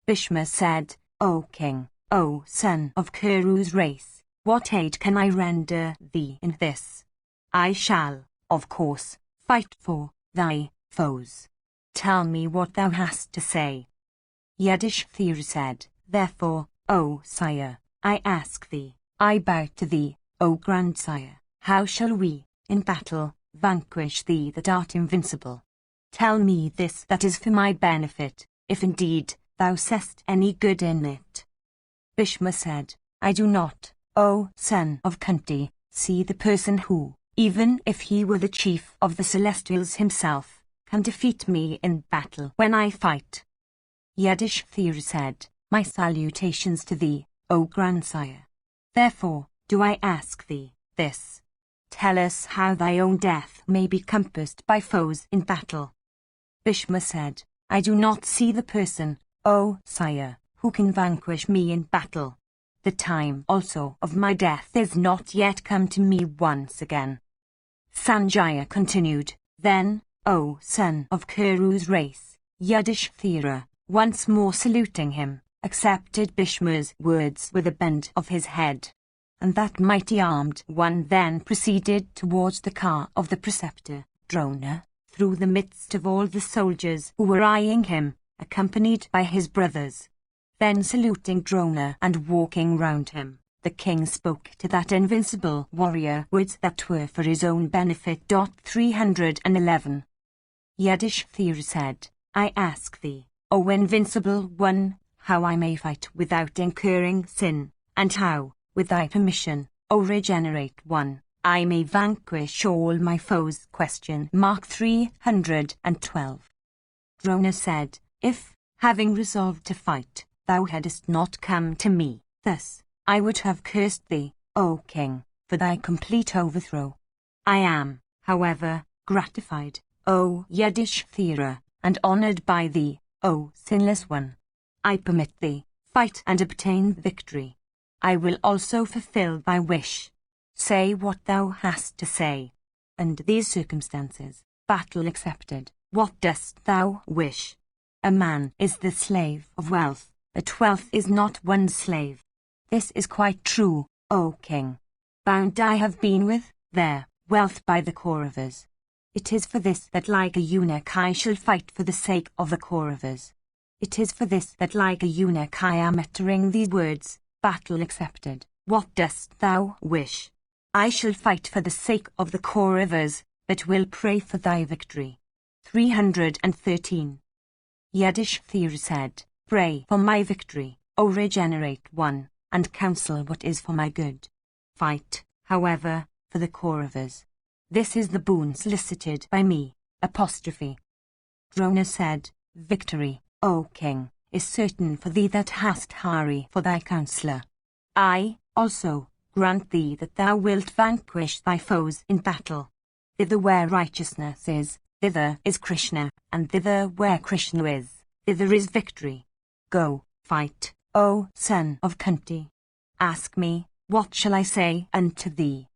Bhishma said, O king, O son of Kuru's race, what aid can I render thee in this? I shall, of course, fight for thy foes. Tell me what thou hast to say. Yudhishthira said, Therefore, O sire, I ask thee, I bow to thee, O grandsire, how shall we, in battle, vanquish thee that art invincible? Tell me this that is for my benefit, if indeed thou seest any good in it. Bhishma said, I do not, O son of Kunti, see the person who, even if he were the chief of the Celestials himself, can defeat me in battle when I fight. Yudhishthira said, My salutations to thee, O grandsire. Therefore, do I ask thee this. Tell us how thy own death may be compassed by foes in battle. Bhishma said, I do not see the person, O sire, who can vanquish me in battle. The time also of my death is not yet come to me once again. Sanjaya continued, Then, O son of Kuru's race, Yudhishthira, once more saluting him, accepted Bhishma's words with a bend of his head. And that mighty armed one then proceeded towards the car of the preceptor, Drona, through the midst of all the soldiers who were eyeing him, accompanied by his brothers. Then saluting Drona and walking round him, the king spoke to that invincible warrior words that were for his own benefit. 311. Yudhishthira said, I ask thee, O invincible one, how I may fight without incurring sin, and how, with thy permission, O regenerate one, I may vanquish all my foes. Question mark 312. Drona said, If, having resolved to fight, thou hadst not come to me thus, I would have cursed thee, O king, for thy complete overthrow. I am, however, gratified, O Yudhishthira, and honoured by thee, O sinless one. I permit thee, fight and obtain victory. I will also fulfill thy wish. Say what thou hast to say. Under these circumstances, battle accepted, what dost thou wish? A man is the slave of wealth, but wealth is not one's slave. This is quite true, O king. Bound I have been with their wealth by the Kauravas. It is for this that like a eunuch I shall fight for the sake of the Kauravas. It is for this that like a eunuch I am uttering these words, battle accepted, what dost thou wish? I shall fight for the sake of the Kauravas, but will pray for thy victory. 313. Yudhishthira said, Pray for my victory, O regenerate one, and counsel what is for my good. Fight, however, for the Kauravas. This is the boon solicited by me. Apostrophe. Drona said, Victory, O king, is certain for thee that hast Hari for thy counsellor. I, also, grant thee that thou wilt vanquish thy foes in battle. Thither where righteousness is, thither is Krishna, and thither where Krishna is, thither is victory. Go, fight, O son of Kunti. Ask me, what shall I say unto thee?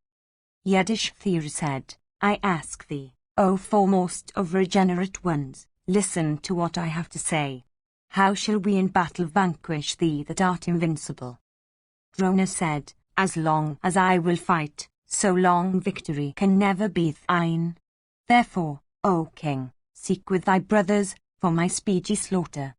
Yudhishthira said, I ask thee, O foremost of regenerate ones, listen to what I have to say. How shall we in battle vanquish thee that art invincible? Drona said, As long as I will fight, so long victory can never be thine. Therefore, O king, seek with thy brothers for my speedy slaughter.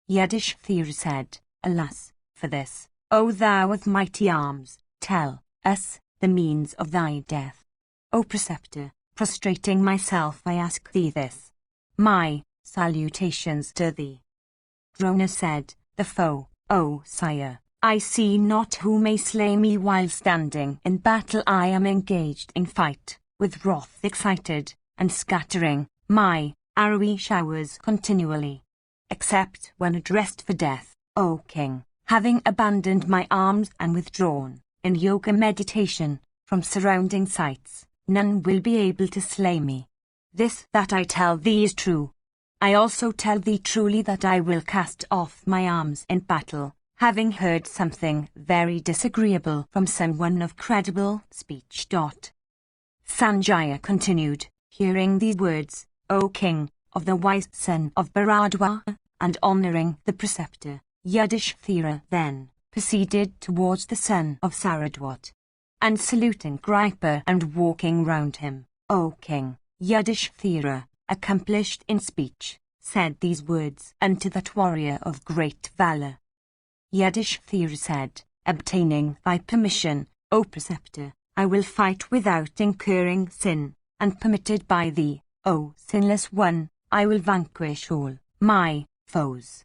Yudhishthira said, Alas, for this, O thou of mighty arms, tell us the means of thy death. O preceptor, prostrating myself I ask thee this. My salutations to thee. Drona said, The foe, O sire, I see not who may slay me while standing in battle. I am engaged in fight, with wrath excited, and scattering my arrowy showers continually. Except when addressed for death, O king, having abandoned my arms and withdrawn, in yoga meditation, from surrounding sights, none will be able to slay me. This that I tell thee is true. I also tell thee truly that I will cast off my arms in battle, having heard something very disagreeable from someone of credible speech. Sanjaya continued, Hearing these words, O king, of the wise son of Bharadwaj, and honouring the preceptor, Yudhishthira then proceeded towards the son of Saradwat. And saluting Kripa and walking round him, O king, Yudhishthira, accomplished in speech, said these words unto that warrior of great valour. Yudhishthira said, Obtaining thy permission, O preceptor, I will fight without incurring sin, and permitted by thee, O sinless one, I will vanquish all my foes.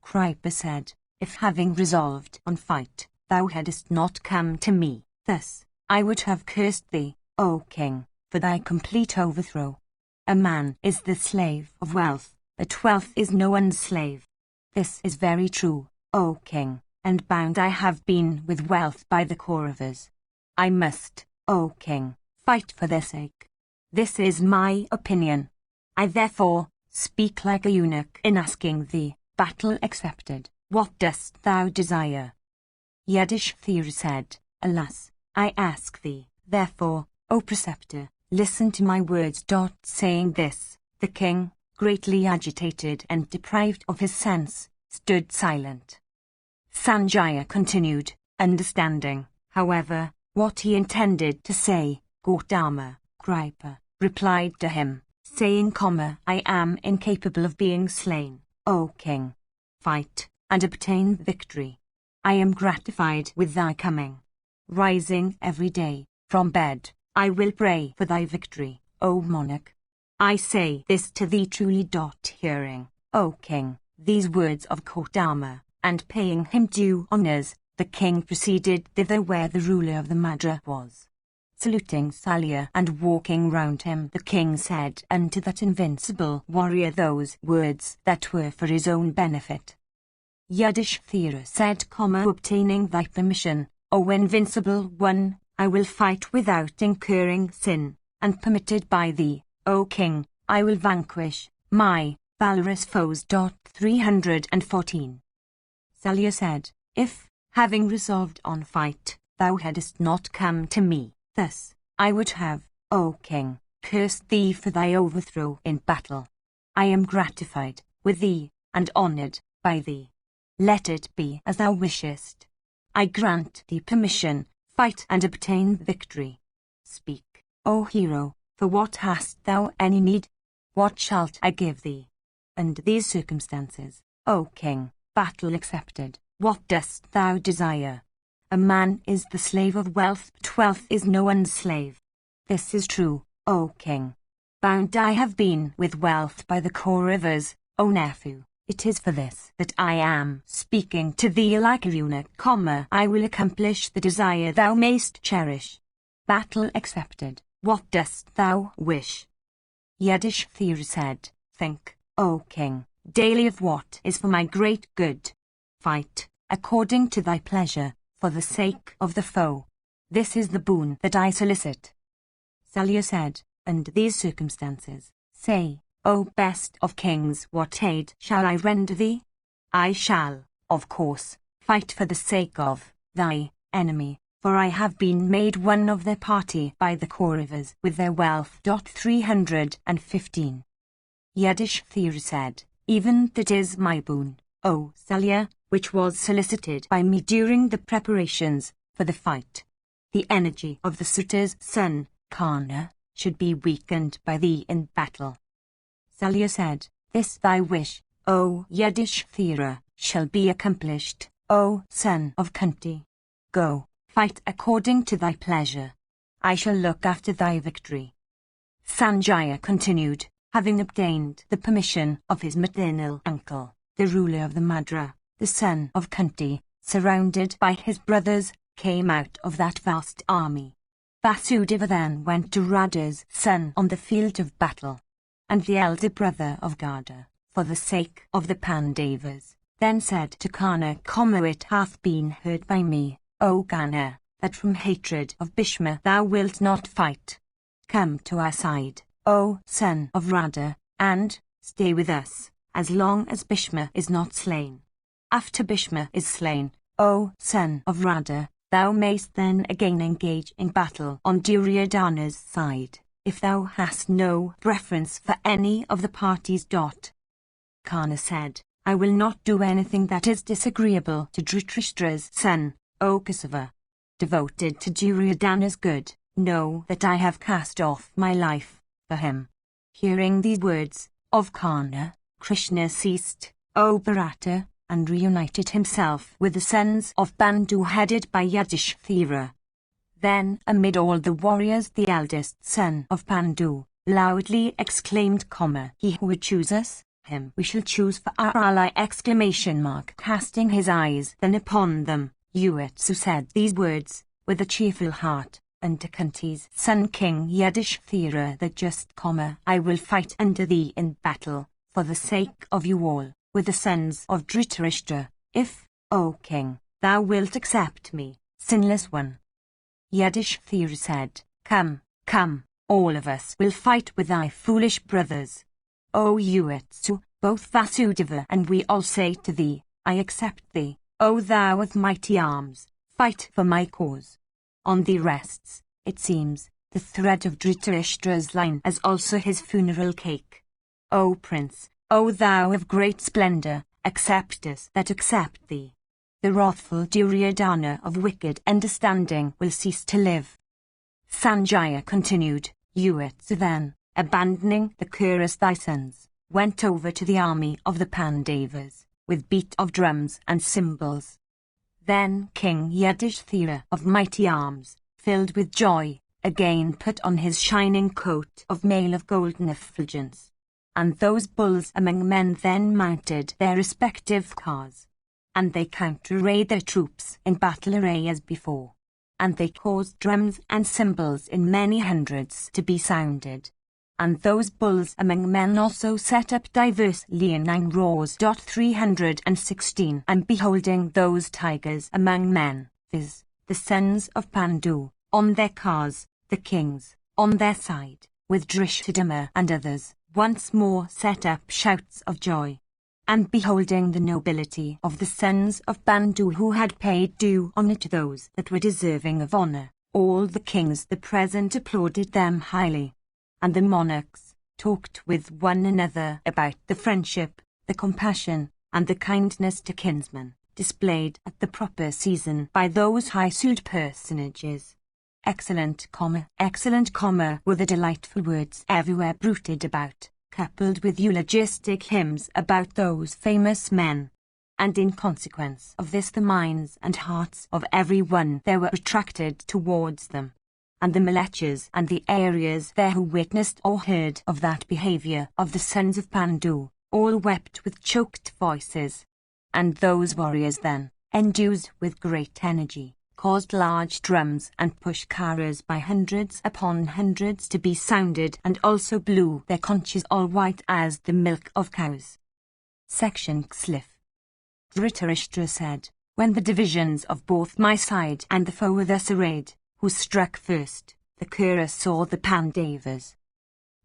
Kripa said, If having resolved on fight, thou hadst not come to me thus, I would have cursed thee, O king, for thy complete overthrow. A man is the slave of wealth, but wealth is no one's slave. This is very true, O king, and bound I have been with wealth by the Kauravas. I must, O king, fight for their sake. This is my opinion. I therefore speak like a eunuch in asking thee, battle accepted, what dost thou desire? Yudhishthira said, Alas, I ask thee, therefore, O preceptor, listen to my words. Saying this, the king, greatly agitated and deprived of his sense, stood silent. Sanjaya continued, understanding, however, what he intended to say. Gautama, Kripa, replied to him, saying, I am incapable of being slain, O king. Fight, and obtain victory. I am gratified with thy coming. Rising every day, from bed, I will pray for thy victory, O monarch. I say this to thee truly. Hearing, O king, these words of Gautama, and paying him due honors, the king proceeded thither where the ruler of the Madra was. Saluting Salya and walking round him, the king said unto that invincible warrior those words that were for his own benefit. Yudhishthira said, Obtaining thy permission, O invincible one, I will fight without incurring sin, and permitted by thee, O king, I will vanquish my valorous foes. 314. Salya said, If, having resolved on fight, thou hadst not come to me, thus, I would have, O king, cursed thee for thy overthrow in battle. I am gratified with thee, and honored by thee. Let it be as thou wishest. I grant thee permission, fight and obtain victory. Speak, O hero, for what hast thou any need? What shalt I give thee? Under these circumstances, O king, battle accepted, what dost thou desire? A man is the slave of wealth, but wealth is no one's slave. This is true, O king. Bound I have been with wealth by the Kauravas, O nephew. It is for this that I am speaking to thee like a eunuch, I will accomplish the desire thou mayst cherish. Battle accepted, what dost thou wish? Yudhishthira said, Think, O king, daily of what is for my great good. Fight, according to thy pleasure, for the sake of the foe. This is the boon that I solicit. Salya said, Under these circumstances, say, O best of kings, what aid shall I render thee? I shall, of course, fight for the sake of thy enemy, for I have been made one of their party by the Kauravas with their wealth. 315. Yudhishthira said, Even that is my boon, O Salya, which was solicited by me during the preparations for the fight. The energy of the suitor's son, Karna, should be weakened by thee in battle. Salya said, This thy wish, O Yudhishthira, shall be accomplished, O son of Kunti. Go, fight according to thy pleasure. I shall look after thy victory. Sanjaya continued, having obtained the permission of his maternal uncle, the ruler of the Madra, the son of Kunti, surrounded by his brothers, came out of that vast army. Vasudeva then went to Radha's son on the field of battle, and the elder brother of Gada, for the sake of the Pandavas, then said to Karna, It hath been heard by me, O Karna, that from hatred of Bhishma thou wilt not fight. Come to our side, O son of Radha, and stay with us, as long as Bhishma is not slain. After Bhishma is slain, O son of Radha, thou mayst then again engage in battle on Duryodhana's side, if thou hast no preference for any of the parties. Karna said, I will not do anything that is disagreeable to Dhritarashtra's son, O Kesava. Devoted to Duryodhana's good, know that I have cast off my life for him. Hearing these words of Karna, Krishna ceased, O Bharata, and reunited himself with the sons of Bandu headed by Yudhishthira. Then, amid all the warriors, the eldest son of Pandu loudly exclaimed, He who would choose us, him we shall choose for our ally! Casting his eyes then upon them, Uyatsu said these words, with a cheerful heart, And Kunti's son King Yudhishthira the just, I will fight under thee in battle, for the sake of you all, with the sons of Dhritarashtra, if, O king, thou wilt accept me, sinless one. Yudhishthira said, Come, come, all of us will fight with thy foolish brothers. O Yuvatsu, both Vasudeva and we all say to thee, I accept thee, O thou of mighty arms, fight for my cause. On thee rests, it seems, the thread of Dhritarashtra's line as also his funeral cake. O prince, O thou of great splendor, accept us that accept thee. The wrathful Duryodhana of wicked understanding will cease to live. Sanjaya continued, Yuvatsu then, abandoning the Kurus thy sons, went over to the army of the Pandavas, with beat of drums and cymbals. Then King Yudhishthira of mighty arms, filled with joy, again put on his shining coat of mail of golden effulgence. And those bulls among men then mounted their respective cars. And they counter-arrayed their troops in battle array as before. And they caused drums and cymbals in many hundreds to be sounded. And those bulls among men also set up diverse leonine roars. 316 And beholding those tigers among men, viz., the sons of Pandu, on their cars, the kings, on their side, with Drishthadhyumna and others, once more set up shouts of joy. And beholding the nobility of the sons of Pandu who had paid due honor to those that were deserving of honor, all the kings the present applauded them highly. And the monarchs talked with one another about the friendship, the compassion, and the kindness to kinsmen, displayed at the proper season by those high-souled personages. Excellent, were the delightful words everywhere bruited about, coupled with eulogistic hymns about those famous men. And in consequence of this the minds and hearts of every one there were attracted towards them. And the Malechas and the Aryas there who witnessed or heard of that behavior of the sons of Pandu, all wept with choked voices. And those warriors then, endued with great energy, caused large drums and pushkaras by hundreds upon hundreds to be sounded, and also blew their conches all white as the milk of cows. Section Xlif. Dhritarashtra said, When the divisions of both my side and the foe were thus arrayed, who struck first? The Kurus saw the Pandavas.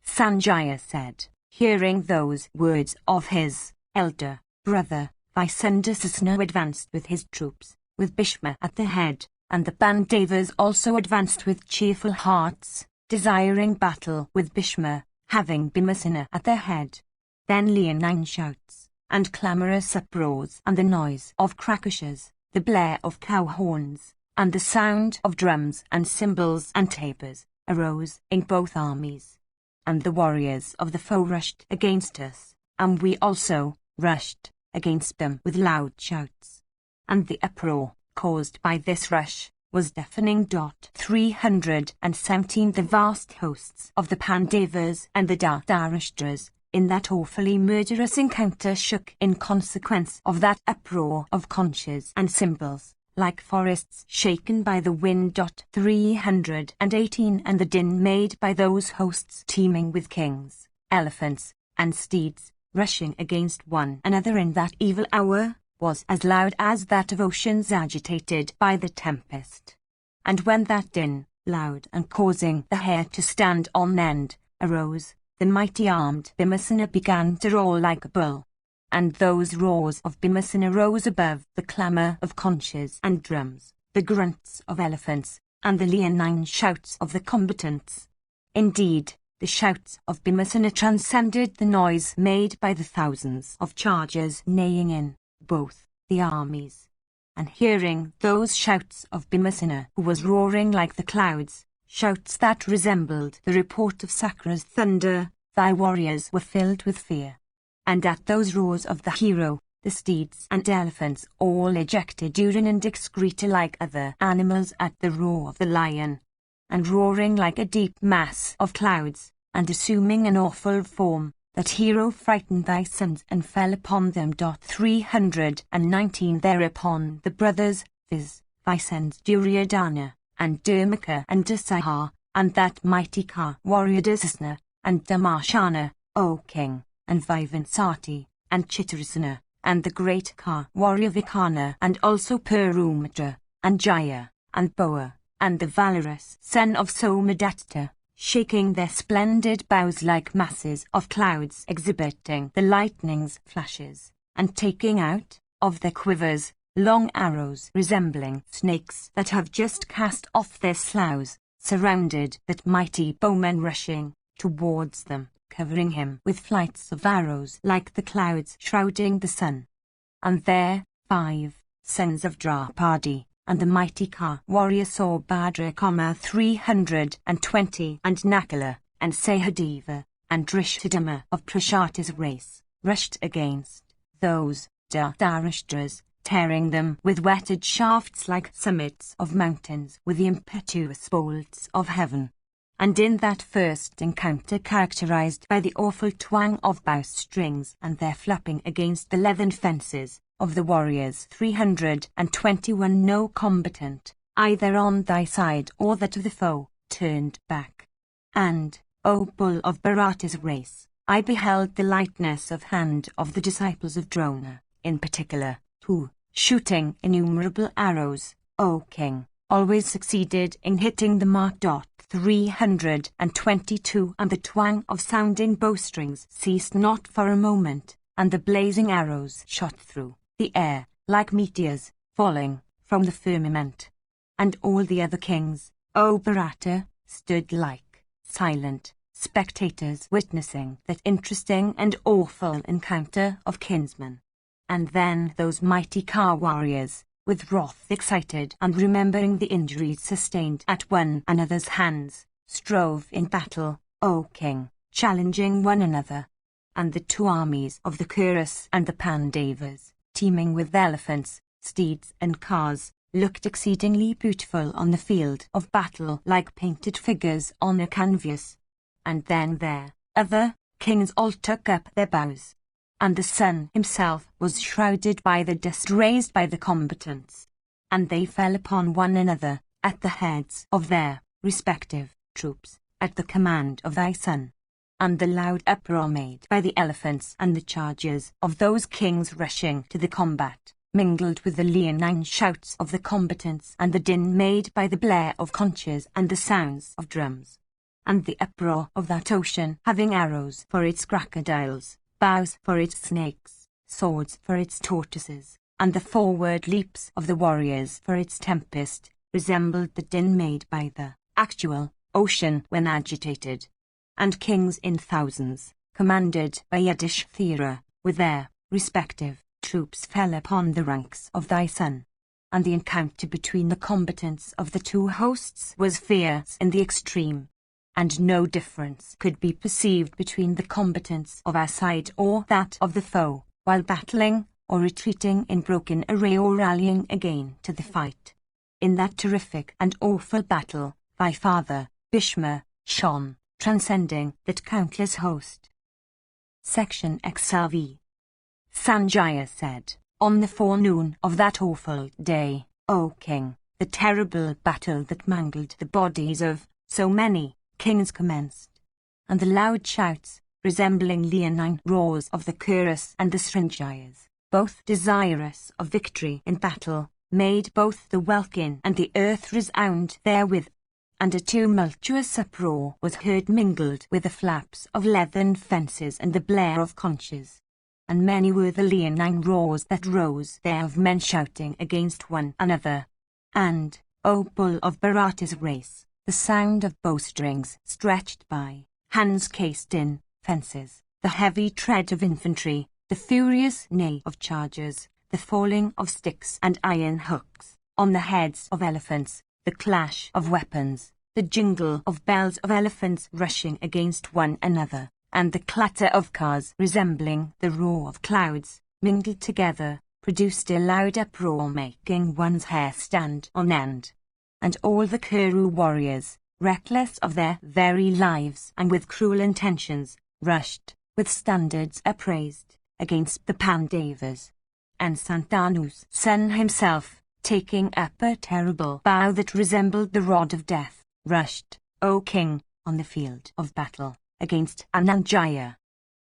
Sanjaya said, hearing those words of his elder brother, Visandasasana advanced with his troops, with Bhishma at the head, and the Pandavas also advanced with cheerful hearts, desiring battle with Bhishma, having Bhimasena at their head. Then leonine shouts, and clamorous uproars, and the noise of crackers, the blare of cow horns, and the sound of drums and cymbals and tabors, arose in both armies. And the warriors of the foe rushed against us, and we also rushed against them with loud shouts. And the uproar, caused by this rush, was deafening. 317 The vast hosts of the Pandavas and the Dhritarashtras, in that awfully murderous encounter shook in consequence of that uproar of conches and cymbals, like forests shaken by the wind. 318 And the din made by those hosts teeming with kings, elephants, and steeds, rushing against one another in that evil hour, was as loud as that of oceans agitated by the tempest. And when that din, loud and causing the hair to stand on end, arose, the mighty armed Bhimasena began to roar like a bull. And those roars of Bhimasena rose above the clamour of conches and drums, the grunts of elephants, and the leonine shouts of the combatants. Indeed, the shouts of Bhimasena transcended the noise made by the thousands of chargers neighing in both the armies. And hearing those shouts of Bhimasena, who was roaring like the clouds, shouts that resembled the report of Sakra's thunder, thy warriors were filled with fear. And at those roars of the hero, the steeds and elephants all ejected urine and excreta like other animals at the roar of the lion. And roaring like a deep mass of clouds, and assuming an awful form, that hero frightened thy sons and fell upon them. 319 Thereupon the brothers, viz., thy sons Duryodhana, and Durmaka and Dasahar, and that mighty Ka warrior Dasasna, and Damashana, O king, and Vivansati, and Chitrasana, and the great Ka warrior Vikana, and also Perumatra, and Jaya, and Boa, and the valorous son of Somadatta, shaking their splendid bows like masses of clouds exhibiting the lightning's flashes, and taking out of their quivers long arrows resembling snakes that have just cast off their sloughs, surrounded that mighty bowman rushing towards them, covering him with flights of arrows like the clouds shrouding the sun. And there 5 sons of Draupadi, and the mighty Ka warrior Saubhadra, 320, and Nakula, and Sahadeva, and Drishthadama of Prashata's race, rushed against those Dharashtras, tearing them with whetted shafts like summits of mountains with the impetuous bolts of heaven. And in that first encounter, characterized by the awful twang of bowstrings and their flapping against the leathern fences of the warriors 321, no combatant, either on thy side or that of the foe, turned back. And, O bull of Bharata's race, I beheld the lightness of hand of the disciples of Drona, in particular, who, shooting innumerable arrows, O king, always succeeded in hitting the mark. 322, and the twang of sounding bowstrings ceased not for a moment, and the blazing arrows shot through the air like meteors falling from the firmament. And all the other kings, O Bharata, stood like silent spectators witnessing that interesting and awful encounter of kinsmen. And then those mighty Ka warriors, with wrath excited and remembering the injuries sustained at one another's hands, strove in battle, O king, challenging one another. And the 2 armies of the Kurus and the Pandavas, teeming with elephants, steeds and cars, looked exceedingly beautiful on the field of battle like painted figures on a canvas. And then their other kings all took up their bows, and the sun himself was shrouded by the dust raised by the combatants, and they fell upon one another at the heads of their respective troops, at the command of thy son. And the loud uproar made by the elephants and the chargers of those kings rushing to the combat, mingled with the leonine shouts of the combatants and the din made by the blare of conches and the sounds of drums. And the uproar of that ocean having arrows for its crocodiles, bows for its snakes, swords for its tortoises, and the forward leaps of the warriors for its tempest, resembled the din made by the actual ocean when agitated. And kings in thousands, commanded by Yudhishthira, with their respective troops fell upon the ranks of thy son. And the encounter between the combatants of the 2 hosts was fierce in the extreme, and no difference could be perceived between the combatants of our side or that of the foe, while battling or retreating in broken array or rallying again to the fight. In that terrific and awful battle, thy father, Bhishma, shone, transcending that countless host. Section XLV. Sanjaya said, on the forenoon of that awful day, O king, the terrible battle that mangled the bodies of so many kings commenced, and the loud shouts, resembling leonine roars of the Kurus and the Srinjayas, both desirous of victory in battle, made both the welkin and the earth resound therewith, and a tumultuous uproar was heard mingled with the flaps of leathern fences and the blare of conches. And many were the leonine roars that rose there of men shouting against one another. And, O bull of Bharata's race, the sound of bowstrings stretched by, hands cased in fences, the heavy tread of infantry, the furious neigh of chargers, the falling of sticks and iron hooks on the heads of elephants, the clash of weapons, the jingle of bells of elephants rushing against one another, and the clatter of cars resembling the roar of clouds, mingled together, produced a loud uproar making one's hair stand on end. And all the Kuru warriors, reckless of their very lives and with cruel intentions, rushed, with standards upraised, against the Pandavas. And Santanu's son himself, taking up a terrible bow that resembled the rod of death, rushed, O king, on the field of battle, against Anandjaya.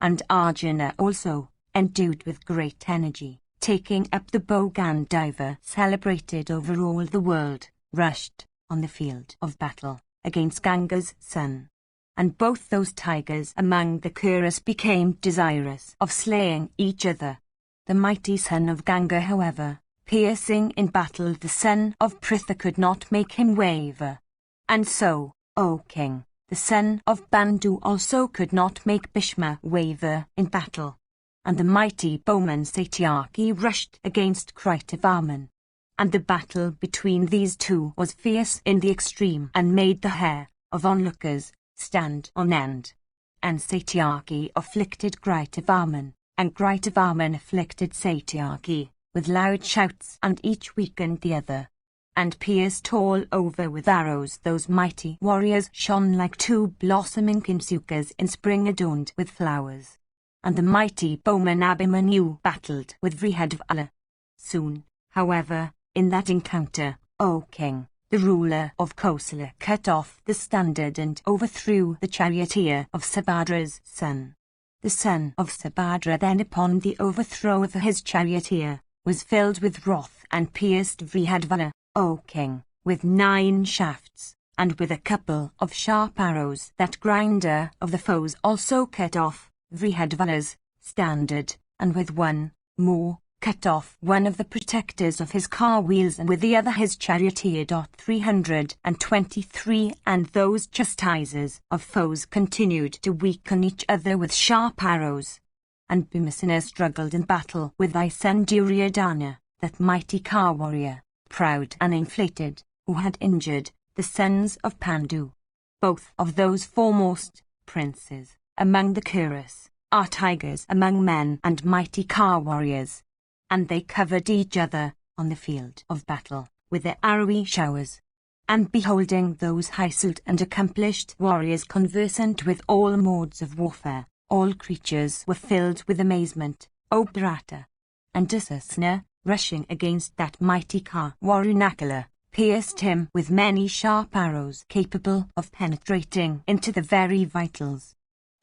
And Arjuna also, endued with great energy, taking up the bow Gandiva celebrated over all the world, rushed, on the field of battle, against Ganga's son. And both those tigers among the Kuras became desirous of slaying each other. The mighty son of Ganga, however, piercing in battle the son of Pritha, could not make him waver. And so, O king, the son of Bandu also could not make Bhishma waver in battle. And the mighty bowman Satyaki rushed against Kritavarman. And the battle between these two was fierce in the extreme and made the hair of onlookers stand on end. And Satyaki afflicted Kritavarman, and Kritavarman afflicted Satyaki, with loud shouts, and each weakened the other. And pierced all over with arrows, those mighty warriors shone like two blossoming kinsukas in spring adorned with flowers. And the mighty bowman Abhimanyu battled with Vrihadvala. Soon, however, in that encounter, O king, the ruler of Kosala cut off the standard and overthrew the charioteer of Subhadra's son. The son of Subhadra then, upon the overthrow of his charioteer, was filled with wrath and pierced Vrihadvala, O king, with 9 shafts, and with a couple of sharp arrows. That grinder of the foes also cut off Vrihadvala's standard, and with one more, cut off one of the protectors of his car wheels, and with the other his charioteer. 323 And those chastisers of foes continued to weaken each other with sharp arrows. And Bhimasena struggled in battle with thy son Duryodhana, that mighty car warrior, proud and inflated, who had injured the sons of Pandu. Both of those foremost princes among the Kuras are tigers among men and mighty car warriors. And they covered each other on the field of battle with their arrowy showers. And beholding those high-souled and accomplished warriors conversant with all modes of warfare, all creatures were filled with amazement, O Bharata. And Dusasana, rushing against that mighty car warrior Nakula, pierced him with many sharp arrows capable of penetrating into the very vitals.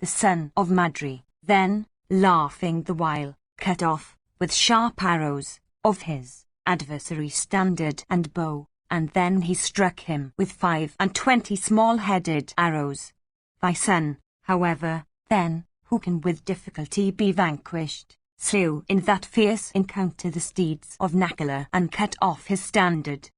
The son of Madri, then, laughing the while, cut off, with sharp arrows, of his adversary's standard and bow, and then he struck him with 25 small-headed arrows. Thy son, however, then, who can with difficulty be vanquished, slew in that fierce encounter the steeds of Nakula and cut off his standard.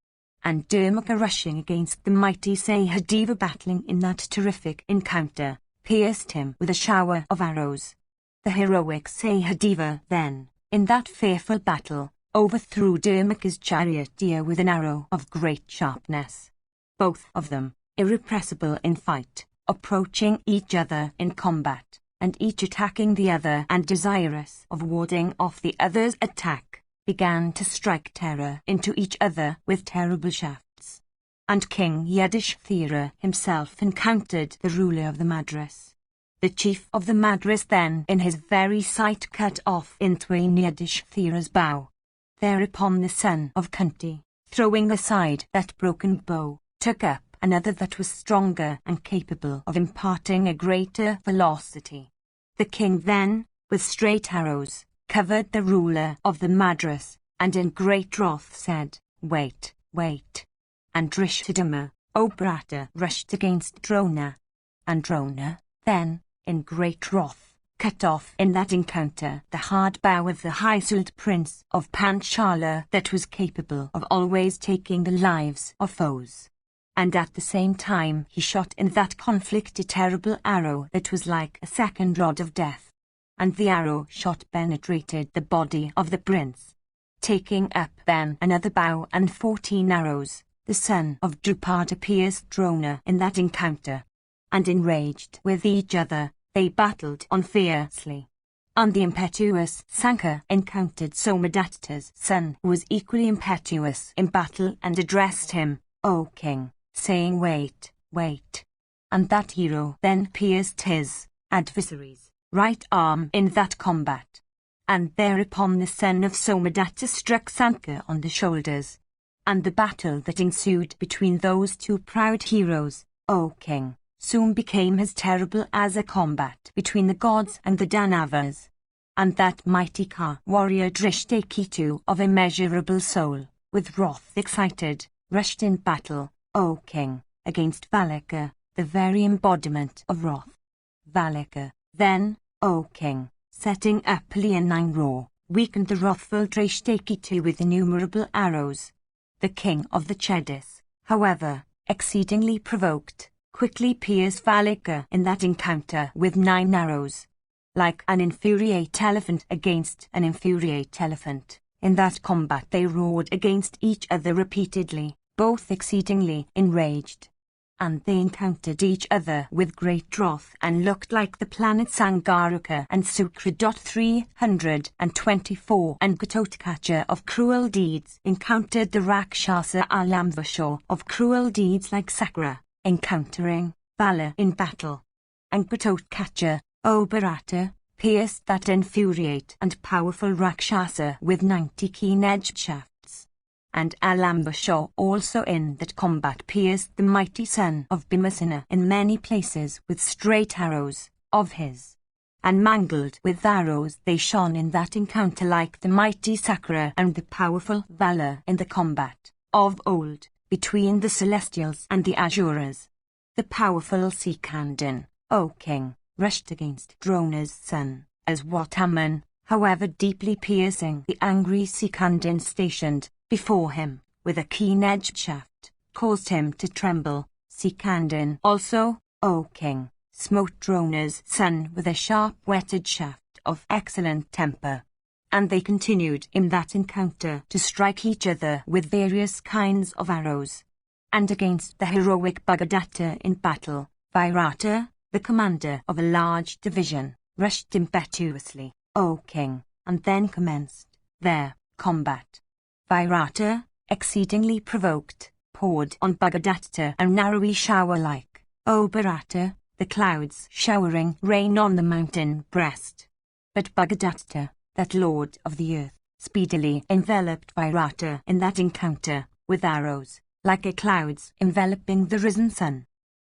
And Durmaka, rushing against the mighty Sahadeva, battling in that terrific encounter, pierced him with a shower of arrows. The heroic Sahadeva then, in that fearful battle, overthrew Durmaka's charioteer with an arrow of great sharpness. Both of them, irrepressible in fight, approaching each other in combat, and each attacking the other and desirous of warding off the other's attack, began to strike terror into each other with terrible shafts. And King Yudhishthira himself encountered the ruler of the Madras. The chief of the Madras then in his very sight cut off in twain Yudhishthira's bow. Thereupon the son of Kunti, throwing aside that broken bow, took up another that was stronger and capable of imparting a greater velocity. The king then, with straight arrows, covered the ruler of the Madras, and in great wrath said, Wait, wait. And Drishthadhyumna, O Bharata, rushed against Drona. And Drona, then, in great wrath, cut off in that encounter the hard bow of the high-souled prince of Panchala that was capable of always taking the lives of foes. And at the same time he shot in that conflict a terrible arrow that was like a second rod of death. And the arrow shot penetrated the body of the prince. Taking up then another bow and 14 arrows, the son of Drupada pierced Drona in that encounter. And enraged with each other, they battled on fiercely. And the impetuous Sankha encountered Somadatta's son, who was equally impetuous in battle, and addressed him, O king, saying, Wait, wait. And that hero then pierced his adversary's right arm in that combat. And thereupon the son of Somadatta struck Sankha on the shoulders. And the battle that ensued between those two proud heroes, O king, soon became as terrible as a combat between the gods and the Danavas. And that mighty warrior Drishtaketu of immeasurable soul, with wrath excited, rushed in battle, O king, against Valaka, the very embodiment of wrath. Valaka, then, O king, setting up a leonine roar, weakened the wrathful Drishtaketu with innumerable arrows. The king of the Chedis, however, exceedingly provoked, quickly pierced Valaka in that encounter with 9 arrows. Like an infuriate elephant against an infuriate elephant, in that combat they roared against each other repeatedly, both exceedingly enraged. And they encountered each other with great wrath and looked like the planets Angaraka and Sukra. 324 and Gatotkacha of cruel deeds encountered the Rakshasa Alambashaw of cruel deeds like Sakra, encountering valor in battle. And Gatotkacha, O Bharata, pierced that infuriate and powerful Rakshasa with 90 keen-edged shafts. And Alambashaw also in that combat pierced the mighty son of Bhimasena in many places with straight arrows of his. And mangled with arrows they shone in that encounter like the mighty Sakra and the powerful valor in the combat of old between the Celestials and the Asuras. The powerful Sikandin, O king, rushed against Drona's son, as Wataman, however deeply piercing the angry Sikandin stationed before him, with a keen-edged shaft, caused him to tremble. Sikandin also, O king, smote Drona's son with a sharp-whetted shaft of excellent temper. And they continued in that encounter to strike each other with various kinds of arrows. And against the heroic Bhagadatta in battle, Virata, the commander of a large division, rushed impetuously, O king, and then commenced their combat. Virata, exceedingly provoked, poured on Bhagadatta a narrowy shower like, O Bharata, the clouds showering rain on the mountain breast. But Bhagadatta, that lord of the earth, speedily enveloped Virata in that encounter, with arrows, like a clouds enveloping the risen sun.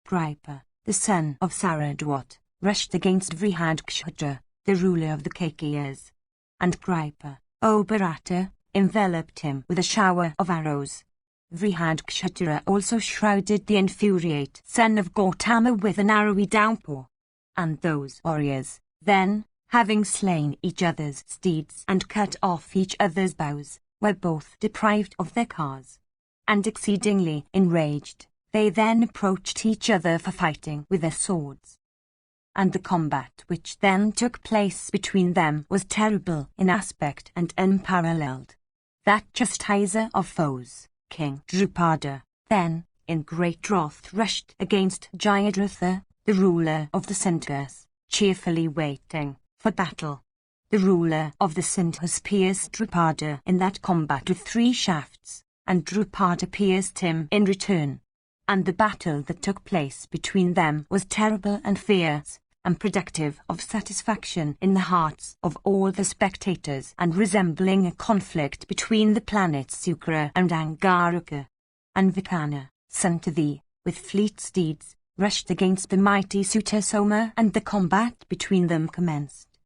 Kripa, the son of Saradwat, rushed against Vrihadkshatra, the ruler of the Kakiyas. And Kripa, O Bharata, enveloped him with a shower of arrows. Vrihadkshatra also shrouded the infuriate son of Gautama with an arrowy downpour. And those warriors, then, having slain each other's steeds and cut off each other's bows, were both deprived of their cars. And exceedingly enraged, they then approached each other for fighting with their swords. And the combat which then took place between them was terrible in aspect and unparalleled. That chastiser of foes, King Drupada, then, in great wrath rushed against Jayadratha, the ruler of the Sindhas, cheerfully waiting for battle. The ruler of the Sindhas pierced Drupada in that combat with 3 shafts, and Drupada pierced him in return. And the battle that took place between them was terrible and fierce, and productive of satisfaction in the hearts of all the spectators, and resembling a conflict between the planets Sukra and Angaraka. And Vikana, son to thee, with fleet steeds, rushed against the mighty Sutasoma, and the combat between them commenced.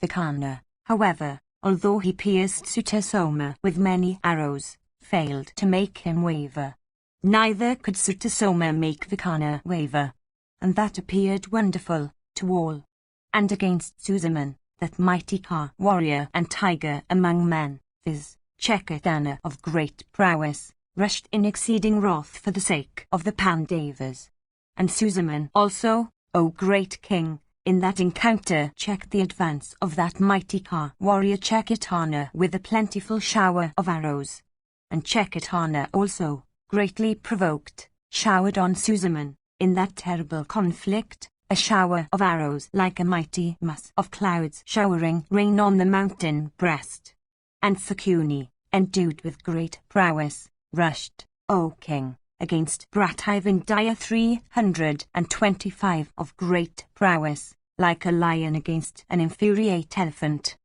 Vikana, however, although he pierced Sutasoma with many arrows, failed to make him waver. Neither could Sutasoma make Vikana waver. And that appeared wonderful to all. And against Suzaman, that mighty warrior and tiger among men, viz. Chekadana of great prowess, rushed in exceeding wrath for the sake of the Pandavas. And Suzaman also, O great king, in that encounter checked the advance of that mighty warrior Chekatana with a plentiful shower of arrows. And Chekatana also, greatly provoked, showered on Suzaman, in that terrible conflict, a shower of arrows like a mighty mass of clouds showering rain on the mountain breast. And Sakuni, endued with great prowess, rushed, O king, against Brativandaya 325 of great prowess, like a lion against an infuriate elephant.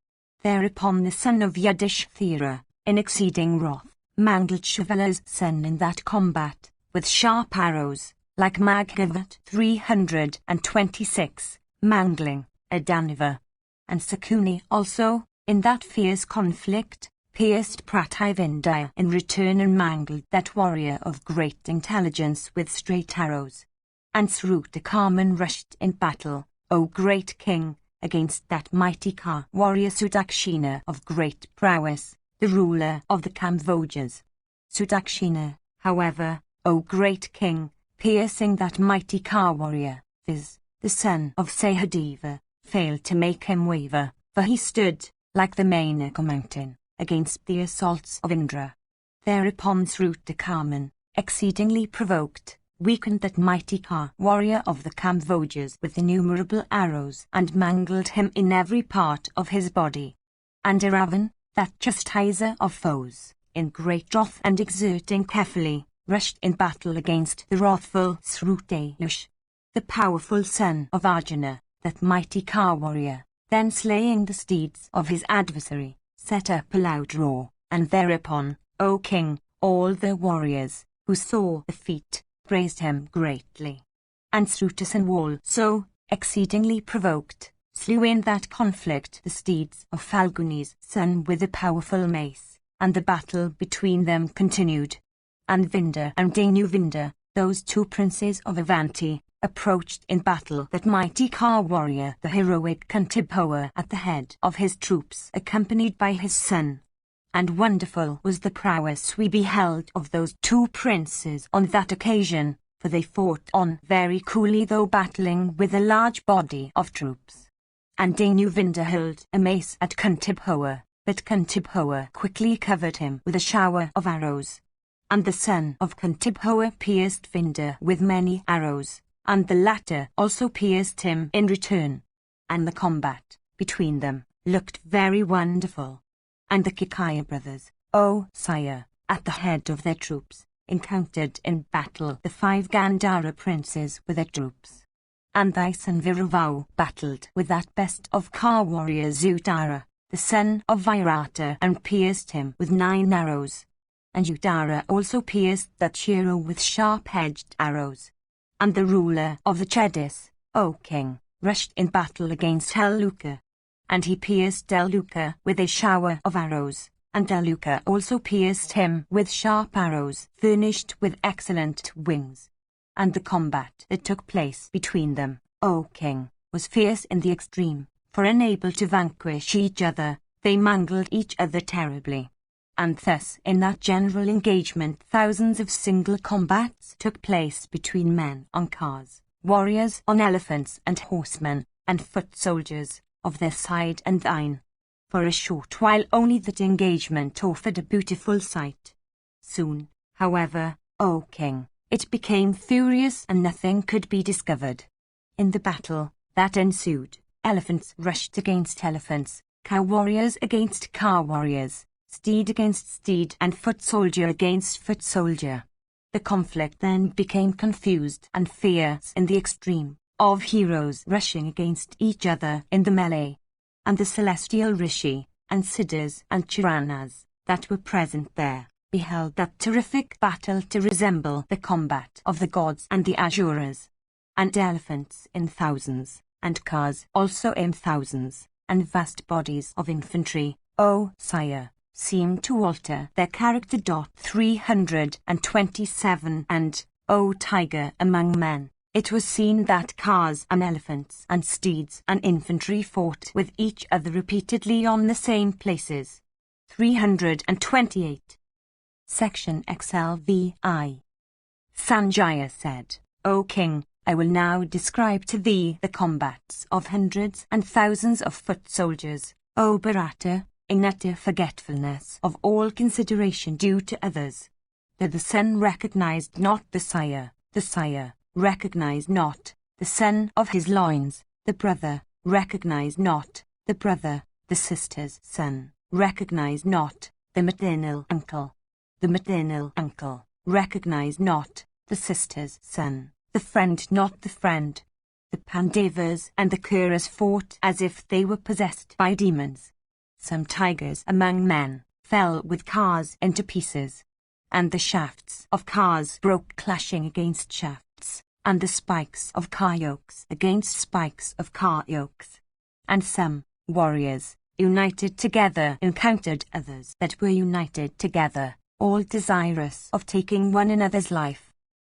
Thereupon the son of Yudhishthira, in exceeding wrath, mangled Shuvala's son in that combat, with sharp arrows, like Maghavat 326, mangling Adaniva. And Sakuni also, in that fierce conflict, pierced Prativindaya in return and mangled that warrior of great intelligence with straight arrows. And Srutakarman rushed in battle, O great king, against that mighty Ka warrior Sudakshina of great prowess, the ruler of the Kamvojas. Sudakshina, however, O great king, piercing that mighty Ka warrior, viz., the son of Sahadeva, failed to make him waver, for he stood, like the Mainaka mountain, against the assaults of Indra. Thereupon Srutakarman, exceedingly provoked, weakened that mighty Ka warrior of the Kamvojas with innumerable arrows and mangled him in every part of his body. And Iravan, that chastiser of foes, in great wrath and exerting carefully, rushed in battle against the wrathful Srutalush, the powerful son of Arjuna, that mighty Ka warrior, then slaying the steeds of his adversary, set up a loud roar, and thereupon, O king, all the warriors, who saw the feat, praised him greatly. And Srutasan also, exceedingly provoked, slew in that conflict the steeds of Falguni's son with a powerful mace, and the battle between them continued. And Vinda and Danuvinda, those two princes of Avanti, approached in battle that mighty Ka warrior, the heroic Kuntiboa, at the head of his troops, accompanied by his son. And wonderful was the prowess we beheld of those two princes on that occasion, for they fought on very coolly though battling with a large body of troops. And Danuvinda hurled a mace at Kuntiboa, but Kuntiboa quickly covered him with a shower of arrows. And the son of Kuntiboa pierced Vinda with many arrows, and the latter also pierced him in return. And the combat between them looked very wonderful. And the Kikaya brothers, O sire, at the head of their troops, encountered in battle the 5 Gandhara princes with their troops. And thy son Viruvau battled with that best of Ka warriors Uttara, the son of Virata, and pierced him with 9 arrows. And Uttara also pierced that hero with sharp-edged arrows. And the ruler of the Chedis, O king, rushed in battle against Heluka. And he pierced Deluka with a shower of arrows, and Deluka also pierced him with sharp arrows furnished with excellent wings. And the combat that took place between them, O king, was fierce in the extreme, for unable to vanquish each other, they mangled each other terribly. And thus in that general engagement thousands of single combats took place between men on cars, warriors on elephants and horsemen, and foot soldiers, of their side and thine. For a short while only that engagement offered a beautiful sight. Soon, however, O king, it became furious and nothing could be discovered. In the battle that ensued, elephants rushed against elephants, cow warriors against car warriors, steed against steed, and foot soldier against foot soldier. The conflict then became confused and fierce in the extreme, of heroes rushing against each other in the melee. And the celestial rishi, and siddhas and charanas, that were present there, beheld that terrific battle to resemble the combat of the gods and the asuras. And elephants in thousands, and cars also in thousands, and vast bodies of infantry, O sire, seemed to alter their character. 327 And, O tiger among men, it was seen that cars and elephants and steeds and infantry fought with each other repeatedly on the same places. 328. Section XLVI. Sanjaya said, O king, I will now describe to thee the combats of hundreds and thousands of foot soldiers, O Bharata, in utter forgetfulness of all consideration due to others. That the son recognized not the sire recognized not the son of his loins, the brother recognized not the brother, the sister's son recognized not the maternal uncle recognized not the sister's son, the friend not the friend. The Pandavas and the Kuras fought as if they were possessed by demons. Some tigers among men fell with cars into pieces, and the shafts of cars broke clashing against shafts, and the spikes of car yokes against spikes of car yokes. And some warriors, united together, encountered others that were united together, all desirous of taking one another's life.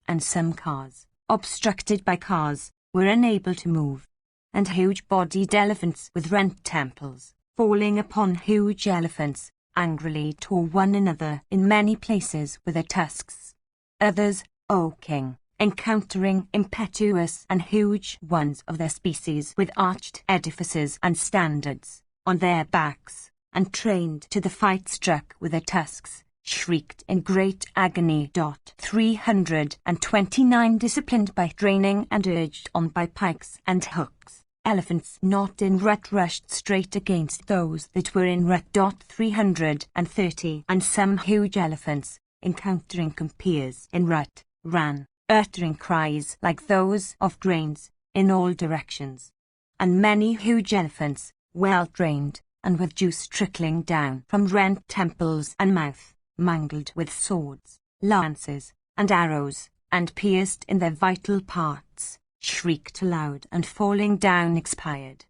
And some cars, obstructed by cars, were unable to move. And huge-bodied elephants with rent temples, falling upon huge elephants, angrily tore one another in many places with their tusks. Others, O king, encountering impetuous and huge ones of their species with arched edifices and standards on their backs, and trained to the fight struck with their tusks, shrieked in great agony. 329 Disciplined by training and urged on by pikes and hooks, elephants not in rut rushed straight against those that were in rut. 330 And some huge elephants, encountering compeers in rut, ran, uttering cries like those of grains, in all directions. And many huge elephants, well trained, and with juice trickling down from rent temples and mouth, mangled with swords, lances, and arrows, and pierced in their vital parts, shrieked aloud and falling down expired.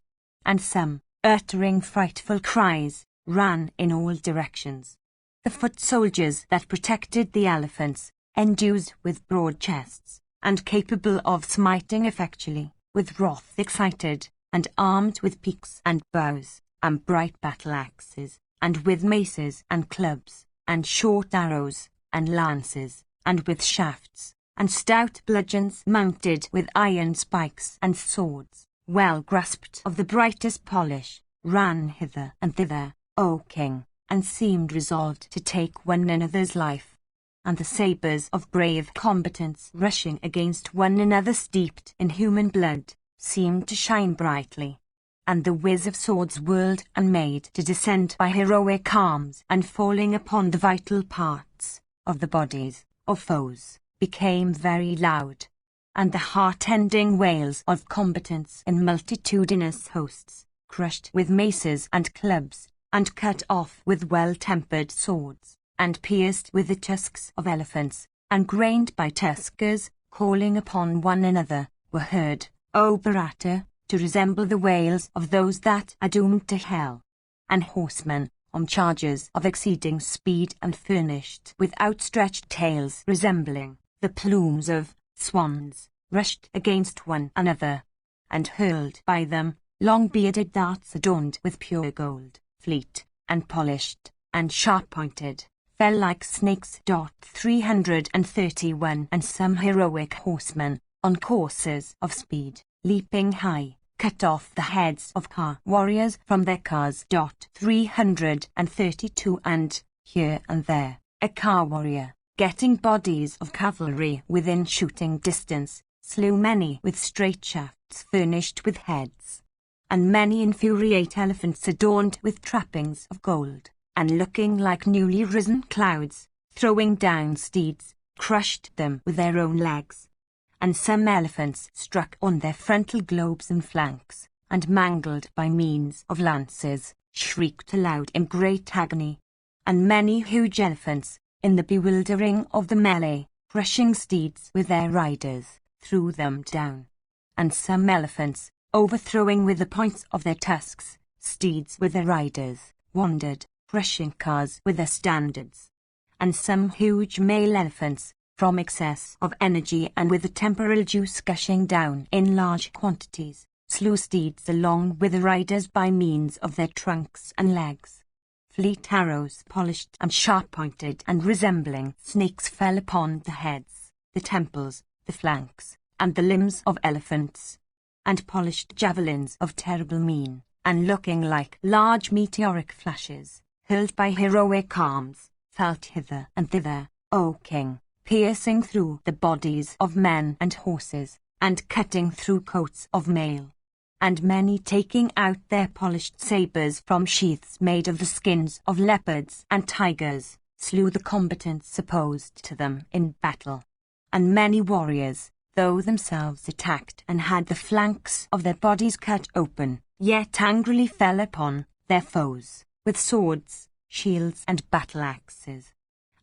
And some, uttering frightful cries, ran in all directions. The foot soldiers that protected the elephants, endued with broad chests, and capable of smiting effectually, with wrath excited, and armed with pikes and bows, and bright battle-axes, and with maces and clubs, and short arrows, and lances, and with shafts, and stout bludgeons mounted with iron spikes and swords, well grasped of the brightest polish, ran hither and thither, O king, and seemed resolved to take one another's life. And the sabres of brave combatants rushing against one another steeped in human blood, seemed to shine brightly. And the whiz of swords whirled and made to descend by heroic arms, and falling upon the vital parts of the bodies of foes, became very loud. And the heart-ending wails of combatants in multitudinous hosts, crushed with maces and clubs, and cut off with well-tempered swords, and pierced with the tusks of elephants, and grained by tuskers, calling upon one another, were heard, O Bharata, to resemble the wails of those that are doomed to hell. And horsemen, on chargers of exceeding speed and furnished with outstretched tails resembling the plumes of swans, rushed against one another, and hurled by them long-bearded darts adorned with pure gold, fleet, and polished, and sharp-pointed, fell like snakes. 331 And some heroic horsemen, on coursers of speed, leaping high, cut off the heads of car warriors from their cars. 332 And, here and there, a car warrior, getting bodies of cavalry within shooting distance, slew many with straight shafts furnished with heads. And many infuriate elephants adorned with trappings of gold, and looking like newly risen clouds, throwing down steeds, crushed them with their own legs. And some elephants struck on their frontal globes and flanks, and mangled by means of lances, shrieked aloud in great agony. And many huge elephants, in the bewildering of the melee, crushing steeds with their riders, threw them down. And some elephants, overthrowing with the points of their tusks steeds with their riders, wandered, crushing cars with their standards. And some huge male elephants, from excess of energy and with the temporal juice gushing down in large quantities, slew steeds along with the riders by means of their trunks and legs. Fleet arrows, polished and sharp-pointed and resembling snakes, fell upon the heads, the temples, the flanks, and the limbs of elephants. And polished javelins of terrible mien, and looking like large meteoric flashes, hurled by heroic arms, fell hither and thither, O king, piercing through the bodies of men and horses, and cutting through coats of mail. And many, taking out their polished sabres from sheaths made of the skins of leopards and tigers, slew the combatants opposed to them in battle. And many warriors, though themselves attacked and had the flanks of their bodies cut open, yet angrily fell upon their foes, with swords, shields, and battle-axes.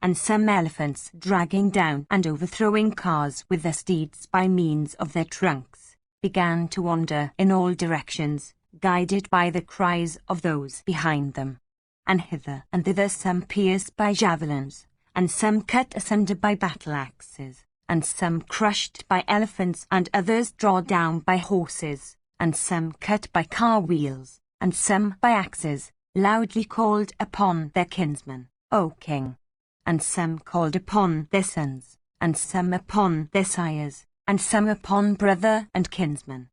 and some elephants dragging down and overthrowing cars with their steeds by means of their trunks, began to wander in all directions, guided by the cries of those behind them. And hither and thither some pierced by javelins, and some cut asunder by battle-axes, and some crushed by elephants, and others drawn down by horses, and some cut by car-wheels, and some by axes, loudly called upon their kinsmen, O king. And some called upon their sons, and some upon their sires, and some upon brother and kinsmen.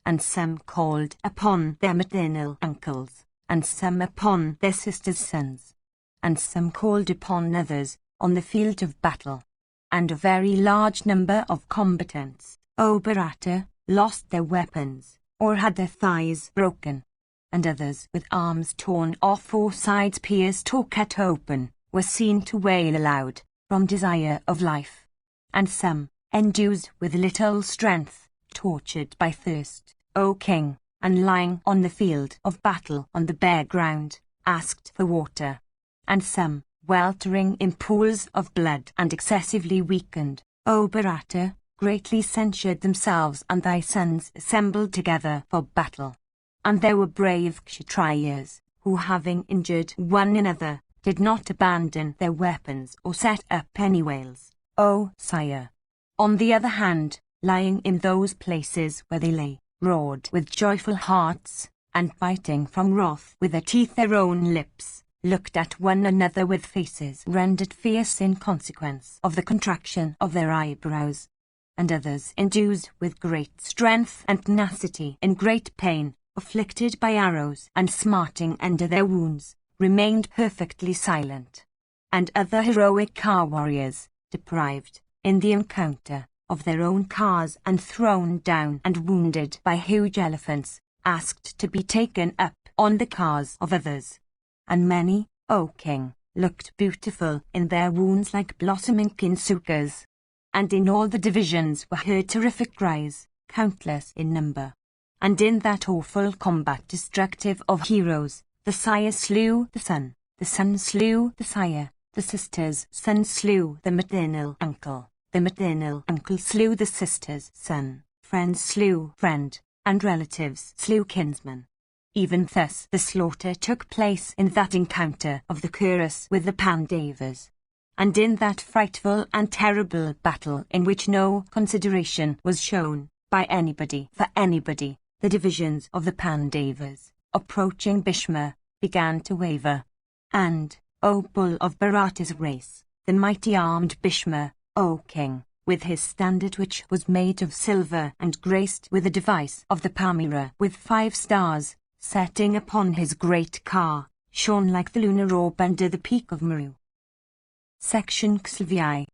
And some called upon their maternal uncles, and some upon their sisters' sons. And some called upon others on the field of battle. And a very large number of combatants, O Bharata, lost their weapons, or had their thighs broken. And others with arms torn off or sides pierced or cut open, were seen to wail aloud, from desire of life. And some, endued with little strength, tortured by thirst, O king, and lying on the field of battle on the bare ground, asked for water. And some, weltering in pools of blood and excessively weakened, O Bharata, greatly censured themselves and thy sons assembled together for battle. And there were brave Kshatriyas, who having injured one another, did not abandon their weapons or set up any wails, O sire. On the other hand, lying in those places where they lay, roared with joyful hearts, and biting from wrath with their teeth their own lips, looked at one another with faces rendered fierce in consequence of the contraction of their eyebrows. And others, endued with great strength and tenacity in great pain, afflicted by arrows and smarting under their wounds, remained perfectly silent. And other heroic car warriors, deprived, in the encounter, of their own cars and thrown down and wounded by huge elephants, asked to be taken up on the cars of others. And many, O king, looked beautiful in their wounds like blossoming kinsukas. And in all the divisions were heard terrific cries, countless in number. And in that awful combat destructive of heroes, the sire slew the son slew the sire, the sister's son slew the maternal uncle slew the sister's son, friends slew friend, and relatives slew kinsmen. Even thus the slaughter took place in that encounter of the Kurus with the Pandavas. And in that frightful and terrible battle in which no consideration was shown by anybody for anybody, the divisions of the Pandavas, approaching Bhishma, began to waver. And, O bull of Bharata's race, the mighty armed Bhishma, O king, with his standard which was made of silver and graced with a device of the Palmyra with 5 stars, setting upon his great car, shone like the lunar orb under the peak of Meru. Section Xlvi.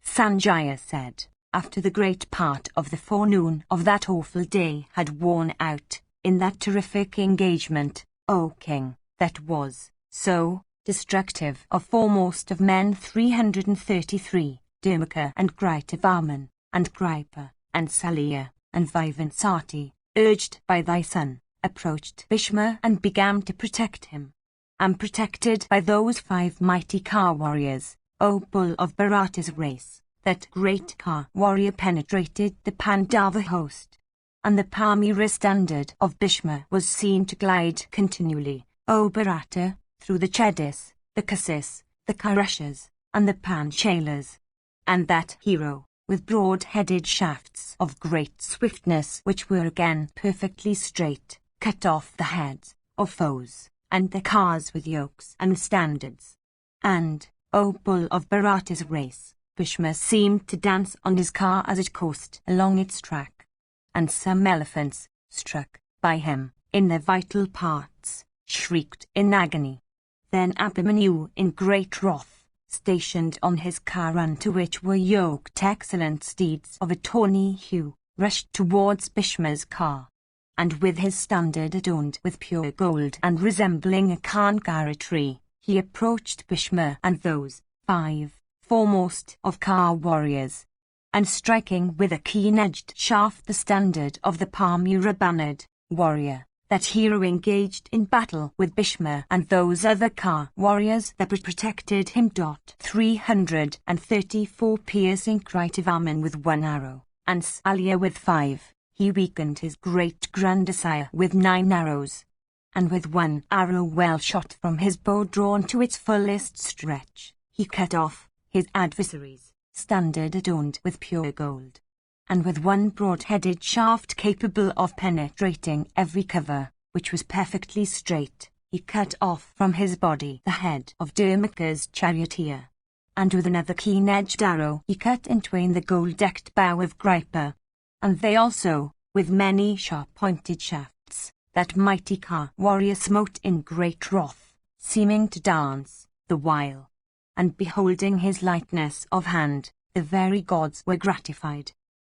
Sanjaya said, after the great part of the forenoon of that awful day had worn out, in that terrific engagement, O king, that was so destructive of foremost of men 333, Dirmaka and Gritavarman, and Kripa, and Saliya, and Vivansati, urged by thy son, approached Bhishma and began to protect him. And protected by those 5 mighty car warriors, O bull of Bharata's race, that great car warrior penetrated the Pandava host. And the Palmyra standard of Bhishma was seen to glide continually, O Bharata, through the Chedis, the Kasis, the Karushas, and the Panchalas. And that hero, with broad-headed shafts of great swiftness which were again perfectly straight, cut off the heads of foes, and the cars with yokes and standards. And, O bull of Bharata's race, Bhishma seemed to dance on his car as it coursed along its track. And some elephants, struck by him in their vital parts, shrieked in agony. Then Abhimanyu, in great wrath, stationed on his car unto which were yoked excellent steeds of a tawny hue, rushed towards Bhishma's car. And with his standard adorned with pure gold and resembling a kankara tree, he approached Bhishma and those 5 foremost of car warriors. And striking with a keen-edged shaft the standard of the Palmyra bannered warrior, that hero engaged in battle with Bhishma and those other Ka warriors that protected him. 334 piercing Kritavarman with 1 arrow, and Salya with 5. He weakened his great-grandsire with 9 arrows, and with 1 arrow well shot from his bow drawn to its fullest stretch, he cut off his adversary's standard adorned with pure gold, and with 1 broad-headed shaft capable of penetrating every cover, which was perfectly straight, he cut off from his body the head of Dermaka's charioteer, and with another keen-edged arrow he cut in twain the gold-decked bow of Gripa, and they also, with many sharp-pointed shafts, that mighty Ka warrior smote in great wrath, seeming to dance the while. And beholding his lightness of hand, the very gods were gratified.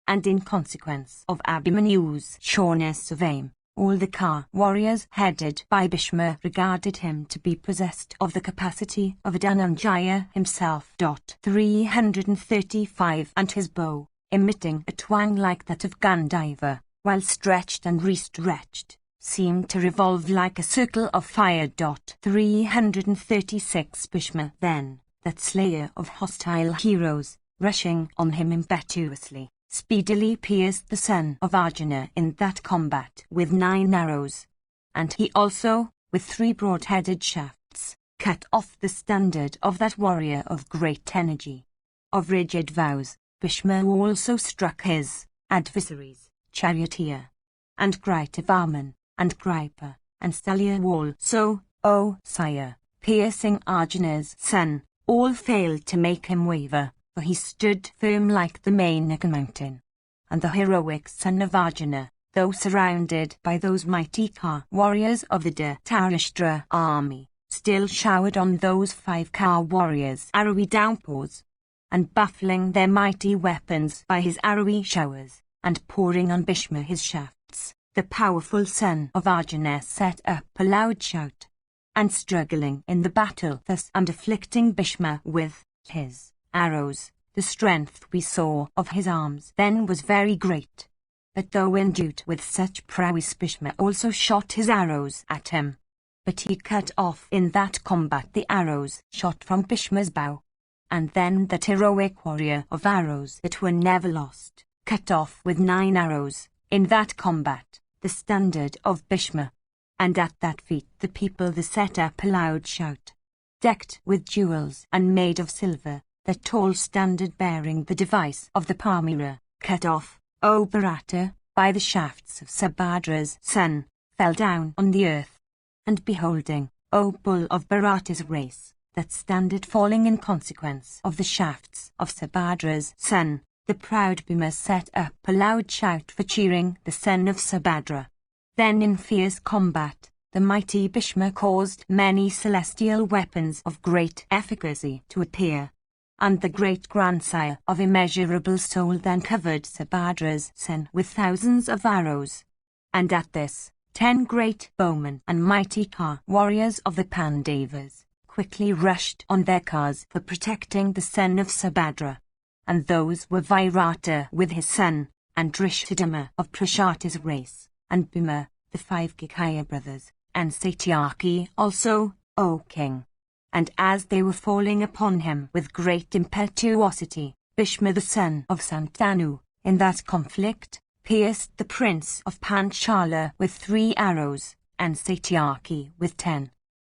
And in consequence of Abhimanyu's sureness of aim, all the Ka warriors headed by Bhishma regarded him to be possessed of the capacity of Dhananjaya himself. 335 And his bow, emitting a twang like that of Gandhiva, while stretched and restretched, seemed to revolve like a circle of fire. 336 Bhishma then, that slayer of hostile heroes, rushing on him impetuously, speedily pierced the son of Arjuna in that combat with 9 arrows, and he also, with 3 broad-headed shafts, cut off the standard of that warrior of great energy, of rigid vows. Bhishma also struck his adversaries, charioteer, and Kritavarman, and Gripa, and Salya also, O sire, piercing Arjuna's son, all failed to make him waver, for he stood firm like the Mainaka mountain. And the heroic son of Arjuna, though surrounded by those mighty Ka warriors of the Dhritarashtra army, still showered on those 5 Ka warriors arrowy downpours, and baffling their mighty weapons by his arrowy showers, and pouring on Bhishma his shafts, the powerful son of Arjuna set up a loud shout, and struggling in the battle thus and afflicting Bhishma with his arrows, the strength we saw of his arms then was very great. But though endued with such prowess, Bhishma also shot his arrows at him. But he cut off in that combat the arrows shot from Bhishma's bow, and then that heroic warrior of arrows that were never lost, cut off with 9 arrows, in that combat, the standard of Bhishma. And at that feat the people set up a loud shout, decked with jewels and made of silver, that tall standard bearing the device of the Parmira, cut off, O Bharata, by the shafts of Subhadra's son, fell down on the earth. And beholding, O bull of Bharata's race, that standard falling in consequence of the shafts of Subhadra's son, the proud Bhima set up a loud shout for cheering the son of Subhadra. Then in fierce combat, the mighty Bhishma caused many celestial weapons of great efficacy to appear, and the great-grandsire of immeasurable soul then covered Subhadra's son with thousands of arrows. And at this, 10 great bowmen and mighty Ka warriors of the Pandavas quickly rushed on their cars for protecting the son of Subhadra, and those were Virata with his son, and Drishadama of Prashata's race, and Bhima, the 5 Gikaya brothers, and Satyaki also, O king. And as they were falling upon him with great impetuosity, Bhishma the son of Santanu, in that conflict, pierced the prince of Panchala with 3 arrows, and Satyaki with 10.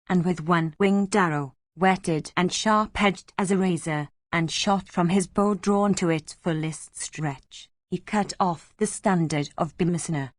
And with 1 winged arrow, whetted and sharp-edged as a razor, and shot from his bow drawn to its fullest stretch, he cut off the standard of Bhimasena.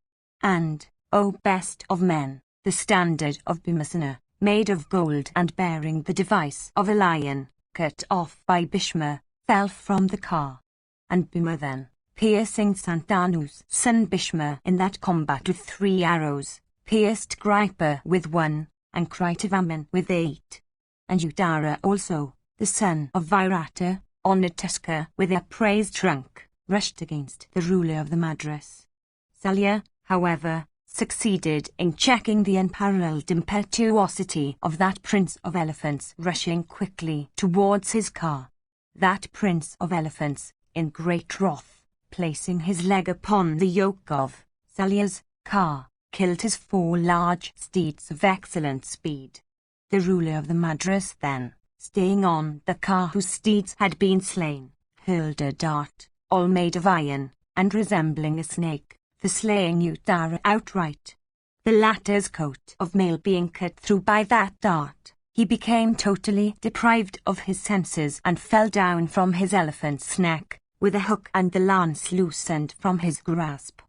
And, O best of men, the standard of Bhimasena, made of gold and bearing the device of a lion, cut off by Bhishma, fell from the car. And Bhima then, piercing Santanu's son Bhishma in that combat with 3 arrows, pierced Gripa with 1, and Kritavarman with 8. And Udara also, the son of Virata, on a tusker with a praised trunk, rushed against the ruler of the Madras. Salya, however, succeeded in checking the unparalleled impetuosity of that prince of elephants rushing quickly towards his car. That prince of elephants, in great wrath, placing his leg upon the yoke of Salya's car, killed his 4 large steeds of excellent speed. The ruler of the Madras then, staying on the car whose steeds had been slain, hurled a dart, all made of iron, and resembling a snake, for slaying Uttara outright. The latter's coat of mail being cut through by that dart, he became totally deprived of his senses and fell down from his elephant's neck, with a hook and the lance loosened from his grasp.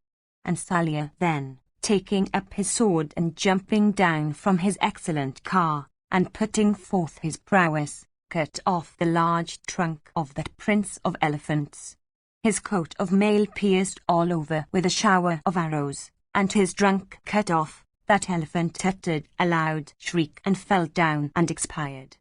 And Salya then, taking up his sword and jumping down from his excellent car, and putting forth his prowess, cut off the large trunk of that prince of elephants. His coat of mail pierced all over with a shower of arrows, and his trunk cut off. That elephant uttered a loud shriek and fell down and expired.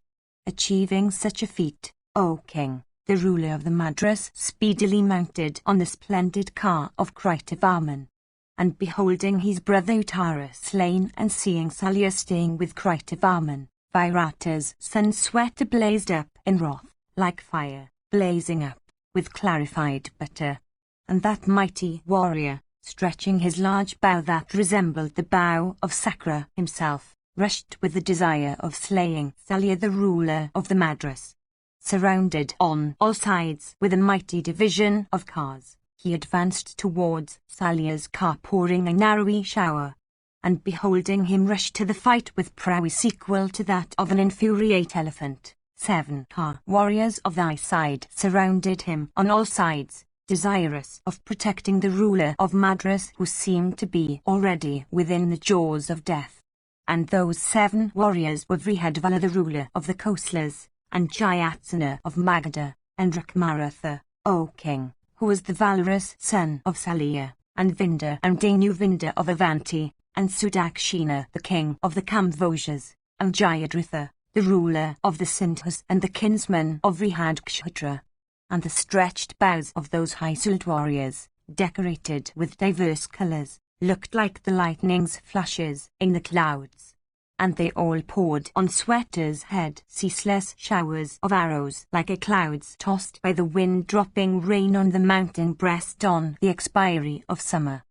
Achieving such a feat, O king, the ruler of the Madras speedily mounted on the splendid car of Kritavarman. And beholding his brother Uttara slain and seeing Salya staying with Kritavarman, Virata's son Sweta blazed up in wrath, like fire, blazing up, with clarified butter. And that mighty warrior, stretching his large bow that resembled the bow of Sakra himself, rushed with the desire of slaying Salya the ruler of the Madras. Surrounded on all sides with a mighty division of cars, he advanced towards Salya's car pouring a narrowy shower. And beholding him rush to the fight with prowess equal to that of an infuriate elephant, 7 car warriors of thy side surrounded him on all sides, desirous of protecting the ruler of Madras who seemed to be already within the jaws of death. And those 7 warriors were Vrihadvala the ruler of the Koslas, and Jayatsena of Magadha, and Rakmaratha, O king, who was the valorous son of Salya, and Vinda and Danuvinda of Avanti, and Sudakshina the king of the Kamvojas, and Jayadratha, the ruler of the Sindhus and the kinsman of Vrihadkshatra. And the stretched bows of those high-souled warriors, decorated with diverse colours, looked like the lightning's flashes in the clouds. And they all poured on Sweta's head ceaseless showers of arrows like a clouds tossed by the wind dropping rain on the mountain breast on the expiry of summer.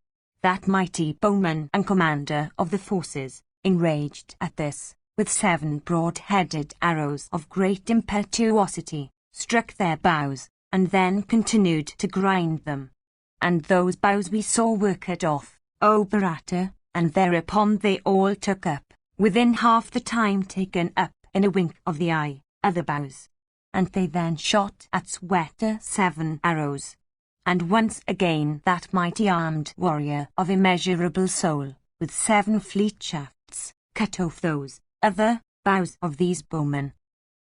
That mighty bowman and commander of the forces, enraged at this, with 7 broad-headed arrows of great impetuosity, struck their bows, and then continued to grind them. And those bows we saw were cut off, O Bharata, and thereupon they all took up, within half the time taken up in a wink of the eye, other bows. And they then shot at Sweta 7 arrows. And once again that mighty armed warrior of immeasurable soul, with 7 fleet shafts, cut off those other bows of these bowmen.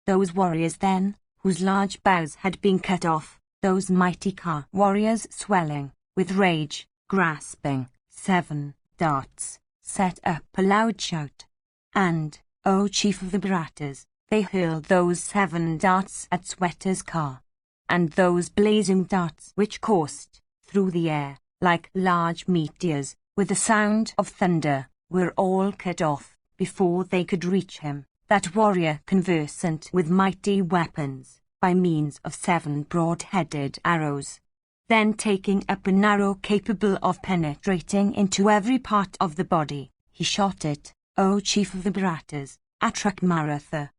Those warriors then, whose large bows had been cut off, those mighty car warriors swelling with rage, grasping 7 darts, set up a loud shout. And, O chief of the Bharatas, they hurled those 7 darts at Sweta's car. And those blazing darts which coursed through the air, like large meteors, with the sound of thunder, were all cut off before they could reach him, that warrior conversant with mighty weapons, by means of 7 broad-headed arrows. Then taking up an arrow capable of penetrating into every part of the body, he shot it, O chief of the Bharatas, at Rakmaratha.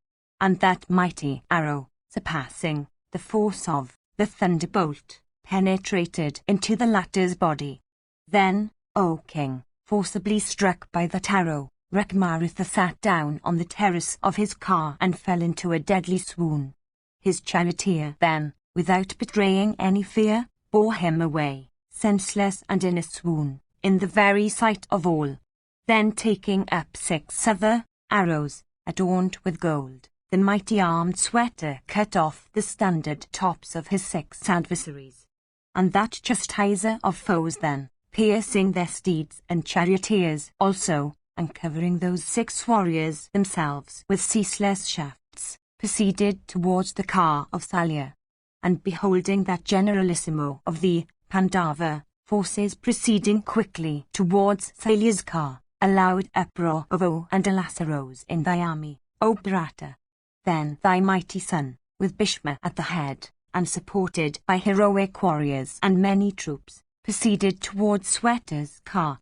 And that mighty arrow, surpassing the force of the thunderbolt, penetrated into the latter's body. Then, O king, forcibly struck by that arrow, Rakmaratha sat down on the terrace of his car and fell into a deadly swoon. His charioteer then, without betraying any fear, bore him away, senseless and in a swoon, in the very sight of all. Then taking up 6 other arrows, adorned with gold, the mighty armed Sweta cut off the standard tops of his 6 adversaries. And that chastiser of foes then, piercing their steeds and charioteers also, and covering those 6 warriors themselves with ceaseless shafts, proceeded towards the car of Salya. And beholding that generalissimo of the Pandava forces proceeding quickly towards Salya's car, a loud uproar of woe and alas arose in thy army, O Bharata. Then thy mighty son, with Bhishma at the head, and supported by heroic warriors and many troops, proceeded towards Sweater's car.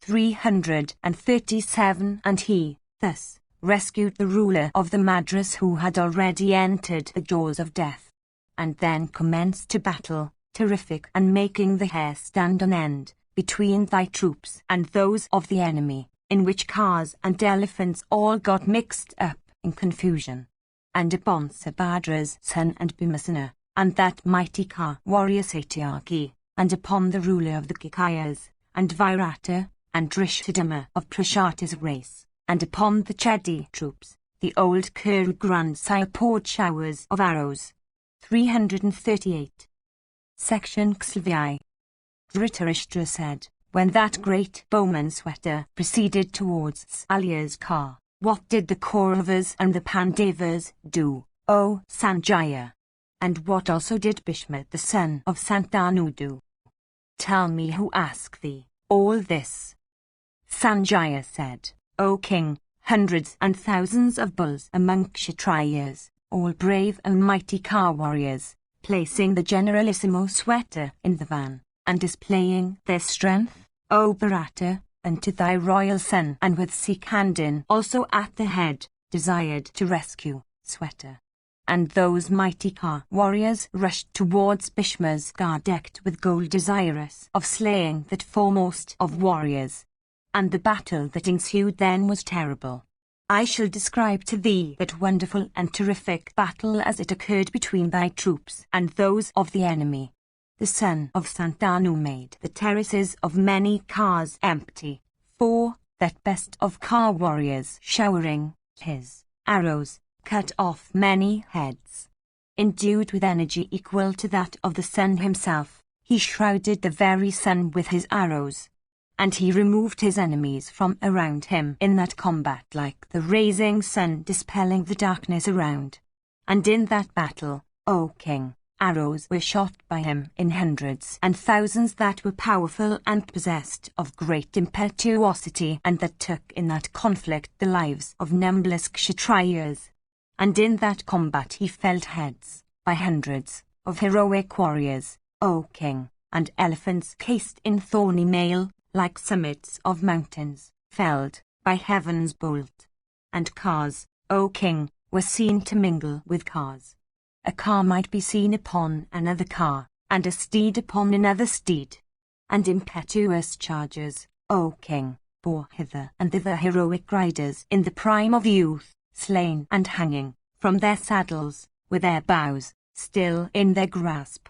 337 And he, thus, rescued the ruler of the Madras who had already entered the jaws of death. And then commenced to battle, terrific and making the hair stand on end, between thy troops and those of the enemy, in which cars and elephants all got mixed up in confusion. And upon Subhadra's son and Bhimasena, and that mighty car warrior Satyaki, and upon the ruler of the Kikayas, and Virata, and Drishadama of Prashata's race, and upon the Chedi troops, the old Kuru grandsire poured showers of arrows. 338. Section Xlvi. Dhritarashtra said, when that great bowman Sweta proceeded towards Alya's car, what did the Kauravas and the Pandavas do, O Sanjaya? And what also did Bhishma the son of Santanu do? Tell me who asked thee all this. Sanjaya said, O king, hundreds and thousands of bulls among Kshatriyas, all brave and mighty car warriors, placing the generalissimo Sweta in the van, and displaying their strength, O Bharata, unto thy royal son, and with Sikandin also at the head, desired to rescue Sweta. And those mighty car warriors rushed towards Bhishma's car decked with gold, desirous of slaying that foremost of warriors. And the battle that ensued then was terrible. I shall describe to thee that wonderful and terrific battle as it occurred between thy troops and those of the enemy. The son of Santanu made the terraces of many cars empty, for that best of car warriors showering his arrows, cut off many heads. Endued with energy equal to that of the sun himself, he shrouded the very sun with his arrows. And he removed his enemies from around him in that combat like the rising sun dispelling the darkness around. And in that battle, O king, arrows were shot by him in hundreds and thousands that were powerful and possessed of great impetuosity, and that took in that conflict the lives of numberless Kshatriyas. And in that combat he felled heads, by hundreds, of heroic warriors, O king, and elephants cased in thorny mail, like summits of mountains, felled by heaven's bolt. And cars, O king, were seen to mingle with cars. A car might be seen upon another car, and a steed upon another steed. And impetuous chargers, O king, bore hither and thither heroic riders in the prime of youth, slain and hanging from their saddles, with their bows still in their grasp.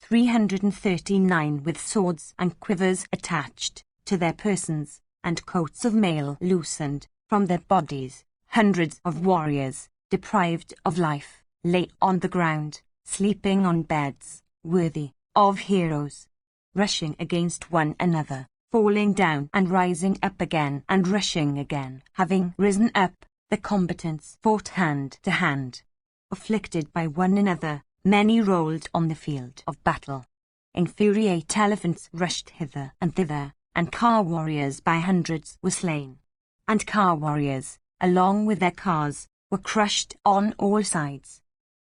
339 With swords and quivers attached to their persons, and coats of mail loosened from their bodies, hundreds of warriors, deprived of life, lay on the ground, sleeping on beds, worthy of heroes, rushing against one another, falling down and rising up again and rushing again. Having risen up, the combatants fought hand to hand. Afflicted by one another, many rolled on the field of battle. Infuriate elephants rushed hither and thither, and car warriors by hundreds were slain. And car warriors, along with their cars, were crushed on all sides.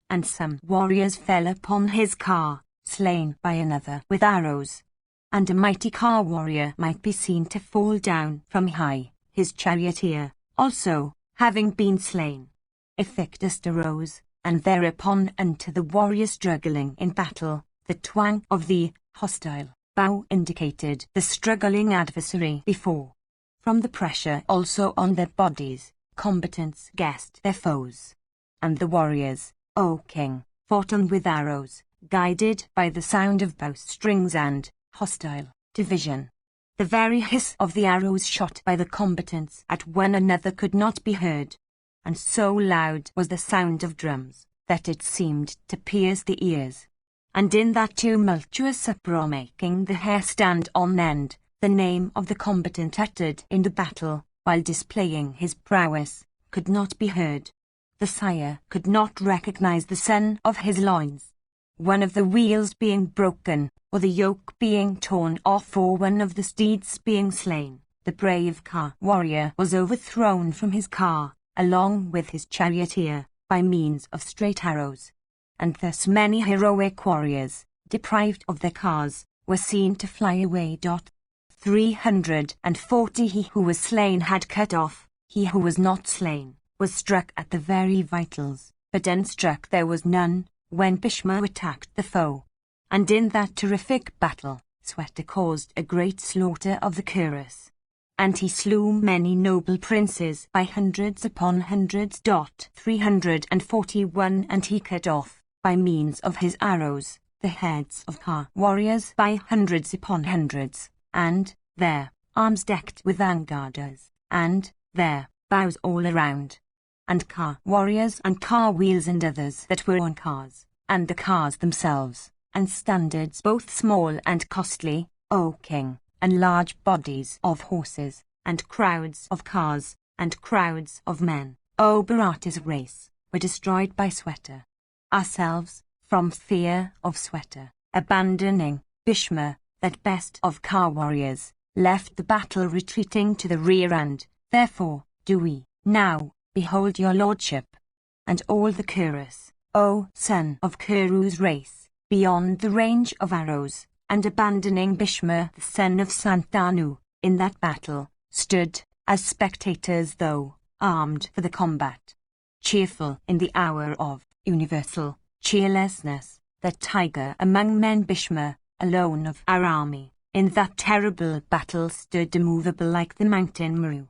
And some warriors fell upon his car, slain by another with arrows. And a mighty car warrior might be seen to fall down from high, his charioteer, also, having been slain. Epictus arose, and thereupon unto the warrior struggling in battle, the twang of the hostile bow indicated the struggling adversary before. From the pressure also on their bodies, combatants guessed their foes. And the warriors, O king, fought on with arrows, guided by the sound of bowstrings and hostile division. The very hiss of the arrows shot by the combatants at one another could not be heard, and so loud was the sound of drums, that it seemed to pierce the ears. And in that tumultuous uproar making the hair stand on end, the name of the combatant uttered in the battle, while displaying his prowess, could not be heard. The sire could not recognize the son of his loins. One of the wheels being broken, or the yoke being torn off, or one of the steeds being slain, the brave car warrior was overthrown from his car, along with his charioteer, by means of straight arrows. And thus many heroic warriors, deprived of their cars, were seen to fly away. 340 He who was slain had cut off, he who was not slain was struck at the very vitals, but unstruck there was none, when Bhishma attacked the foe. And in that terrific battle, Sweta caused a great slaughter of the Kurus. And he slew many noble princes by hundreds upon hundreds. 341 And he cut off, by means of his arrows, the heads of Ka warriors by hundreds upon hundreds, and, their arms decked with angadas, and, their bows all around. And Ka warriors and car wheels and others that were on cars, and the cars themselves, and standards both small and costly, O king, and large bodies of horses, and crowds of cars, and crowds of men, O Bharata's race, were destroyed by Sweta. Ourselves, from fear of Sweta, abandoning Bhishma, that best of car warriors, left the battle retreating to the rear, and, therefore, do we, now, behold your lordship, and all the Kurus, O son of Kuru's race, beyond the range of arrows, and abandoning Bhishma the son of Santanu, in that battle, stood, as spectators though, armed for the combat. Cheerful in the hour of universal cheerlessness, that tiger among men Bhishma, alone of our army, in that terrible battle stood immovable like the mountain Meru,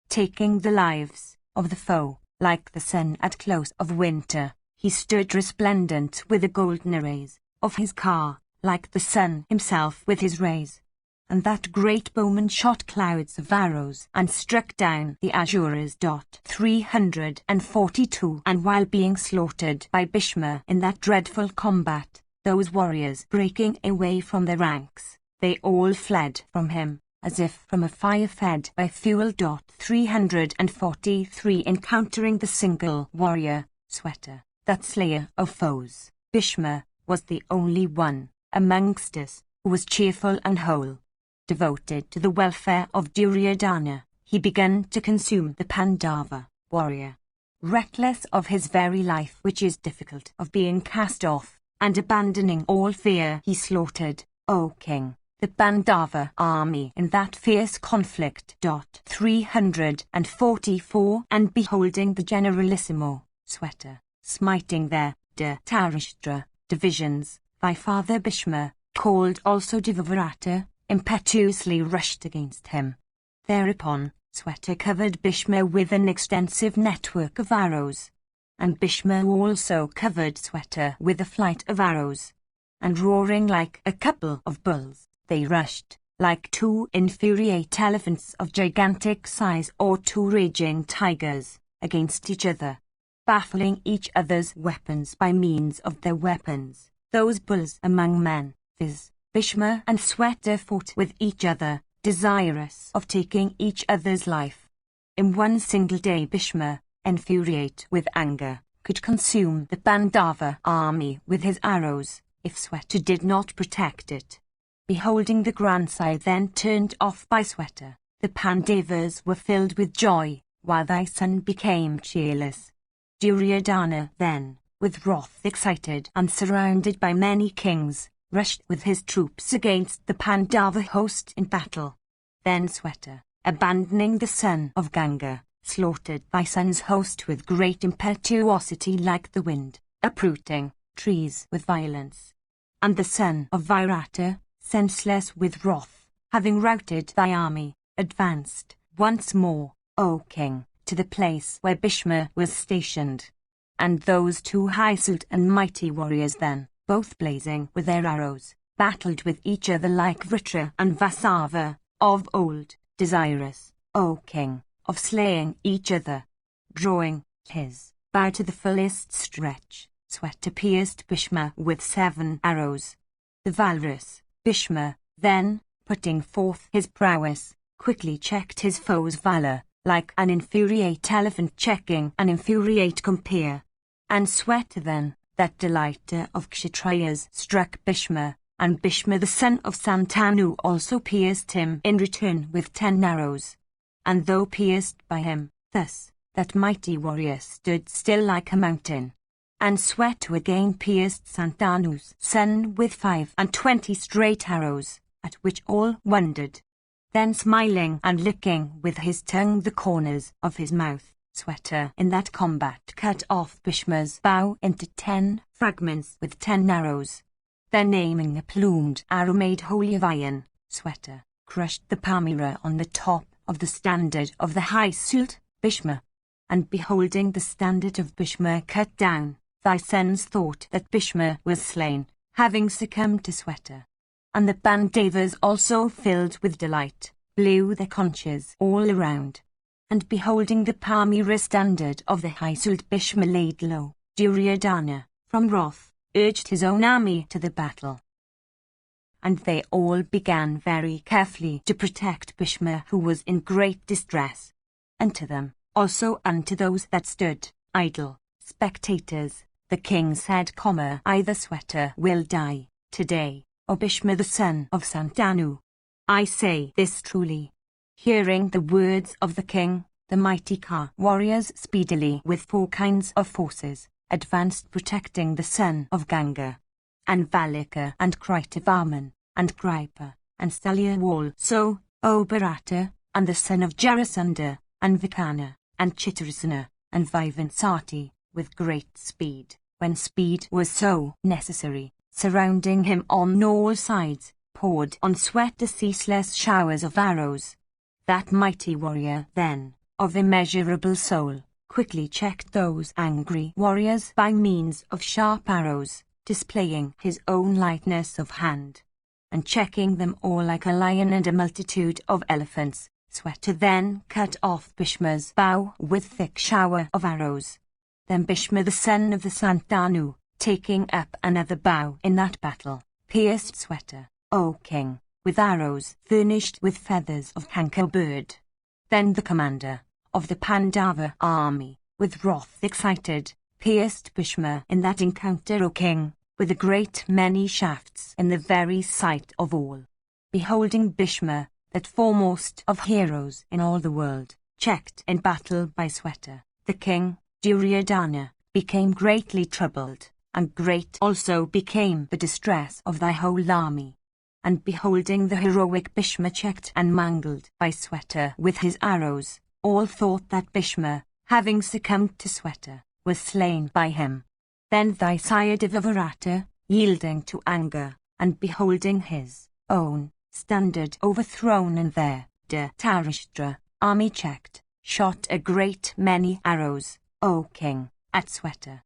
taking the lives of the foe, like the sun at close of winter, he stood resplendent with the golden rays of his car, like the sun himself with his rays. And that great bowman shot clouds of arrows and struck down the Asuras. 342 And while being slaughtered by Bhishma in that dreadful combat, those warriors breaking away from their ranks, they all fled from him, as if from a fire fed by fuel. 343 Encountering the single warrior, Sweta, that slayer of foes, Bhishma, was the only one amongst us who was cheerful and whole. Devoted to the welfare of Duryodhana, he began to consume the Pandava warrior. Reckless of his very life, which is difficult of being cast off, and abandoning all fear, he slaughtered, O king, the Pandava army in that fierce conflict. 344 And beholding the generalissimo, Sweta, smiting their Dhritarashtra divisions, thy father Bhishma, called also Devavrata, impetuously rushed against him. Thereupon, Sweta covered Bhishma with an extensive network of arrows. And Bhishma also covered Sweta with a flight of arrows. And roaring like a couple of bulls, they rushed, like two infuriate elephants of gigantic size or two raging tigers, against each other, baffling each other's weapons by means of their weapons. Those bulls among men, viz., Bhishma and Sweta, fought with each other, desirous of taking each other's life. In one single day Bhishma, infuriate with anger, could consume the Pandava army with his arrows, if Sweta did not protect it. Beholding the grandsire then turned off by Sweta, the Pandavas were filled with joy, while thy son became cheerless. Duryodhana then, with wrath excited and surrounded by many kings, rushed with his troops against the Pandava host in battle. Then Sweta, abandoning the son of Ganga, slaughtered thy son's host with great impetuosity like the wind, uprooting trees with violence. And the son of Virata, senseless with wrath, having routed thy army, advanced once more, O king, to the place where Bhishma was stationed. And those two high-souled and mighty warriors then, both blazing with their arrows, battled with each other like Vritra and Vasava, of old, desirous, O king, of slaying each other. Drawing his bow to the fullest stretch, Sweta pierced Bhishma with 7 arrows. The valorous Bhishma, then, putting forth his prowess, quickly checked his foe's valor, like an infuriate elephant checking an infuriate compeer. And Sweta then, that delighter of Kshatriyas, struck Bhishma, and Bhishma the son of Santanu also pierced him in return with 10 arrows. And though pierced by him, thus, that mighty warrior stood still like a mountain. And Sweta again pierced Santanu's son with 25 straight arrows, at which all wondered. Then smiling and licking with his tongue the corners of his mouth, Sweta in that combat cut off Bhishma's bow into 10 fragments with 10 arrows. Then aiming a plumed arrow made wholly of iron, Sweta crushed the palmyra on the top of the standard of the high Sult, Bhishma. And beholding the standard of Bhishma cut down, thy sons thought that Bhishma was slain, having succumbed to Sweta. And the Pandavas also, filled with delight, blew their conches all around. And beholding the palmyra standard of the high Sult Bhishma laid low, Duryodhana, from wrath, urged his own army to the battle. And they all began very carefully to protect Bhishma, who was in great distress. And to them, also unto those that stood, idle, spectators, the king said, either Sweta will die, today, or Bhishma the son of Santanu. I say this truly. Hearing the words of the king, the mighty Ka warriors speedily with 4 kinds of forces, advanced protecting the son of Ganga. And Valika and Kritavarman, and Kripa, and Salya also, O Bharata, and the son of Jarasandha, and Vikana, and Chitrasana, and Vivansati, with great speed, when speed was so necessary, surrounding him on all sides, poured on Sweta ceaseless showers of arrows. That mighty warrior then, of immeasurable soul, quickly checked those angry warriors by means of sharp arrows, displaying his own lightness of hand, and checking them all like a lion and a multitude of elephants. Sweta then cut off Bhishma's bow with thick shower of arrows. Then Bhishma the son of the Santanu, taking up another bow in that battle, pierced Sweta, O king, with arrows furnished with feathers of kanka bird. Then the commander of the Pandava army, with wrath excited, pierced Bhishma in that encounter, O king, with a great many shafts in the very sight of all. Beholding Bhishma, that foremost of heroes in all the world, checked in battle by Sweta, the king, Duryodhana, became greatly troubled, and great also became the distress of thy whole army. And beholding the heroic Bhishma checked and mangled by Sweta with his arrows, all thought that Bhishma, having succumbed to Sweta, was slain by him. Then thy sire Devavrata, yielding to anger, and beholding his own standard overthrown and there, Dhritarashtra, army checked, shot a great many arrows, O king, at Sweta.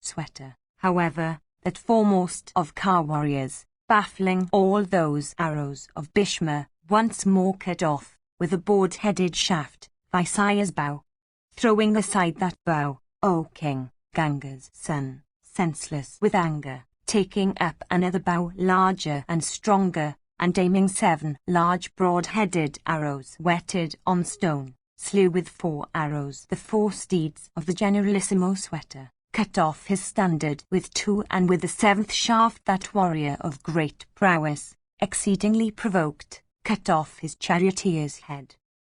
Sweta, however, that foremost of Ka warriors, baffling all those arrows of Bhishma, once more cut off, with a board-headed shaft, thy sire's bow. Throwing aside that bow, O king, Ganga's son, senseless with anger, taking up another bow larger and stronger, and aiming 7 large broad-headed arrows whetted on stone, slew with 4 arrows the 4 steeds of the generalissimo Sweta, cut off his standard with 2, and with the 7th shaft that warrior of great prowess, exceedingly provoked, cut off his charioteer's head.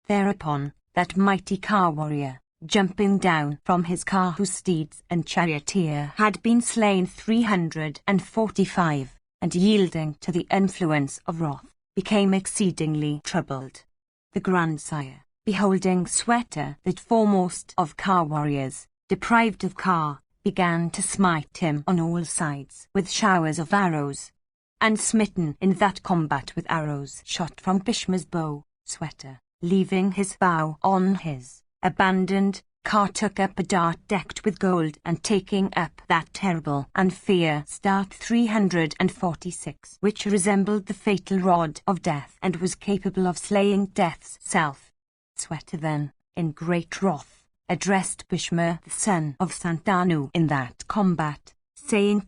Thereupon, that mighty Ka warrior, jumping down from his car whose steeds and charioteer had been slain 345, and yielding to the influence of wrath, became exceedingly troubled. The grandsire, beholding Sweta, that foremost of Ka warriors, deprived of Ka, began to smite him on all sides with showers of arrows. And smitten in that combat with arrows shot from Bhishma's bow, Sweta, leaving his bow on his abandoned, Ka took up a dart decked with gold, and taking up that terrible and fierce dart 346, which resembled the fatal rod of death and was capable of slaying death's self. Sweta then, in great wrath, addressed Bhishma the son of Santanu in that combat, saying,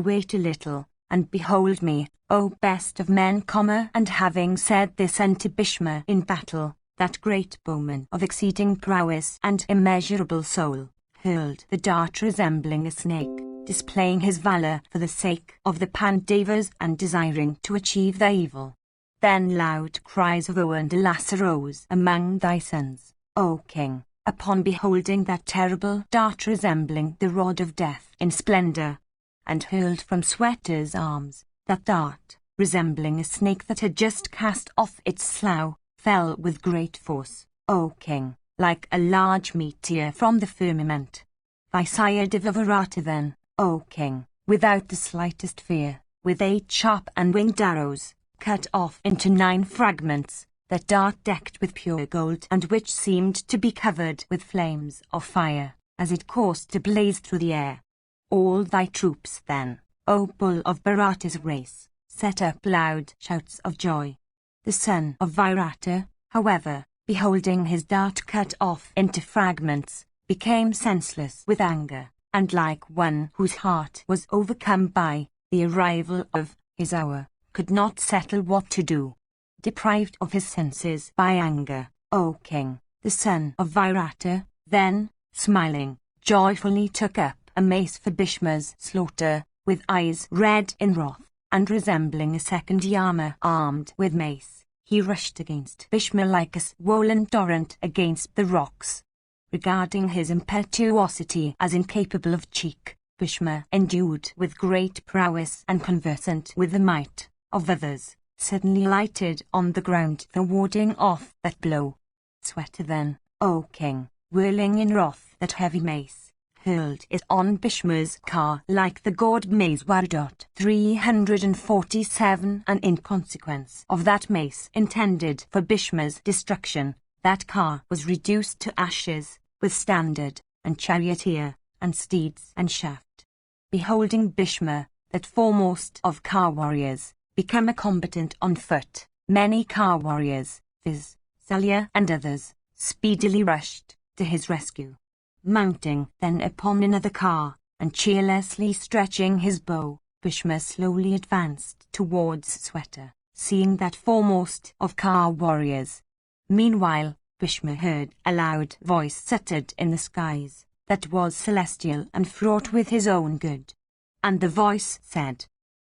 Wait a little, and behold me, O best of men, and having said this unto Bhishma in battle, that great bowman of exceeding prowess and immeasurable soul, hurled the dart resembling a snake, displaying his valor for the sake of the Pandavas and desiring to achieve their evil. Then loud cries of woe and alas arose among thy sons, O king, upon beholding that terrible dart resembling the rod of death in splendor, and hurled from Sweater's arms, that dart, resembling a snake that had just cast off its slough, fell with great force, O king, like a large meteor from the firmament. Thy sire Devaratta then, O king, without the slightest fear, with 8 sharp and winged arrows, cut off into 9 fragments, that dart decked with pure gold and which seemed to be covered with flames of fire, as it coursed to blaze through the air. All thy troops then, O bull of Bharata's race, set up loud shouts of joy. The son of Virata, however, beholding his dart cut off into fragments, became senseless with anger, and like one whose heart was overcome by the arrival of his hour, could not settle what to do. Deprived of his senses by anger, O king, the son of Virata, then, smiling, joyfully took up a mace for Bhishma's slaughter, with eyes red in wrath, and resembling a second Yama armed with mace, he rushed against Bhishma like a swollen torrent against the rocks. Regarding his impetuosity as incapable of cheek, Bhishma, endued with great prowess and conversant with the might of others, suddenly lighted on the ground for warding off that blow. Sweater then, O king, whirling in wrath that heavy mace, hurled it on Bhishma's car like the god Mahabharata 347, and in consequence of that mace intended for Bhishma's destruction, that car was reduced to ashes, with standard, and charioteer, and steeds and shaft. Beholding Bhishma, that foremost of car warriors, become a combatant on foot, many car warriors, viz., Salya and others, speedily rushed to his rescue. Mounting then upon another car, and cheerlessly stretching his bow, Bhishma slowly advanced towards Sweater, seeing that foremost of car warriors. Meanwhile, Bhishma heard a loud voice uttered in the skies, that was celestial and fraught with his own good. And the voice said,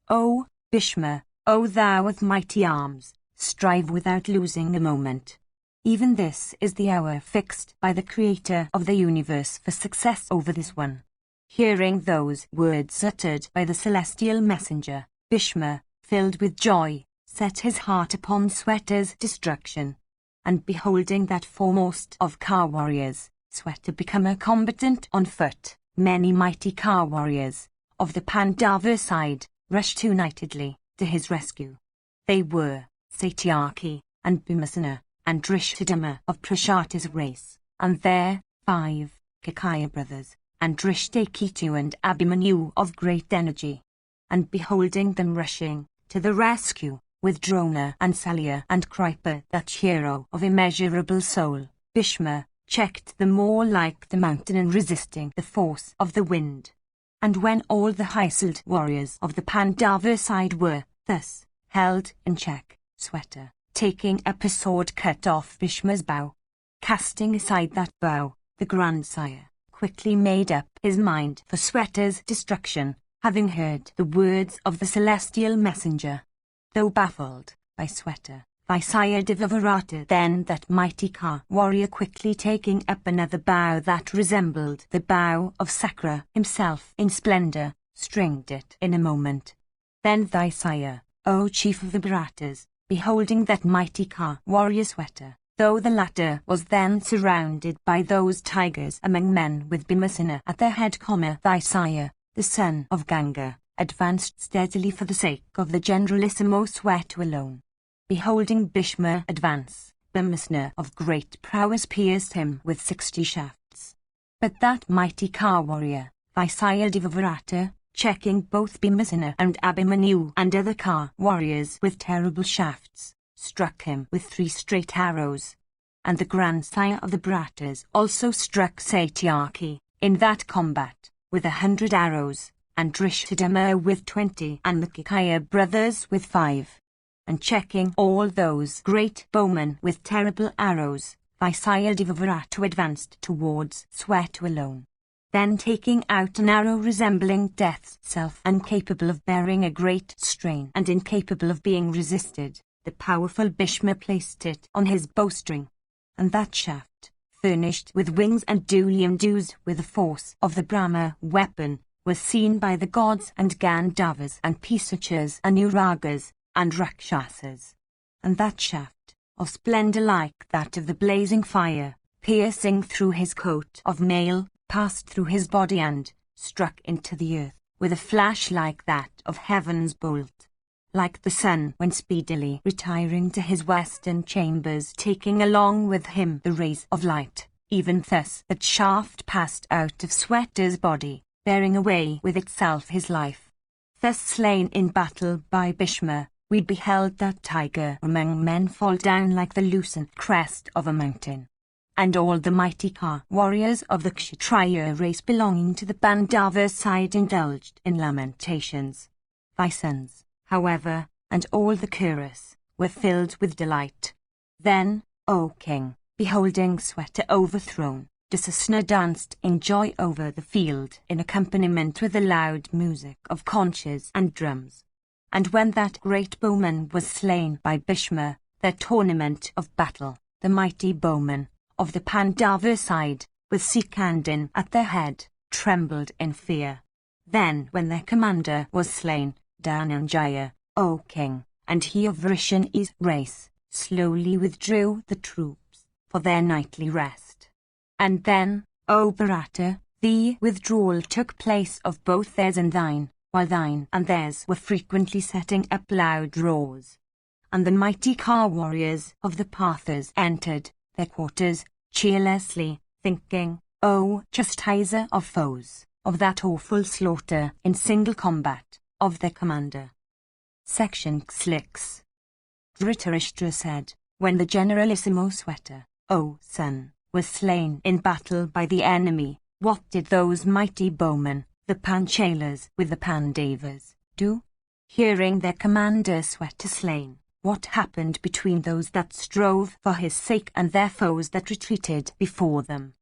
O Bhishma, O thou of mighty arms, strive without losing a moment. Even this is the hour fixed by the Creator of the universe for success over this one. Hearing those words uttered by the celestial messenger, Bhishma, filled with joy, set his heart upon Sweater's destruction. And beholding that foremost of car warriors, Sweater become a combatant on foot, many mighty car warriors, of the Pandava side, rushed unitedly to his rescue. They were Satyaki, and Bhimasena, and Drishtadama of Prashata's race, and their 5 Kakaya brothers, and Drishtaketu and Abhimanyu of great energy. And beholding them rushing to the rescue, with Drona and Salya and Kripa, that hero of immeasurable soul, Bhishma checked them all like the mountain and resisting the force of the wind. And when all the high-souled warriors of the Pandava side were, thus, held in check, Sweater, taking up a sword, cut off Bhishma's bow. Casting aside that bow, the grandsire quickly made up his mind for Sweater's destruction, having heard the words of the celestial messenger. Though baffled by Sweater, thy sire Devaratta, then that mighty car warrior quickly taking up another bow that resembled the bow of Sakra himself in splendor, stringed it in a moment. Then thy sire, O chief of the Bharatas, beholding that mighty car warrior Sweater, though the latter was then surrounded by those tigers among men with Bhimasena at their head, thy sire, the son of Ganga, advanced steadily for the sake of the generalissimo Sweater alone. Beholding Bhishma advance, Bhimasena of great prowess pierced him with 60 shafts. But that mighty car warrior, thy sire Devaratta, checking both Bhimasena and Abhimanyu and other car warriors with terrible shafts, struck him with 3 straight arrows. And the grandsire of the Bharatas also struck Satyaki, in that combat, with 100 arrows, and Drishtadama with 20, and the Kakaya brothers with 5. And checking all those great bowmen with terrible arrows, thy sire Devaratta advanced towards Sweater alone. Then taking out an arrow resembling death's self, incapable of bearing a great strain and incapable of being resisted, the powerful Bhishma placed it on his bowstring. And that shaft, furnished with wings and duly endued with the force of the Brahma weapon, was seen by the gods and Gandharvas and Pisachas and Uragas and Rakshasas. And that shaft, of splendor like that of the blazing fire, piercing through his coat of mail, passed through his body and struck into the earth, with a flash like that of heaven's bolt. Like the sun when speedily retiring to his western chambers, taking along with him the rays of light, even thus that shaft passed out of Sweta's body, bearing away with itself his life. Thus slain in battle by Bhishma, we beheld that tiger among men fall down like the loosened crest of a mountain. And all the mighty Ka warriors of the Kshatriya race belonging to the Pandava side indulged in lamentations. Thy sons, however, and all the Kuras, were filled with delight. Then, O king, beholding Sweta overthrown, Dusasana danced in joy over the field in accompaniment with the loud music of conches and drums. And when that great bowman was slain by Bhishma, their tournament of battle, the mighty bowmen of the Pandava side, with Sikandin at their head, trembled in fear. Then when their commander was slain, Dhananjaya, O king, and he of Vrishani's race, slowly withdrew the troops for their nightly rest. And then, O Bharata, the withdrawal took place of both theirs and thine, while thine and theirs were frequently setting up loud roars. And the mighty Ka warriors of the Parthas entered their quarters cheerlessly, thinking, O chastiser of foes, of that awful slaughter in single combat of their commander. Section 6. Dhritarashtra said, when the generalissimo Sweta, O son, was slain in battle by the enemy, what did those mighty bowmen, the Panchalas with the Pandavas, do? Hearing their commander Sweta slain, what happened between those that strove for his sake and their foes that retreated before them?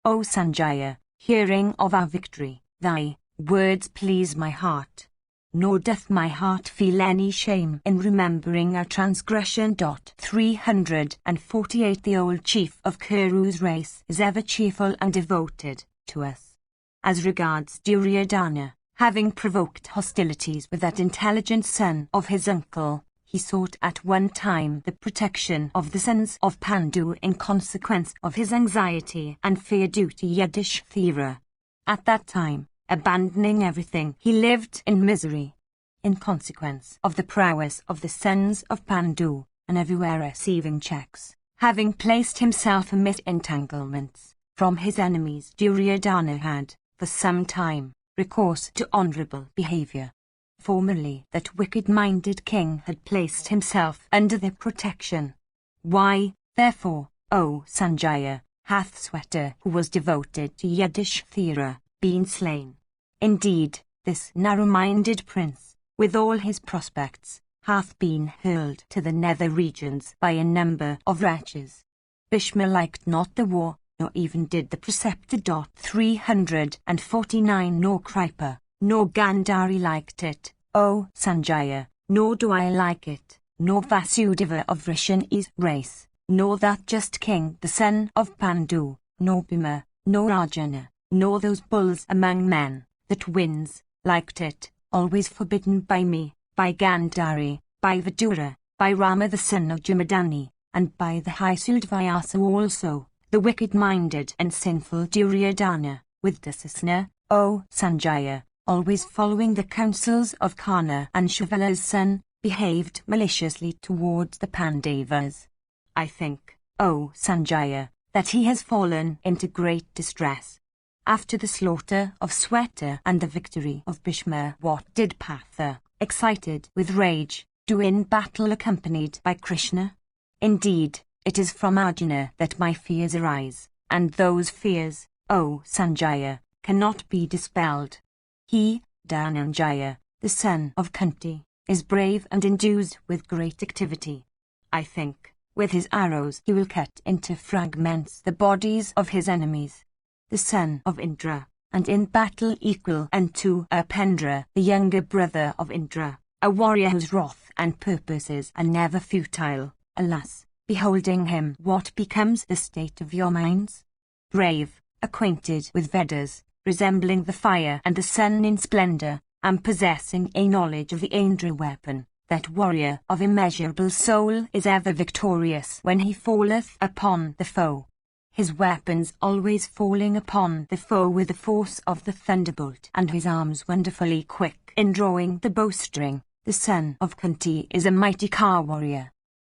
O Sanjaya, hearing of our victory, thy words please my heart. Nor doth my heart feel any shame in remembering our transgression. 348 The old chief of Kuru's race is ever cheerful and devoted to us. As regards Duryodhana, having provoked hostilities with that intelligent son of his uncle, he sought at one time the protection of the sons of Pandu in consequence of his anxiety and fear due to Yudhishthira. At that time, abandoning everything, he lived in misery. In consequence of the prowess of the sons of Pandu, and everywhere receiving checks, having placed himself amid entanglements from his enemies, Duryodhana had, for some time, recourse to honourable behaviour. Formerly that wicked-minded king had placed himself under their protection. Why, therefore, O Sanjaya, hath Sweta, who was devoted to Yudhishthira, been slain? Indeed, this narrow-minded prince, with all his prospects, hath been hurled to the nether regions by a number of wretches. Bhishma liked not the war, nor even did the preceptor. 349 Nor Kripa, nor Gandhari liked it, O Sanjaya, nor do I like it, nor Vasudeva of Vrishani's race, nor that just king the son of Pandu, nor Bhima, nor Arjuna, nor those bulls among men, that wins, liked it, always forbidden by me, by Gandhari, by Vidura, by Rama the son of Jamadani, and by the Hyasudvyasa also, the wicked-minded and sinful Duryodhana, with Dusasana, O Sanjaya, always following the counsels of Karna and Shavala's son, behaved maliciously towards the Pandavas. I think, O Sanjaya, that he has fallen into great distress. After the slaughter of Sweta and the victory of Bhishma, what did Partha, excited with rage, do in battle accompanied by Krishna? Indeed, it is from Arjuna that my fears arise, and those fears, O Sanjaya, cannot be dispelled. He, Dhananjaya, the son of Kunti, is brave and endues with great activity. I think, with his arrows he will cut into fragments the bodies of his enemies. The son of Indra, and in battle equal unto Upendra, the younger brother of Indra, a warrior whose wrath and purposes are never futile. Alas, beholding him, what becomes the state of your minds? brave, acquainted with Vedas, resembling the fire and the sun in splendor, and possessing a knowledge of the Indra weapon, that warrior of immeasurable soul is ever victorious when he falleth upon the foe. His weapons always falling upon the foe with the force of the thunderbolt, and his arms wonderfully quick in drawing the bowstring. The son of Kunti is a mighty car warrior.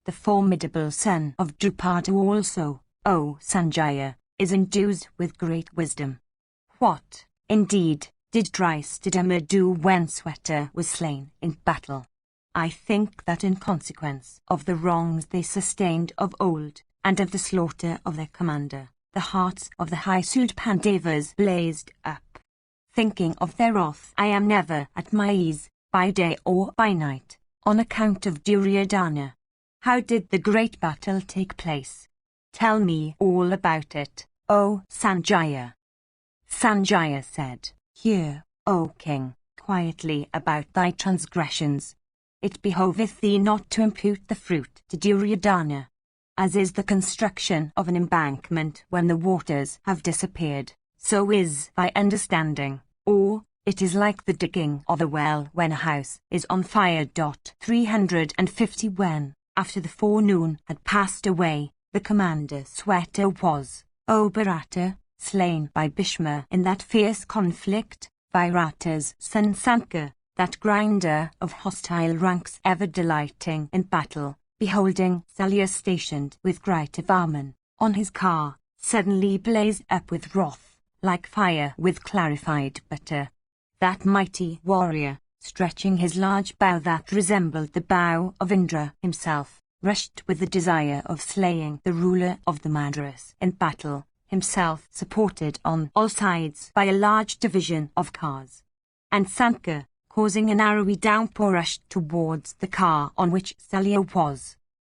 The formidable son of Drupada also, O Sanjaya, is endued with great wisdom. What, indeed, did Drystadama do when Sweta was slain in battle? I think that in consequence of the wrongs they sustained of old, and of the slaughter of their commander, the hearts of the high-souled Pandavas blazed up. Thinking of their wrath, I am never at my ease, by day or by night, on account of Duryodhana. How did the great battle take place? Tell me all about it, O Sanjaya. Sanjaya said, Hear, O king, quietly about thy transgressions. It behoveth thee not to impute the fruit to Duryodhana, as is the construction of an embankment when the waters have disappeared, so is thy understanding, or it is like the digging of a well when a house is on fire. 350 When, after the forenoon had passed away, the commander Sweta was, O Bharata, slain by Bhishma in that fierce conflict, Virata's son Sanka, that grinder of hostile ranks ever delighting in battle, beholding Salya stationed with Gritavarman on his car, suddenly blazed up with wrath, like fire with clarified butter. That mighty warrior, stretching his large bow that resembled the bow of Indra himself, rushed with the desire of slaying the ruler of the Madras in battle, himself supported on all sides by a large division of cars. And Sanka, causing an arrowy downpour, rushed towards the car on which Salya was.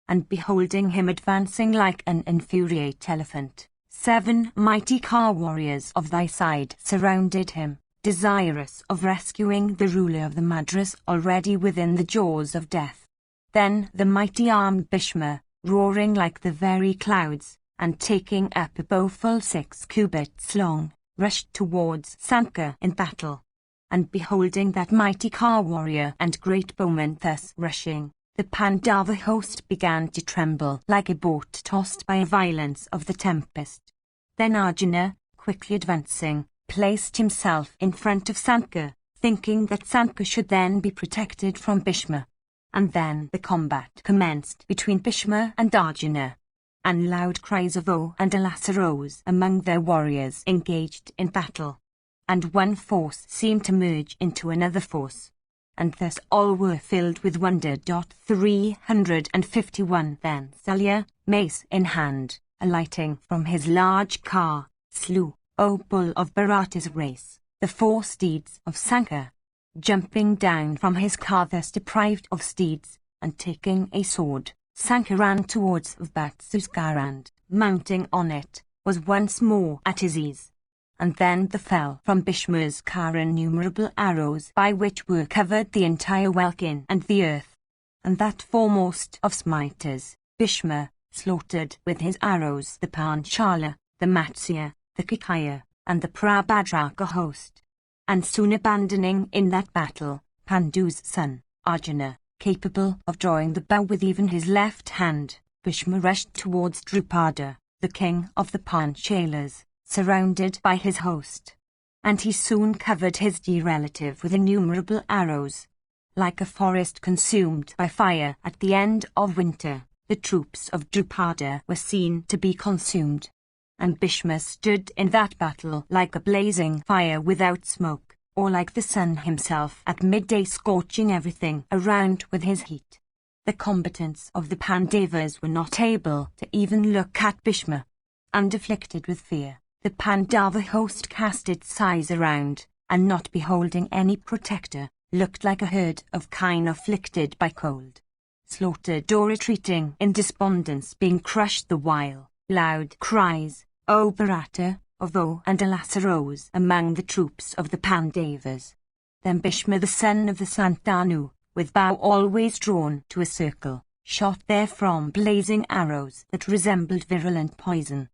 And beholding him advancing like an infuriate elephant, 7 mighty car warriors of thy side surrounded him, desirous of rescuing the ruler of the Madras already within the jaws of death. Then the mighty armed Bhishma, roaring like the very clouds, and taking up a bow full 6 cubits long, rushed towards Sanka in battle. And beholding that mighty car warrior and great bowman thus rushing, the Pandava host began to tremble like a boat tossed by a violence of the tempest. Then Arjuna, quickly advancing, placed himself in front of Sanka, thinking that Sanka should then be protected from Bhishma. And then the combat commenced between Bhishma and Arjuna. And loud cries of "Oh" and "Alas" arose among their warriors engaged in battle. And one force seemed to merge into another force. And thus all were filled with wonder. 351 Then Salya, mace in hand, alighting from his large car, slew, O bull of Bharata's race, the 4 steeds of Sanka. Jumping down from his car thus deprived of steeds, and taking a sword, Sanka ran towards Vatsu's car and, mounting on it, was once more at his ease. And then there fell from Bhishma's car innumerable arrows by which were covered the entire welkin and the earth. And that foremost of smiters, Bhishma, slaughtered with his arrows the Panchala, the Matsya, the Kikaya, and the Prabhadraka host. And soon abandoning in that battle, Pandu's son, Arjuna, capable of drawing the bow with even his left hand, Bhishma rushed towards Drupada, the king of the Panchalas, surrounded by his host. And he soon covered his dear relative with innumerable arrows. Like a forest consumed by fire at the end of winter, the troops of Drupada were seen to be consumed. And Bhishma stood in that battle like a blazing fire without smoke, or like the sun himself at midday scorching everything around with his heat. The combatants of the Pandavas were not able to even look at Bhishma. And afflicted with fear, the Pandava host cast its eyes around, and not beholding any protector, looked like a herd of kine afflicted by cold. Slaughtered or retreating in despondence, being crushed the while, loud cries, O Bharata, of "Oh" and "Alas" arose among the troops of the Pandavas. Then Bhishma the son of the Santanu, with bow always drawn to a circle, shot therefrom blazing arrows that resembled virulent poison.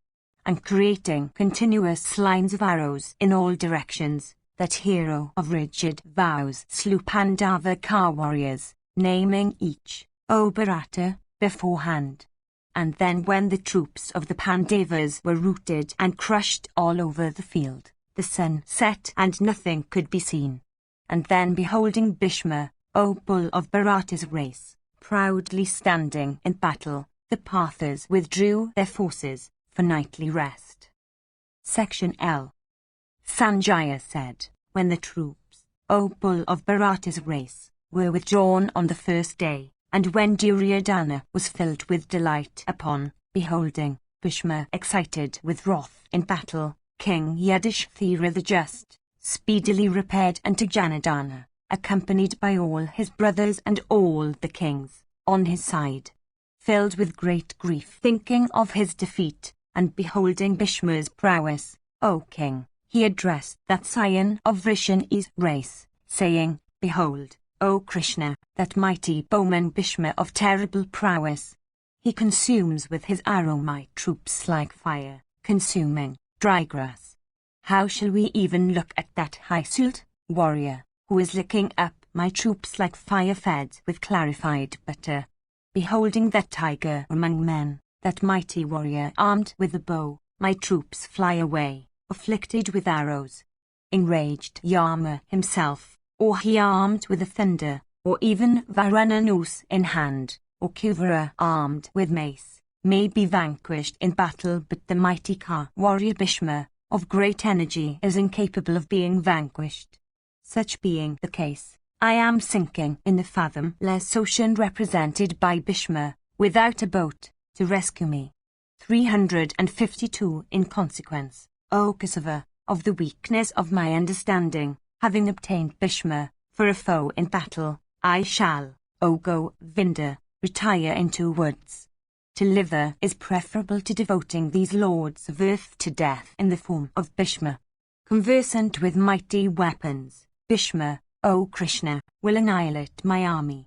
and creating continuous lines of arrows in all directions, that hero of rigid vows slew Pandava car warriors, naming each, O Bharata, beforehand. And then when the troops of the Pandavas were routed and crushed all over the field, the sun set and nothing could be seen. And then beholding Bhishma, O bull of Bharata's race, proudly standing in battle, the Parthas withdrew their forces for nightly rest. Section L. Sanjaya said, when the troops, O bull of Bharata's race, were withdrawn on the first day, and when Duryodhana was filled with delight upon beholding Bhishma excited with wrath in battle, King Yudhishthira the Just speedily repaired unto Janardana, accompanied by all his brothers and all the kings on his side. Filled with great grief thinking of his defeat, and beholding Bhishma's prowess, O king, he addressed that scion of Vrishani's race, saying, Behold, O Krishna, that mighty bowman Bhishma of terrible prowess. He consumes with his arrow my troops like fire, consuming dry grass. How shall we even look at that high-souled warrior, who is licking up my troops like fire fed with clarified butter? Beholding that tiger among men, that mighty warrior armed with a bow, my troops fly away, afflicted with arrows. Enraged Yama himself, or he armed with a thunder, or even Varuna noose in hand, or Kuvara armed with mace, may be vanquished in battle, but the mighty car warrior Bhishma, of great energy, is incapable of being vanquished. Such being the case, I am sinking in the fathomless ocean represented by Bhishma, without a boat to rescue me. 352 In consequence, O Kesava, of the weakness of my understanding, having obtained Bhishma for a foe in battle, I shall, O Govinda, retire into woods. To live is preferable to devoting these lords of earth to death in the form of Bhishma. Conversant with mighty weapons, Bhishma, O Krishna, will annihilate my army.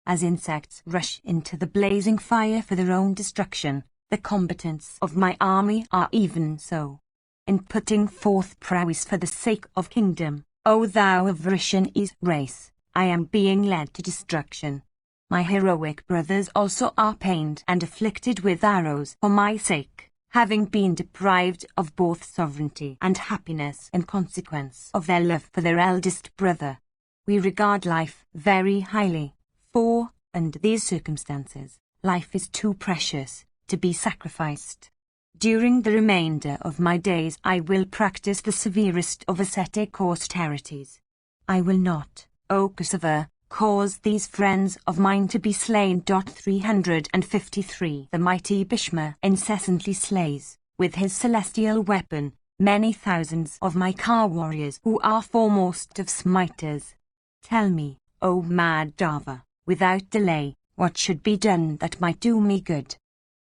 As insects rush into the blazing fire for their own destruction, the combatants of my army are even so. In putting forth prowess for the sake of kingdom, O thou of Vrishani's race, I am being led to destruction. My heroic brothers also are pained and afflicted with arrows for my sake, having been deprived of both sovereignty and happiness in consequence of their love for their eldest brother. We regard life very highly, for, under these circumstances, life is too precious to be sacrificed. During the remainder of my days I will practice the severest of ascetic austerities. I will not, O Kesava, cause these friends of mine to be slain. 353 The mighty Bhishma incessantly slays, with his celestial weapon, many thousands of my car warriors who are foremost of smiters. Tell me, O Madhava, without delay, what should be done that might do me good.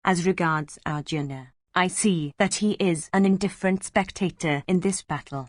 As regards Arjuna, I see that he is an indifferent spectator in this battle.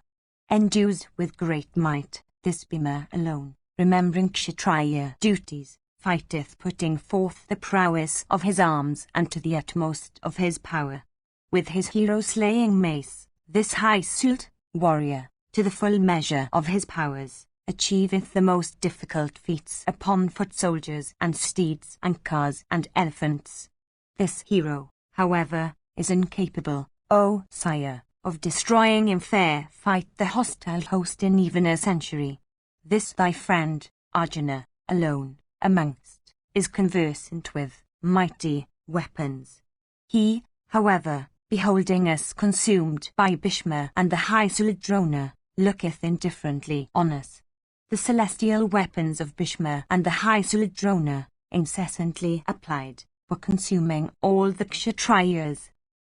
Endued with great might, this Bhima alone, remembering Kshatriya duties, fighteth, putting forth the prowess of his arms and to the utmost of his power. With his hero-slaying mace, this high-souled warrior, to the full measure of his powers, achieveth the most difficult feats upon foot soldiers and steeds and cars and elephants. This hero, however, is incapable, O sire, of destroying in fair fight the hostile host in even a century. This thy friend, Arjuna, alone, amongst, is conversant with mighty weapons. He, however, beholding us consumed by Bhishma and the high-souled Drona, looketh indifferently on us. The celestial weapons of Bhishma and the high-souled Drona, incessantly applied, were consuming all the Kshatriyas.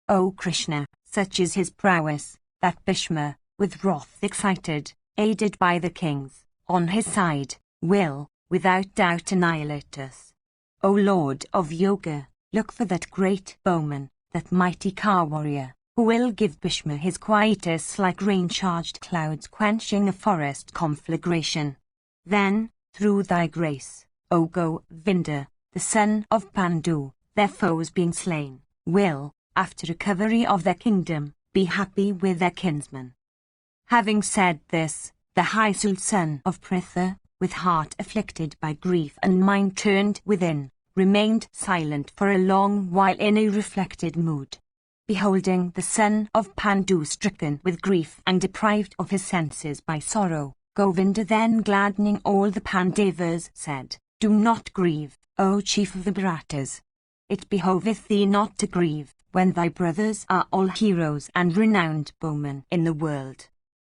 O Krishna, such is his prowess, that Bhishma, with wrath excited, aided by the kings, on his side, will, without doubt, annihilate us. O Lord of Yoga, look for that great bowman, that mighty car warrior, who will give Bhishma his quietus like rain-charged clouds quenching a forest conflagration. Then, through thy grace, O Govinda, the son of Pandu, their foes being slain, will, after recovery of their kingdom, be happy with their kinsmen. Having said this, the Hysult son of Pritha, with heart afflicted by grief and mind turned within, remained silent for a long while in a reflected mood. Beholding the son of Pandu stricken with grief and deprived of his senses by sorrow, Govinda then gladdening all the Pandavas said, "Do not grieve, O chief of the Bharatas. It behoveth thee not to grieve, when thy brothers are all heroes and renowned bowmen in the world.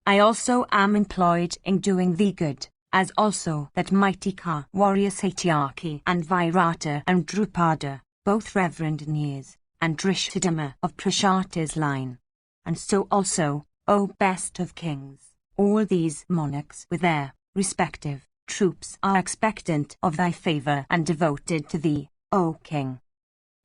I also am employed in doing thee good, as also that mighty Ka warrior Satyaki and Virata and Drupada, both reverend in years, and Drishtadama of Prashata's line. And so also, O best of kings, all these monarchs with their respective troops are expectant of thy favour and devoted to thee, O king.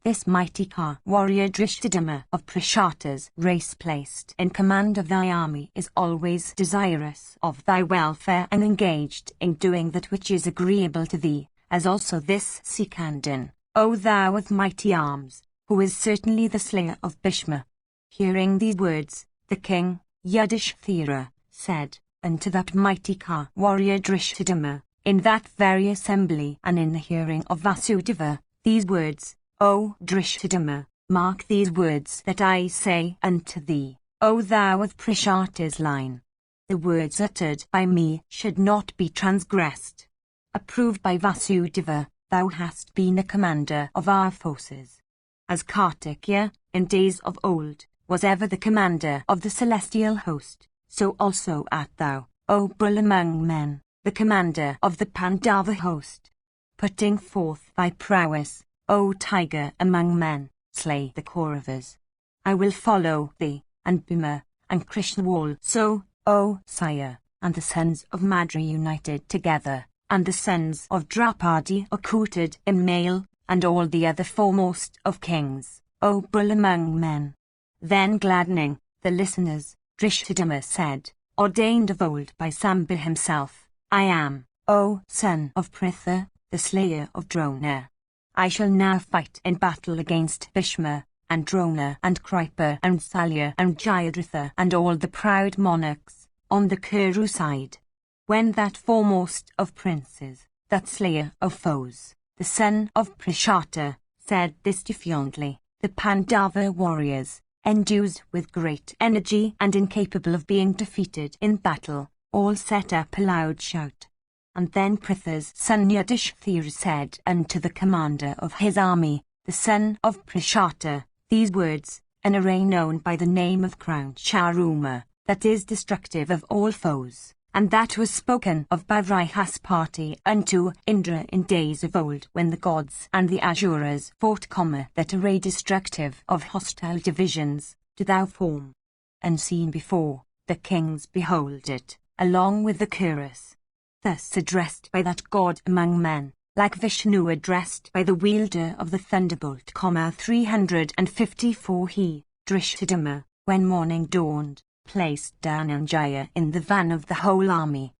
This mighty Ka warrior Drishtadama of Prashata's race placed in command of thy army is always desirous of thy welfare and engaged in doing that which is agreeable to thee, as also this Sikandin, O thou of mighty arms, who is certainly the slayer of Bhishma." Hearing these words, the king, Yudhishthira, said unto that mighty Ka warrior Drishtadama, in that very assembly and in the hearing of Vasudeva, these words, "O Drishtadama, mark these words that I say unto thee, O thou of Prashata's line. The words uttered by me should not be transgressed. Approved by Vasudeva, thou hast been a commander of our forces. As Kartikya, in days of old, was ever the commander of the celestial host, so also art thou, O bull among men, the commander of the Pandava host. Putting forth thy prowess, O tiger among men, slay the Kauravas. I will follow thee, and Bhima, and Krishna also, O sire, and the sons of Madra united together, and the sons of Draupadi accoutred in mail, and all the other foremost of kings, O bull among men." Then gladdening the listeners, Drishtadama said, ordained of old by Samba himself, "I am, O son of Pritha, the slayer of Drona. I shall now fight in battle against Bhishma, and Drona, and Kripa, and Salya, and Jayadratha, and all the proud monarchs, on the Kuru side." When that foremost of princes, that slayer of foes, the son of Prashata, said this defiantly, the Pandava warriors, endued with great energy and incapable of being defeated in battle, all set up a loud shout. And then Pritha's son Yudhishthira said unto the commander of his army, the son of Prashata, these words, an array known by the name of crown Charuma, that is destructive of all foes, and that was spoken of by Brihaspati unto Indra in days of old when the gods and the Asuras fought, that array destructive of hostile divisions, do thou form. Unseen before, the kings behold it, along with the Kurus. Thus addressed by that god among men, like Vishnu addressed by the wielder of the thunderbolt, 354 he, Drishtadama, when morning dawned, placed Dhananjaya in the van of the whole army.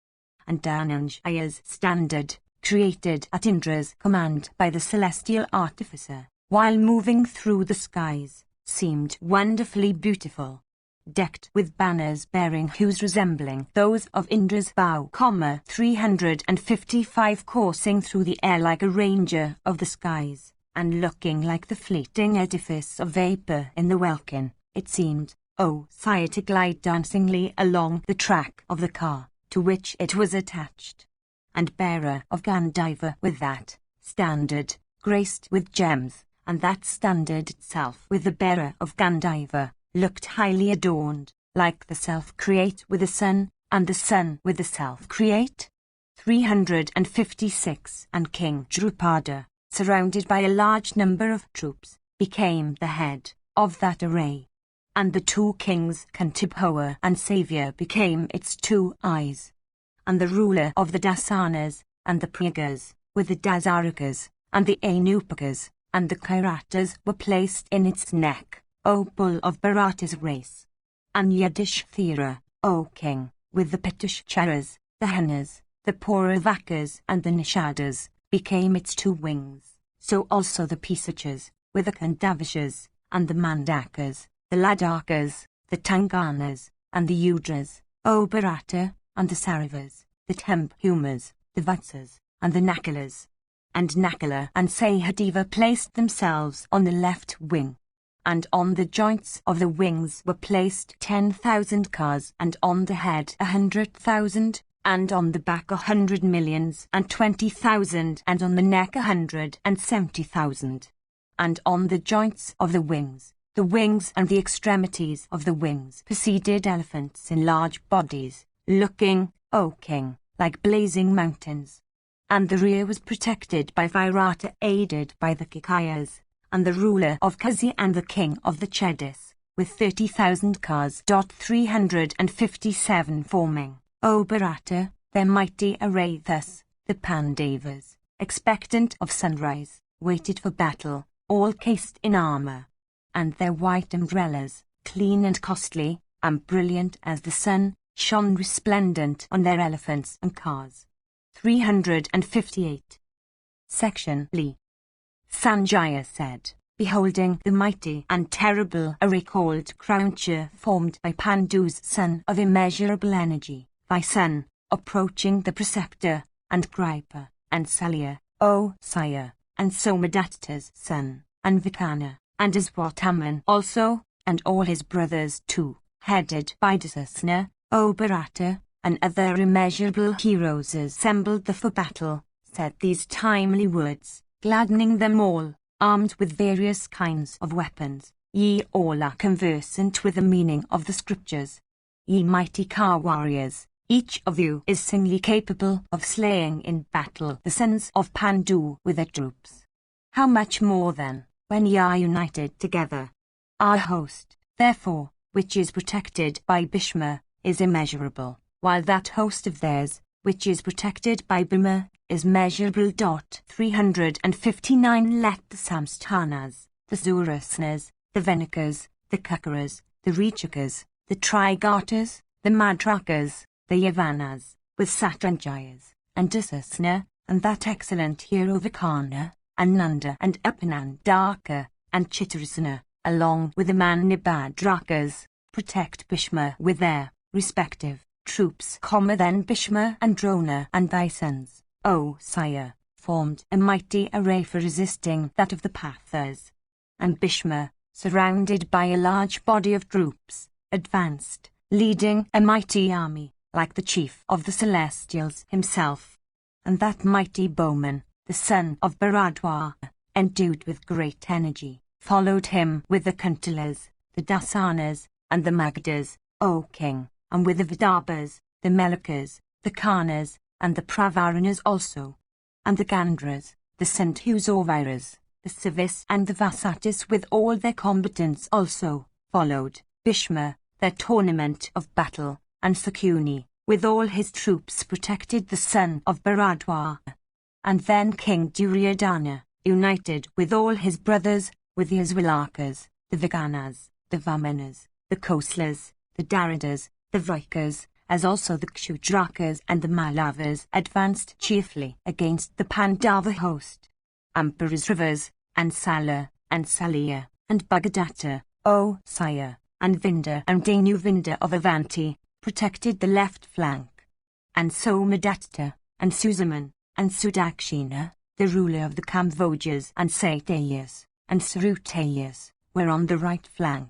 And Dhananjaya's standard, created at Indra's command by the celestial artificer, while moving through the skies, seemed wonderfully beautiful, decked with banners bearing hues resembling those of Indra's bow, 355 coursing through the air like a ranger of the skies, and looking like the fleeting edifice of vapour in the welkin, it seemed, O sire, to glide dancingly along the track of the car, to which it was attached. And bearer of Gandhiva with that standard, graced with gems, and that standard itself with the bearer of Gandhiva, looked highly adorned, like the self-create with the sun, and the sun with the self-create. 356 And King Drupada, surrounded by a large number of troops, became the head of that array. And the two kings Kantibhoa and Savia became its two eyes. And the ruler of the Dasanas, and the Priyagas, with the Dasarakas, and the Anupakas, and the Kairatas were placed in its neck, O bull of Bharata's race. And Yudhishthira, O king, with the Pitushcharas, the Hanas, the Pauravakas and the Nishadas, became its two wings, so also the Pisachas, with the Kandavishas, and the Mandakas, the Ladakas, the Tanganas, and the Udras, O Bharata, and the Saravas, the Temphumas, the Vatsas, and the Nakalas. And Nakala and Sahadeva placed themselves on the left wing. And on the joints of the wings were placed 10,000 cars, and on the head 100,000, and on the back 100 millions and 20,000, and on the neck 170,000. And on the joints of the wings and the extremities of the wings proceeded elephants in large bodies, looking, O king, like blazing mountains. And the rear was protected by Virata, aided by the Kikayas, and the ruler of Kazi and the king of the Chedis, with 30,000 cars. 357 forming, O Bharata, their mighty array. Thus, the Pandavas, expectant of sunrise, waited for battle, all cased in armor. And their white umbrellas, clean and costly, and brilliant as the sun, shone resplendent on their elephants and cars. 358. Section Li. Sanjaya said, beholding the mighty and terrible array called Krauncha, formed by Pandu's son of immeasurable energy, thy son, approaching the preceptor, and Kripa, and Salya, O sire, and Somadatta's son, and Vikana, and Aswataman also, and all his brothers too, headed by Dasasna, O Bharata, and other immeasurable heroes assembled for battle, said these timely words, gladdening them all, armed with various kinds of weapons. Ye all are conversant with the meaning of the scriptures. Ye mighty car warriors, each of you is singly capable of slaying in battle the sons of Pandu with their troops. How much more then, when ye are united together? Our host, therefore, which is protected by Bhishma, is immeasurable, while that host of theirs, which is protected by Bhima, is measurable. 359 Let the Samsthanas, the Surasnas, the Venakas, the Kakaras, the Richakas, the Trigatas, the Madrakas, the Yavanas, with Satranjayas, and Dasasna, and that excellent hero Vikana, and Nanda and Upanandaka, and Chitrasana, along with the Manibhadrakas, protect Bhishma with their respective troops. Then Bhishma and Drona and thy sons, O sire, formed a mighty array for resisting that of the Pathas. And Bhishma, surrounded by a large body of troops, advanced, leading a mighty army, like the chief of the Celestials himself. And that mighty bowman, the son of Bharadwaj, endued with great energy, followed him with the Kuntalas, the Dasanas, and the Magdas, O king, and with the Vidarbhas, the Melikas, the Karnas, and the Pravaranas also, and the Gandhras, the Sindhusaviras, the Sivis, and the Vasatis with all their combatants also, followed Bhishma, their tournament of battle, and Sakuni, with all his troops protected the son of Bharadwaj. And then King Duryodhana, united with all his brothers, with the Aswalakas, the Viganas, the Vamanas, the Koslas, the Daradas, the Vrikas, as also the Kshudrakas and the Malavas, advanced cheerfully against the Pandava host. Amparasravas, and Sala, and Salya, and Bhagadatta, O sire, and Vinda and Danuvinda of Avanti, protected the left flank. And Somadatta, and Susaman, and Sudakshina, the ruler of the Kamvojas, and Satyas, and Sarutayas, were on the right flank.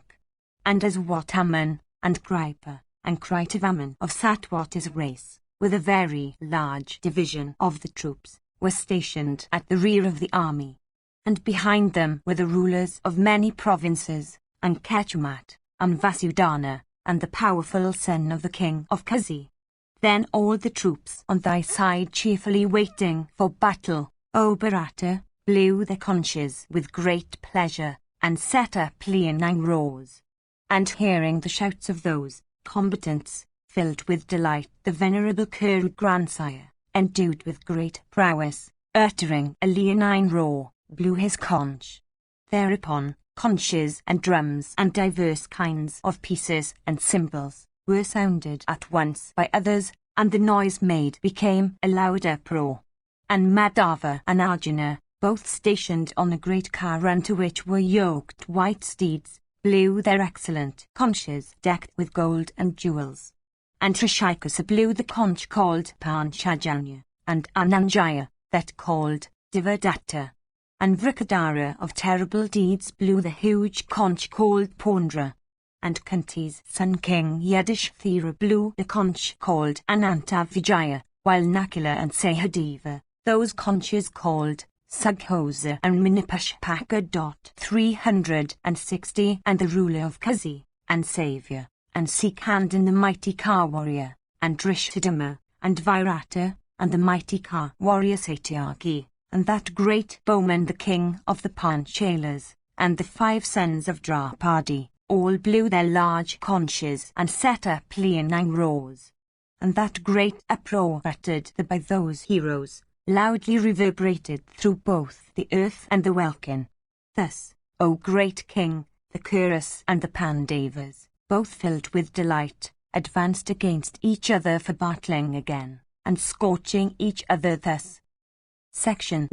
And Aswataman, and Kripa, and Kritavaman of Satwata's race, with a very large division of the troops, were stationed at the rear of the army. And behind them were the rulers of many provinces, and Ketumat, and Vasudana, and the powerful son of the king of Kazi. Then all the troops on thy side, cheerfully waiting for battle, O Bharata, blew their conches with great pleasure, and set up leonine roars. And hearing the shouts of those combatants, filled with delight, the venerable Kuru grandsire, endued with great prowess, uttering a leonine roar, blew his conch. Thereupon, conches and drums and divers kinds of pieces and cymbals were sounded at once by others, and the noise made became a loud uproar. And Madhava and Arjuna, both stationed on a great car unto which were yoked white steeds, blew their excellent conches decked with gold and jewels. And Trishikasa blew the conch called Panchajanya, and Ananjaya, that called Divadatta. And Vrikadara of terrible deeds blew the huge conch called Pondra. And Kunti's son King Yudhishthira blew the conch called Anantavijaya, while Nakula and Sahadeva, those conches called Sughosa and Minipashpaka. 360 and the ruler of Kazi, and Saviour, and Sikand the mighty car warrior, and Drishthadama, and Virata, and the mighty car warrior Satyaki, and that great bowman the king of the Panchalas, and the 5 sons of Draupadi, all blew their large conches and set up leonine roars. And that great uproar uttered by those heroes, loudly reverberated through both the earth and the welkin. Thus, O great king, the Kurus and the Pandavas, both filled with delight, advanced against each other for battling again, and scorching each other thus. Section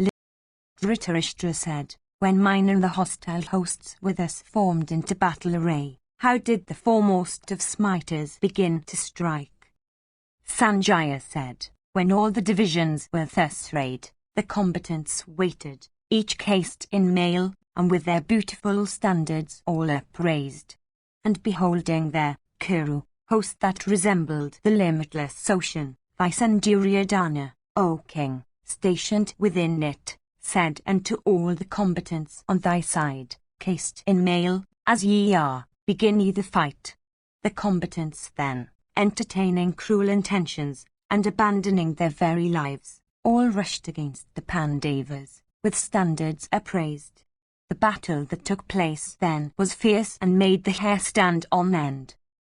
Dhritarashtra said, when mine and the hostile hosts were thus formed into battle array, how did the foremost of smiters begin to strike? Sanjaya said, when all the divisions were thus arrayed, the combatants waited, each cased in mail, and with their beautiful standards all upraised. And beholding their Kuru host that resembled the limitless ocean, thy son Duryodhana, O king, stationed within it, said unto all the combatants on thy side, cased in mail, as ye are, begin ye the fight. The combatants then, entertaining cruel intentions, and abandoning their very lives, all rushed against the Pandavas, with standards upraised. The battle that took place then was fierce and made the hair stand on end.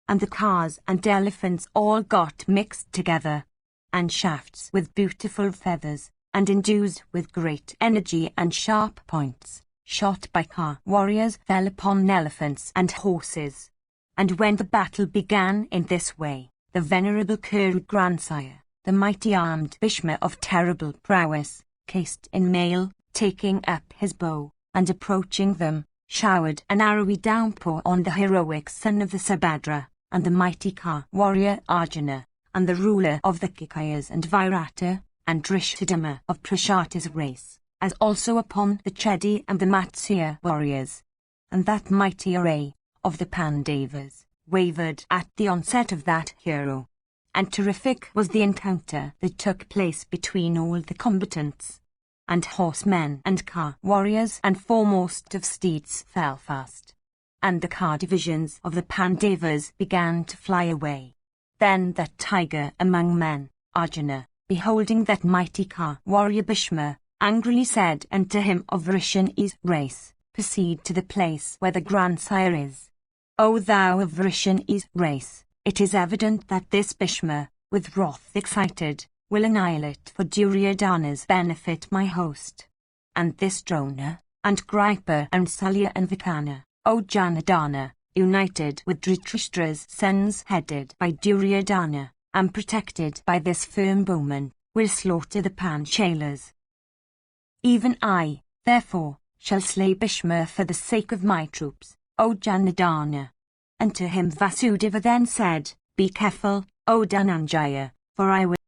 And the cars and elephants all got mixed together, and shafts with beautiful feathers, and endues with great energy and sharp points, shot by car warriors fell upon elephants and horses. And when the battle began in this way, the venerable Kuru grandsire, the mighty armed Bhishma of terrible prowess, cased in mail, taking up his bow, and approaching them, showered an arrowy downpour on the heroic son of the Subhadra, and the mighty car warrior Arjuna, and the ruler of the Kikayas and Virata, and Drishthadama of Prashata's race, as also upon the Chedi and the Matsya warriors. And that mighty array of the Pandavas wavered at the onset of that hero. And terrific was the encounter that took place between all the combatants. And horsemen and car warriors and foremost of steeds fell fast. And the car divisions of the Pandavas began to fly away. Then that tiger among men, Arjuna, beholding that mighty car warrior Bhishma, angrily said unto him of Vrishani's race, proceed to the place where the grandsire is. O thou of Vrishani's race, it is evident that this Bhishma, with wrath excited, will annihilate for Duryodhana's benefit my host. And this Drona, and Gripa and Salya and Vikana, O Janardana, united with Dhritarashtra's sons headed by Duryodhana, and protected by this firm bowman, will slaughter the Panchalas. Even I, therefore, shall slay Bhishma for the sake of my troops, O Janardana. And to him Vasudeva then said, be careful, O Dhananjaya, for I will